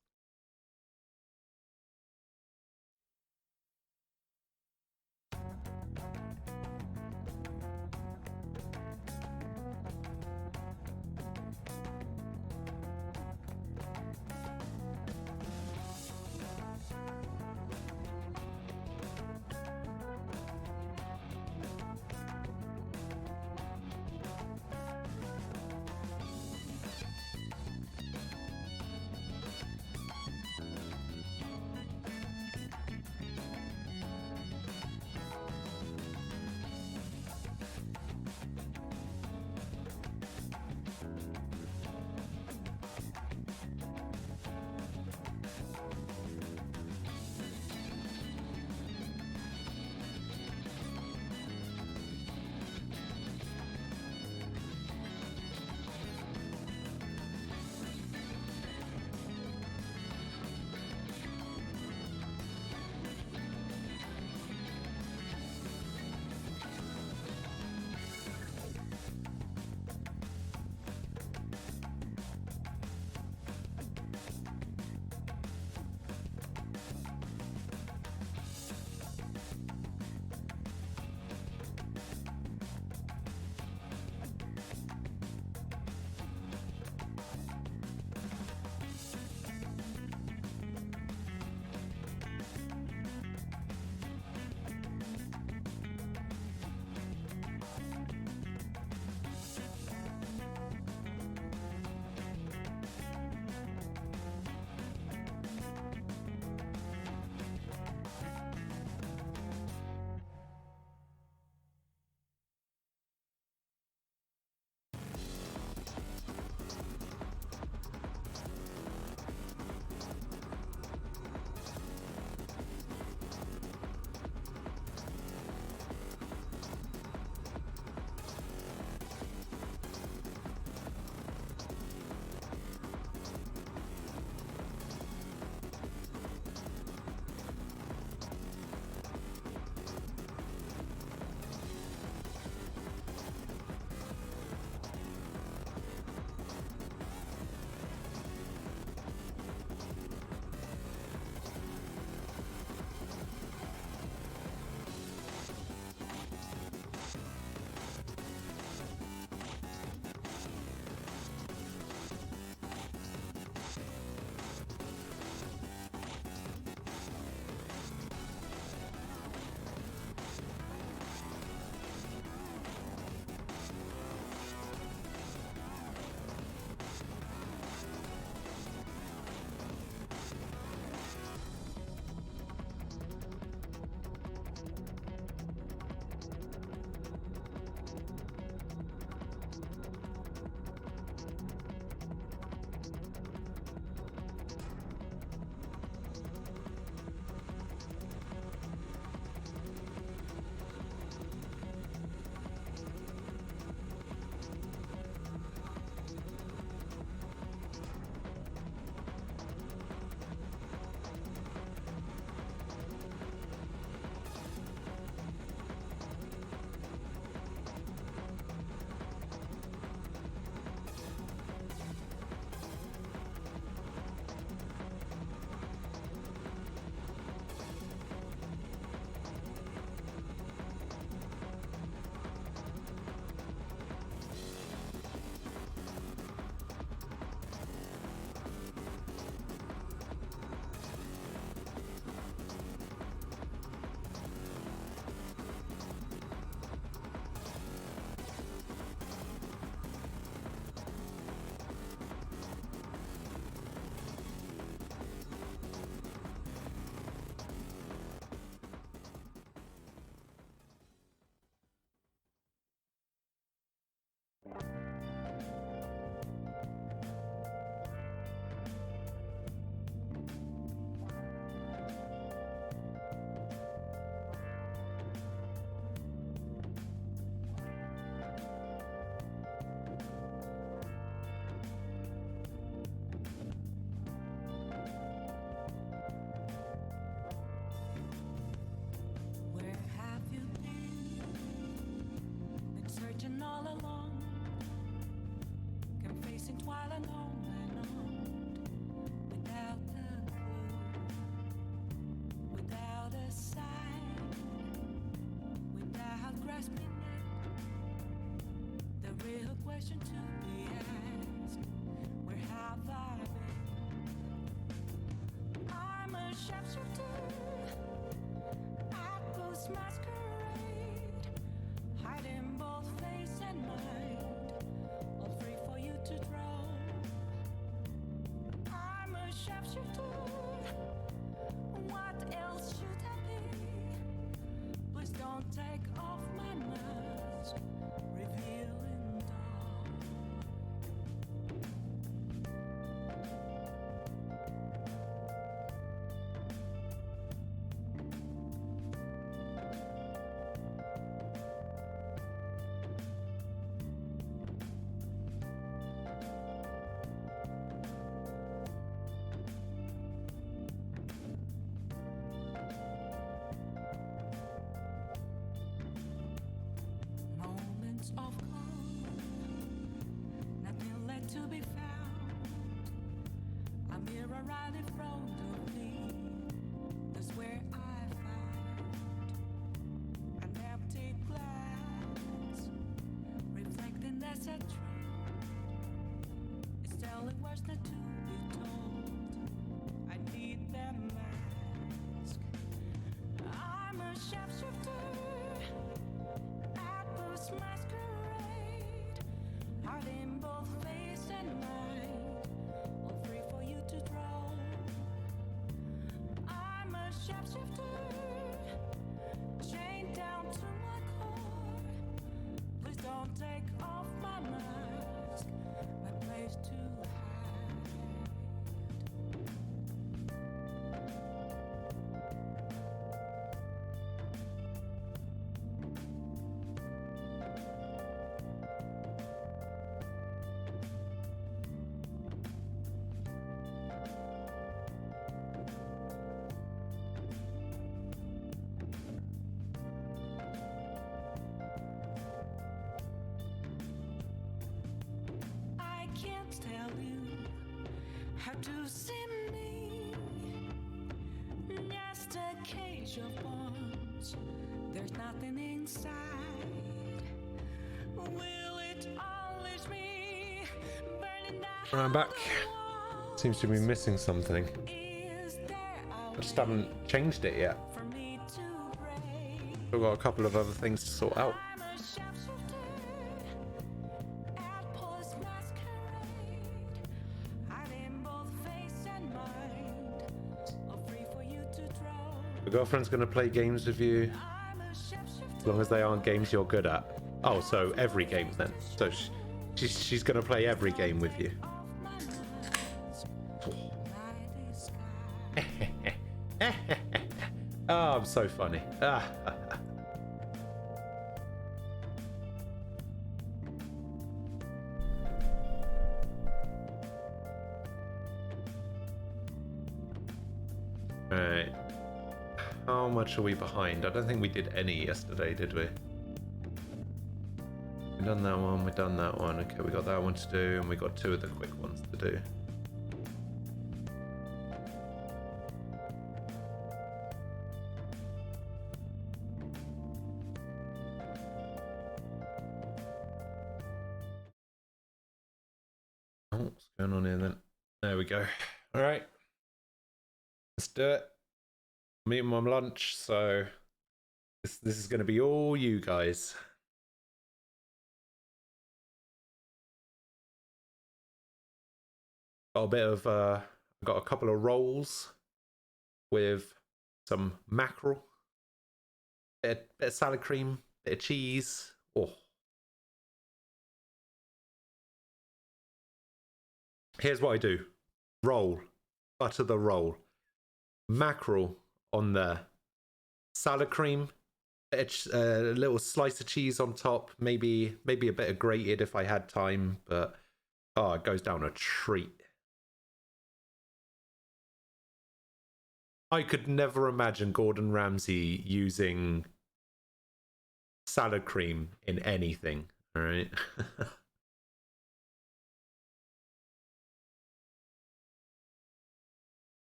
[SPEAKER 5] said true. It's telling words not to be told. I need their mask. I'm a shapeshifter at this masquerade. Heart in both face and mind, all free for you to draw. I'm a shapeshifter, chained down to my core. Please don't take off my mask, my place to hide. I can't tell you how to see me. Just a cage of bones. There's nothing inside. Will it unleash me? Burning the
[SPEAKER 1] I'm back.
[SPEAKER 5] walls?
[SPEAKER 1] Seems to be missing something.
[SPEAKER 5] Is there
[SPEAKER 1] I just haven't changed it yet.
[SPEAKER 5] for me to break?
[SPEAKER 1] I've got a couple of other things to sort out.
[SPEAKER 5] I'm a shapeshifter at Paul's masquerade. Hide in both face and mind, all free for you to draw.
[SPEAKER 1] My girlfriend's going to play games with you
[SPEAKER 5] I'm a shapeshifter.
[SPEAKER 1] as long as they aren't games you're good at. Oh, so every game then. So she's going to play every game with you.
[SPEAKER 5] Off my mask, night is sky.
[SPEAKER 1] Oh, I'm so funny. Ah. Alright. How much are we behind? I don't think we did any yesterday, did we? We done that one, we done that one. Okay, we got that one to do, and we got two of the quick ones to do. Oh, what's going on here then? There we go. All right, let's do it. I'm eating my lunch, so this is going to be all you guys. Got a bit of got a couple of rolls with some mackerel, bit of salad cream, bit of cheese. Oh. Here's what I do. Roll. Butter the roll. Mackerel on there. Salad cream. A little slice of cheese on top. Maybe a bit of grated if I had time. But, oh, it goes down a treat. I could never imagine Gordon Ramsay using salad cream in anything. All right.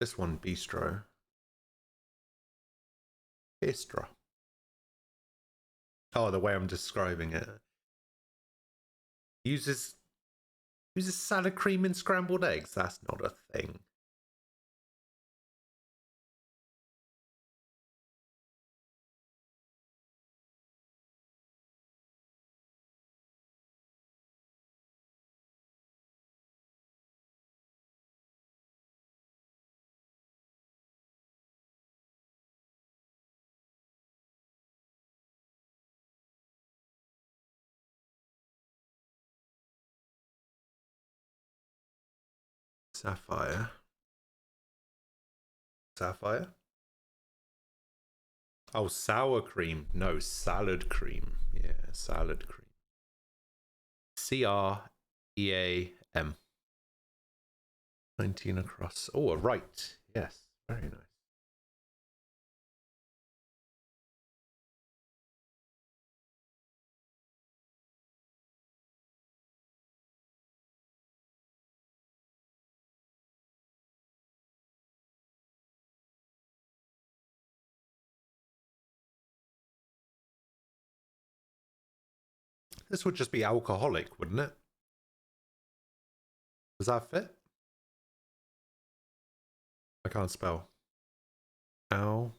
[SPEAKER 1] This one, bistro. Bistro. Oh, the way I'm describing it. Uses salad cream in scrambled eggs. That's not a thing. Sapphire. Sapphire? Oh, sour cream. No, salad cream. Yeah, salad cream. CREAM. 19 across. Oh, right. Yes, very nice. This would just be alcoholic, wouldn't it? Does that fit? I can't spell. Alco.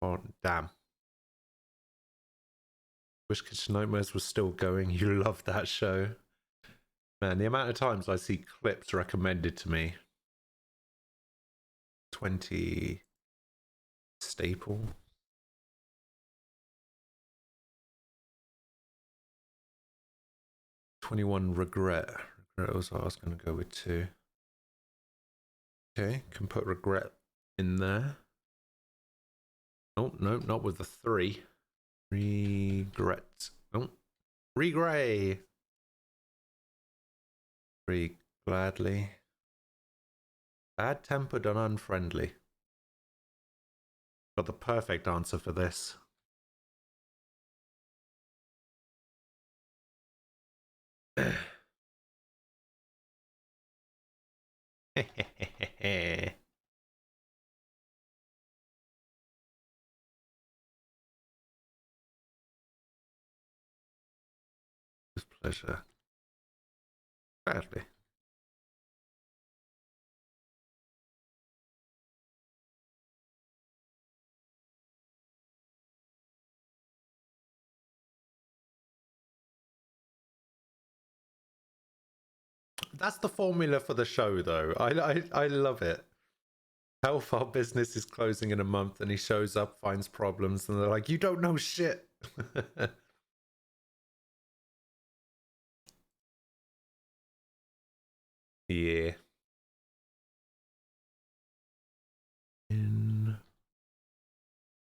[SPEAKER 1] Oh, damn. Wish Kitchen Nightmares was still going. You love that show. Man, the amount of times I see clips recommended to me. 20 staple. "21 regret. Regret was what I was going to go with too. Okay, can put regret in there. Oh, no, not with the 3. Regret. Oh, regray. Free gladly. Bad tempered and unfriendly. Got the perfect answer for this. With pleasure. Gladly. That's the formula for the show, though. I love it. How far business is closing in a month, and he shows up, finds problems, and they're like, "You don't know shit." Yeah.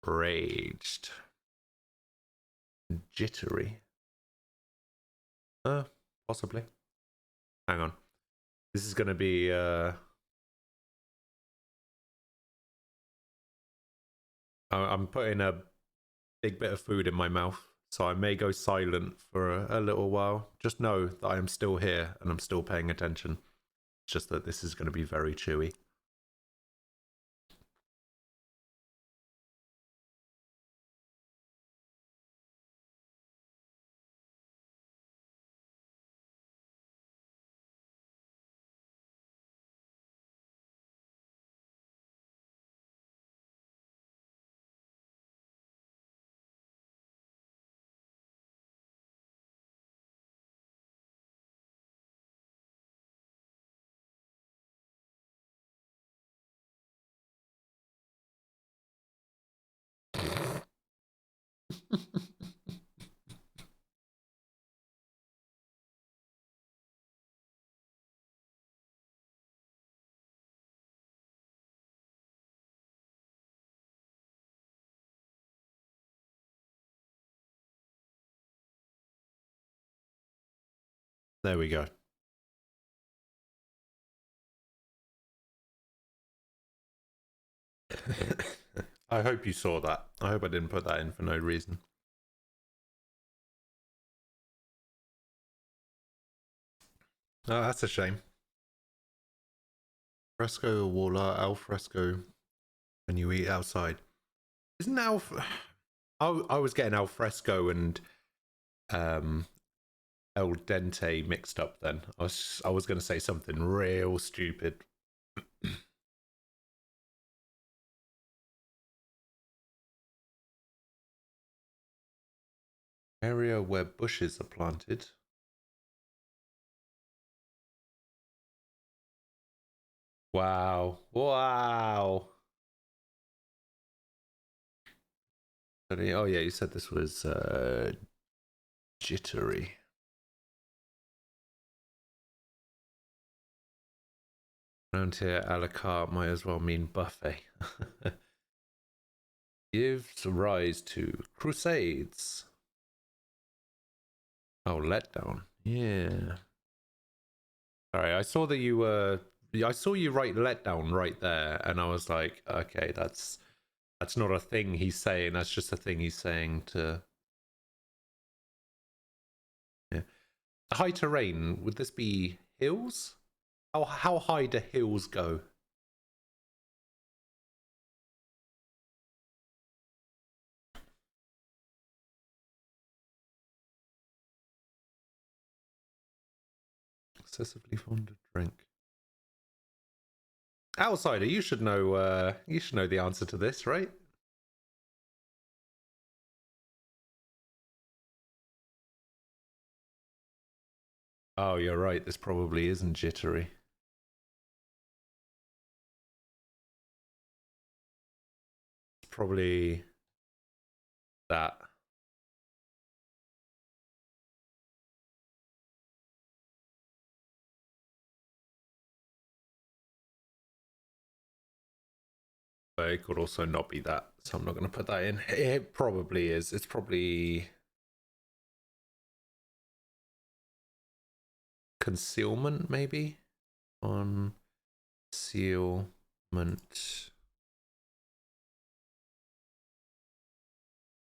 [SPEAKER 1] Enraged. Jittery. Possibly. Hang on. This is gonna be I'm putting a big bit of food in my mouth, so I may go silent for a little while. Just know that I am still here and I'm still paying attention. It's just that this is going to be very chewy. There we go. I hope you saw that. I hope I didn't put that in for no reason. Oh, that's a shame. Fresco or wall art, al fresco when you eat outside. Isn't I was getting al fresco and el dente mixed up then. I was going to say something real stupid. Area where bushes are planted. Wow. Wow. Oh yeah, you said this was jittery. Around here, a la carte might as well mean buffet. Gives rise to crusades. Oh, letdown. Yeah. Sorry, I saw that you were. I saw you write letdown right there, and I was like, okay, that's not a thing he's saying. That's just a thing he's saying to. Yeah. High terrain. Would this be hills? How high do hills go? Excessively fond of drink. Outsider, you should know. You should know the answer to this, right? Oh, you're right. This probably isn't jittery. It's probably that. But it could also not be that, so I'm not going to put that in. It probably is. It's probably concealment, maybe? Concealment.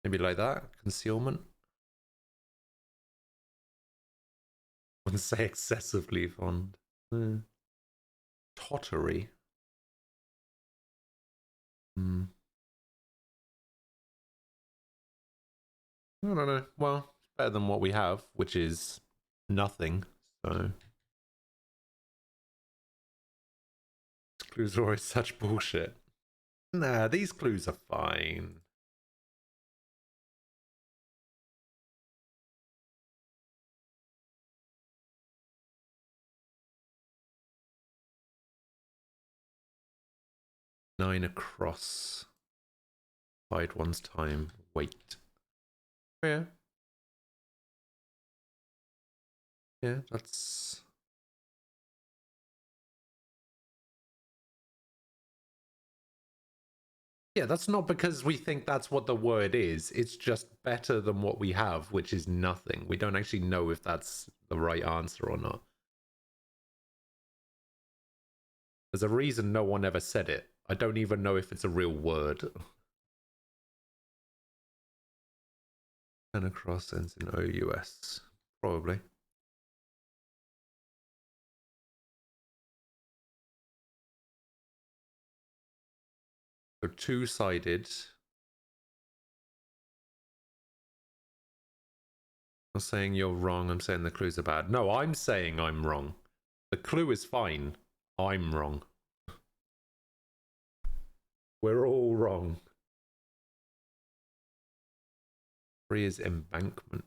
[SPEAKER 1] Maybe like that? Concealment? Wouldn't say excessively fond. Tottery. I don't know. Well, it's better than what we have, which is nothing. So these clues are always such bullshit. Nah, these clues are fine. Nine across. Bide one's time. Wait. Yeah. Yeah, that's... Yeah, that's not because we think that's what the word is. It's just better than what we have, which is nothing. We don't actually know if that's the right answer or not. There's a reason no one ever said it. I don't even know if it's a real word. And across ends in OUS. Probably. So two-sided. I'm saying you're wrong. I'm saying the clues are bad. No, I'm saying I'm wrong. The clue is fine. I'm wrong. We're all wrong. 3 is embankment.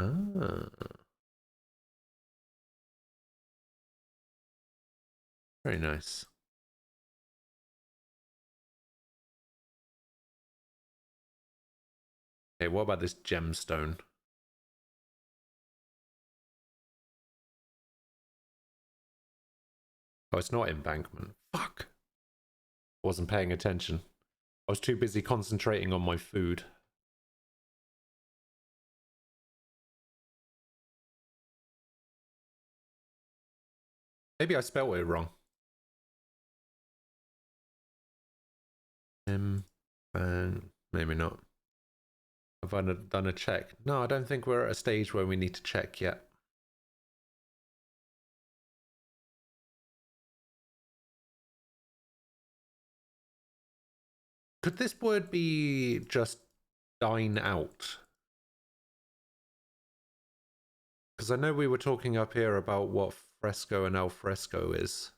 [SPEAKER 1] Ah. Very nice. Okay, what about this gemstone? Oh, it's not embankment. Fuck. I wasn't paying attention. I was too busy concentrating on my food. Maybe I spelled it wrong. Maybe not. Have I done a check? No, I don't think we're at a stage where we need to check yet. Could this word be just dine out? Because I know we were talking up here about what fresco and al fresco is.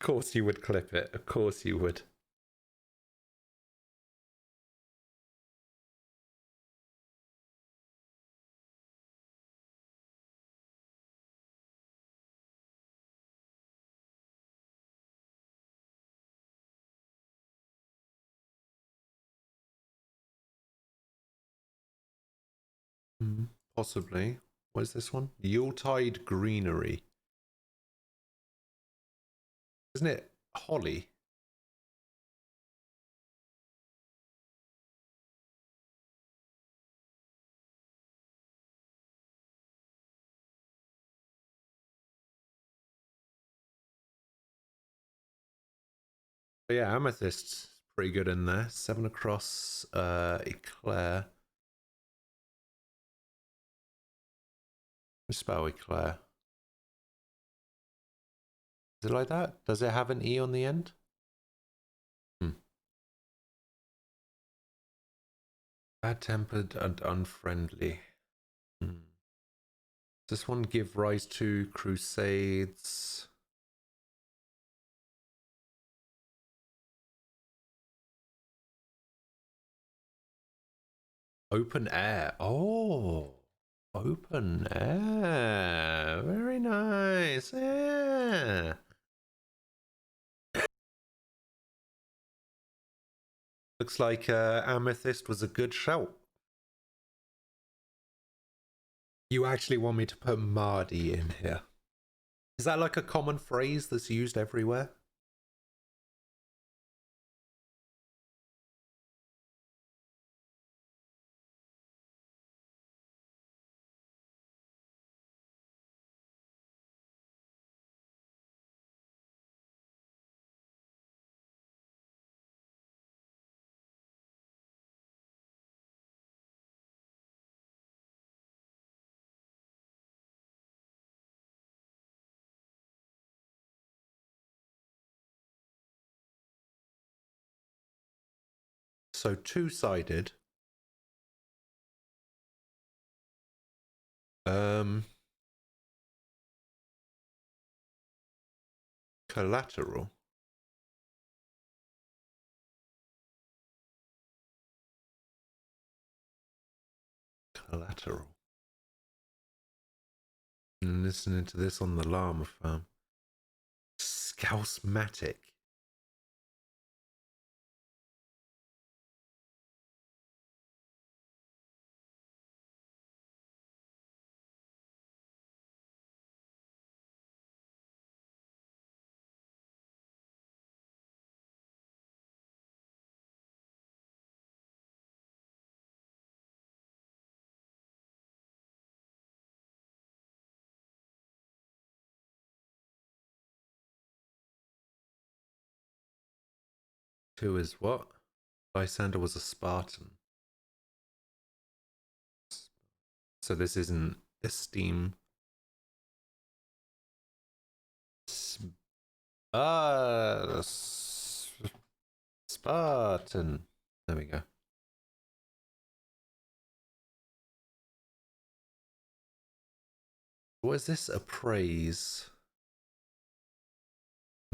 [SPEAKER 1] Of course you would clip it. Of course you would. Possibly. What is this one? Yuletide greenery. Isn't it holly?
[SPEAKER 4] But yeah, Amethyst's pretty good in there. 7 across, Eclair. Spell Eclair. Is it like that? Does it have an E on the end? Bad-tempered and unfriendly. Does this one give rise to crusades? Open air. Oh, open air. Very nice. Yeah. Looks like Amethyst was a good shout. You actually want me to put Mardi in here? Is that like a common phrase that's used everywhere? So two-sided. Collateral. Collateral. And listening to this on the llama farm. Scousematic. Two is what? Lysander was a Spartan. So this isn't esteem. Spartan. There we go. What is this? Appraise.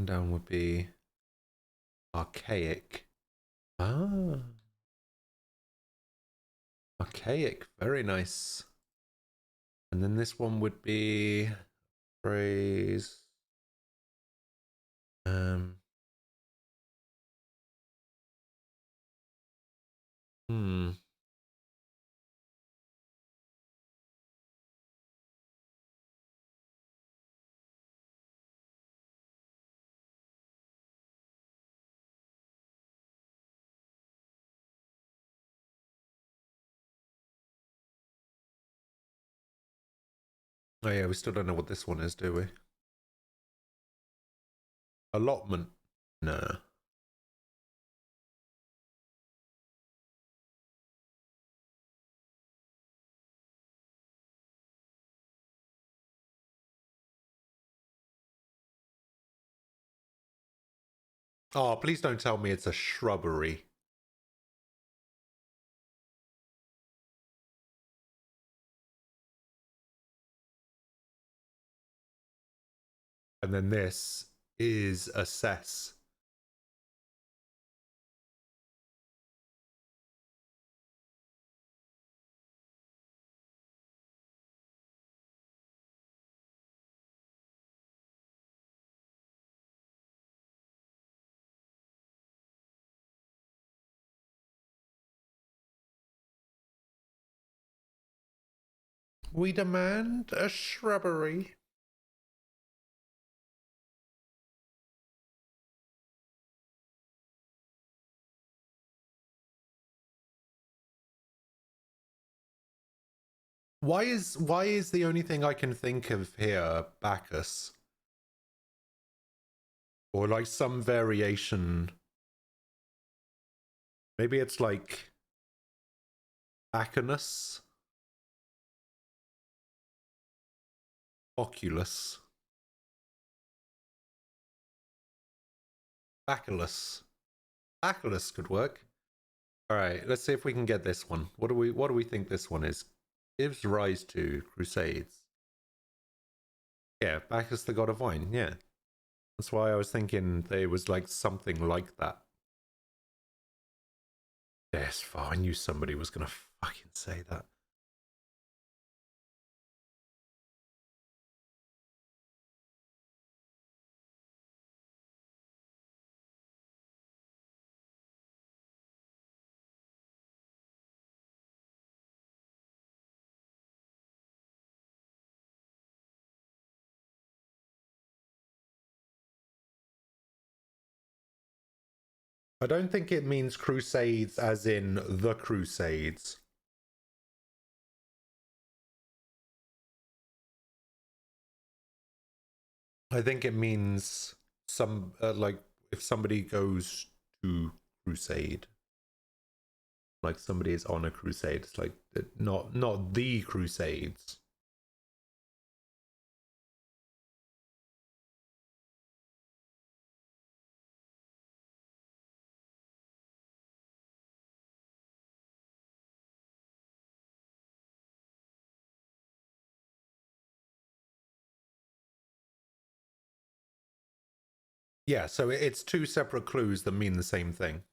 [SPEAKER 4] Down would be archaic. Ah. Archaic. Very nice. And then this one would be phrase. Oh yeah, we still don't know what this one is, do we? Allotment. No. Oh, please don't tell me it's a shrubbery. And then this is assess. We demand a shrubbery. Why is the only thing I can think of here Bacchus? Or like some variation
[SPEAKER 1] Maybe it's like Acanus, Oculus, Bacillus. Bacillus could work. All right, let's see if we can get this one. What do we think this one is? Gives rise to Crusades. Yeah, Bacchus the god of wine. Yeah, that's why I was thinking there was like something like that. Yes, I knew somebody was gonna fucking say that. I don't think it means crusades as in the crusades. I think it means some like if somebody goes to crusade, like somebody is on a crusade. It's like not the crusades. Yeah, so it's two separate clues that mean the same thing.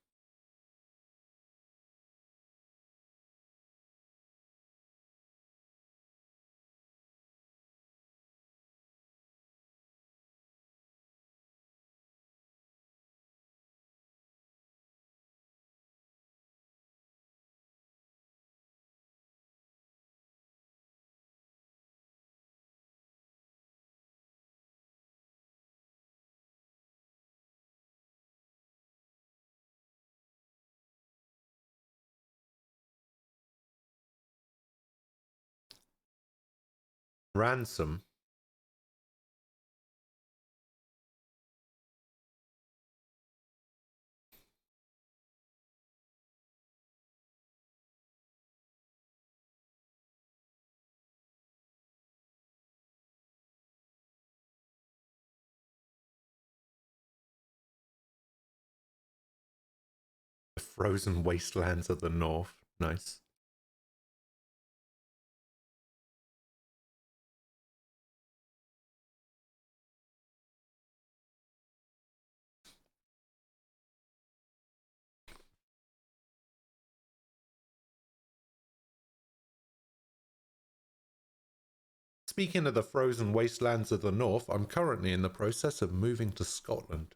[SPEAKER 1] Ransom. The frozen wastelands of the north. Nice. Speaking of the frozen wastelands of the north, I'm currently in the process of moving to Scotland.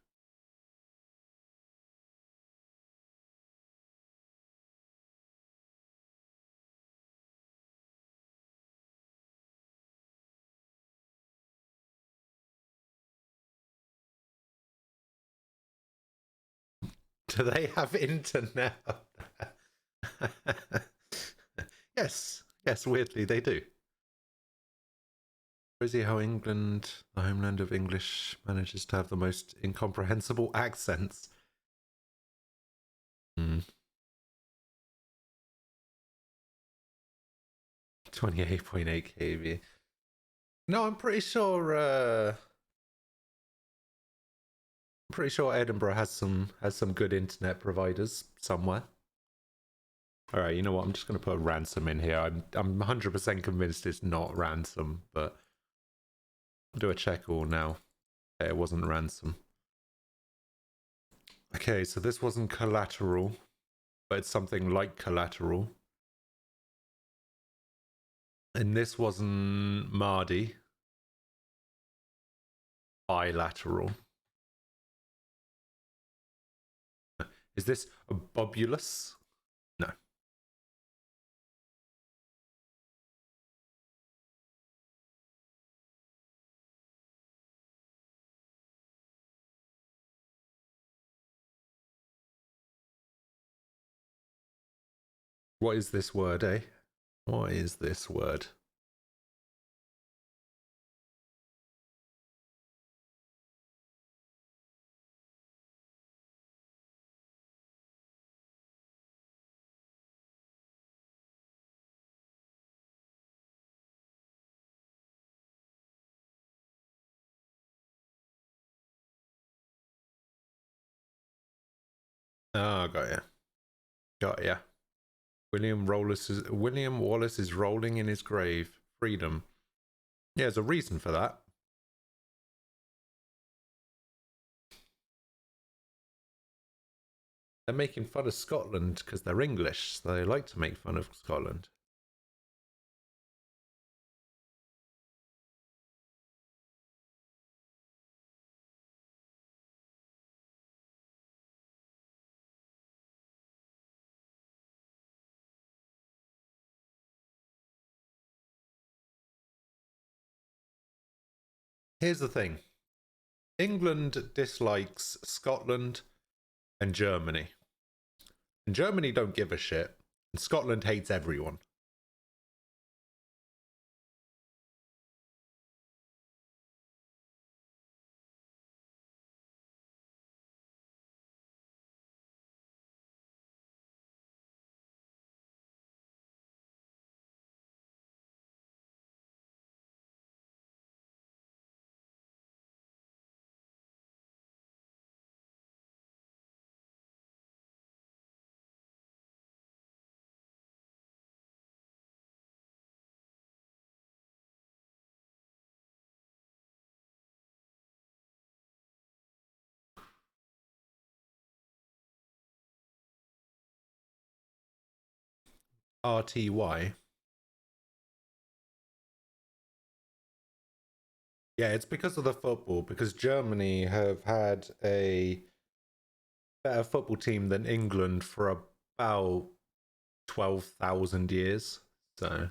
[SPEAKER 1] Do they have internet? Yes, weirdly they do. Crazy how England, the homeland of English, manages to have the most incomprehensible accents. 28.8 kb. No, I'm pretty sure Edinburgh has some good internet providers somewhere. All right, you know what? I'm just going to put a ransom in here. I'm 100% convinced it's not ransom, but I'll do a check all now. Okay, it wasn't ransom. Okay, so this wasn't collateral, but it's something like collateral. And this wasn't Mardi. Bilateral. Is this a bobulus? No. What is this word, eh? What is this word? Oh, got ya. Got ya. William Wallace is rolling in his grave. Freedom. Yeah, there's a reason for that. They're making fun of Scotland because they're English. So they like to make fun of Scotland. Here's the thing. England dislikes Scotland and Germany. And Germany don't give a shit. And Scotland hates everyone. RTY. Yeah, it's because of the football, because Germany have had a better football team than England for about 12,000 years. So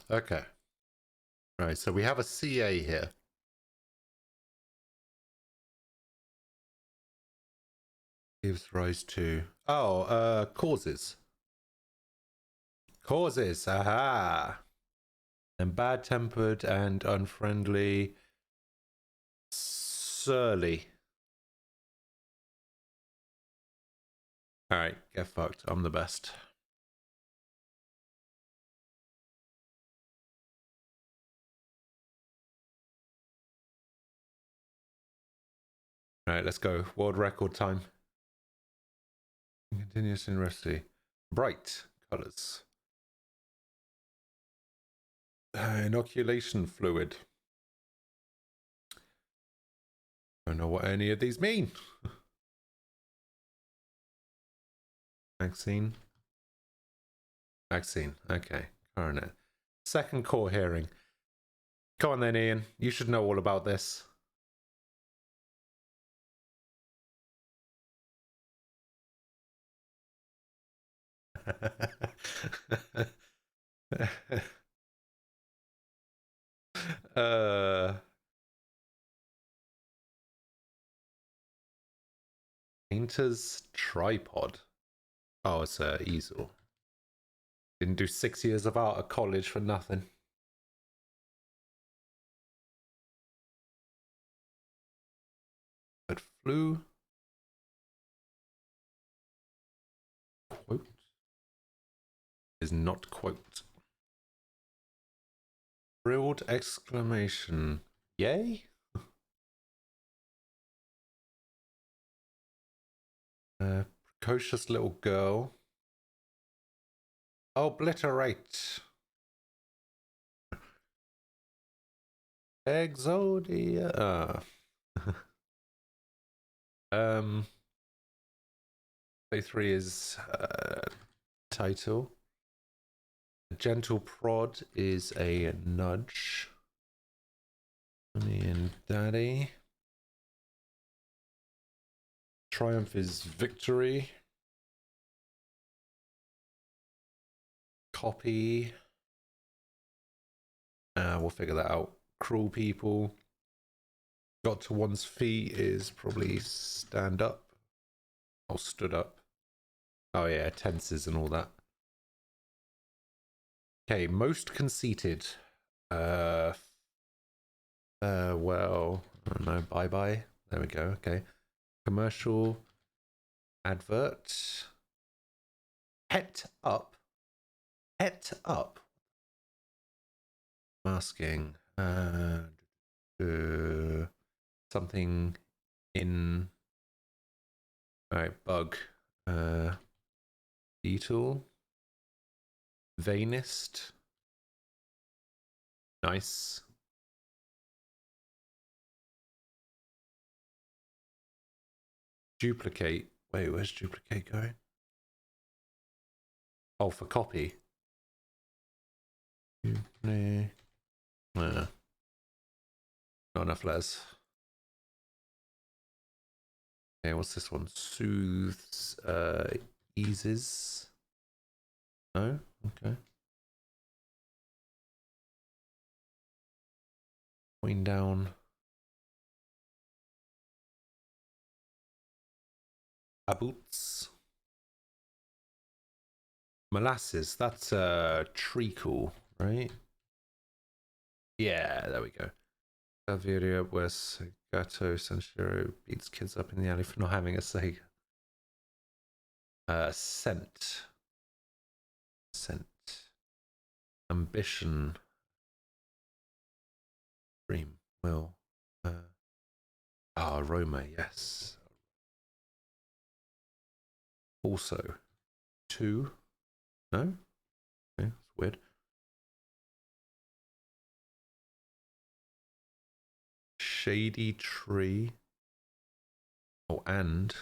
[SPEAKER 1] okay. Right, so we have a CA here. Gives rise to causes. Causes, aha. And bad-tempered and unfriendly, surly. All right, get fucked. I'm the best. All right, let's go. World record time. Continuous university. Bright colors. Inoculation fluid. Don't know what any of these mean. Vaccine. Vaccine. Okay. Coronet. Second court hearing. Come on then, Ian. You should know all about this. Painter's tripod. Oh, it's a easel. Didn't do 6 years of art at college for nothing. But flu. Quote. Is not quote. Thrilled exclamation. Yay? Precocious little girl. Obliterate. Exodia. Play 3 is title. A gentle prod is a nudge. Mommy and Daddy. Triumph is victory. Copy. We'll figure that out. Cruel people. Got to one's feet is probably stand up. Or stood up. Oh yeah, tenses and all that. Okay, most conceited. Well, I don't know. Bye bye. There we go. Okay. Commercial advert. Het up. Het up. Masking. Something in. Alright, bug. Beetle. Veinist. Nice. Duplicate. Wait, where's duplicate going? Oh, for copy. Nah. Not enough letters. Okay, what's this one? Soothes, eases. No? Okay. Point down. Aboots. Molasses. That's treacle, right? Yeah, there we go. That video where Gato Sanshiro beats kids up in the alley for not having a Sega. Scent. Scent. Ambition. Dream. Will. Roma, yes. Also. 2. No? Okay, that's weird. Shady tree. Oh, and.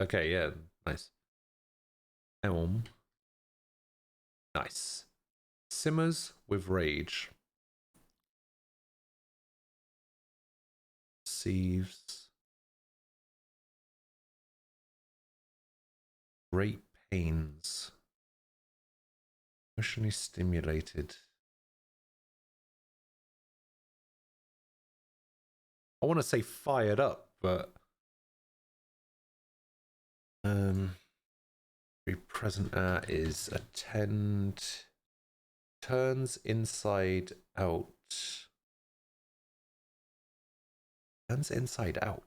[SPEAKER 1] Okay, yeah, nice. Elm. Nice. Simmers with rage. Sieves. Great pains. Emotionally stimulated. I want to say fired up, but be present at is attend, turns inside out. Turns inside out.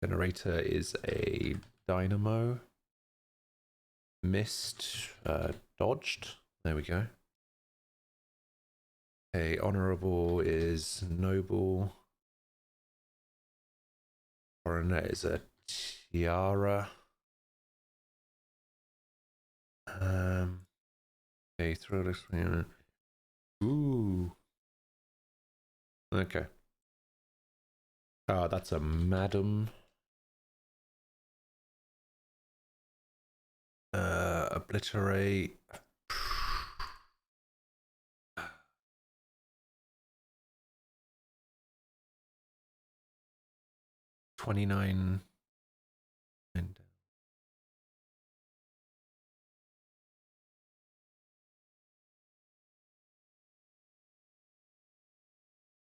[SPEAKER 1] Generator is a dynamo. Missed, dodged. There we go. Okay, honorable is noble. Coronet is a tiara. Okay, throw this. Ooh. Okay. That's a madam. Obliterate. $29. And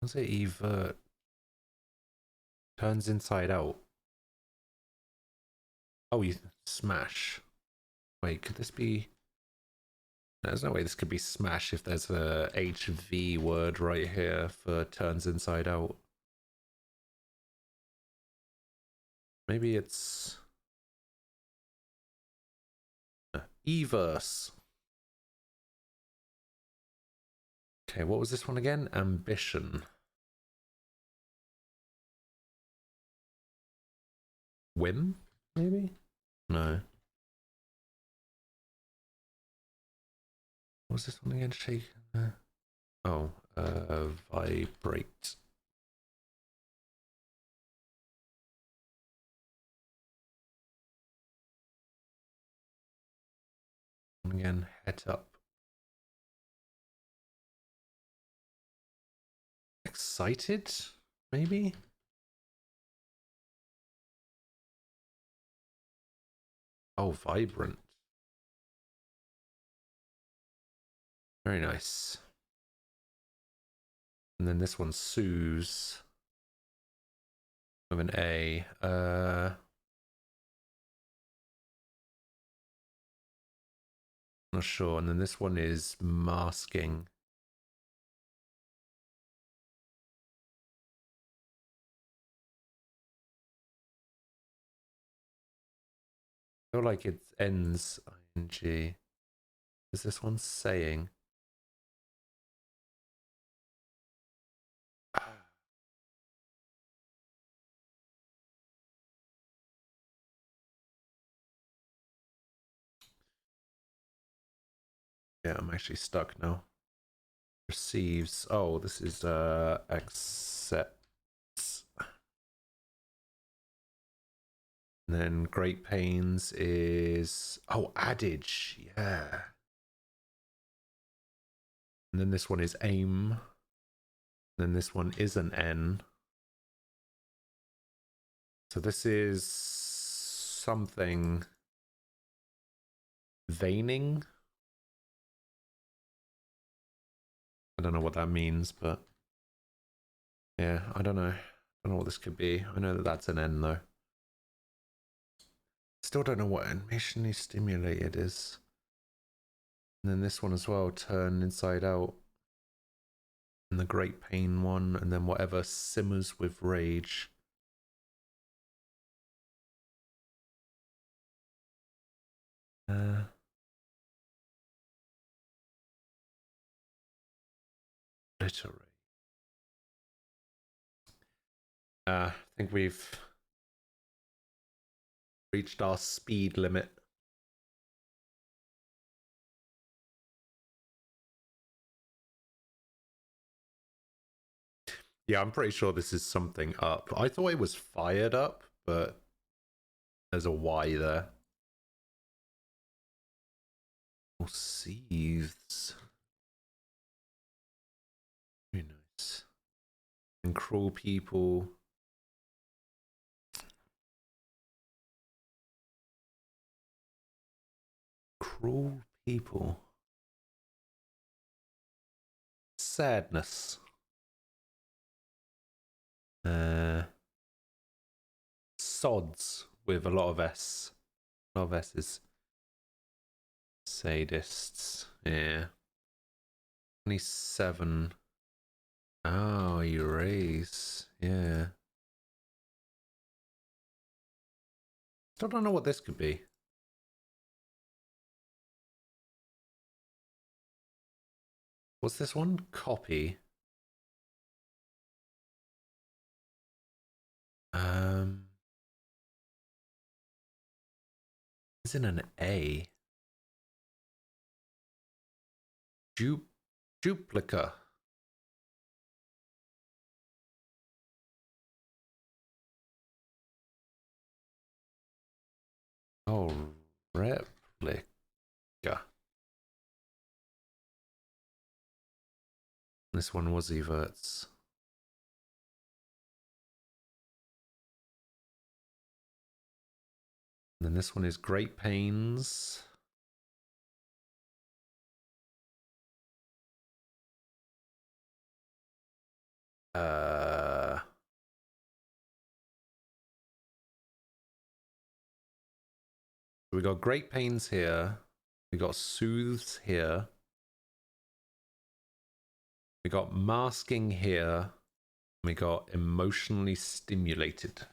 [SPEAKER 1] was it evert? Turns inside out. Oh, you smash. Wait, could this be? There's no way this could be smash if there's a HV word right here for turns inside out. Maybe it's Everse. Okay, what was this one again? Ambition. Whim, maybe? No. What was this one again? Shake. Oh, vibrate. Again, head up. Excited, maybe? Oh, vibrant. Very nice. And then this one, Sue's. With an A.
[SPEAKER 4] Not sure. And then this one is masking. I feel like it ends ing. Is this one saying? Yeah, I'm actually stuck now. Receives. Oh, this is accepts. And then Great Pains is adage. Yeah. And then this one is aim. And then this one is an N. So this is something veining. I don't know what that means, but yeah, I don't know. I don't know what this could be. I know that that's an N though. Still don't know what emotionally stimulated is. And then this one as well, turn inside out. And the Great Pain one, and then whatever simmers with rage. Literary. I think we've reached our speed limit. Yeah, I'm pretty sure this is something up. I thought it was fired up, but there's a Y there. Oh, seethes. Very nice. And cruel people. Cruel people. Sadness. Sods with a lot of S. A lot of S's. Sadists. Yeah. 27. Oh, erase. Yeah. Still don't know what this could be. What's this one? Copy. Is it an A? Duplica. Oh, replica. This one was everts. And then this one is Great Pains. We got Great Pains here. We got Soothes here. We got Masking here. We got Emotionally Stimulated.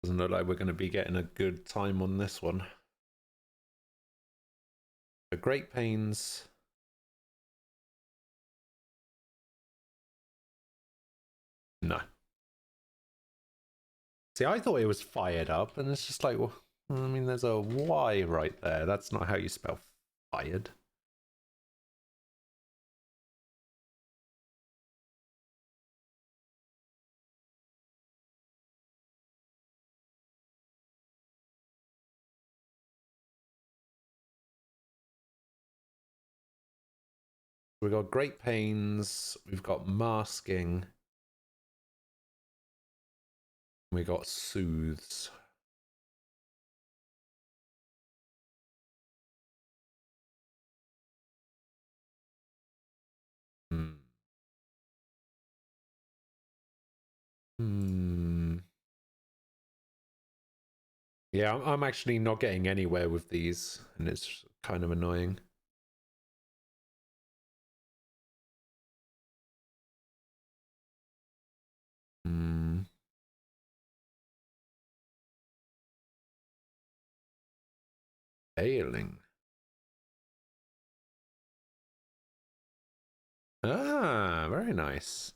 [SPEAKER 4] Doesn't look like we're going to be getting a good time on this one. The Great Pains. No. See, I thought it was fired up, and it's just like, well, I mean, there's a Y right there. That's not how you spell fired. We've got Great Pains. We've got Masking.
[SPEAKER 1] We got soothes. Hmm. Hmm. Yeah, I'm actually not getting anywhere with these, and it's kind of annoying. Hmm. Failing. Ah, very nice.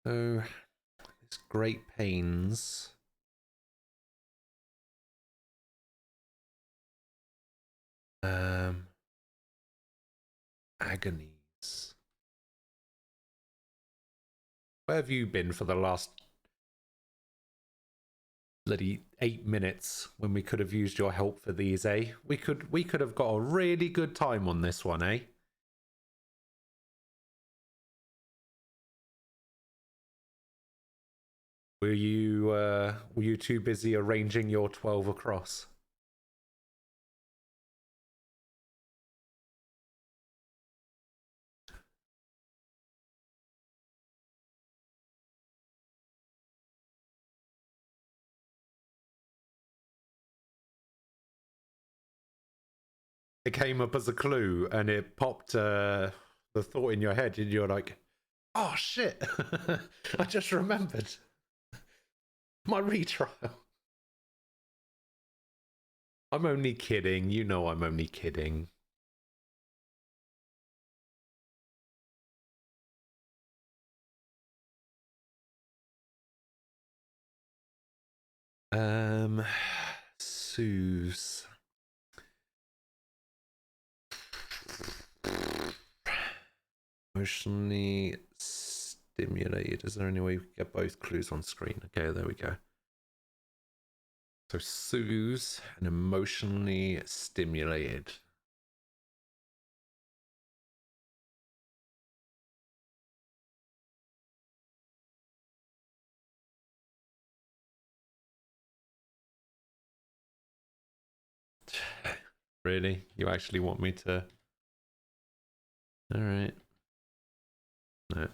[SPEAKER 1] So, this Great Pains. Agonies. Where have you been for the last bloody 8 minutes when we could have used your help for these, eh? We could have got a really good time on this one, eh? Were you too busy arranging your 12 across? It came up as a clue and it popped the thought in your head and you're like, oh shit, I just remembered my retrial. I'm only kidding, you know I'm only kidding. Suze. Emotionally stimulated. Is there any way we can get both clues on screen? Okay, there we go. So soothe and emotionally stimulated. Really? You actually want me to? All right. No.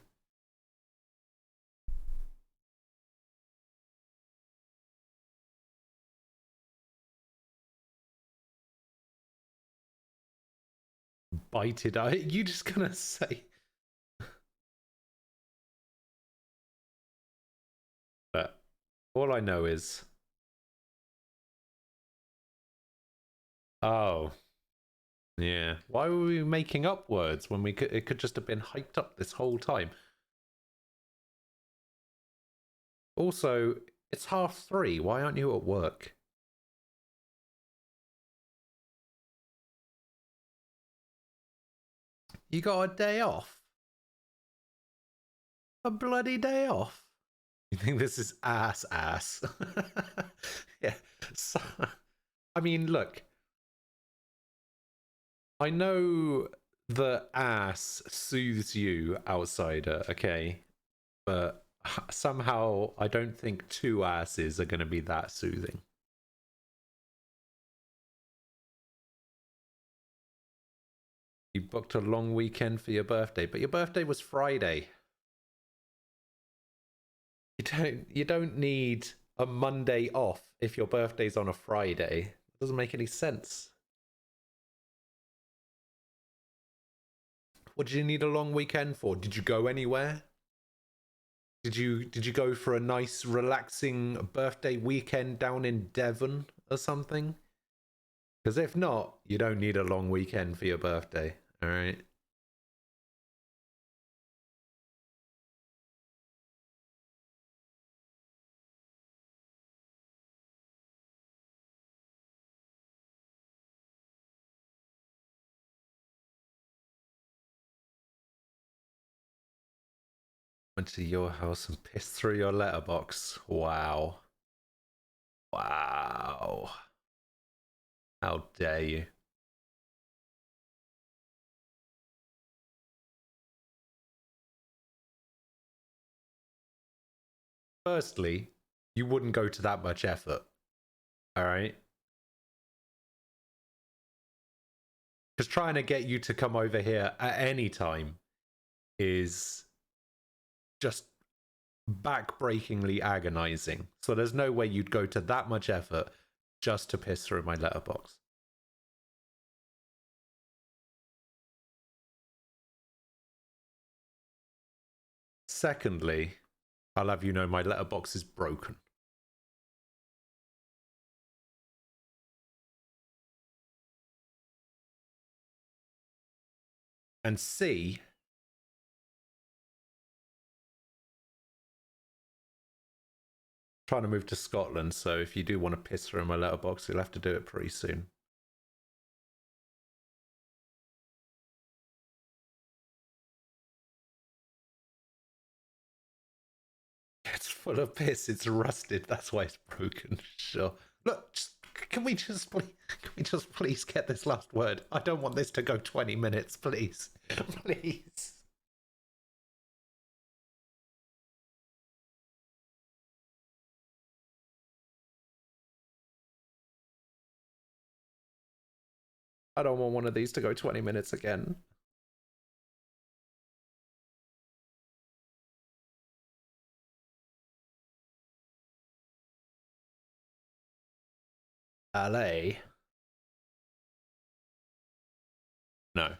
[SPEAKER 1] Bited eye. You just gonna say? But all I know is, oh, yeah. Why were we making up words when we could? It could just have been hyped up this whole time. Also, it's 3:30. Why aren't you at work? You got a day off? A bloody day off? You think this is ass? Yeah. So, I mean, look. I know the ass soothes you, outsider, okay? But somehow I don't think 2 asses are going to be that soothing. You booked a long weekend for your birthday, but your birthday was Friday. You don't need a Monday off if your birthday's on a Friday. It doesn't make any sense. What did you need a long weekend for? Did you go anywhere? Did you go for a nice relaxing birthday weekend down in Devon or something? Because if not, you don't need a long weekend for your birthday, all right? Went to your house and pissed through your letterbox. Wow. Wow. How dare you? Firstly, you wouldn't go to that much effort. All right? Because trying to get you to come over here at any time is just backbreakingly agonizing. So there's no way you'd go to that much effort just to piss through my letterbox. Secondly, I'll have you know my letterbox is broken. And C, trying to move to Scotland, so if you do want to piss through my letterbox, you'll have to do it pretty soon. It's full of piss. It's rusted. That's why it's broken. Sure. Look, can we just please get this last word? I don't want this to go 20 minutes, please. Please. I don't want one of these to go 20 minutes again. LA? No.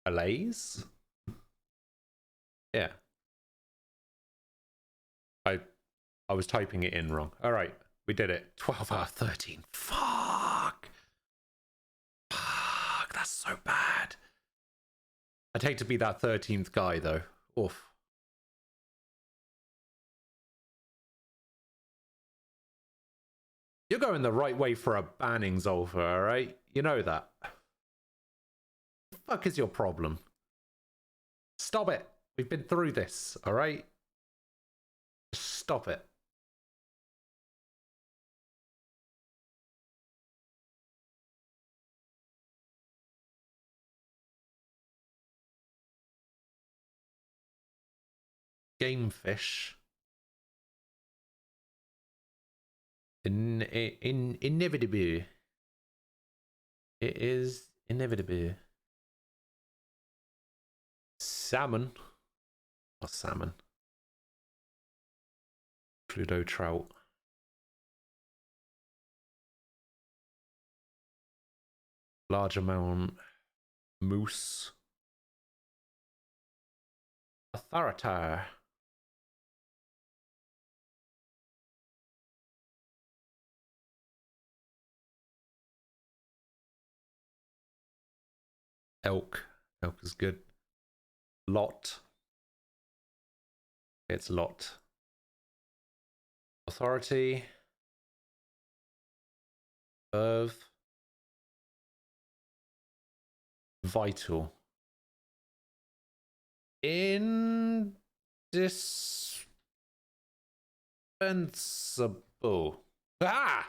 [SPEAKER 1] LA's? Yeah. I was typing it in wrong. All right, we did it. 12 hour 13. Fuck. Fuck, that's so bad. I'd hate to be that 13th guy though. Oof. You're going the right way for a banning, Zolfa, alright? You know that. The fuck is your problem? Stop it. We've been through this, alright? Stop it. Gamefish. Inevitable. It is inevitable. Salmon. Or salmon. Pluto trout. Large amount. Moose. Authoritar. Elk. Elk is good. Lot. It's lot. Authority. Of. Vital. Indispensable. Ah!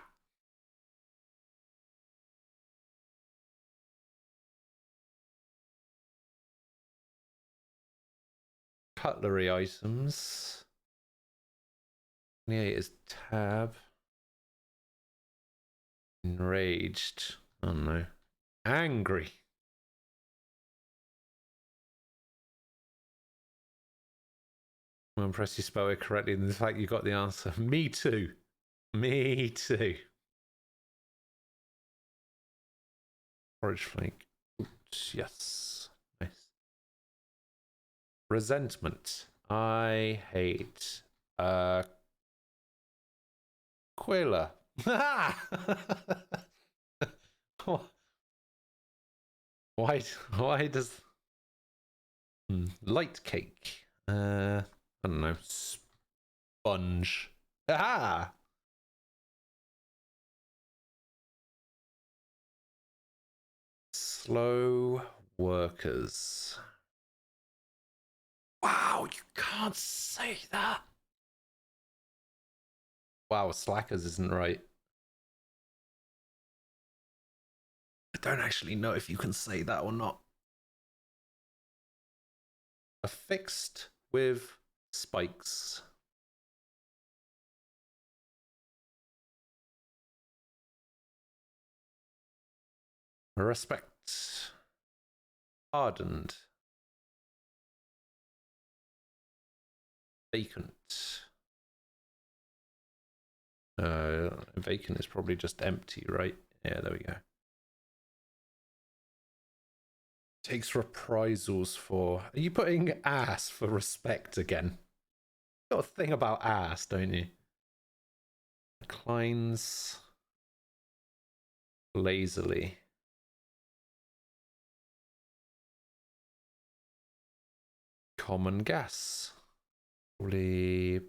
[SPEAKER 1] Cutlery items. 28 is tab. Enraged. Oh no. Angry. I'm impressed you spelled it correctly, and the fact you got the answer. Me too. Me too. Porridge flake. Yes. Nice. Resentment. I hate Quilla. Why does light cake? I don't know. Sponge. Ah! Slow workers. Wow, you can't say that. Wow, slackers isn't right.
[SPEAKER 4] don't actually know if you can say that or not. Affixed with spikes. Respect. Hardened. Vacant. Vacant is probably just empty, right? Yeah, there we go. Takes reprisals for... Are you putting ass for respect again? Got a thing about ass, don't you? Declines lazily. Common gas. Probably...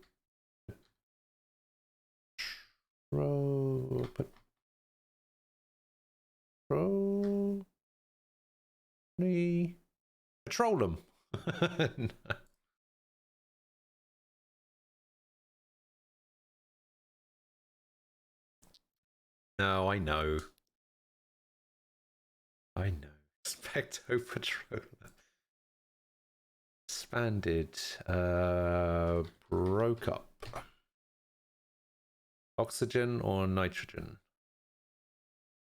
[SPEAKER 4] Petroleum. No. No, I know. I know. Specto Petroleum. Expanded. Broke up. Oxygen or nitrogen?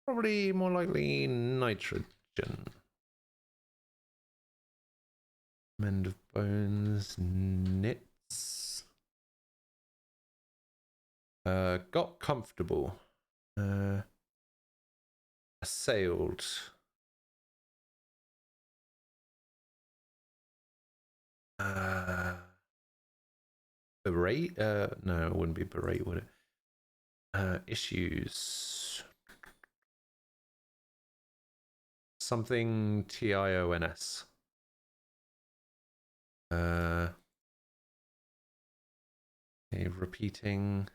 [SPEAKER 4] Probably more likely nitrogen. Mend of bones. Knits. Got comfortable. Assailed. Berate? No, it wouldn't be berate, would it? Issues. Something TIONS. A repeating.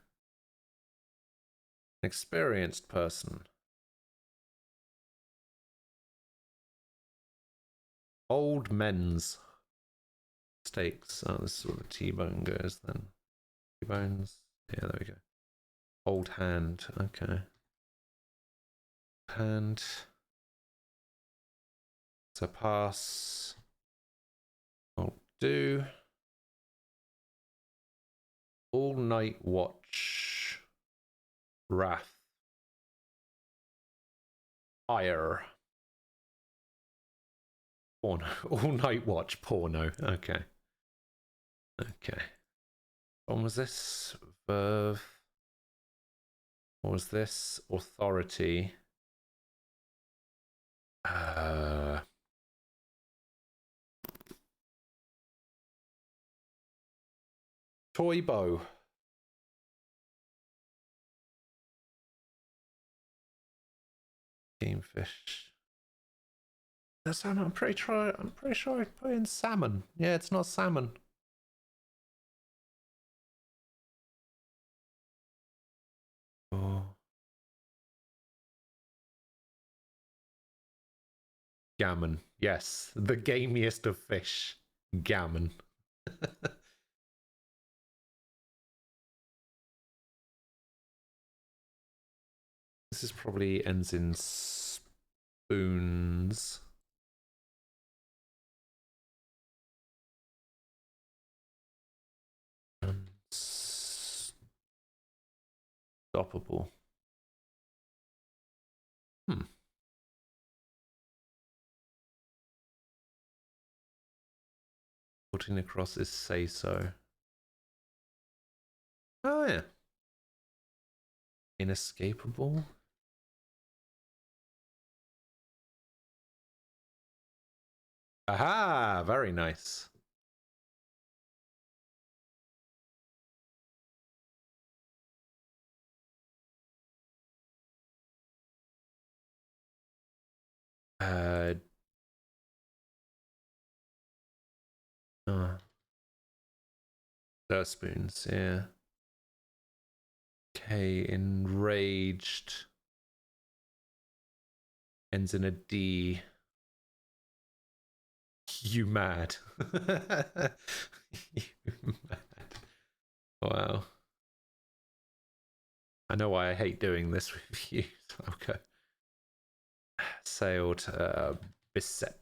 [SPEAKER 4] Experienced person. Old men's steaks. Oh, this is where the T-bone goes then. T-bones. Yeah, there we go. Old hand. Okay. Hand. Surpass. I'll do. All night watch. Wrath. Ire. Porno. All night watch porno. Okay. Okay. What was this? Verve. What was this? Authority. Toy bow. Gamefish. That's salmon. I'm pretty sure I put in salmon. Yeah, it's not salmon. Oh. Gammon. Yes, the gamiest of fish. Gammon. This is probably ends in spoons. Unstoppable. Putting across is say so. Oh yeah. Inescapable. Aha, very nice. Dirt spoons, yeah. Okay, enraged. Ends in a D. You mad. You mad. Wow. I know why I hate doing this with you. Okay. sailed Bisset.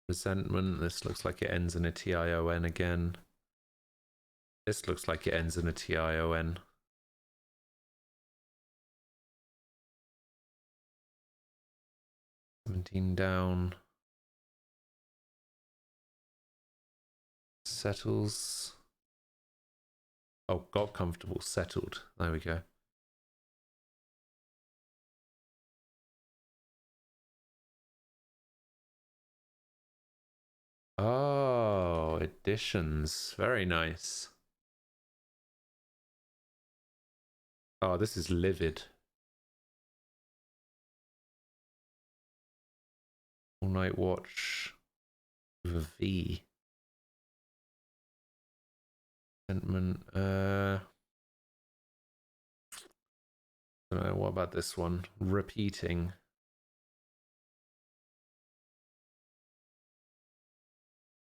[SPEAKER 4] Resentment. This looks like it ends in a TION again. This looks like it ends in a TION. $17 down. Settles. Oh, got comfortable. Settled. There we go. Oh, additions. Very nice. Oh, this is livid. All Night Watch with a V. Sentiment. I don't know. What about this one? Repeating.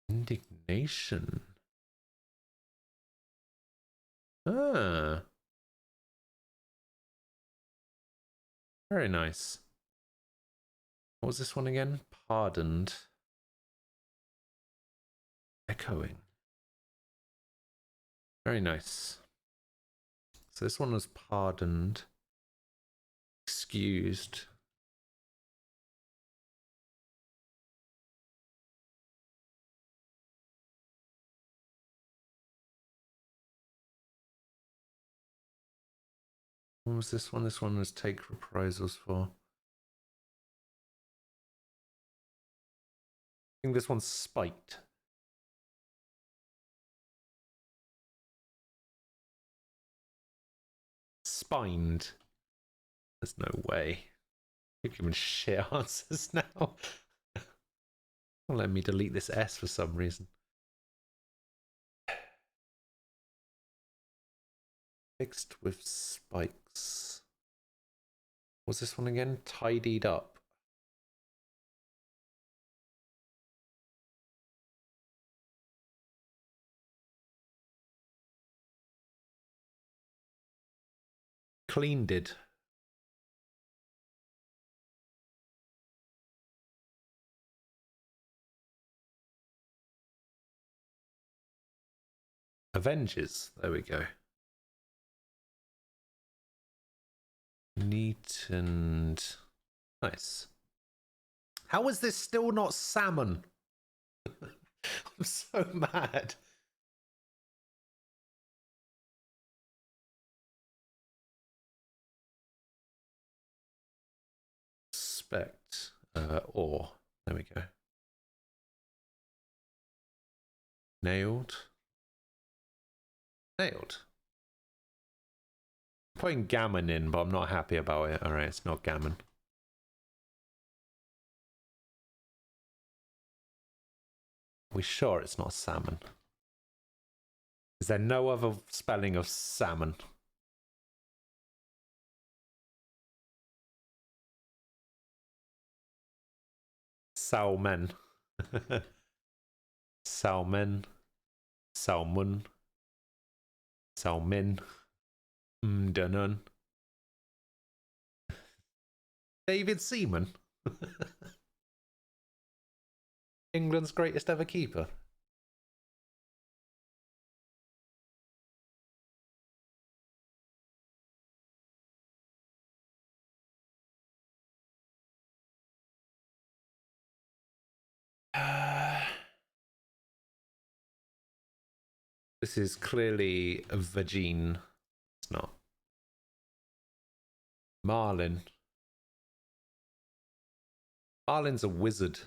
[SPEAKER 4] Indignation. Ah. Very nice. What was this one again? Pardoned. Echoing. Very nice. So this one was pardoned. Excused. What was this one? This one was take reprisals for. I think this one's spiked. Spined. There's no way. You're giving shit answers now. Won't let me delete this S for some reason. Fixed with spikes. What's this one again? Tidied up. Cleaned it. Avengers. There we go. Neatened. Nice. How is this still not salmon? I'm so mad. Spect. Or. There we go. Nailed. Nailed. I'm putting gammon in, but I'm not happy about it. Alright, it's not gammon. Are we sure it's not salmon? Is there no other spelling of salmon? Salmon. Salmon. Salmon. Salmon. Dunnon. David Seaman. England's greatest ever keeper. This is clearly a vagine. It's not. Marlin. Marlin's a wizard.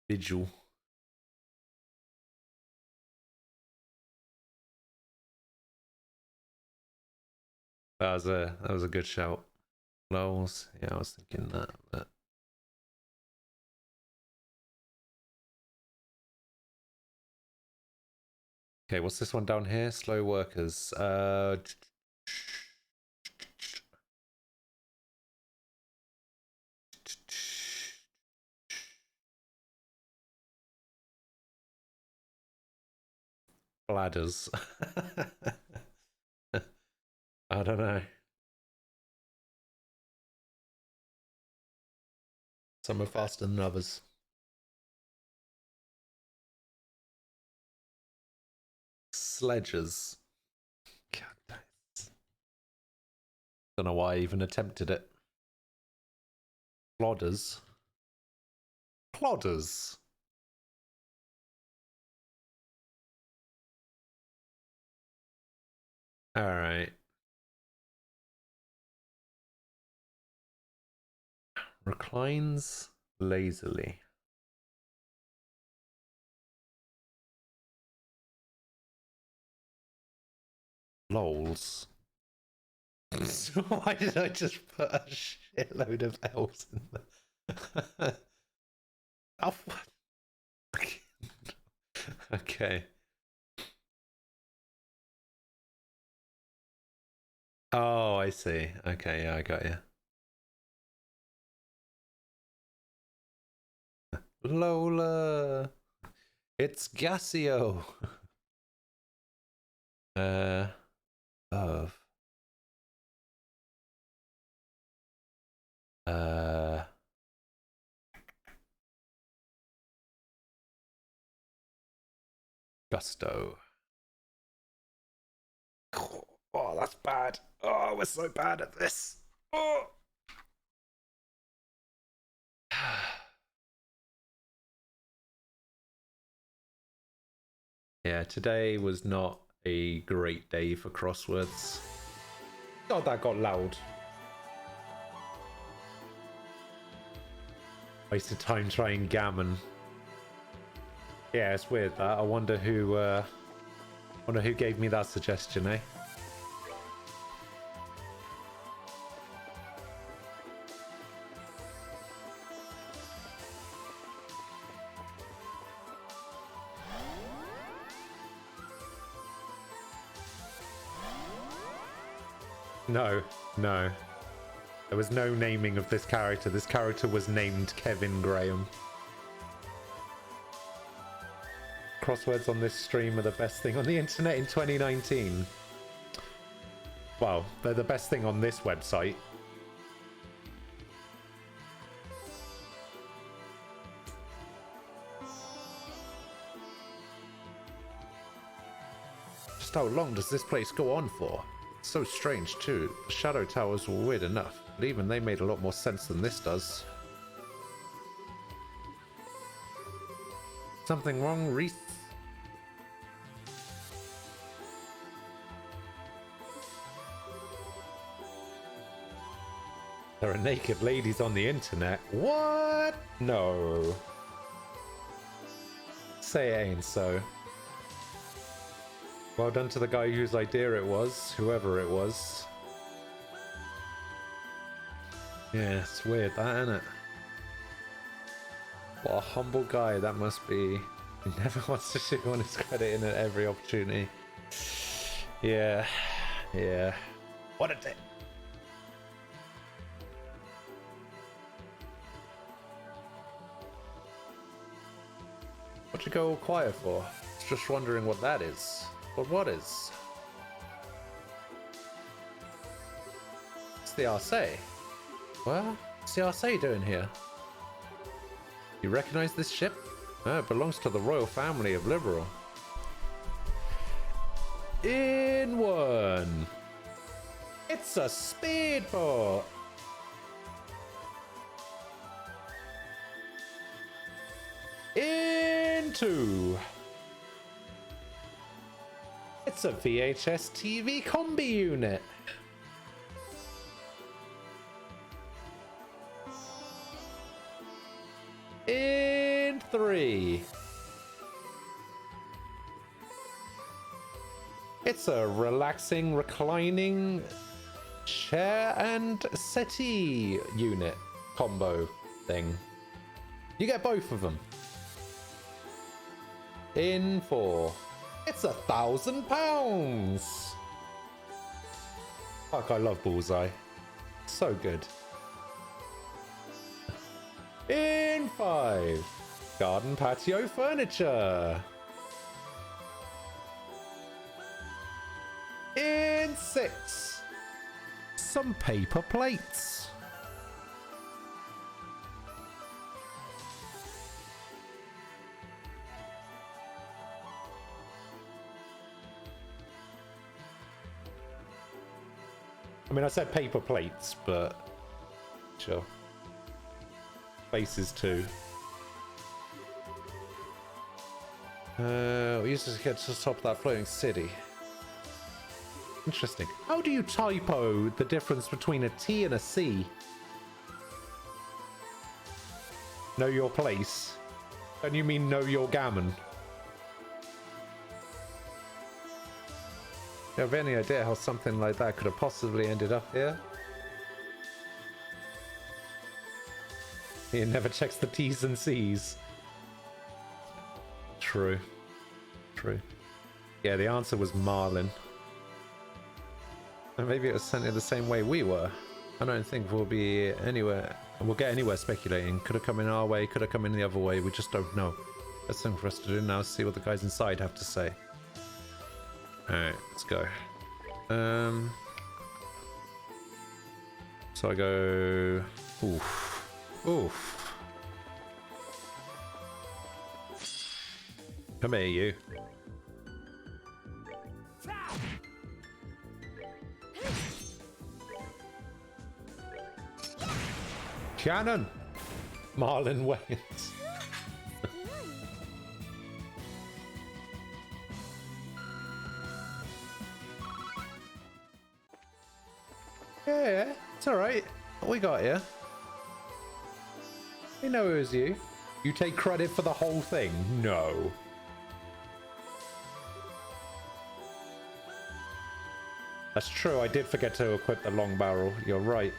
[SPEAKER 4] Vigil. That was a good shout. Lols. Yeah, I was thinking that, but okay, what's this one down here? Slow workers. Bladders. I don't know. Some are faster than others. Sledges. God damn. Don't know why I even attempted it. Plodders. Plodders. All right. Reclines lazily. Lols. Why did I just put a shitload of L's in there? Oh, what? Okay. Oh, I see. Okay, yeah, I got you. Lola. It's Gassio. Of. Gusto. Oh, that's bad. Oh, we're so bad at this. Oh. Yeah, today was not a great day for crosswords. God, that got loud. Wasted time trying gammon. Yeah, it's weird that. I wonder who gave me that suggestion, eh? No, no. There was no naming of this character. This character was named Kevin Graham. Crosswords on this stream are the best thing on the internet in 2019. Well, they're the best thing on this website. Just how long does this place go on for? It's so strange too. The shadow towers were weird enough, but even they made a lot more sense than this does. Something wrong, Reese? There are naked ladies on the internet. What? No. Say it ain't so. Well done to the guy whose idea it was, whoever it was. Yeah, it's weird that, isn't it? What a humble guy that must be. He never wants to shoot on his credit in at every opportunity. Yeah, yeah. What a day. What'd you go all quiet for? Just wondering what that is. But what is? It's the Arcee. Well, what's the Arcee doing here? You recognize this ship? Oh, it belongs to the royal family of Liberal. In one. It's a speedboat. In two. It's a VHS TV combi unit. In three. It's a relaxing, reclining chair and settee unit combo thing. You get both of them. In four. It's £1,000. Fuck, I love Bullseye. So good. In five. Garden patio furniture.
[SPEAKER 1] 6. Some paper plates. I mean, I said paper plates, but sure. Faces too. We used to get to the top of that floating city. Interesting. How do you typo the difference between a T and a C? Know your place. Don't you mean know your gammon? You have any idea how something like that could have possibly ended up here? He never checks the T's and C's. True. True. Yeah, the answer was Marlin. And maybe it was sent in the same way we were. I don't think we'll get anywhere speculating. Could have come in our way, could have come in the other way, we just don't know. Best thing for us to do now is see what the guys inside have to say. Alright, let's go. So I go... Oof. Oof. Come here, you. Cannon! Marlin Wayans. Yeah, it's alright. We got you. We know it was you. You take credit for the whole thing? No. That's true, I did forget to equip the long barrel. You're right.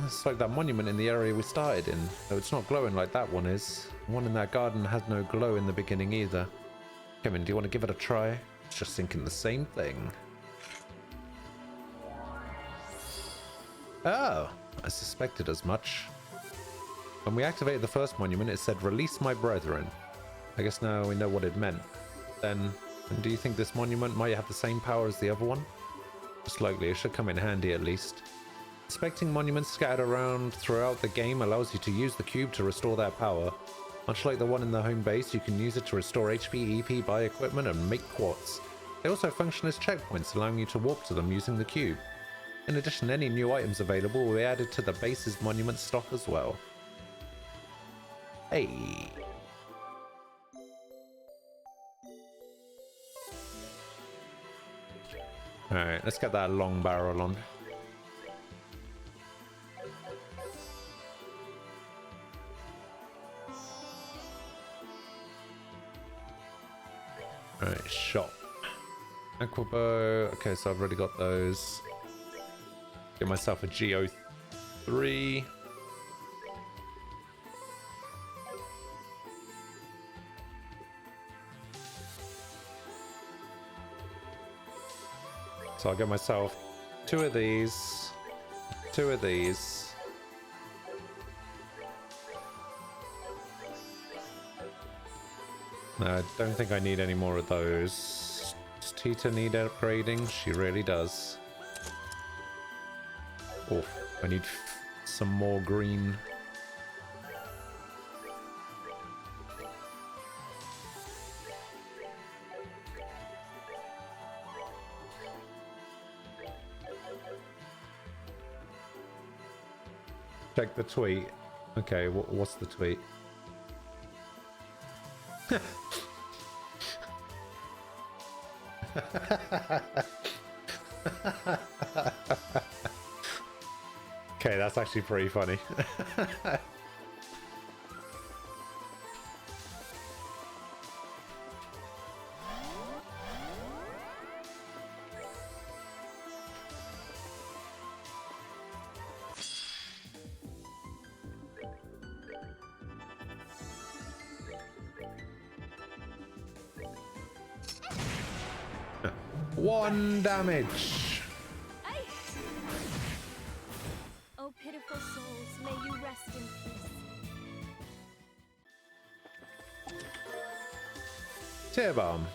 [SPEAKER 1] It's like that monument in the area we started in, though it's not glowing like that one is. The one in that garden had no glow in the beginning either. Kevin, do you want to give it a try? It's just thinking the same thing. Oh, I suspected as much. When we activated the first monument, it said, "Release my brethren." I guess now we know what it meant. Then, do you think this monument might have the same power as the other one? Most likely, it should come in handy at least. Inspecting monuments scattered around throughout the game allows you to use the cube to restore their power. Much like the one in the home base, you can use it to restore HP, EP, buy equipment, and make quartz. They also function as checkpoints, allowing you to warp to them using the cube. In addition, any new items available will be added to the base's monument stock as well. Hey! Alright, let's get that long barrel on. Alright, shop. Aquabow. Okay, so I've already got those. Get myself a GO3. So I'll get myself 2 of these. 2 of these. No, I don't think I need any more of those. Does Tita need upgrading? She really does. Oh, I need some more green. Check the tweet. Okay, what's the tweet? Okay, that's actually pretty funny. One damage.
[SPEAKER 3] Oh, pitiful souls, may you rest in peace.
[SPEAKER 1] Tear bomb.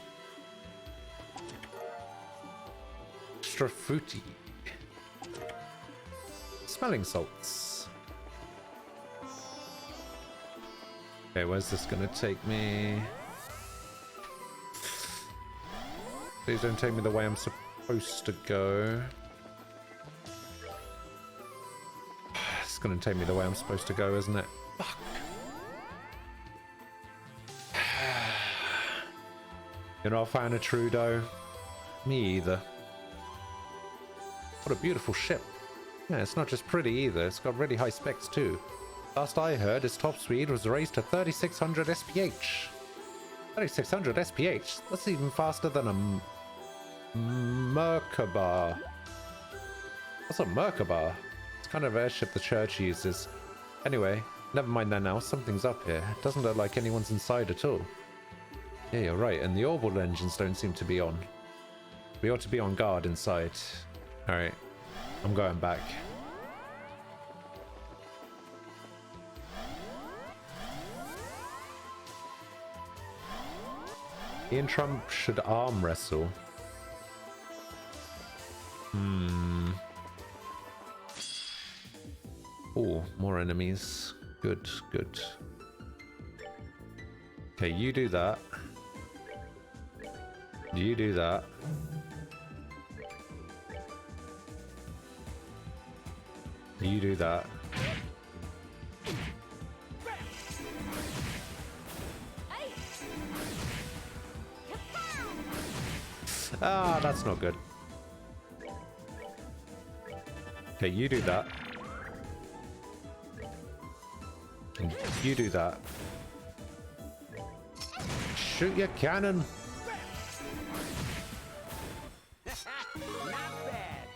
[SPEAKER 4] extra fruity. Smelling salts. Okay, where's this gonna take me? Please don't take me the way I'm supposed to go. It's gonna take me the way I'm supposed to go, isn't it? Fuck. You're not a fan of Trudeau? Me either. What a beautiful ship. Yeah, it's not just pretty either, it's got really high specs too. Last I heard, its top speed was raised to 3600 SPH. 3600 SPH? That's even faster than a Merkaba. What's a Merkaba? It's kind of airship the church uses. Anyway, never mind that now, something's up here. It doesn't look like anyone's inside at all. Yeah, you're right, and the orbital engines don't seem to be on. We ought to be on guard inside. Alright, I'm going back. Ian Trump should arm wrestle. Oh, more enemies. Good, good. Okay, you do that. You do that. You do that. Ah, that's not good. Okay, you do that. And you do that. Shoot your cannon.
[SPEAKER 2] Not bad.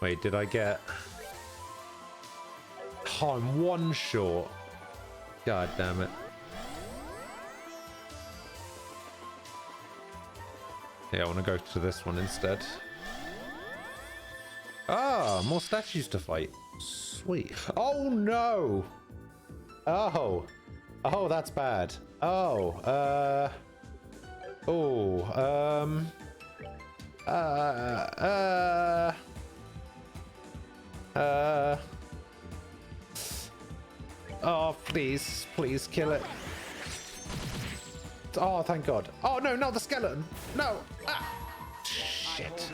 [SPEAKER 4] Wait, did I get... Oh, I'm one short. God damn it. Yeah, I want to go to this one instead. Ah, more statues to fight. Sweet. Oh, no! Oh. Oh, that's bad. Oh, oh, please, please kill it. Oh, thank God. Oh, no, not the skeleton. No. Ah. Shit.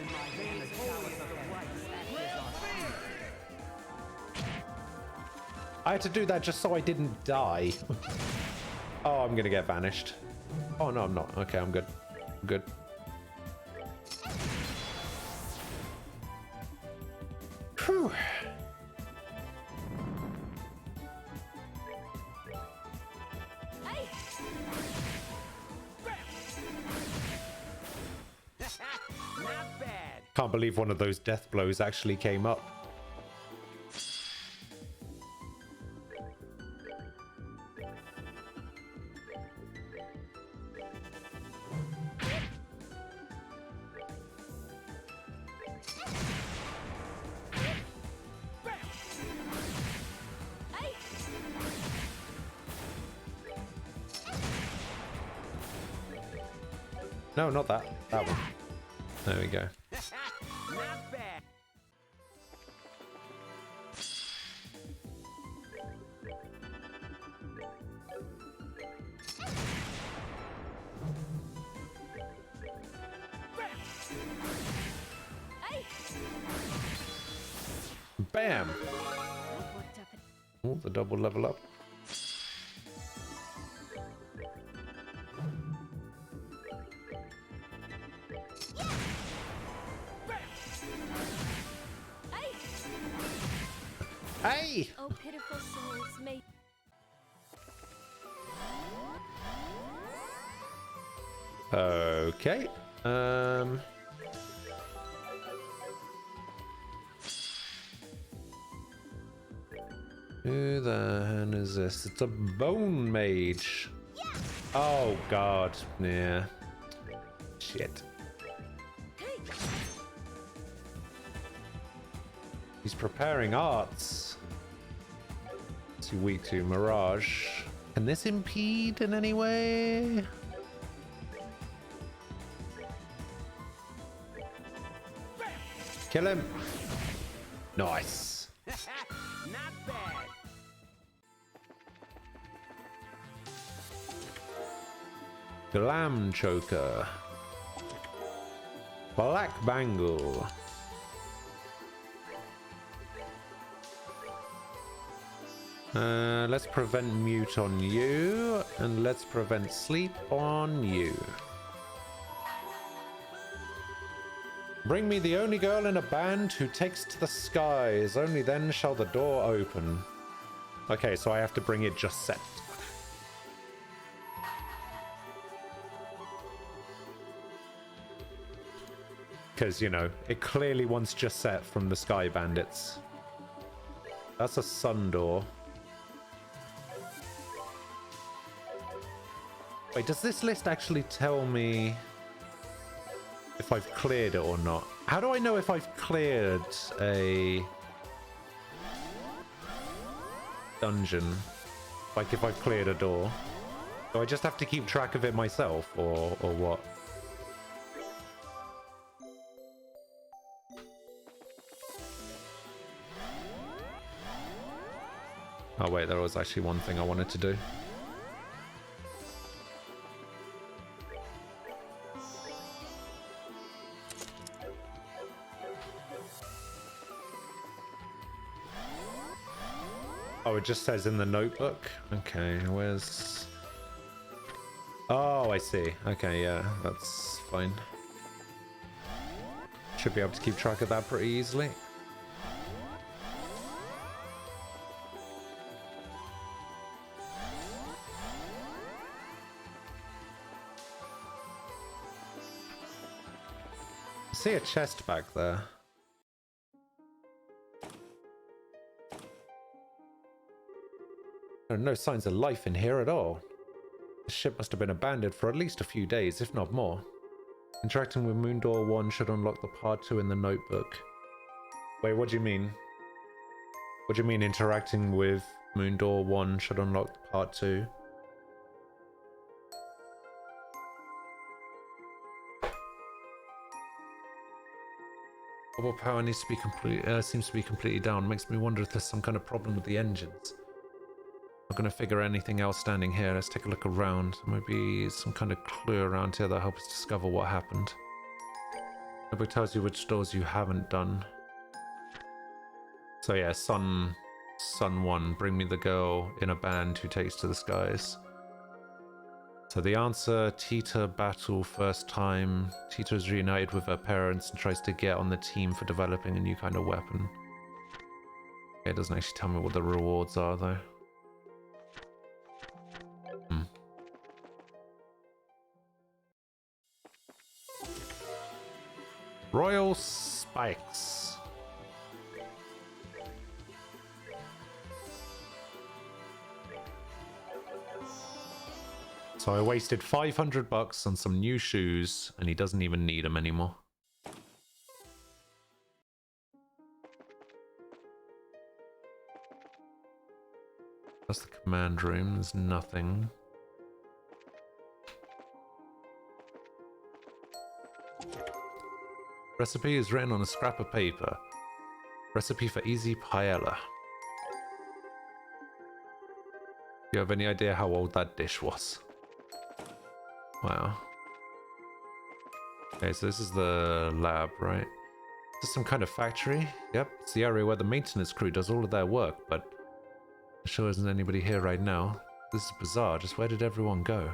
[SPEAKER 4] I had to do that just so I didn't die. Oh, I'm gonna get vanished. Oh, no, I'm not. Okay, I'm good. I'm good. Whew.
[SPEAKER 2] Not bad.
[SPEAKER 4] Can't believe one of those death blows actually came up. No, not that. That one. There we go.
[SPEAKER 2] Not bad.
[SPEAKER 4] Bam!
[SPEAKER 3] Worked up at
[SPEAKER 4] Oh, the double level up. Hey!
[SPEAKER 3] oh pitiful souls, may
[SPEAKER 4] Okay. Who the hell is this? It's a bone mage. Oh God. Yeah. Shit. He's preparing arts. Too weak to Mirage. Can this impede in any way?
[SPEAKER 1] Kill him. Nice.
[SPEAKER 2] Not bad.
[SPEAKER 1] Glam choker. Black bangle. Let's prevent mute on you, and let's prevent sleep on you. Bring me the only girl in a band who takes to the skies. Only then shall the door open. Okay, so I have to bring it just set. Because, you know, it clearly wants just set from the Sky Bandits. That's a sun door. Wait, does this list actually tell me if I've cleared it or not? How do I know if I've cleared a dungeon? Like if I've cleared a door? Do I just have to keep track of it myself, or what? Oh wait, there was actually one thing I wanted to do. Oh, it just says in the notebook? Okay, where's... Oh, I see. Okay, yeah, that's fine. Should be able to keep track of that pretty easily. I see a chest back there. There are no signs of life in here at all. The ship must have been abandoned for at least a few days, if not more. Interacting with Moondoor 1 should unlock the part 2 in the notebook. Wait, what do you mean? What do you mean interacting with Moondoor 1 should unlock part 2? Bubble power needs to be seems to be completely down. Makes me wonder if there's some kind of problem with the engines. Not gonna figure anything else standing here. Let's take a look around. Maybe some kind of clue around here that'll help us discover what happened. Notebook tells you which doors you haven't done. So yeah, Sun 1, bring me the girl in a band who takes to the skies. So the answer, Tita battle first time. Tita is reunited with her parents and tries to get on the team for developing a new kind of weapon. It doesn't actually tell me what the rewards are though. Royal Spikes. So I wasted $500 on some new shoes, and he doesn't even need them anymore. That's the command room. There's nothing. Recipe is written on a scrap of paper. Recipe for easy paella. Do you have any idea how old that dish was? Wow. Okay, so this is the lab, right? Is this some kind of factory? Yep, it's the area where the maintenance crew does all of their work, but there sure isn't anybody here right now. This is bizarre. Just where did everyone go?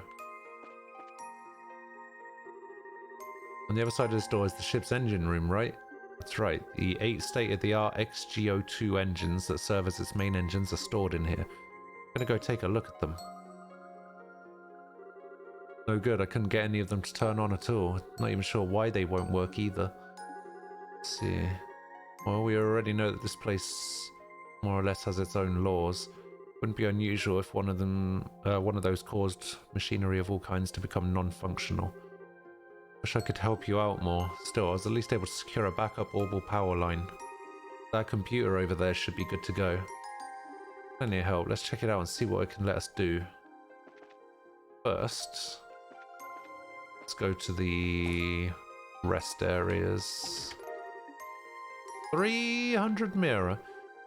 [SPEAKER 1] On the other side of this door is the ship's engine room, right? That's right. The 8 state-of-the-art XGO2 engines that serve as its main engines are stored in here. I'm gonna go take a look at them. No good, I couldn't get any of them to turn on at all. Not even sure why they won't work either. Let's see. Well, we already know that this place more or less has its own laws. Wouldn't be unusual if one of those caused machinery of all kinds to become non-functional. Wish I could help you out more. Still, I was at least able to secure a backup orbital power line. That computer over there should be good to go. Plenty of help. Let's check it out and see what it can let us do. First, let's go to the rest areas.
[SPEAKER 4] 300 Mira.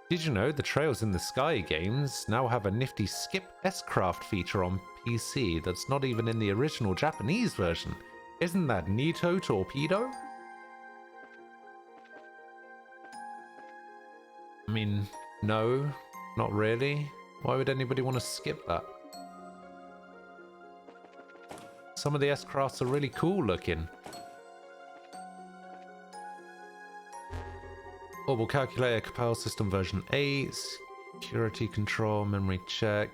[SPEAKER 4] Did you know the Trails in the Sky games now have a nifty Skip S-Craft feature on PC that's not even in the original Japanese version? Isn't that Nito Torpedo? I mean, no, not really. Why would anybody want to skip that? Some of the S-Crafts are really cool looking. Orbital Calculator, Capel System version 8, Security Control, Memory Check.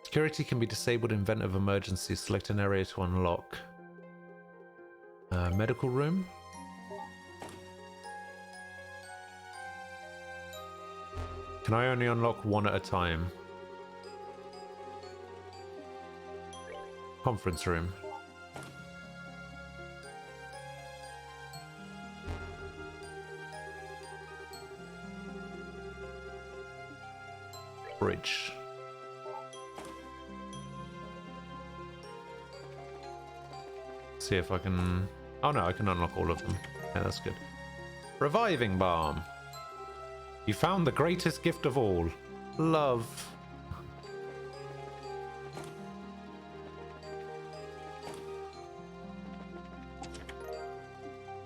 [SPEAKER 4] Security can be disabled in event of emergency. Select an area to unlock. Medical room. Can I only unlock one at a time? Conference room. Bridge. See if I can... Oh no, I can unlock all of them. Yeah, that's good. Reviving Balm. You found the greatest gift of all. Love.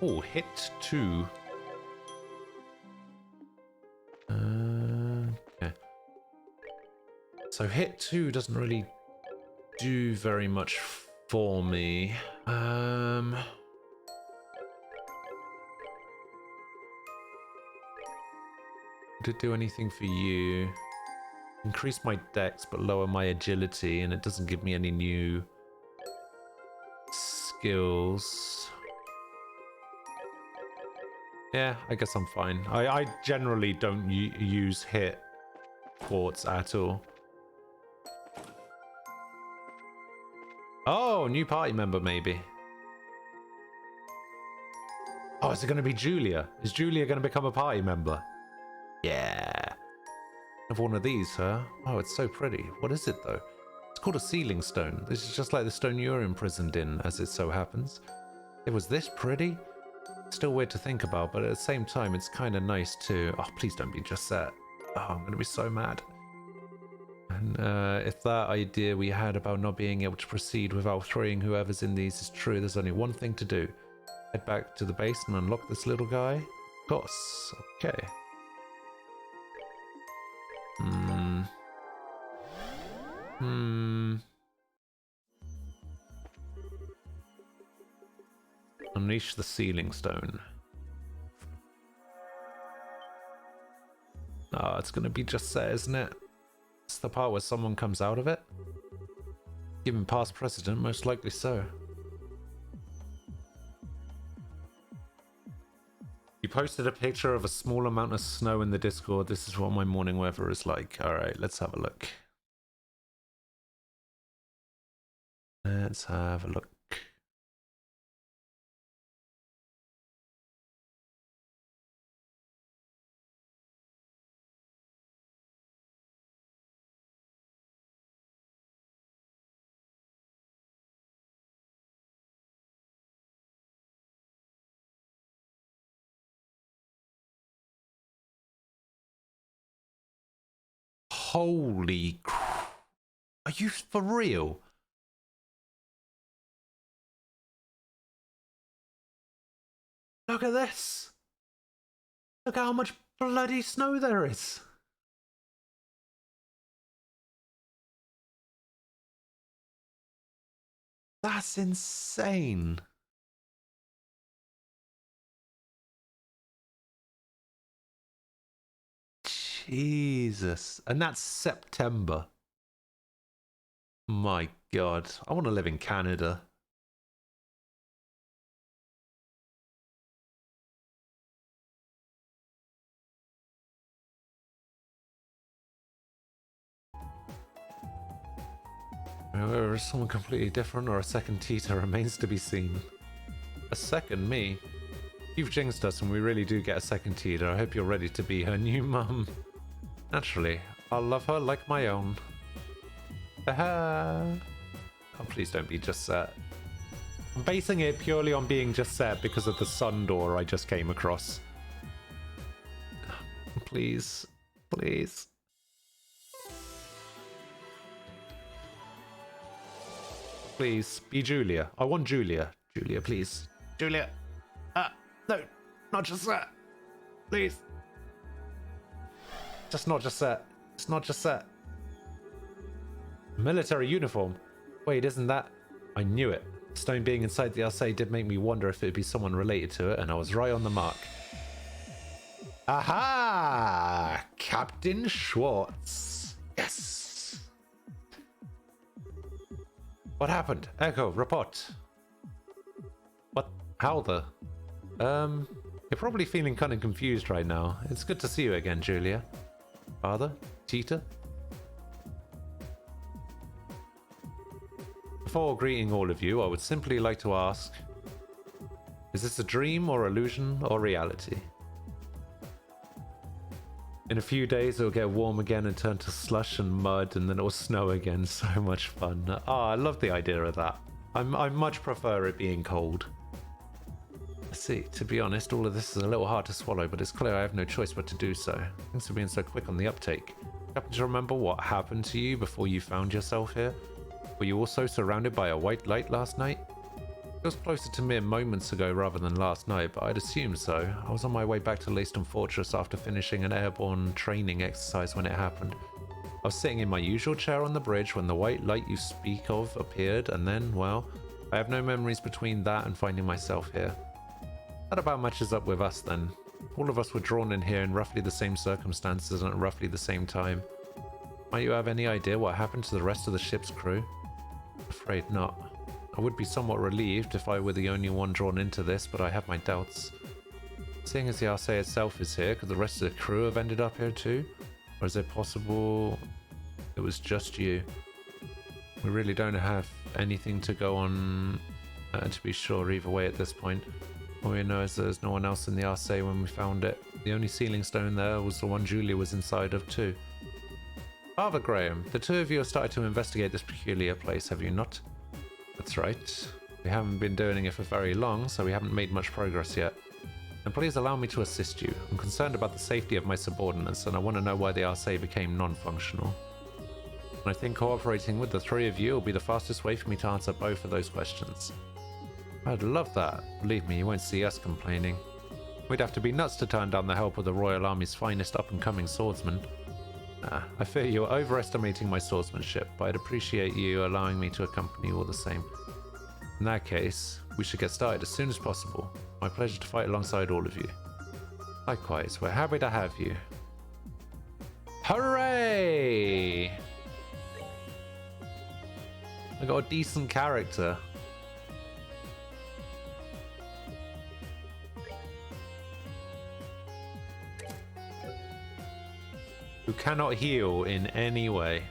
[SPEAKER 4] Oh, hit 2. Okay. So hit 2 doesn't really do very much for me. Did it do anything for you? Increase my dex but lower my agility, and it doesn't give me any new skills. Yeah, I guess I'm fine. I generally don't use hit quartz at all. Oh, new party member maybe. Oh, is it going to be Julia? Is Julia going to become a party member? Yeah. Have one of these, huh? Oh, it's so pretty. What is it though? It's called a sealing stone. This is just like the stone you're imprisoned in, as it so happens. It was this pretty? Still weird to think about, but at the same time, it's kind of nice too. Oh, please don't be just set. Oh, I'm going to be so mad. And if that idea we had about not being able to proceed without throwing whoever's in these is true, there's only one thing to do. Head back to the base and unlock this little guy. Of course. Okay. Unleash the sealing stone. Oh, it's gonna be just set, isn't it? It's the part where someone comes out of it. Given past precedent, most likely so. You posted a picture of a small amount of snow in the Discord. This is what my morning weather is like. Alright, let's have a look. Let's have a look. Holy crap. Are you for real? Look at this. Look how much bloody snow there is. That's insane. Jesus. And that's September. My God. I want to live in Canada. Whether it's someone completely different or a second Tita remains to be seen. A second me? You've jinxed us and we really do get a second Tita. I hope you're ready to be her new mum. Naturally, I'll love her like my own. Oh, please don't be just set. I'm basing it purely on being just set because of the sun door I just came across. please. Please. Please, be Julia. I want Julia. Julia, please. Julia! No, not just that. Please. Just not just that. It's not just that. Military uniform. Wait, isn't that? I knew it. Stone being inside the RSA did make me wonder if it would be someone related to it, and I was right on the mark. Aha! Captain Schwartz. Yes! What happened? Echo, report. What? How the? You're probably feeling kind of confused right now. It's good to see you again, Julia. Father? Cheetah? Before greeting all of you, I would simply like to ask, is this a dream or illusion or reality? In a few days it'll get warm again and turn to slush and mud, and then it'll snow again. So much fun. I love the idea of that. I much prefer it being cold. See, to be honest, all of this is a little hard to swallow, but it's clear I have no choice but to do so. Thanks for being so quick on the uptake. Happen to remember what happened to you before you found yourself here? Were you also surrounded by a white light last night? It was closer to mere moments ago rather than last night, but I'd assume so. I was on my way back to Leyston Fortress after finishing an airborne training exercise when it happened. I was sitting in my usual chair on the bridge when the white light you speak of appeared, and then, well, I have no memories between that and finding myself here. That about matches up with us then. All of us were drawn in here in roughly the same circumstances and at roughly the same time. Might you have any idea what happened to the rest of the ship's crew? Afraid not. I would be somewhat relieved if I were the only one drawn into this, but I have my doubts. Seeing as the RSA itself is here, could the rest of the crew have ended up here too? Or is it possible it was just you? We really don't have anything to go on to be sure either way at this point. All we know is there's no one else in the RSA when we found it. The only sealing stone there was the one Julia was inside of too. Father Graham, the two of you have started to investigate this peculiar place, have you not? That's right. We haven't been doing it for very long, so we haven't made much progress yet. And please allow me to assist you. I'm concerned about the safety of my subordinates, and I want to know why the RSA became non-functional. And I think cooperating with the three of you will be the fastest way for me to answer both of those questions. I'd love that. Believe me, you won't see us complaining. We'd have to be nuts to turn down the help of the Royal Army's finest up-and-coming swordsman. I fear you're overestimating my swordsmanship, but I'd appreciate you allowing me to accompany you all the same. In that case, we should get started as soon as possible. My pleasure to fight alongside all of you. Likewise, we're happy to have you. Hooray! I got a decent character. Who cannot heal in any way.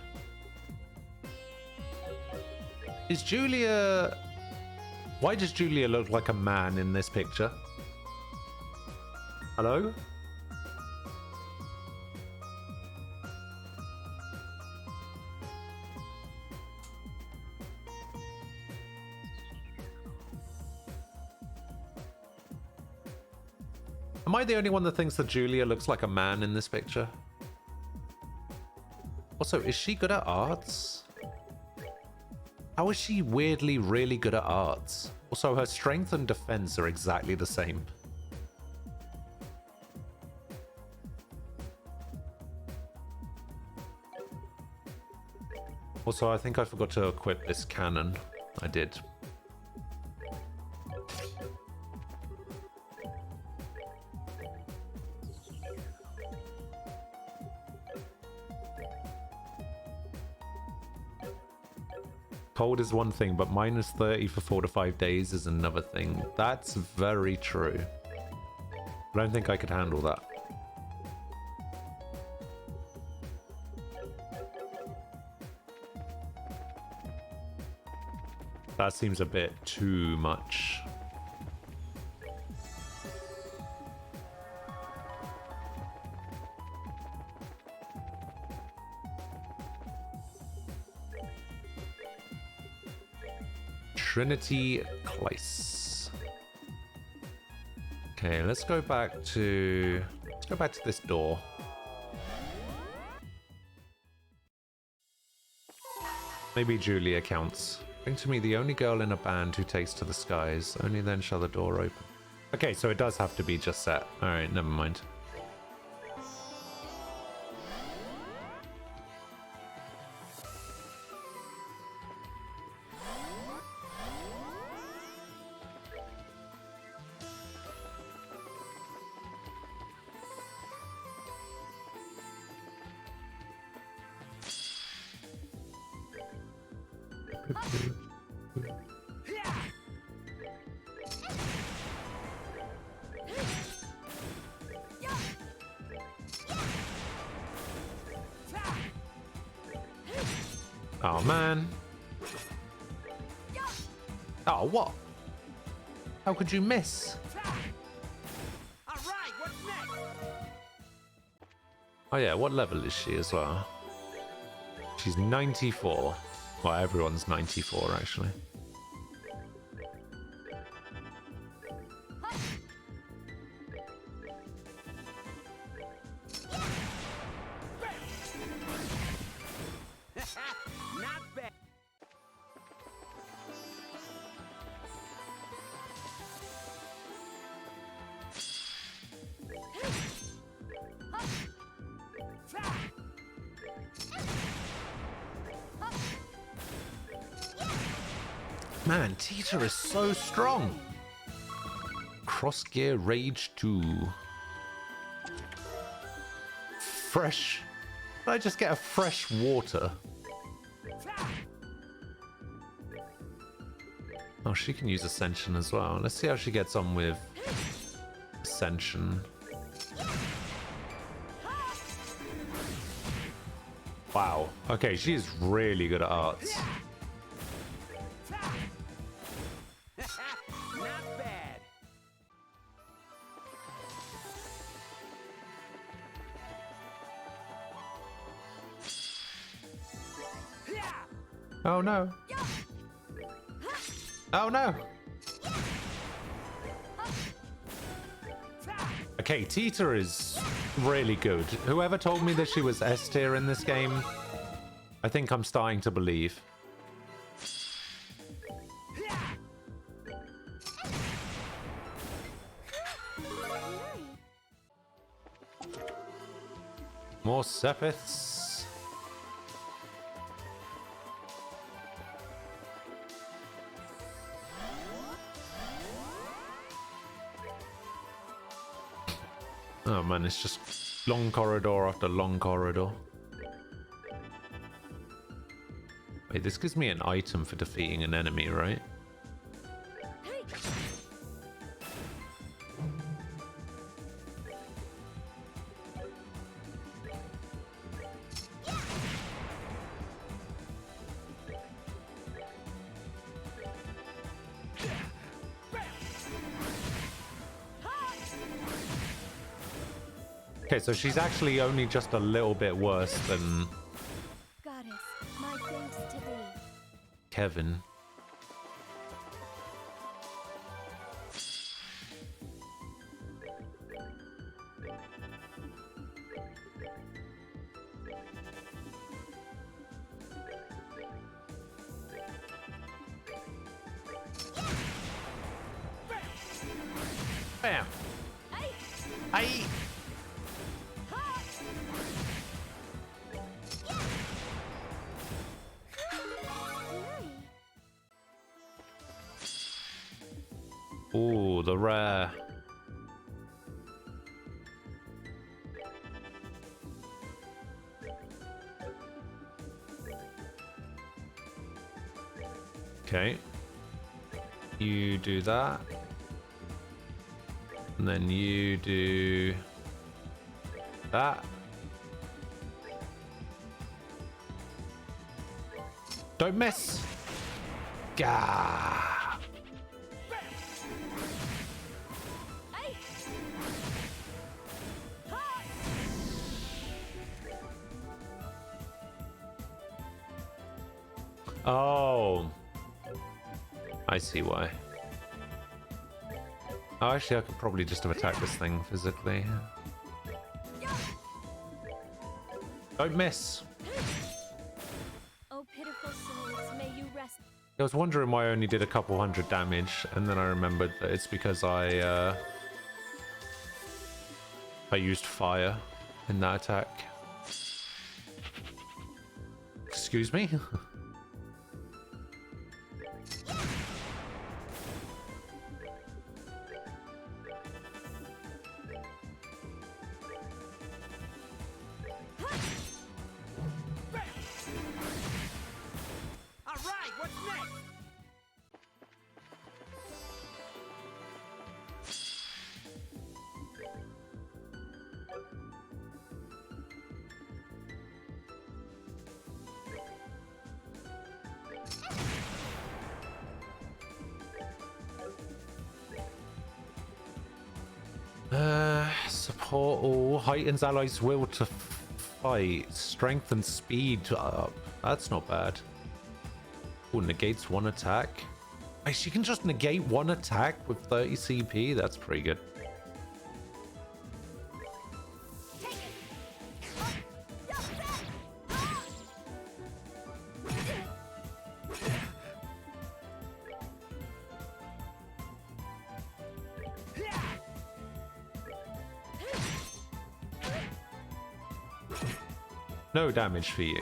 [SPEAKER 4] Is Julia... Why does Julia look like a man in this picture? Hello? Am I the only one that thinks that Julia looks like a man in this picture? Also, is she good at arts? How is she weirdly really good at arts? Also, her strength and defense are exactly the same. Also, I think I forgot to equip this cannon. I did. Cold is one thing, but minus 30 for 4 to 5 days is another thing. That's very true. I don't think I could handle that. That seems a bit too much. Trinity Place. Okay, let's go back to this door. Maybe Julia counts. Bring to me the only girl in a band who takes to the skies. Only then shall the door open. Okay, so it does have to be just set. Alright, never mind. Oh man. Oh, what? How could you miss?
[SPEAKER 2] All right, what's next?
[SPEAKER 4] Oh yeah, what level is she as well? She's 94. Well, everyone's 94 actually.
[SPEAKER 2] Not bad.
[SPEAKER 4] Man, Tita is so strong. Cross gear rage 2. Fresh. Did I just get a fresh water? Oh, she can use Ascension as well. Let's see how she gets on with Ascension. Wow. Okay, she's really good at arts.
[SPEAKER 2] Not bad.
[SPEAKER 4] Oh no. Oh no. Okay, Tita is really good. Whoever told me that she was S tier in this game, I think I'm starting to believe. More Sepiths. Oh man, it's just long corridor after long corridor. Wait, this gives me an item for defeating an enemy, right? Okay, so she's actually only just a little bit worse than
[SPEAKER 3] Goddess, my thanks to thee.
[SPEAKER 4] Kevin. Bam! Aye! Ooh, the rare. Okay. You do that. And then you do that. Don't miss. Gah. Oh, I see why. Oh, actually, I could probably just have attacked this thing physically. Don't miss.
[SPEAKER 3] Oh, pitiful souls,
[SPEAKER 4] I was wondering why I only did a couple hundred damage, and then I remembered that it's because I used fire in that attack. Excuse me?
[SPEAKER 2] All right, what's next?
[SPEAKER 4] Support all heightens allies' will to fight, strength and speed up. That's not bad. Oh, negates one attack. Hey, she can just negate one attack with 30 CP. That's pretty good. No damage for you.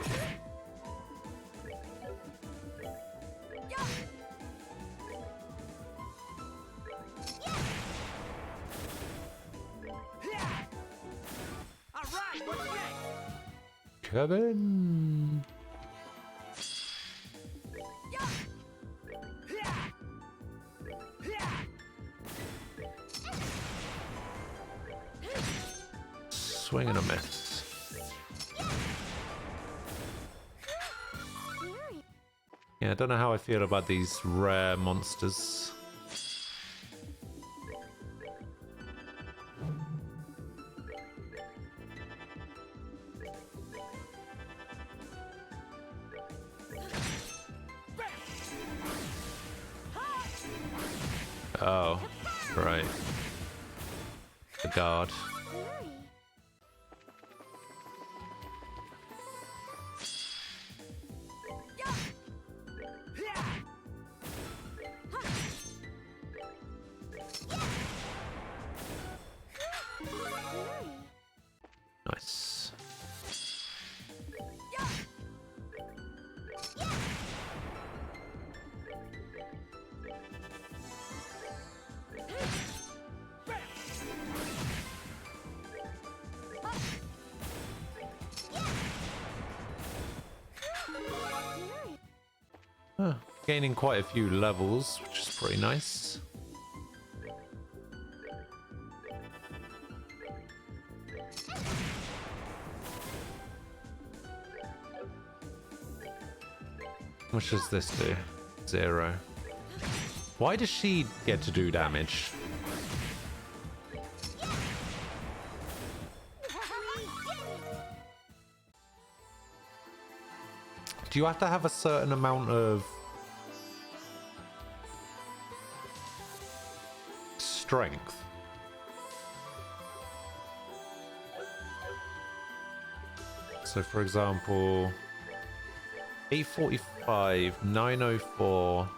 [SPEAKER 2] All right, what's next?
[SPEAKER 4] Kevin. Swing and a miss. Yeah, I don't know how I feel about these rare monsters. Oh, right. The guard. Nice. Gaining quite a few levels, which is pretty nice. How much does this do? 0. Why does she get to do damage? Do you have to have a certain amount of strength? So for example, 845, 904,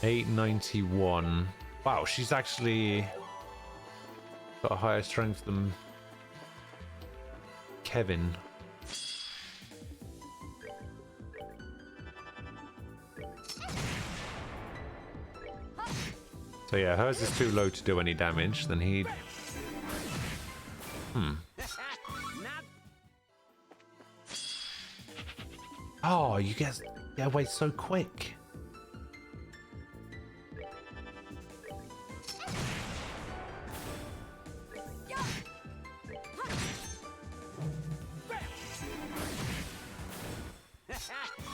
[SPEAKER 4] 891. Wow, she's actually got a higher strength than Kevin. So yeah, hers is too low to do any damage, then he'd...
[SPEAKER 2] Not
[SPEAKER 4] Oh, you get away so quick.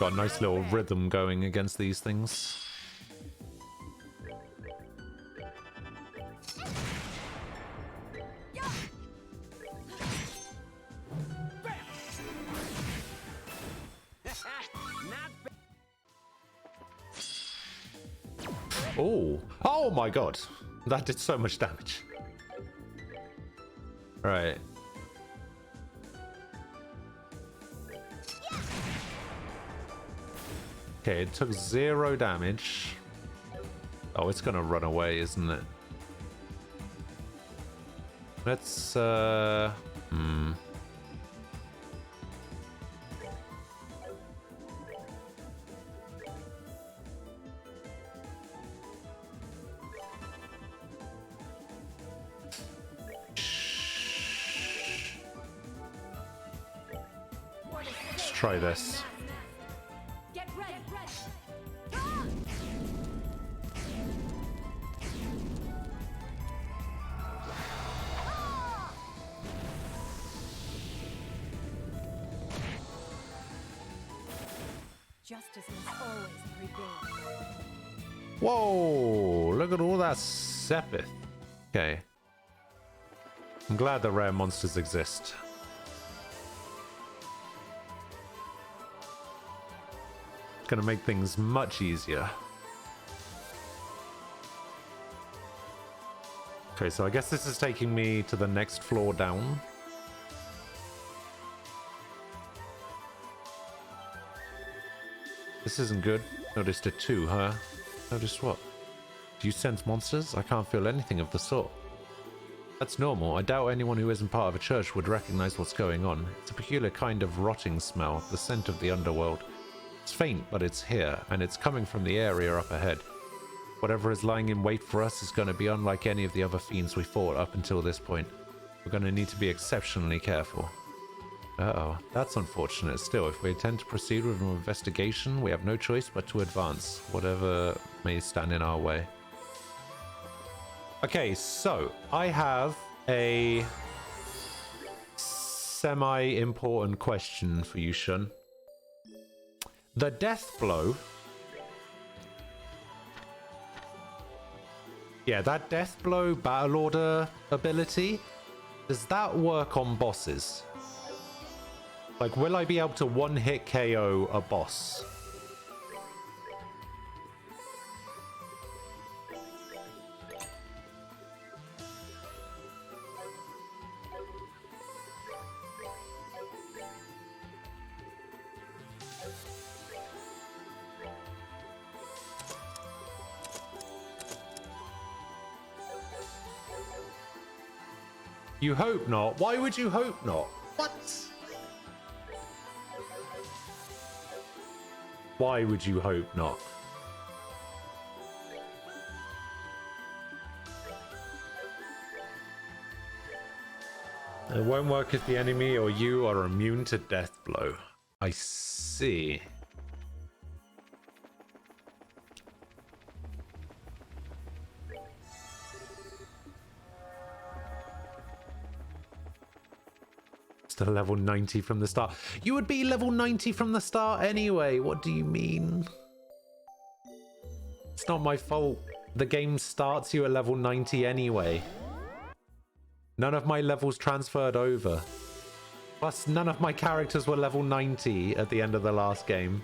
[SPEAKER 4] Got a nice little rhythm going against these things. Oh, oh my god, that did so much damage. Right. Okay, it took 0 damage. Oh, it's gonna run away, isn't it? Let's, Let's try this.
[SPEAKER 3] Get ready. Justice must always prevail.
[SPEAKER 4] Whoa! Look at all that Sepith. Okay. I'm glad that rare monsters exist. It's gonna make things much easier. Okay, so I guess this is taking me to the next floor down. This isn't good. Noticed it too, huh? Noticed what? Do you sense monsters? I can't feel anything of the sort. That's normal. I doubt anyone who isn't part of a church would recognize what's going on. It's a peculiar kind of rotting smell, the scent of the underworld. It's faint, but it's here, and it's coming from the area up ahead. Whatever is lying in wait for us is going to be unlike any of the other fiends we fought up until this point. We're going to need to be exceptionally careful. Uh-oh, that's unfortunate. Still, if we intend to proceed with an investigation, we have no choice but to advance, whatever may stand in our way. Okay, so I have a semi-important question for you, Shun. The death blow. Yeah, that death blow battle order ability, does that work on bosses? Like, will I be able to one-hit KO a boss? You hope not? Why would you hope not? What? Why would you hope not? It won't work if the enemy or you are immune to death blow. I see. Still level 90 from the start. You would be level 90 from the start anyway. What do you mean? It's not my fault. The game starts you at level 90 anyway. None of my levels transferred over. Plus, none of my characters were level 90 at the end of the last game.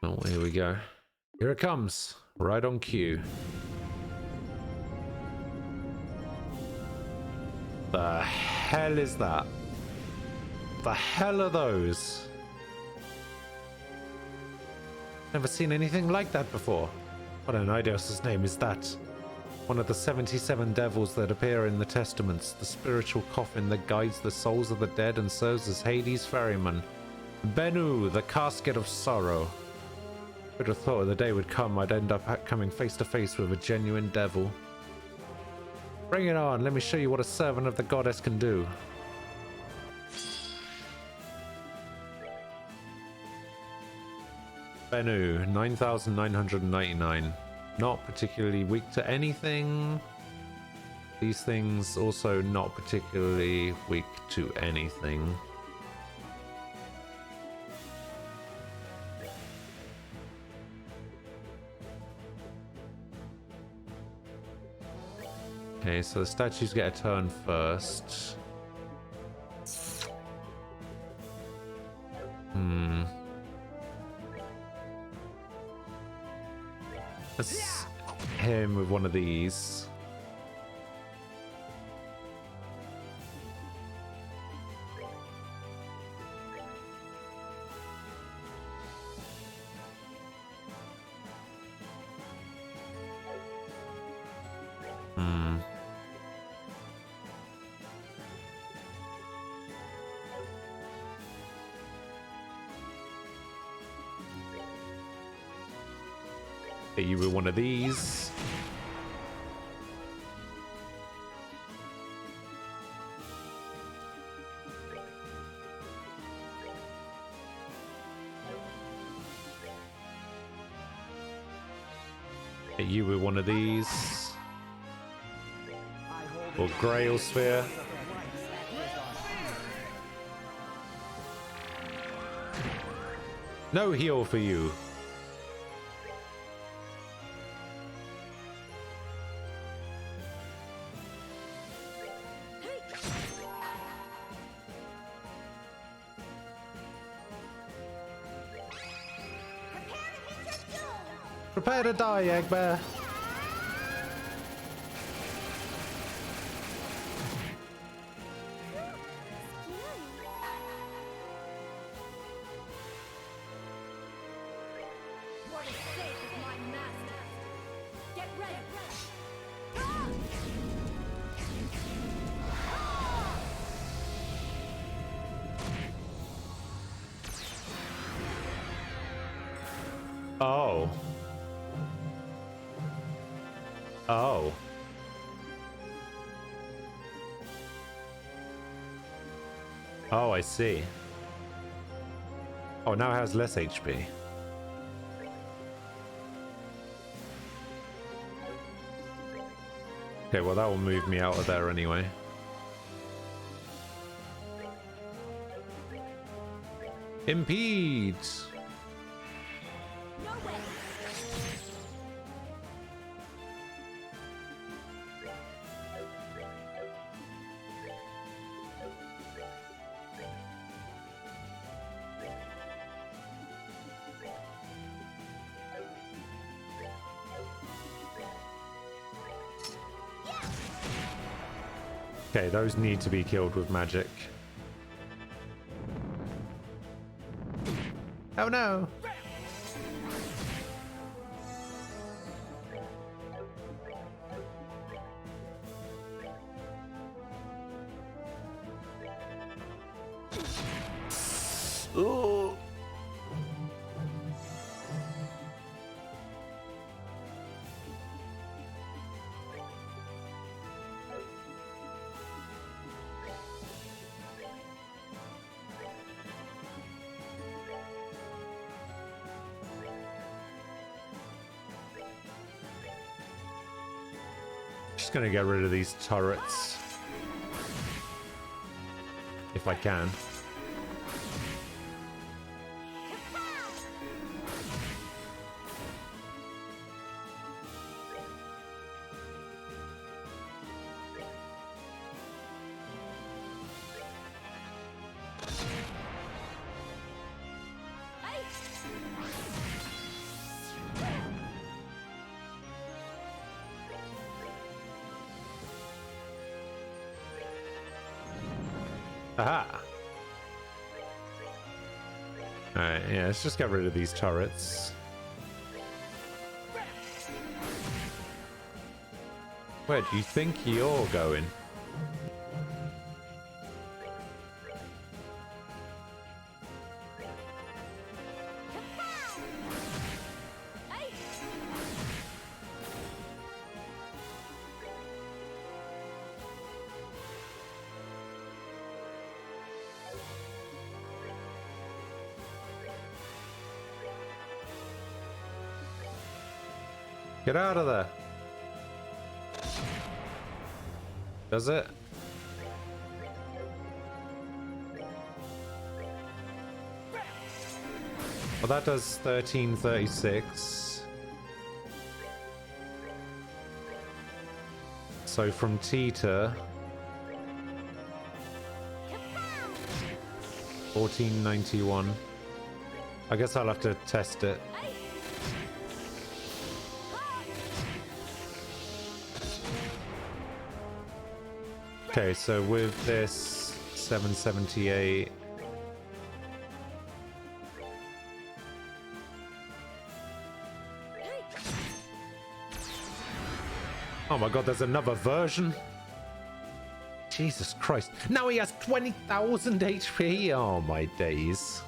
[SPEAKER 4] Oh, here we go. Here it comes. Right on cue. The hell is that? The hell are those? Never seen anything like that before. What an Eidos' name is that? One of the 77 devils that appear in the Testaments, the spiritual coffin that guides the souls of the dead and serves as Hades' ferryman. Bennu, the casket of sorrow. Who'd have thought the day would come I'd end up coming face to face with a genuine devil. Bring it on, let me show you what a servant of the goddess can do. Bennu, 9,999. Not particularly weak to anything. These things also not particularly weak to anything. Okay, so the statues get a turn first. him with one of these. Hmm. Hit you with one of these. Hit you with one of these. Or Grail Sphere. No heal for you. Prepare to die, Eggbear.
[SPEAKER 3] What is safe is my master. Get ready.
[SPEAKER 4] Oh. Oh. Oh, I see. Oh, now it has less HP. Okay, well that will move me out of there anyway. Impede!
[SPEAKER 3] No way.
[SPEAKER 4] Okay, those need to be killed with magic. Oh no! Ooh. Just gonna get rid of these turrets. If I can. Aha! Alright, yeah, let's just get rid of these turrets. Where do you think you're going? Get out of there. Does it? Well, that does 1336. So from Tita, 1491. I guess I'll have to test it. Okay, so with this 778. Oh my god, there's another version. Jesus Christ. Now he has 20,000 HP. Oh my days.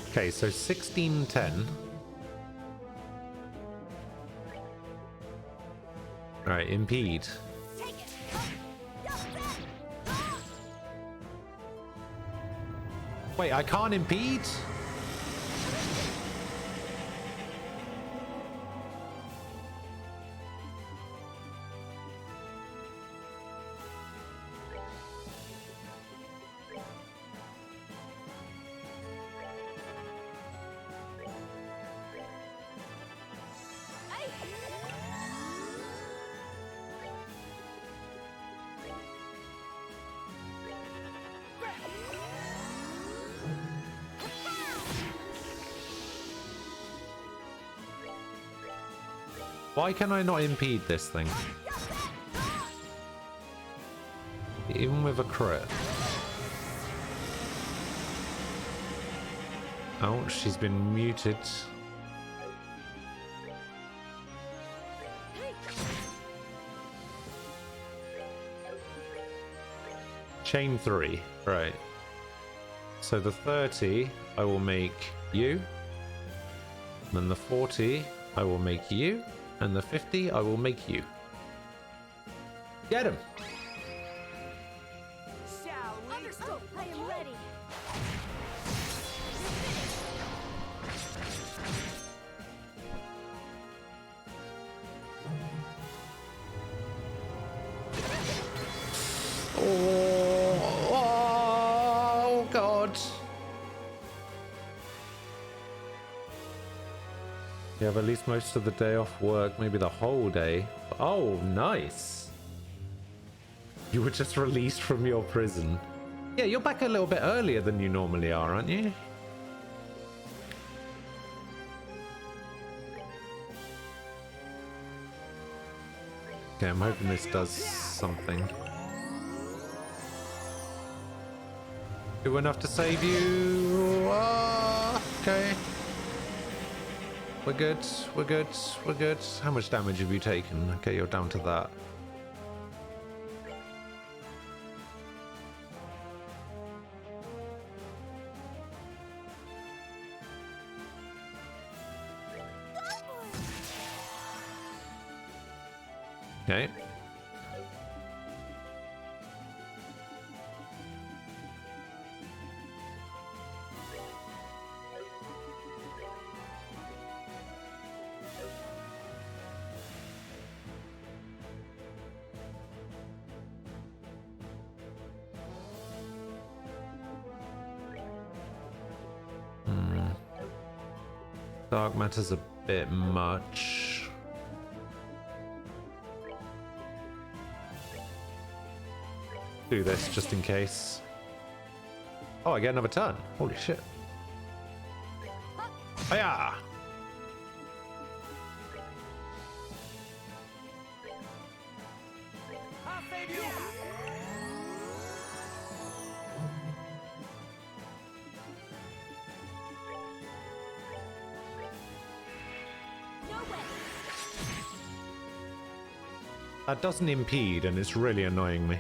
[SPEAKER 4] Okay, so 1610. Alright, impede. Wait, I can't impede? Why can I not impede this thing? Even with a crit. Oh, she's been muted. Chain 3, right. So the 30, I will make you. Then the 40, I will make you. And the 50, I will make you. Get him!
[SPEAKER 5] Shall we?
[SPEAKER 3] Understood. I am ready.
[SPEAKER 4] Oh, God. You have at least most of the day off work, maybe the whole day. Oh, nice. You were just released from your prison. Yeah, you're back a little bit earlier than you normally are, aren't you? Okay, I'm hoping this does something. Do enough to save you. Okay. We're good, we're good, we're good. How much damage have you taken? Okay, you're down to that. Okay. Dark matter's a bit much. Do this just in case. Oh, I get another turn. Holy shit. Hiya!
[SPEAKER 2] I'll save you.
[SPEAKER 3] No way.
[SPEAKER 4] That doesn't impede and it's really annoying me.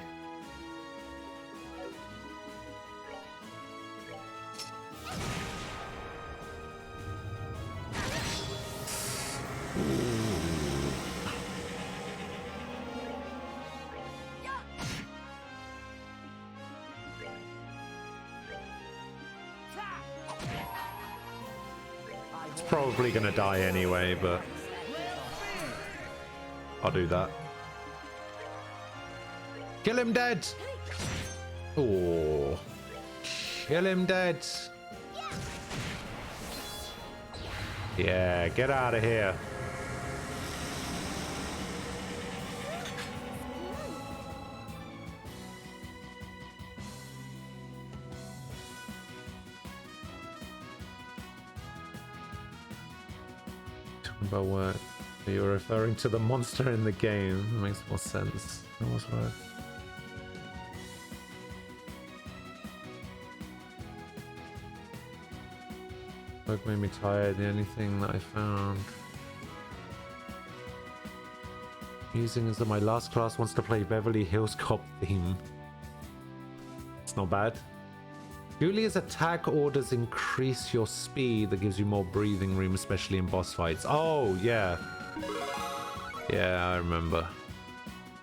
[SPEAKER 4] It's probably gonna die anyway, but I'll do that. Kill him dead! Oh, kill him dead! Yeah, get out of here. About what? You're referring to the monster in the game. That makes more sense. That was right. Work made me tired. The only thing that I found using is that my last class wants to play Beverly Hills Cop theme. It's not bad. Julia's attack orders increase your speed. That gives you more breathing room, especially in boss fights. Oh, yeah. Yeah, I remember.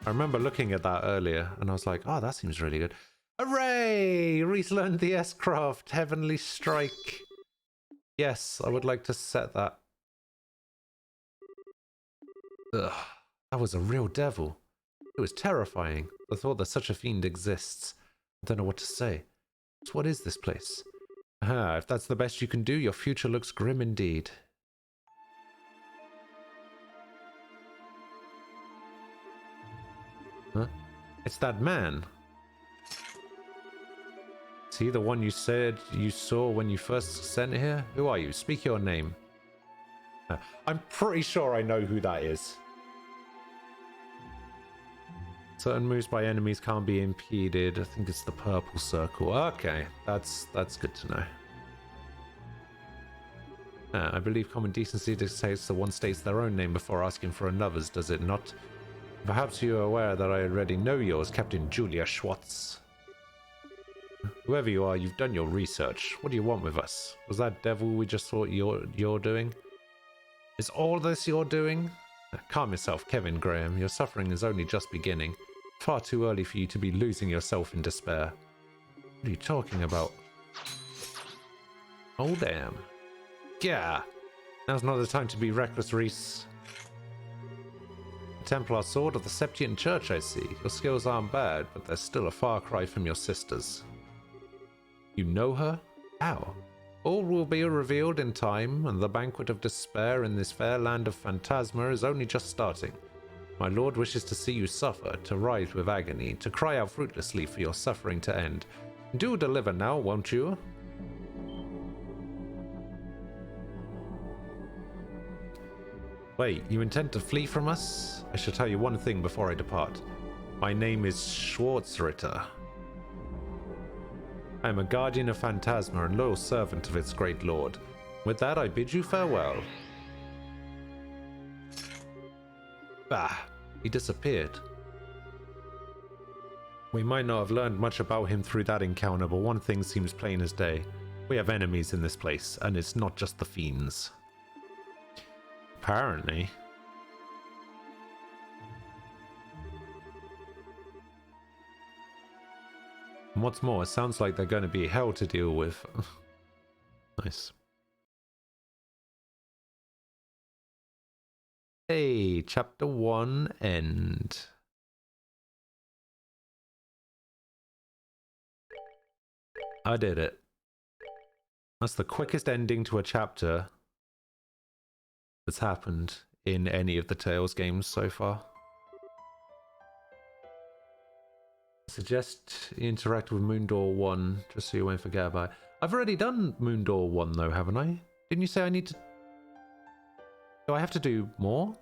[SPEAKER 4] I remember looking at that earlier, and I was like, oh, that seems really good. Hooray! Reese learned the S-Craft, Heavenly Strike. Yes, I would like to set that. Ugh, that was a real devil. It was terrifying. The thought that such a fiend exists. I don't know what to say. So what is this place? Ah, if that's the best you can do, your future looks grim indeed. Huh? It's that man. See, the one you said you saw when you first sent here? Who are you? Speak your name. I'm pretty sure I know who that is. Certain moves by enemies can't be impeded. I think it's the purple circle. Okay, that's good to know. I believe common decency dictates that one states their own name before asking for another's, does it not? Perhaps you are aware that I already know yours, Captain Julia Schwartz. Whoever you are, you've done your research. What do you want with us? Was that devil we just thought you're doing? Is all this you're doing? Calm yourself, Kevin Graham. Your suffering is only just beginning. Far too early for you to be losing yourself in despair. What are you talking about? Oh, damn. Yeah. Now's not the time to be reckless, Reese. Templar Sword of the Septian Church, I see. Your skills aren't bad, but they're still a far cry from your sister's. You know her? How? All will be revealed in time, and the banquet of despair in this fair land of Phantasma is only just starting. My lord wishes to see you suffer, to writhe with agony, to cry out fruitlessly for your suffering to end. Do deliver now, won't you? Wait, you intend to flee from us? I shall tell you one thing before I depart. My name is Schwarzritter. I am a guardian of Phantasma and loyal servant of its great lord. With that, I bid you farewell. Bah, he disappeared. We might not have learned much about him through that encounter, but one thing seems plain as day. We have enemies in this place, and it's not just the fiends. Apparently. And what's more, it sounds like they're going to be hell to deal with. Nice. Hey, chapter 1 end. I did it. That's the quickest ending to a chapter that's happened in any of the Tales games so far. Suggest you interact with Moondoor 1, just so you won't forget about it. I've already done Moondoor 1 though, haven't I? Didn't you say I need to... Do I have to do more?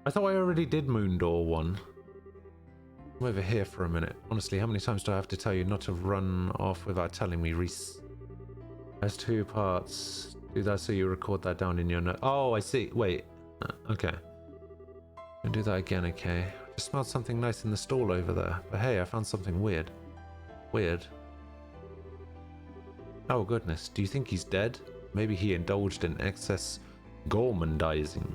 [SPEAKER 4] I thought I already did Moondoor 1. I'm over here for a minute. Honestly, how many times do I have to tell you not to run off without telling me, Reese? There's 2 parts. Do that so you record that down in your note. Oh, I see. Wait. Okay. I'll do that again, okay. I just smelled something nice in the stall over there. But hey, I found something weird. Weird. Oh, goodness. Do you think he's dead? Maybe he indulged in excess gormandizing.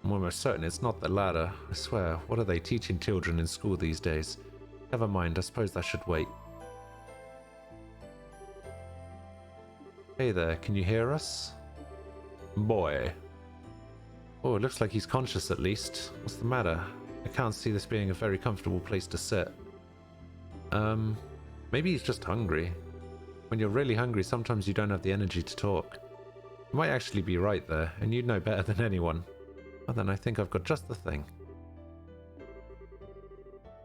[SPEAKER 4] I'm almost certain it's not the latter. I swear, what are they teaching children in school these days? Never mind, I suppose that should wait. Hey there, can you hear us? Boy. Oh, it looks like he's conscious at least. What's the matter? I can't see this being a very comfortable place to sit. Maybe he's just hungry. When you're really hungry, sometimes you don't have the energy to talk. You might actually be right there, and you'd know better than anyone. Well, then I think I've got just the thing.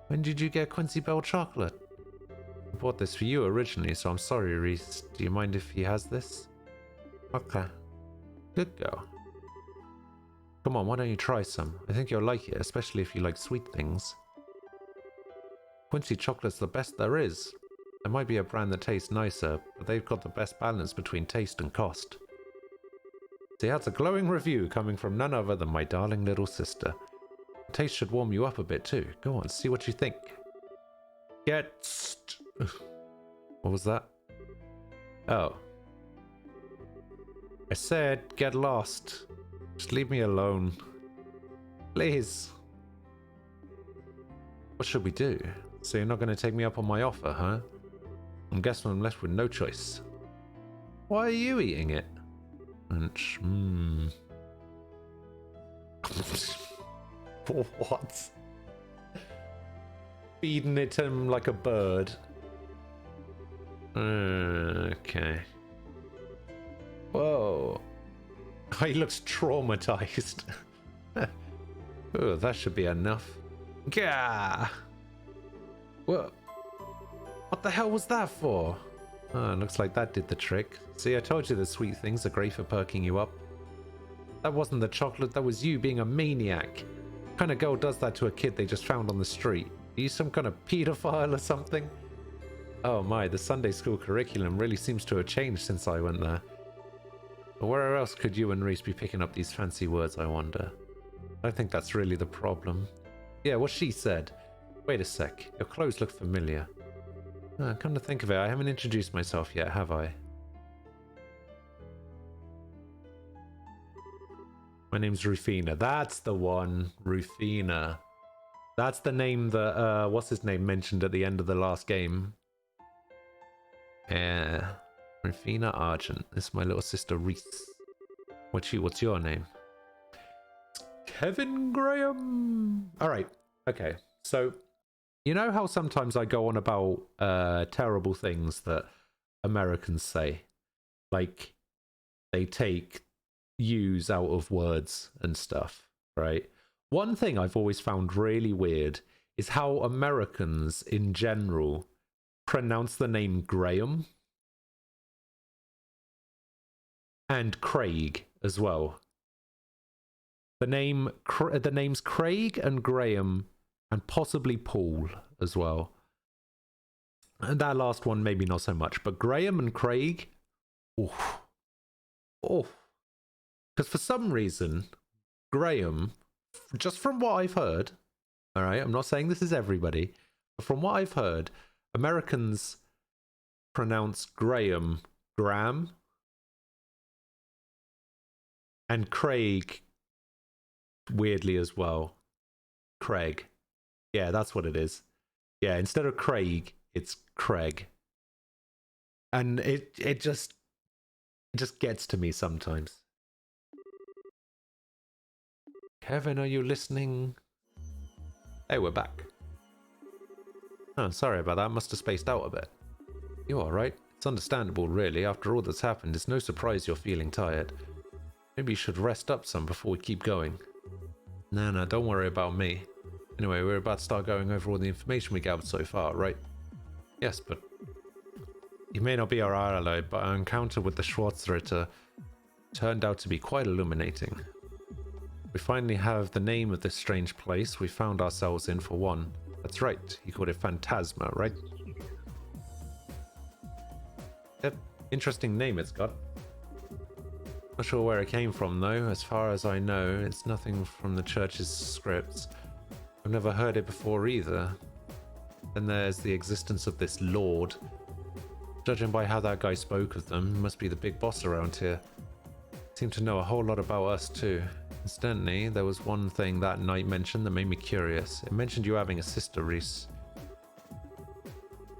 [SPEAKER 4] When did you get Quincy Bell chocolate? I bought this for you originally, so I'm sorry, Reese. Do you mind if he has this? Okay. Good girl. Come on, why don't you try some? I think you'll like it, especially if you like sweet things. Quincy chocolate's the best there is. There might be a brand that tastes nicer, but they've got the best balance between taste and cost. See, that's a glowing review coming from none other than my darling little sister. The taste should warm you up a bit too. Go on, see what you think. What was that? Oh. I said, get lost. Just leave me alone. Please. What should we do? So you're not going to take me up on my offer, huh? I'm guessing I'm left with no choice. Why are you eating it? What? Feeding it to him like a bird. Okay. Whoa. He looks traumatized. Oh, that should be enough. Gah! What? What the hell was that for? Oh, looks like that did the trick. See, I told you the sweet things are great for perking you up. That wasn't the chocolate, that was you being a maniac. What kind of girl does that to a kid they just found on the street? Are you some kind of pedophile or something? Oh my, the Sunday school curriculum really seems to have changed since I went there. But where else could you and Reese be picking up these fancy words, I wonder? I think that's really the problem. Yeah, what she said. Wait a sec, your clothes look familiar. Come to think of it, I haven't introduced myself yet, have I? My name's Rufina. That's the one, Rufina. That's the name that, what's his name, mentioned at the end of the last game. Yeah, Rufina Argent. This is my little sister Reese. What's your name? Kevin Graham. Alright, okay. So, you know how sometimes I go on about terrible things that Americans say? Like, they take use out of words and stuff, right? One thing I've always found really weird is how Americans in general pronounce the name Graham and Craig as well. The names Craig and Graham and possibly Paul as well. And that last one maybe not so much, but Graham and Craig, oof. Oh. Because for some reason, Graham, just from what I've heard, all right, I'm not saying this is everybody, but from what I've heard, Americans pronounce Graham Graham and Craig weirdly as well. Craig. Yeah, that's what it is. Yeah, instead of Craig, it's Craig. And it just gets to me sometimes. Kevin, are you listening? Hey, we're back. Oh, sorry about that. Must have spaced out a bit. You alright? It's understandable, really. After all that's happened, it's no surprise you're feeling tired. Maybe you should rest up some before we keep going. No, don't worry about me. Anyway, we're about to start going over all the information we gathered so far, right? Yes, but you may not be our ally, but our encounter with the Schwarzritter turned out to be quite illuminating. We finally have the name of this strange place we found ourselves in for one. That's right, he called it Phantasma, right? Yep, interesting name it's got. Not sure where it came from though. As far as I know, it's nothing from the church's scripts. I've never heard it before either. Then there's the existence of this lord. Judging by how that guy spoke of them, he must be the big boss around here. Seemed to know a whole lot about us too. Incidentally, there was one thing that night mentioned that made me curious. It mentioned you having a sister, Reese.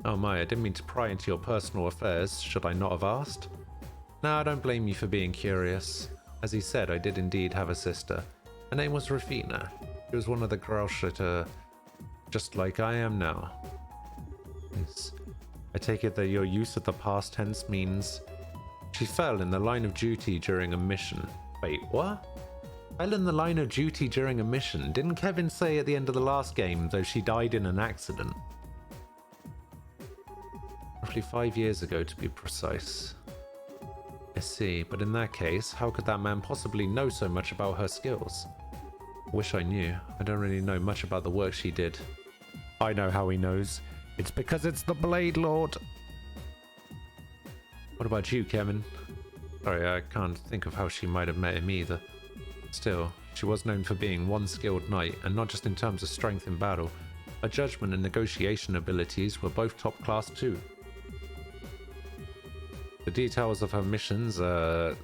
[SPEAKER 4] Oh my, I didn't mean to pry into your personal affairs. Should I not have asked? No, I don't blame you for being curious. As he said, I did indeed have a sister. Her name was Rufina. She was one of the Grauschritter, just like I am now. Yes. I take it that your use of the past tense means she fell in the line of duty during a mission. Wait, what? fell in the line of duty during a mission. Didn't Kevin say at the end of the last game, though she died in an accident? Roughly 5 years ago, to be precise. I see, but in that case, how could that man possibly know so much about her skills? Wish I knew. I don't really know much about the work she did. I know how he knows. It's because it's the Blade Lord. What about you, Kevin? Sorry, I can't think of how she might have met him either. Still, she was known for being one skilled knight, and not just in terms of strength in battle. Her judgment and negotiation abilities were both top class too. The details of her missions are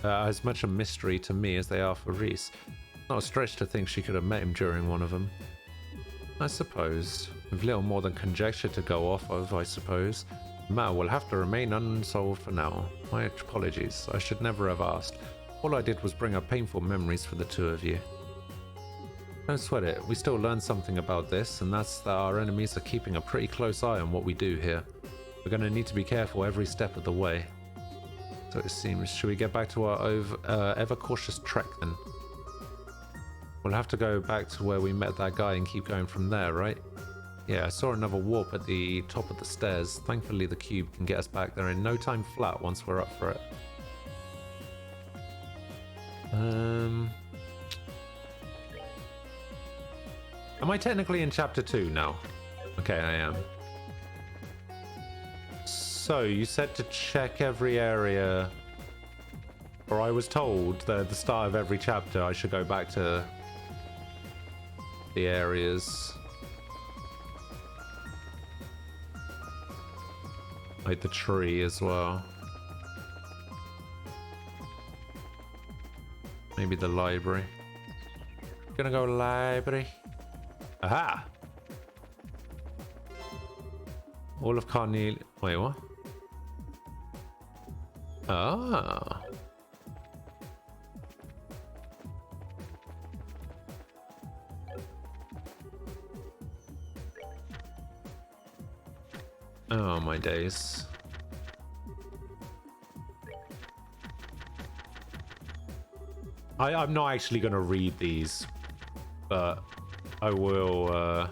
[SPEAKER 4] as much a mystery to me as they are for Reese. Not a stretch to think she could have met him during one of them. I suppose. With little more than conjecture to go off of, I suppose. The matter will have to remain unsolved for now. My apologies. I should never have asked. All I did was bring up painful memories for the two of you. Don't sweat it. We still learned something about this, and that's that our enemies are keeping a pretty close eye on what we do here. We're going to need to be careful every step of the way. So it seems. Should we get back to our ever cautious trek then? We'll have to go back to where we met that guy and keep going from there, right? Yeah, I saw another warp at the top of the stairs. Thankfully the cube can get us back there in no time flat once we're up for it. Am I technically in chapter 2 now? Okay, I am. So, you said to check every area, or I was told that at the start of every chapter I should go back to the areas. Like the tree as well. Maybe the library. Gonna go library. Aha! All of Carnelia. Wait, what? Ah. Oh, my days. I'm not actually going to read these, but I will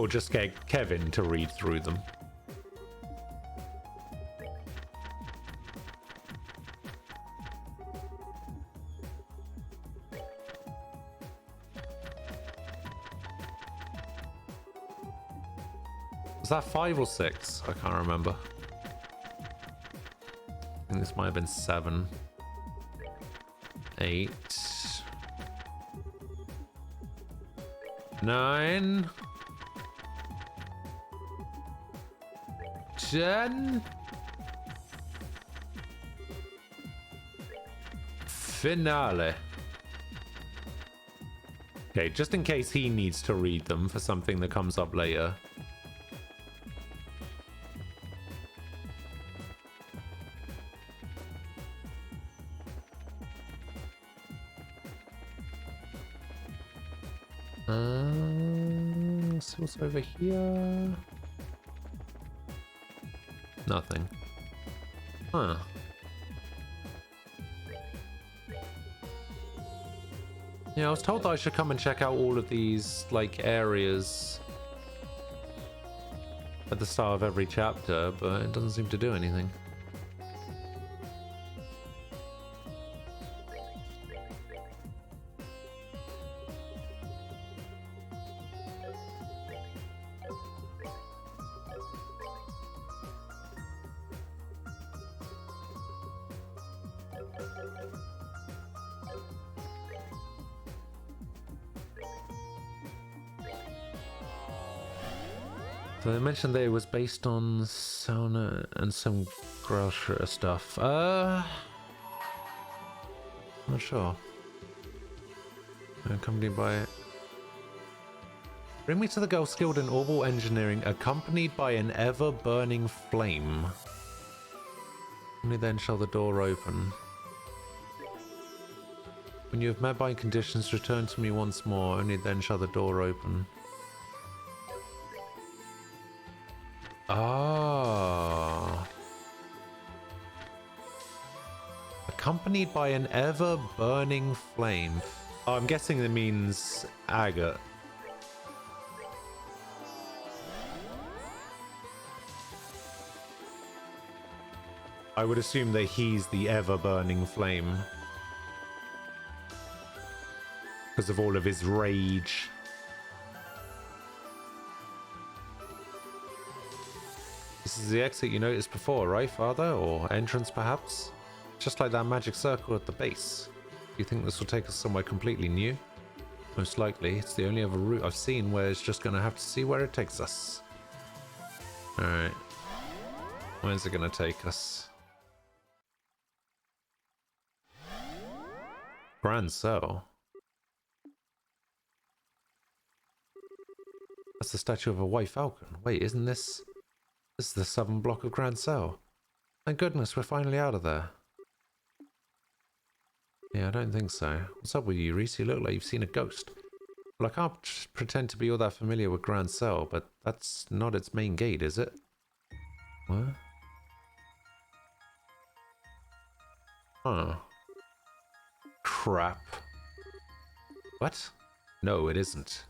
[SPEAKER 4] just get Kevin to read through them. Was that 5 or 6? I can't remember. I think this might have been 7. 8. 9. 10. Finale. Okay, just in case he needs to read them for something that comes up later. See what's over here. Nothing. Huh. Yeah, I was told that I should come and check out all of these, like, areas at the start of every chapter, but it doesn't seem to do anything. So they mentioned that it was based on sauna and some Growlshire stuff. Not sure. Accompanied by it. Bring me to the girl skilled in orbital engineering, accompanied by an ever-burning flame. Only then shall the door open. When you have met my conditions, return to me once more. Only then shall the door open. Ah. accompanied by an ever-burning flame. Oh, I'm guessing that means agate. I would assume that he's the ever-burning flame. Because of all of his rage. This is the exit you noticed before, right, Father? Or entrance, perhaps? Just like that magic circle at the base. Do you think this will take us somewhere completely new? Most likely. It's the only other route I've seen where it's just going to have to see where it takes us. Alright. Where's it going to take us? Grand Cell. That's the statue of a white falcon. Wait, isn't this... This is the southern block of Grand Cell. Thank goodness we're finally out of there. Yeah, I don't think so. What's up with you, Reese? You look like you've seen a ghost. Well, I can't pretend to be all that familiar with Grand Cell, but that's not its main gate, is it? What? Huh. Crap. What? No, it isn't.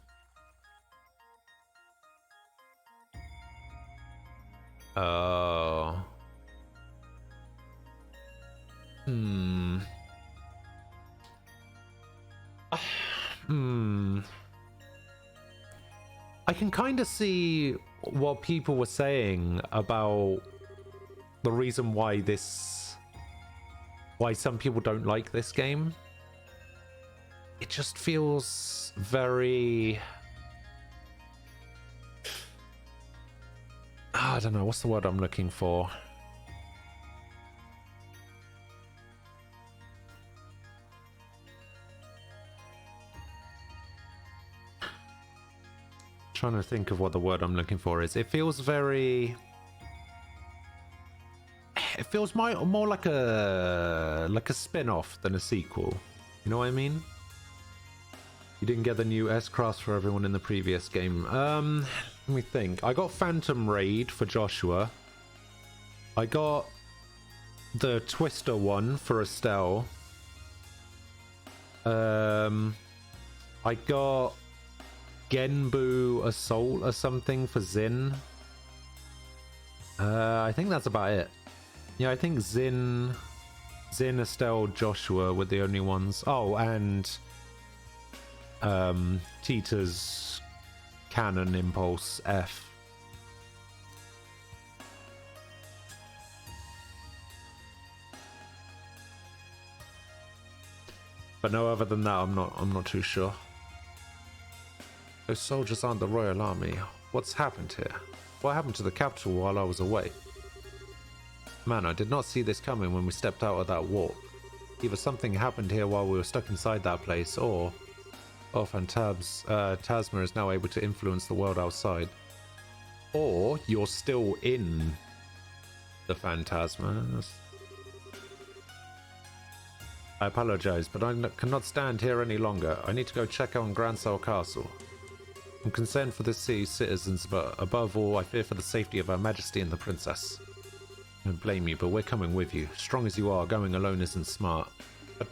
[SPEAKER 4] Oh. I can kind of see what people were saying about the reason why some people don't like this game. It just feels very... I don't know, what's the word I'm looking for? Trying to think of what the word I'm looking for is. It feels very... It feels more like a spin-off than a sequel. You know what I mean? You didn't get the new S-Class for everyone in the previous game. Let me think. I got Phantom Raid for Joshua. I got the Twister one for Estelle. I got Genbu Assault or something for Zin. I think that's about it. Yeah, I think Zin, Estelle, Joshua were the only ones. Oh, and Tita's Cannon Impulse F. But no, other than that, I'm not too sure. Those soldiers aren't the Royal Army. What's happened here? What happened to the capital while I was away? Man, I did not see this coming when we stepped out of that warp. Either something happened here while we were stuck inside that place, or Phantasma is now able to influence the world outside. Or you're still in the Phantasma. I apologize, but I cannot stand here any longer. I need to go check out on Grand Cell Castle. I'm concerned for the city's citizens, but above all, I fear for the safety of Her Majesty and the Princess. I don't blame you, but we're coming with you. Strong as you are, going alone isn't smart. But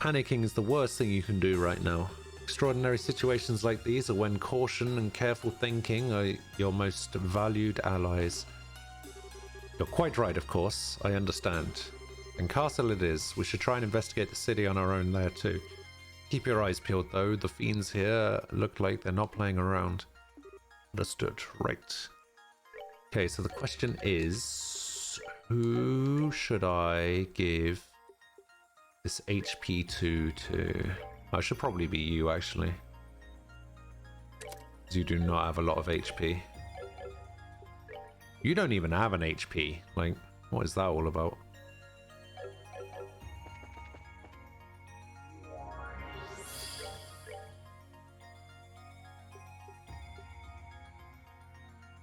[SPEAKER 4] panicking is the worst thing you can do right now. Extraordinary situations like these are when caution and careful thinking are your most valued allies. You're quite right, of course. I understand. And Castle it is. We should try and investigate the city on our own there too. Keep your eyes peeled though. The fiends here look like they're not playing around. Understood. Right. Okay, so the question is, who should I give this HP to? I should probably be you, actually. Because you do not have a lot of HP. You don't even have an HP. Like, what is that all about?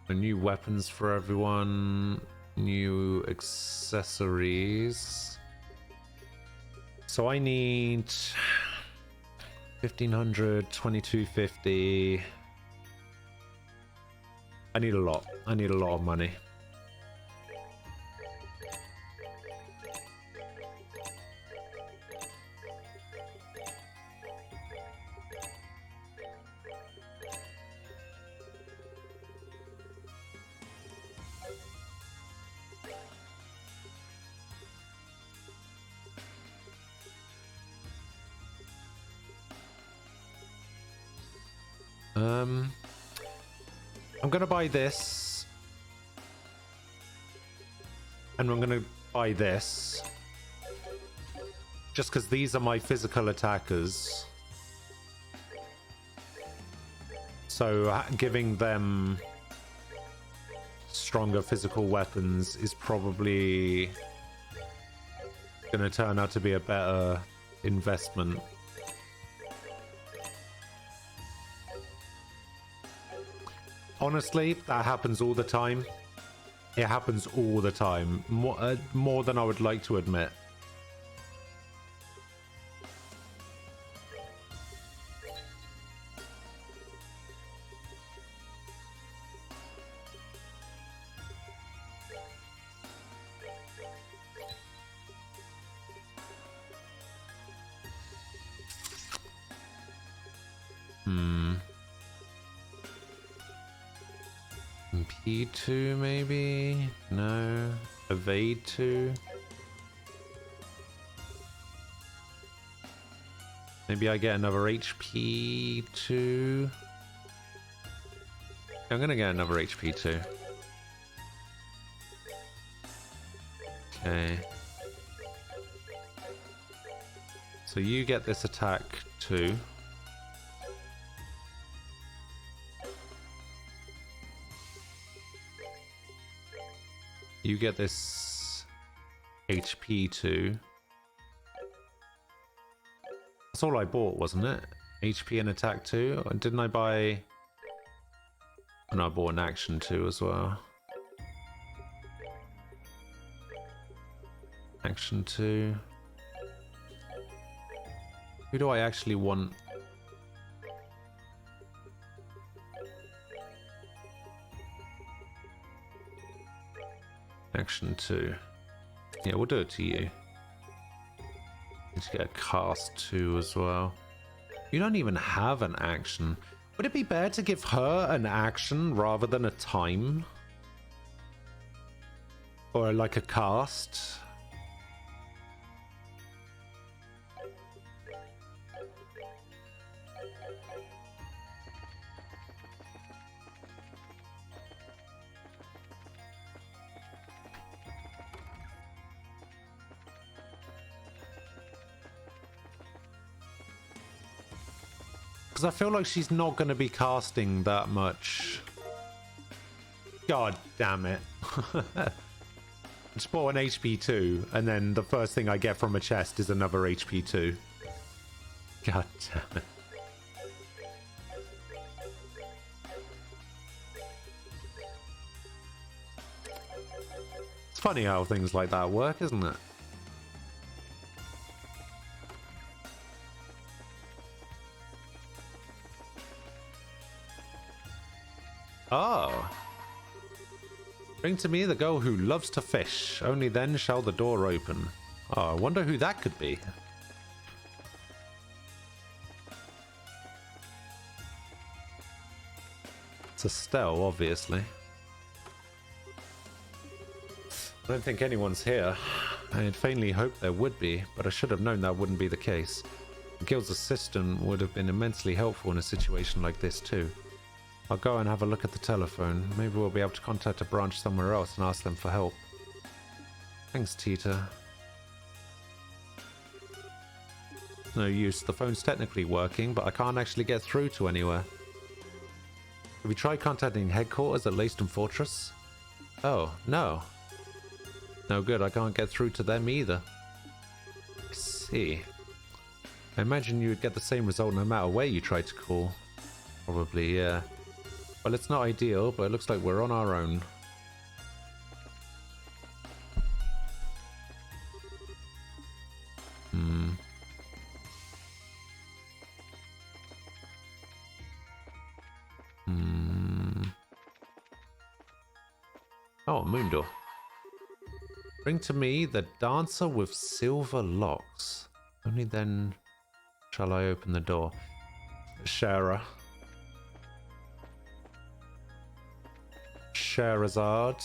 [SPEAKER 4] New weapons for everyone, new accessories. So I need 1500, 2250. I need a lot. I need a lot of money. I'm gonna buy this. And I'm gonna buy this. Just because these are my physical attackers. So giving them stronger physical weapons is probably gonna turn out to be a better investment. Honestly, that happens all the time. It happens all the time. More than I would like to admit. P2 maybe? No. Evade 2? Maybe I get another HP 2? I'm gonna get another HP 2. Okay. So you get this attack 2. You get this HP 2. That's all I bought, wasn't it? HP and attack 2? Or didn't I buy... Oh, no, I bought an action 2 as well. Action 2. Who do I actually want? Action 2. Yeah, we'll do it to you. Need to get a cast 2 as well. You don't even have an action. Would it be better to give her an action rather than a time? Or like a cast? Because I feel like she's not going to be casting that much. God damn it. Just bought an HP 2, and then the first thing I get from a chest is another HP 2. God damn it. It's funny how things like that work, isn't it? Oh. Bring to me the girl who loves to fish. Only then shall the door open. Oh, I wonder who that could be. It's Estelle, obviously. I don't think anyone's here. I had faintly hoped there would be, but I should have known that wouldn't be the case. The guild's assistant would have been immensely helpful in a situation like this too. I'll go and have a look at the telephone. Maybe we'll be able to contact a branch somewhere else and ask them for help. Thanks, Tita. No use. The phone's technically working, but I can't actually get through to anywhere. Have you tried contacting headquarters at Leyston Fortress? Oh, no. No good. I can't get through to them either. I see. I imagine you would get the same result no matter where you tried to call. Probably, yeah. Well, it's not ideal, but it looks like we're on our own. Oh, moon door. Bring to me the dancer with silver locks. Only then shall I open the door. Shara. Sherazard.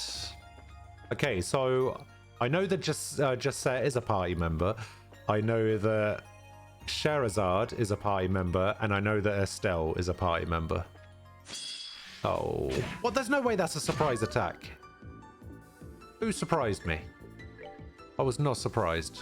[SPEAKER 4] Okay, so I know that Jasette is a party member. I know that Sherazard is a party member, and I know that Estelle is a party member. Oh, what? There's no way that's a surprise attack. Who surprised me? I was not surprised.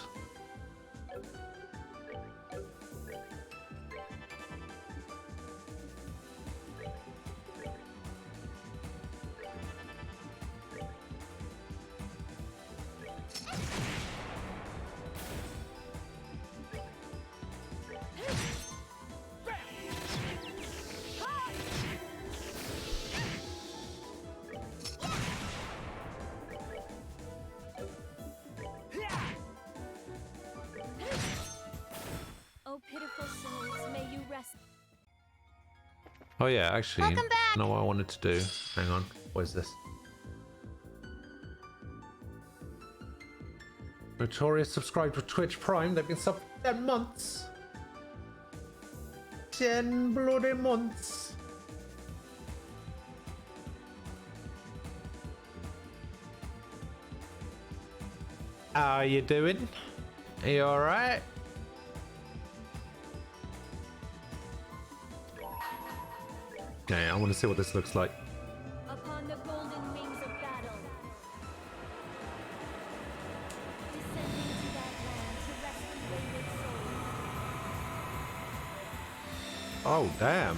[SPEAKER 3] Oh, pitiful souls, may you rest.
[SPEAKER 4] Oh yeah, actually,
[SPEAKER 3] Welcome back!
[SPEAKER 4] you know what I wanted to do? Hang on, what is this? Notorious subscribed to Twitch Prime. They've been sub for 10 months. 10 bloody months. How you doing? Are you alright? Okay, I want to see what this looks like.
[SPEAKER 3] Upon the golden wings of battle. Descending to that land to rescue wayward souls.
[SPEAKER 4] Oh, damn.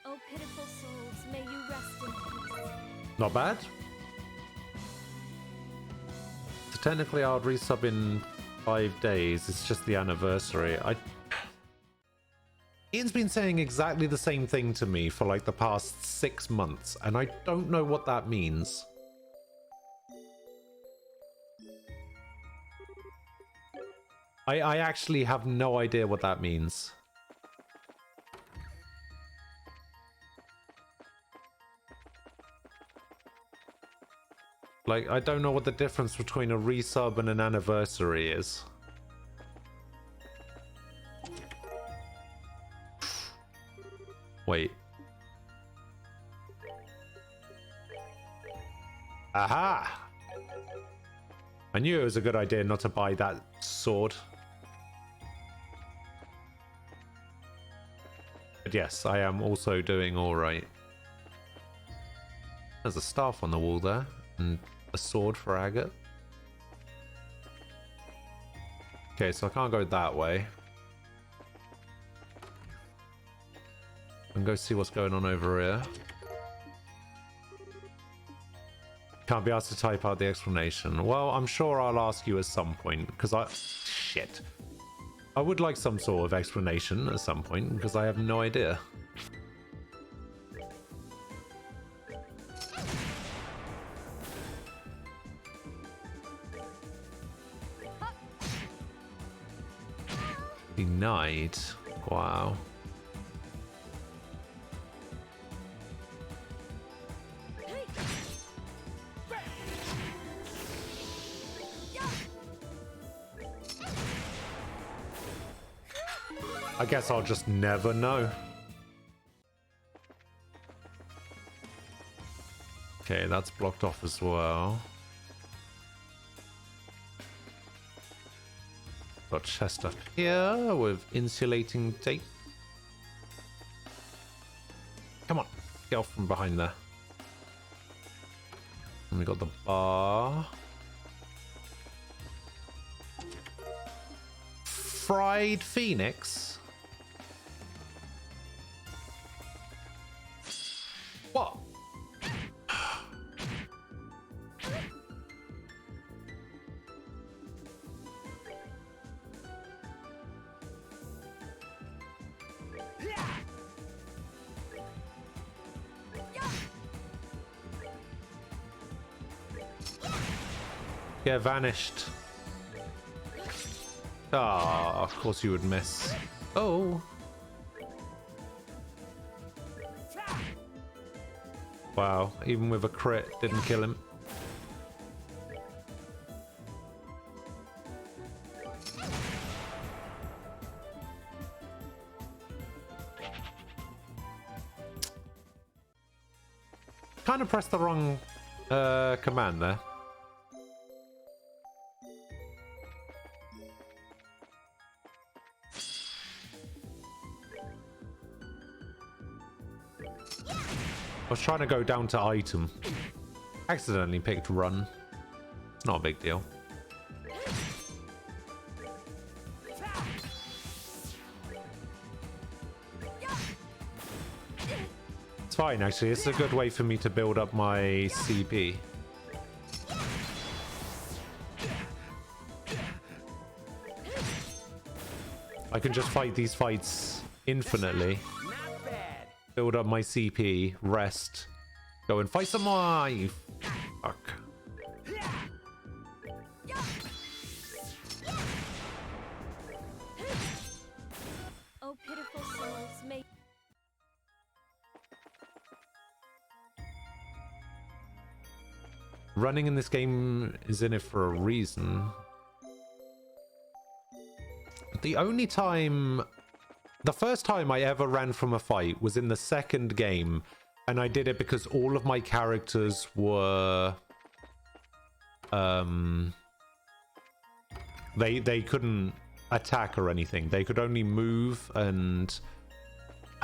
[SPEAKER 3] Oh, pitiful souls, may you rest in peace.
[SPEAKER 4] Not bad. So technically I'll resub in 5 days. It's just the anniversary. Ian's been saying exactly the same thing to me for like the past 6 months, and I don't know what that means. I actually have no idea what that means. Like, I don't know what the difference between a resub and an anniversary is. Wait. Aha! I knew it was a good idea not to buy that sword. But yes, I am also doing alright. There's a staff on the wall there, and a sword for Agate. Okay, so I can't go that way. I can go see what's going on over here. Can't be asked to type out the explanation. Well, I'm sure I'll ask you at some point, because shit. I would like some sort of explanation at some point, because I have no idea. Denied. Wow. I guess I'll just never know. Okay, that's blocked off as well. Got chest up here with insulating tape. Come on, get off from behind there. And we got the bar. Fried Phoenix. What? Yeah, vanished. Ah, of course you would miss. Oh. Wow, even with a crit, didn't kill him. Kind of pressed the wrong command there. I was trying to go down to item. Accidentally picked run. It's not a big deal. It's fine, actually. It's a good way for me to build up my CP. I can just fight these fights infinitely.
[SPEAKER 2] Not bad.
[SPEAKER 4] Build up my CP, rest, go and fight some more. You fuck.
[SPEAKER 3] Oh, pitiful souls, may
[SPEAKER 4] Running in this game is in it for a reason. The first time I ever ran from a fight was in the second game, and I did it because all of my characters were they couldn't attack or anything. They could only move and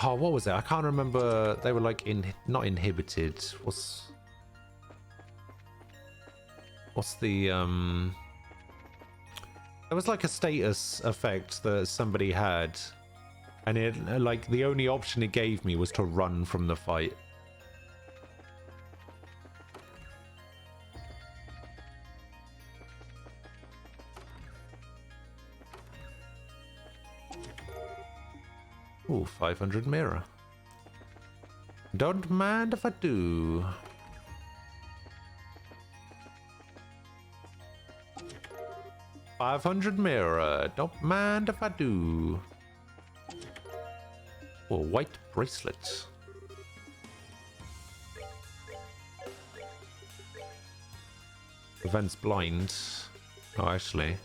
[SPEAKER 4] what was it? I can't remember. They were like not inhibited. What's the there was like a status effect that somebody had, and it like the only option it gave me was to run from the fight. Ooh, 500 mirror. Don't mind if I do. $500 mirror. Don't mind if I do. Oh, white bracelet. Prevents blind. Oh, actually.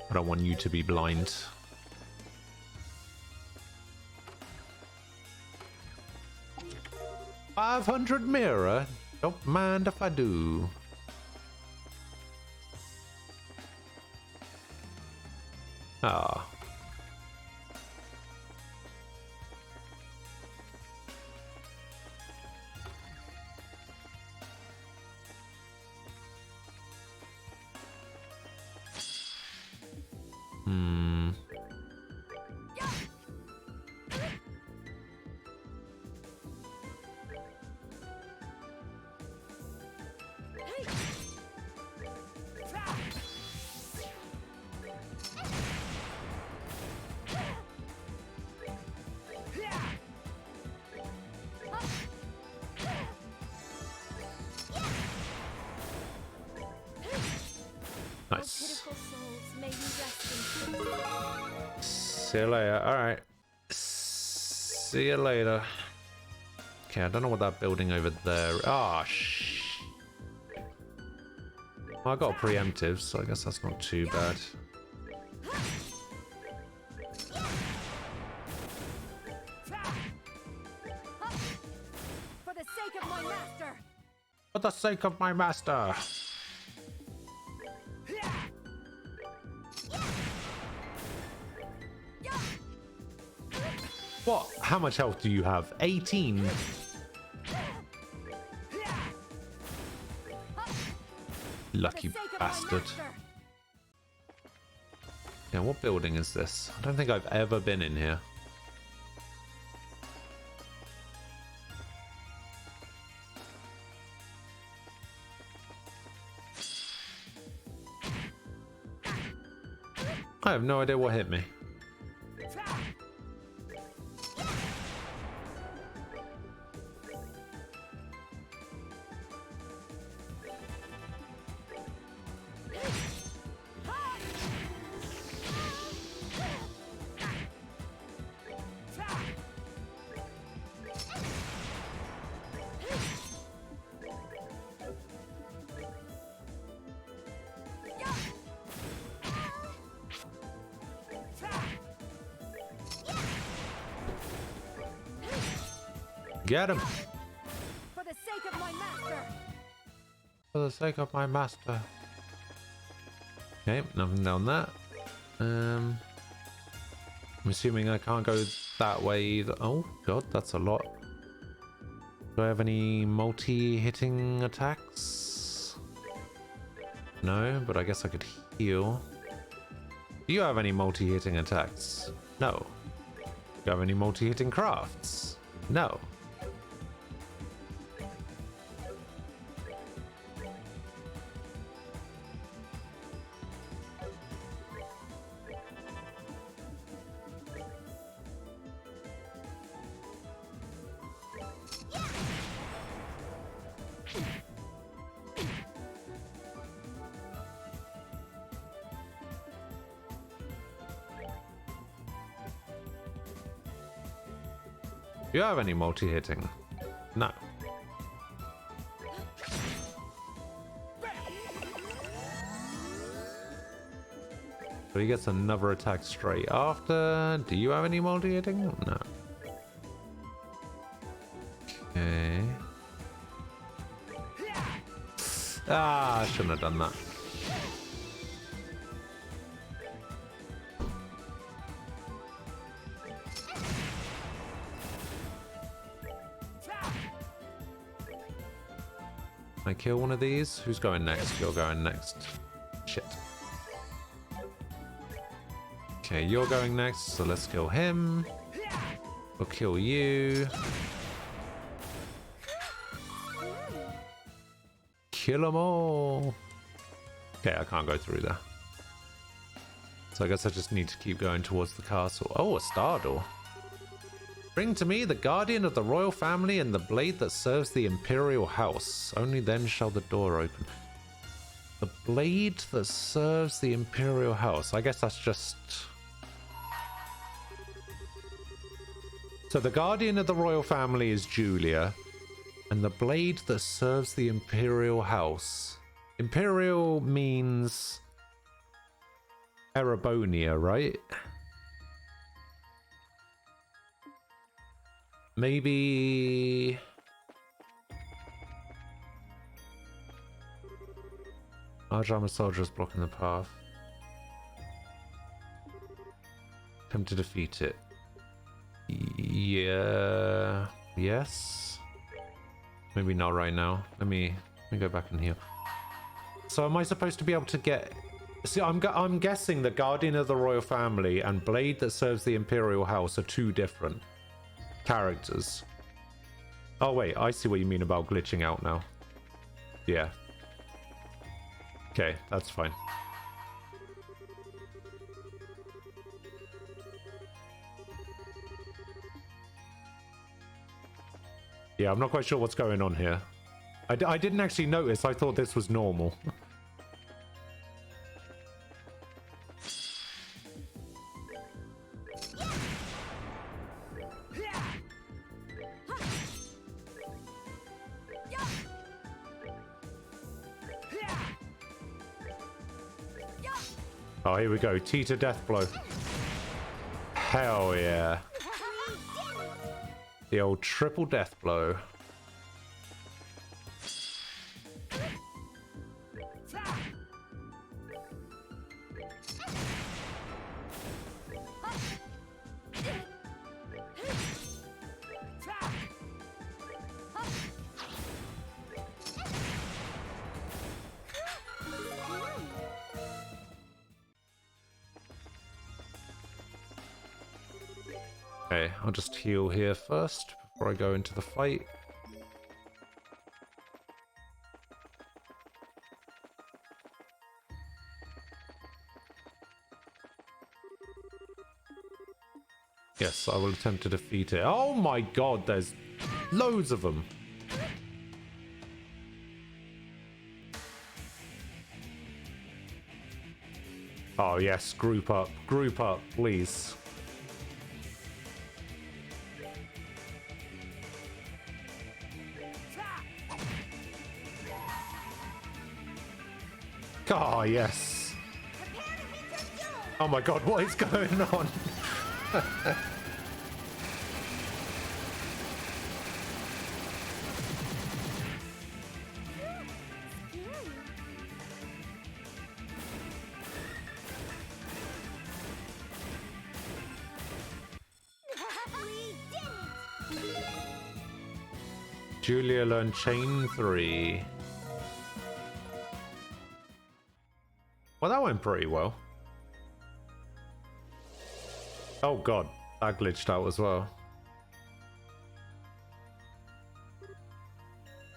[SPEAKER 4] I don't want you to be blind. $500 mirror. Don't mind if I do. Ah. Nice.
[SPEAKER 3] pitiful souls, may you rest in peace.
[SPEAKER 4] See you later. Alright. See you later. Okay, I don't know what that building over there. Ah, I got a preemptive, so I guess that's not too bad.
[SPEAKER 3] For the sake of my master!
[SPEAKER 4] For the sake of my master. What? How much health do you have? 18. Lucky bastard. Yeah, what building is this? I don't think I've ever been in here. I have no idea what hit me. Get him!
[SPEAKER 3] For the sake of my master.
[SPEAKER 4] For the sake of my master. Okay, nothing down there. I'm assuming I can't go that way either. Oh god, that's a lot. Do I have any multi-hitting attacks? No, but I guess I could heal. Do you have any multi-hitting attacks? No. Do you have any multi-hitting crafts? No. Do you have any multi-hitting? No. So he gets another attack straight after. Do you have any multi-hitting? No. Okay. Ah, I shouldn't have done that. I kill one of these? Who's going next? You're going next. Shit. Okay, you're going next, so let's kill him. We'll kill you. Kill them all. Okay, I can't go through there. So I guess I just need to keep going towards the castle. Oh, a star door. Bring to me the guardian of the royal family and the blade that serves the imperial house. Only then shall the door open. The blade that serves the imperial house. I guess that's just... So the guardian of the royal family is Julia. And the blade that serves the imperial house. Imperial means... Erebonia, right? Maybe... Large armor soldiers blocking the path. Attempt to defeat it. Yeah... Yes? Maybe not right now. Let me go back and heal. So am I supposed to be able to get... See, I'm guessing the Guardian of the Royal Family and Blade that serves the Imperial House are two different characters. Oh wait, I see what you mean about glitching out now. Yeah. Okay, that's fine. Yeah, I'm not quite sure what's going on here. I didn't actually notice. I thought this was normal. Oh, here we go. Tita death blow. Hell yeah. The old triple death blow. Okay, I'll just heal here first before I go into the fight. Yes, I will attempt to defeat it. Oh my god, there's loads of them. Oh yes, group up, please. Oh, yes. Oh my god, what is going on? Julia learned Chain 3. Well, that went pretty well. Oh god, that glitched out as well.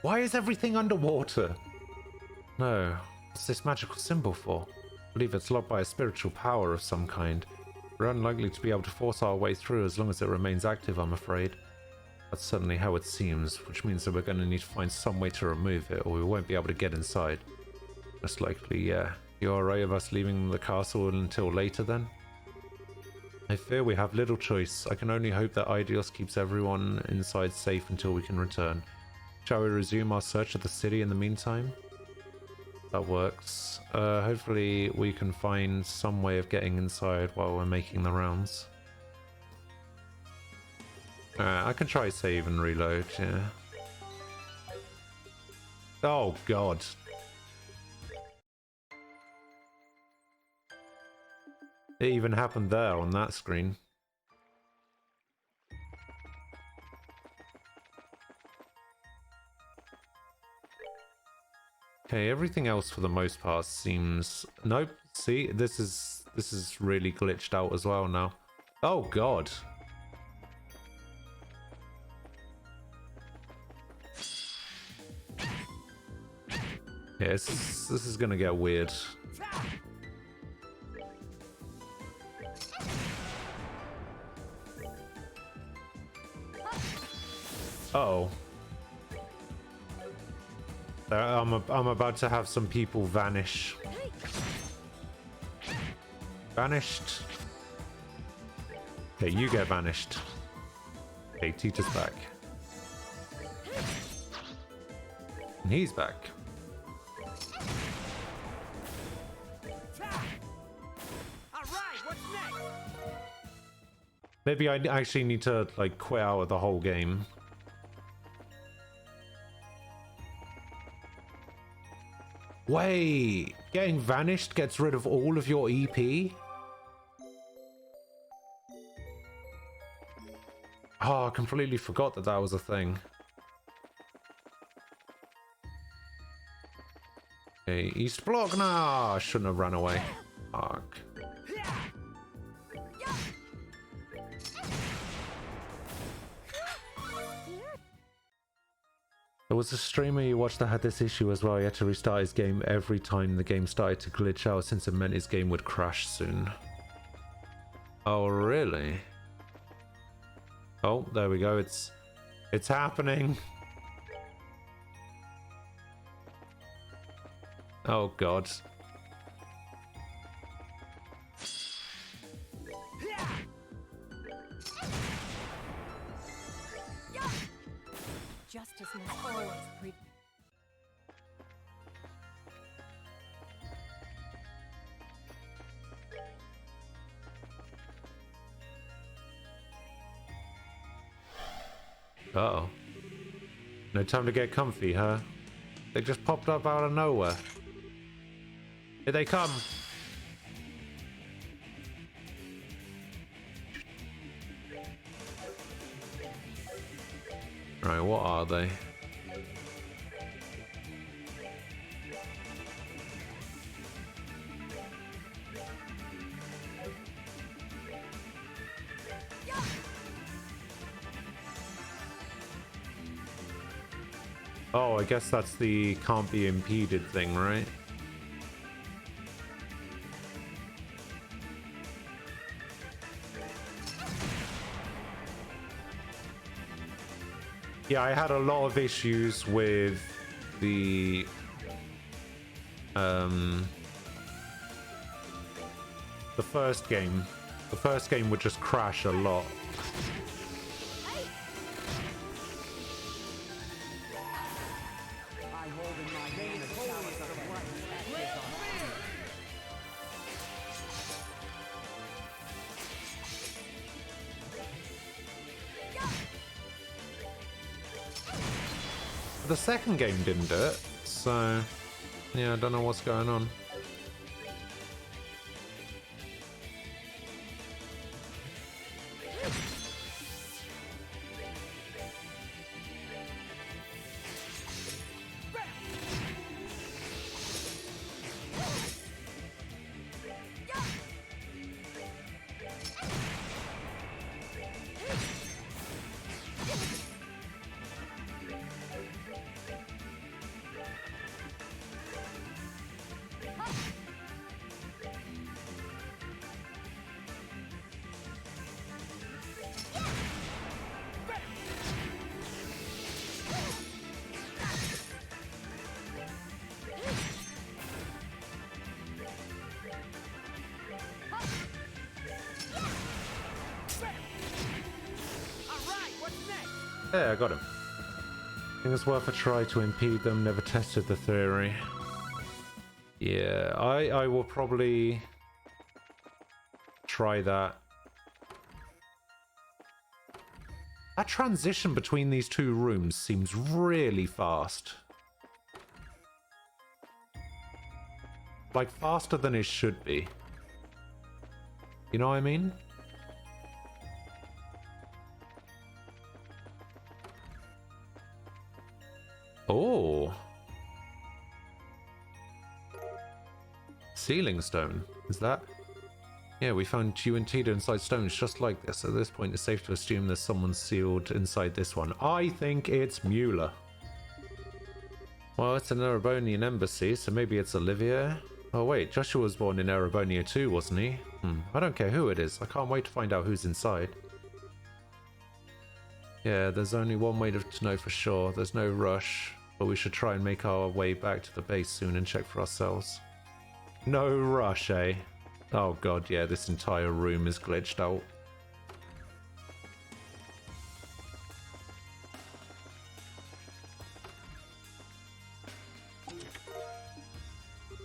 [SPEAKER 4] Why is everything underwater? No, what's this magical symbol for? I believe it's locked by a spiritual power of some kind. We're unlikely to be able to force our way through as long as it remains active, I'm afraid. That's certainly how it seems, which means that we're going to need to find some way to remove it, or we won't be able to get inside. Most likely, yeah. You alright with us leaving the castle until later then? I fear we have little choice. I can only hope that Eidios keeps everyone inside safe until we can return. Shall we resume our search of the city in the meantime? That works. Hopefully we can find some way of getting inside while we're making the rounds. I can try save and reload, yeah. Oh god. It even happened there on that screen. Okay, everything else for the most part seems... Nope, see, this is really glitched out as well now. Oh god. Yes, this is gonna get weird. Uh-oh. I'm about to have some people vanish. Vanished. Okay, you get vanished. Okay, Tita's back. And he's back. Maybe I actually need to, like, quit out of the whole game. Wait! Getting vanished gets rid of all of your EP? Oh, I completely forgot that that was a thing. Okay, East Block. Nah, I shouldn't have run away. Fuck. There was a streamer you watched that had this issue as well. He had to restart his game every time the game started to glitch out since it meant his game would crash soon. Oh, really? Oh, there we go. It's happening. Oh, God.
[SPEAKER 3] Justice must always pre-
[SPEAKER 4] Uh-oh. No time to get comfy, huh? They just popped up out of nowhere. Here they come. Right, what are they? Oh, I guess that's the can't be impeded thing, right? Yeah, I had a lot of issues with the first game. The first game would just crash a lot.
[SPEAKER 2] I hold in my hand the chalice of heaven.
[SPEAKER 4] The second game didn't do it, so yeah, I don't know what's going on.
[SPEAKER 2] What's next?
[SPEAKER 4] There, I got him. I think it's worth a try to impede them. Never tested the theory. Yeah, I will probably try that. That transition between these two rooms seems really fast. Like, faster than it should be. You know what I mean? Oh. Sealing stone. Is that? Yeah, we found you and Tita inside stones just like this. At this point, it's safe to assume there's someone sealed inside this one. I think it's Mueller. Well, it's an Erebonian embassy, so maybe it's Olivia. Oh wait, Joshua was born in Erebonia too, wasn't he? I don't care who it is. I can't wait to find out who's inside. Yeah, there's only one way to know for sure. There's no rush, but we should try and make our way back to the base soon and check for ourselves. No rush, eh? Oh god, yeah, this entire room is glitched out.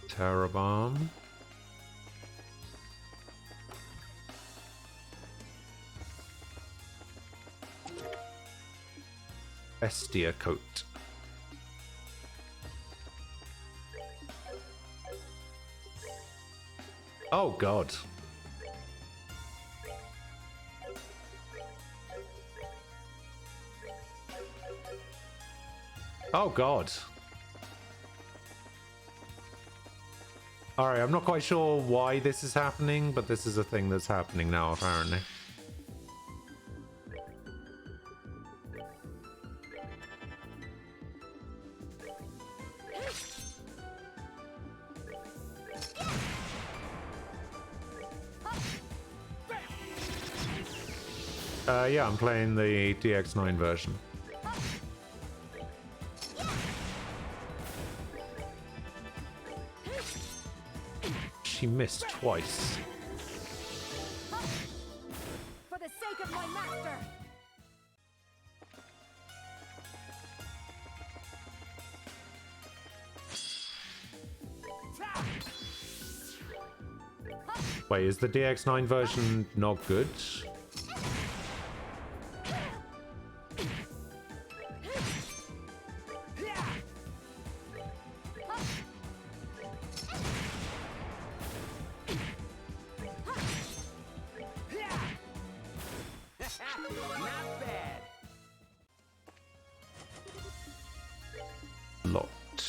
[SPEAKER 4] Terror bomb. Bestia coat. Oh god. Oh god. Alright, I'm not quite sure why this is happening, but this is a thing that's happening now, apparently. Yeah, I'm playing the DX9 version. She missed twice.
[SPEAKER 3] For the sake of my master!
[SPEAKER 4] Wait, is the DX9 version not good?
[SPEAKER 2] Not bad.
[SPEAKER 4] Locked.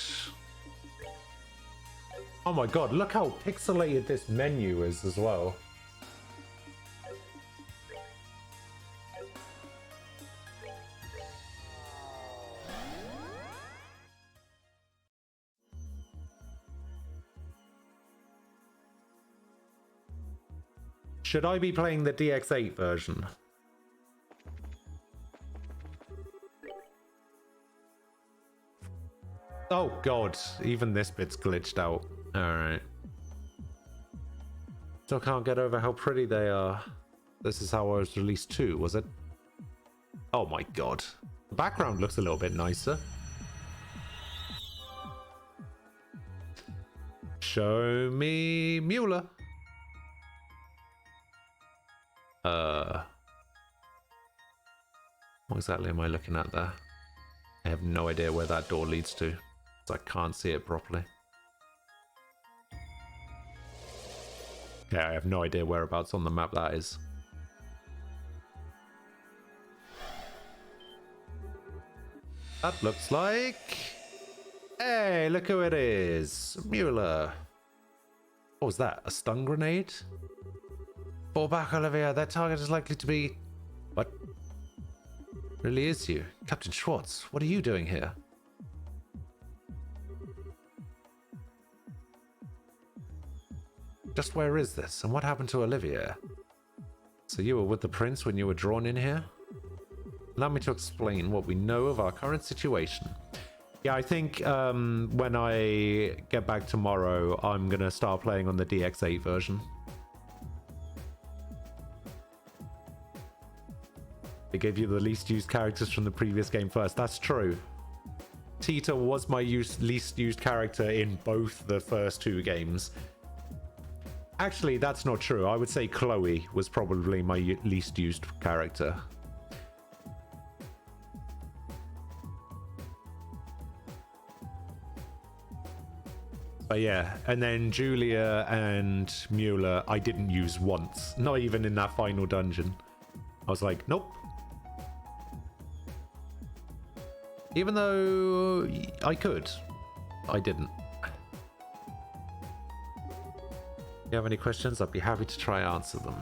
[SPEAKER 4] Oh my god, look how pixelated this menu is as well. Should I be playing the DX8 version? Oh god, even this bit's glitched out. Alright. Still can't get over how pretty they are. This is how I was released too, was it? Oh my god. The background looks a little bit nicer. Show me Mueller. What exactly am I looking at there? I have no idea where that door leads to. I can't see it properly. Yeah, I have no idea whereabouts on the map that is. That looks like... Hey, look who it is! Mueller! What was that? A stun grenade? Fall back, Olivia. Their target is likely to be... What? Really is you. Captain Schwartz, what are you doing here? Just where is this? And what happened to Olivia? So you were with the prince when you were drawn in here? Allow me to explain what we know of our current situation. Yeah, I think when I get back tomorrow, I'm going to start playing on the DX8 version. They gave you the least used characters from the previous game first. That's true. Tita was my least used character in both the first two games. Actually, that's not true. I would say Chloe was probably my least used character. But yeah, and then Julia and Mueller I didn't use once. Not even in that final dungeon. I was like, nope. Even though I could, I didn't. If you have any questions, I'd be happy to try answer them.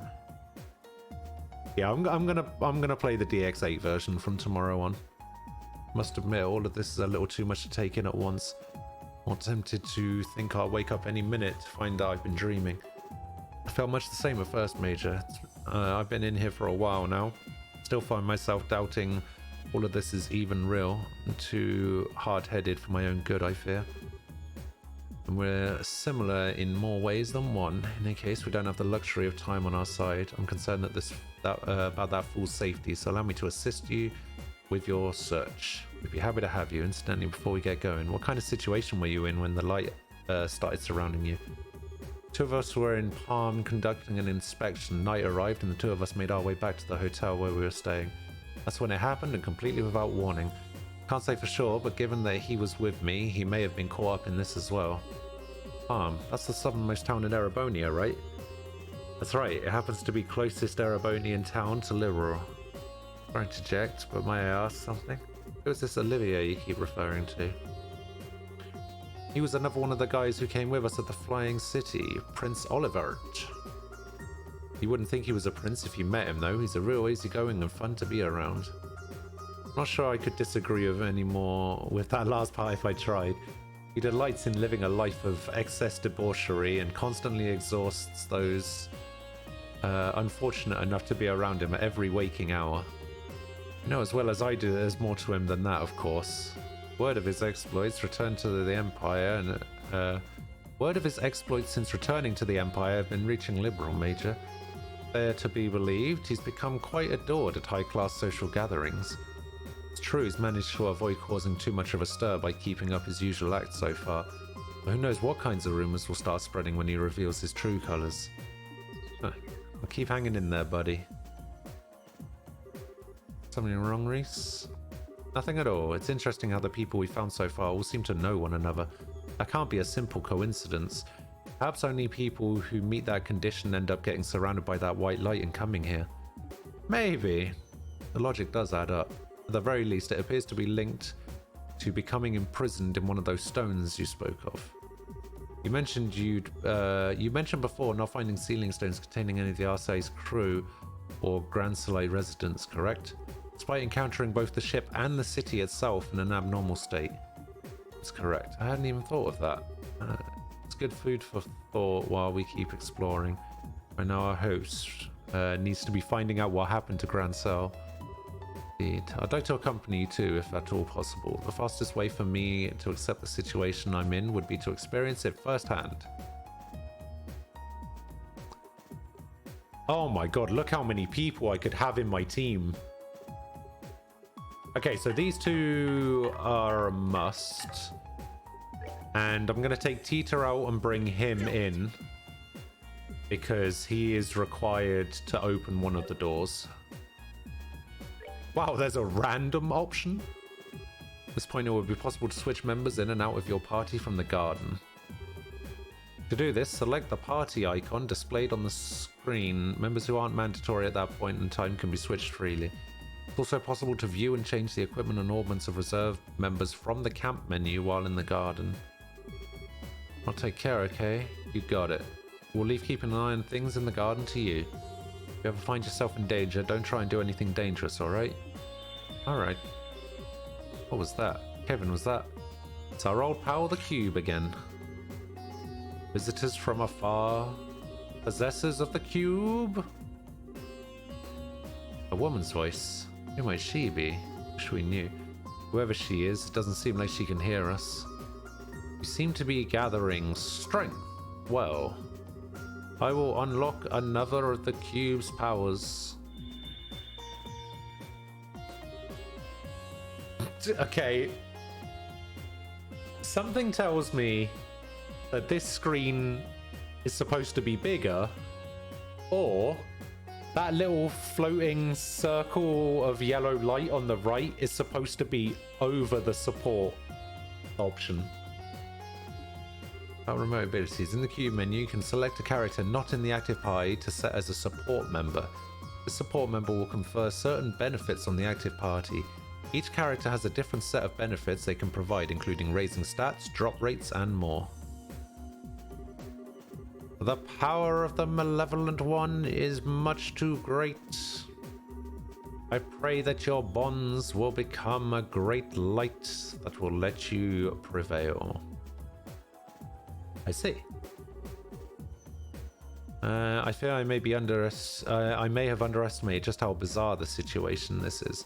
[SPEAKER 4] Yeah, I'm gonna play the DX8 version from tomorrow on. Must admit, all of this is a little too much to take in at once. I'm tempted to think I'll wake up any minute to find that I've been dreaming. I felt much the same at first, Major. I've been in here for a while now. Still find myself doubting all of this is even real. I'm too hard-headed for my own good, I fear. And we're similar in more ways than one. In any case, we don't have the luxury of time on our side. I'm concerned about that fool's safety, so allow me to assist you with your search. We'd be happy to have you. Incidentally, before we get going, what kind of situation were you in when the light started surrounding you? Two of us were in Palm conducting an inspection. Night arrived and the two of us made our way back to the hotel where we were staying. That's when it happened, and completely without warning. Can't say for sure, but given that he was with me, he may have been caught up in this as well. Palm, that's the southernmost town in Erebonia, right? That's right, it happens to be closest Erebonian town to Liberal. Sorry to interject, but may I ask something? Who is this Olivia you keep referring to? He was another one of the guys who came with us at the Flying City, Prince Olivert. You wouldn't think he was a prince if you met him, though. He's a real easygoing and fun to be around. Not sure I could disagree with any more with that last part if I tried. He delights in living a life of excess debauchery and constantly exhausts those unfortunate enough to be around him at every waking hour. You know as well as I do there's more to him than that, of course. Word of his exploits returned to the Empire, and word of his exploits since returning to the Empire have been reaching Liberal, Major. They're to be believed, he's become quite adored at high-class social gatherings. It's true he's managed to avoid causing too much of a stir by keeping up his usual act so far, but who knows what kinds of rumours will start spreading when he reveals his true colours. Well, keep hanging in there, buddy. Something wrong, Reese? Nothing at all. It's interesting how the people we found so far all seem to know one another. That can't be a simple coincidence. Perhaps only people who meet that condition end up getting surrounded by that white light and coming here. Maybe. The logic does add up. At the very least, it appears to be linked to becoming imprisoned in one of those stones you spoke of. You mentioned before not finding sealing stones containing any of the Arcee's crew or Grand Soleil residents, correct? Despite encountering both the ship and the city itself in an abnormal state. That's correct. I hadn't even thought of that. It's good food for thought while we keep exploring. I know our host needs to be finding out what happened to Grand Cell. Indeed. I'd like to accompany you too, if at all possible. The fastest way for me to accept the situation I'm in would be to experience it firsthand. Oh my god, look how many people I could have in my team. Okay, so these two are a must. And I'm going to take Tita out and bring him in. Because he is required to open one of the doors. Wow, there's a random option? At this point, it would be possible to switch members in and out of your party from the garden. To do this, select the party icon displayed on the screen. Members who aren't mandatory at that point in time can be switched freely. It's also possible to view and change the equipment and ornaments of reserved members from the camp menu while in the garden. I'll take care, okay? You got it. We'll leave keeping an eye on things in the garden to you. If you ever find yourself in danger, don't try and do anything dangerous, alright? Alright. What was that? Kevin, was that? It's our old pal, the Cube, again. Visitors from afar. Possessors of the Cube. A woman's voice. Who might she be? Wish we knew. Whoever she is, it doesn't seem like she can hear us. We seem to be gathering strength. Well, I will unlock another of the Cube's powers. Okay. Something tells me that this screen is supposed to be bigger, or that little floating circle of yellow light on the right is supposed to be over the support option. About remote abilities. In the cube menu, you can select a character not in the active party to set as a support member. The support member will confer certain benefits on the active party. Each character has a different set of benefits they can provide, including raising stats, drop rates, and more. The power of the Malevolent One is much too great. I pray that your bonds will become a great light that will let you prevail. I see. I fear I may be I may have underestimated just how bizarre the situation this is.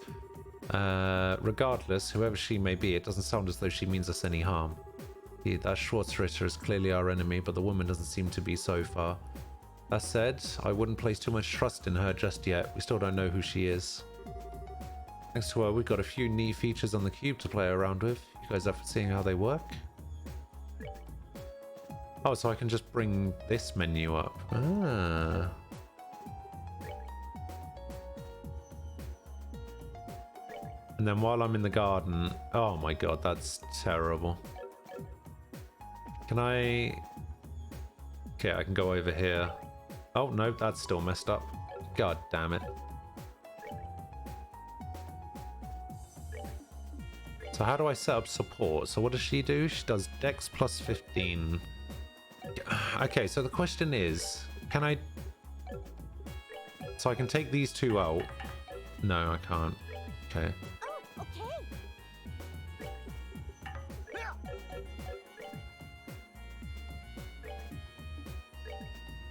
[SPEAKER 4] Regardless, whoever she may be, it doesn't sound as though she means us any harm. That Schwarzritter is clearly our enemy, but the woman doesn't seem to be so far. That said, I wouldn't place too much trust in her just yet. We still don't know who she is. Thanks to her, we've got a few neat features on the cube to play around with. You guys up for seeing how they work? Oh, so I can just bring this menu up. Ah. And then while I'm in the garden... Oh my god, that's terrible. Can I... Okay, I can go over here. Oh, no, that's still messed up. God damn it. So how do I set up support? So what does she do? She does Dex plus 15. Okay, so the question is, can I... So I can take these two out. No, I can't. Okay.
[SPEAKER 3] Oh, okay.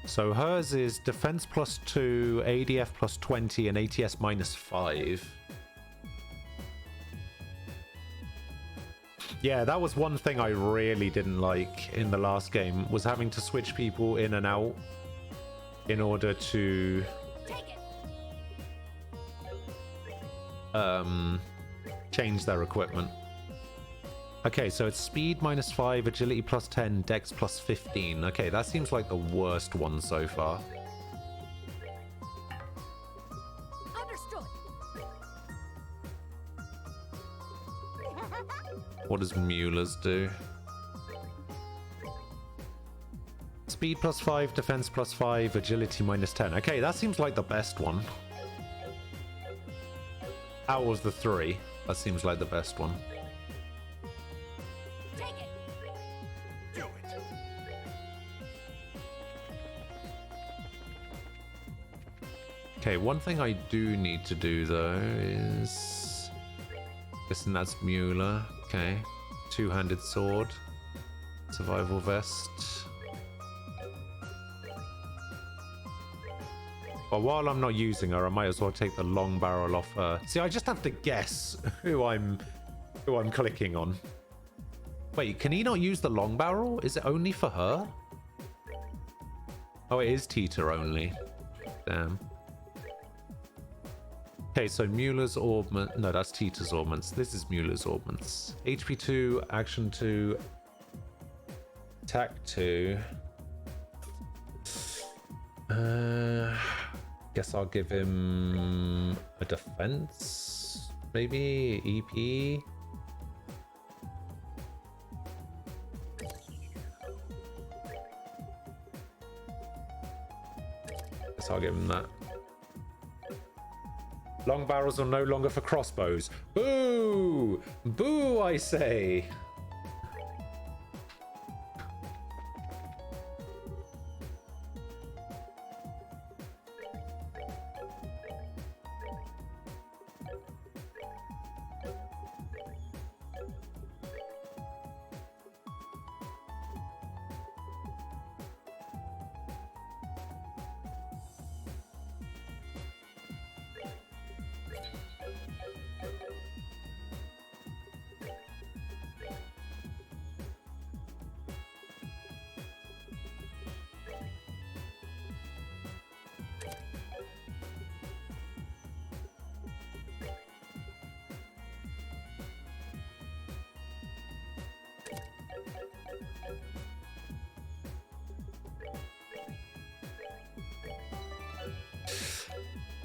[SPEAKER 4] So hers is defense plus 2, ADF plus 20, and ATS minus 5. Yeah, that was one thing I really didn't like in the last game, was having to switch people in and out in order to
[SPEAKER 3] Take it.
[SPEAKER 4] change their equipment. Okay, so it's speed minus 5, agility plus 10, dex plus 15. Okay, that seems like the worst one so far.
[SPEAKER 3] Understood.
[SPEAKER 4] What does Mueller's do? Speed plus 5, defense plus 5, agility minus 10. Okay, that seems like the best one. Out of the three, that seems like the best one.
[SPEAKER 3] Take it.
[SPEAKER 2] Do it.
[SPEAKER 4] Okay, one thing I do need to do though is... Listen, that's Mueller. Okay. Two-handed sword. Survival vest. But while I'm not using her, I might as well take the long barrel off her. See, I just have to guess who I'm clicking on. Wait, can he not use the long barrel? Is it only for her? Oh, it is Tita only. Damn. Okay, so Mueller's Orbment. No, that's Tita's Orbments. This is Mueller's Orbments. HP 2, Action 2, Attack 2. Guess I'll give him a defense, maybe EP. Guess I'll give him that. Long barrels are no longer for crossbows. Boo! Boo, I say!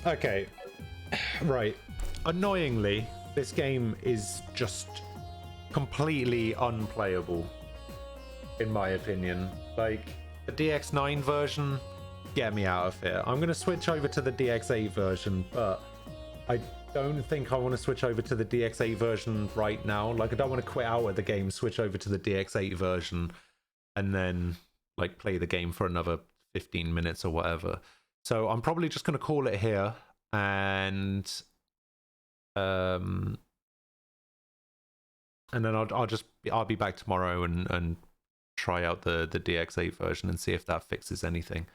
[SPEAKER 4] Okay, right. Annoyingly, this game is just completely unplayable, in my opinion. Like, the DX9 version, get me out of here. I'm going to switch over to the DX8 version, but I don't think I want to switch over to the DX8 version right now. Like, I don't want to quit out of the game, switch over to the DX8 version, and then, like, play the game for another 15 minutes or whatever. So I'm probably just going to call it here, and then I'll be back tomorrow and try out the DX8 version and see if that fixes anything.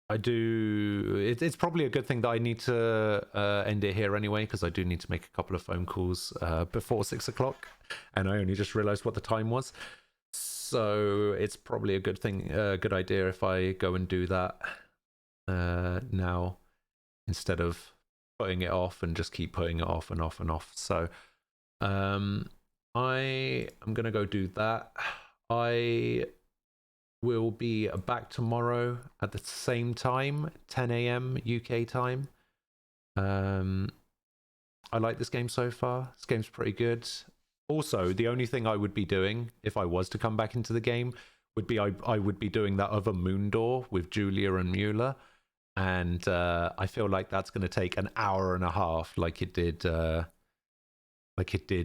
[SPEAKER 4] It's probably a good thing that I need to end it here anyway, because I do need to make a couple of phone calls before 6 o'clock, and I only just realized what the time was. So it's probably a good idea if I go and do that now, instead of putting it off and just keep putting it off and off and off. So I am going to go do that. I will be back tomorrow at the same time, 10 a.m. UK time. I like this game so far. This game's pretty good. Also, the only thing I would be doing if I was to come back into the game would be I would be doing that other moon door with Julia and Mueller, and I feel like that's going to take an hour and a half, like it did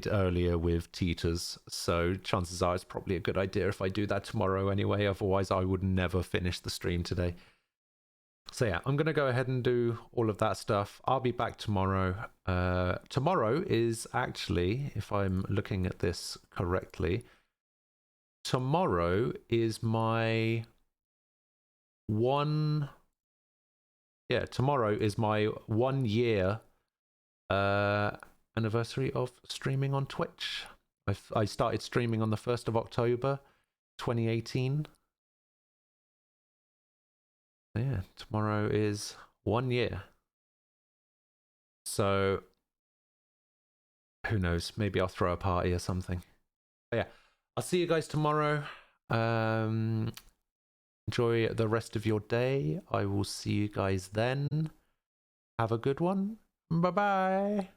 [SPEAKER 4] earlier with Teeters. So chances are it's probably a good idea if I do that tomorrow anyway. Otherwise, I would never finish the stream today. So yeah, I'm going to go ahead and do all of that stuff. I'll be back tomorrow. Tomorrow is actually, if I'm looking at this correctly, tomorrow is my tomorrow is my 1 year anniversary of streaming on Twitch. I started streaming on the 1st of October 2018. Yeah, tomorrow is 1 year. So who knows? Maybe I'll throw a party or something. But yeah, I'll see you guys tomorrow. Enjoy the rest of your day. I will see you guys then. Have a good one. Bye bye.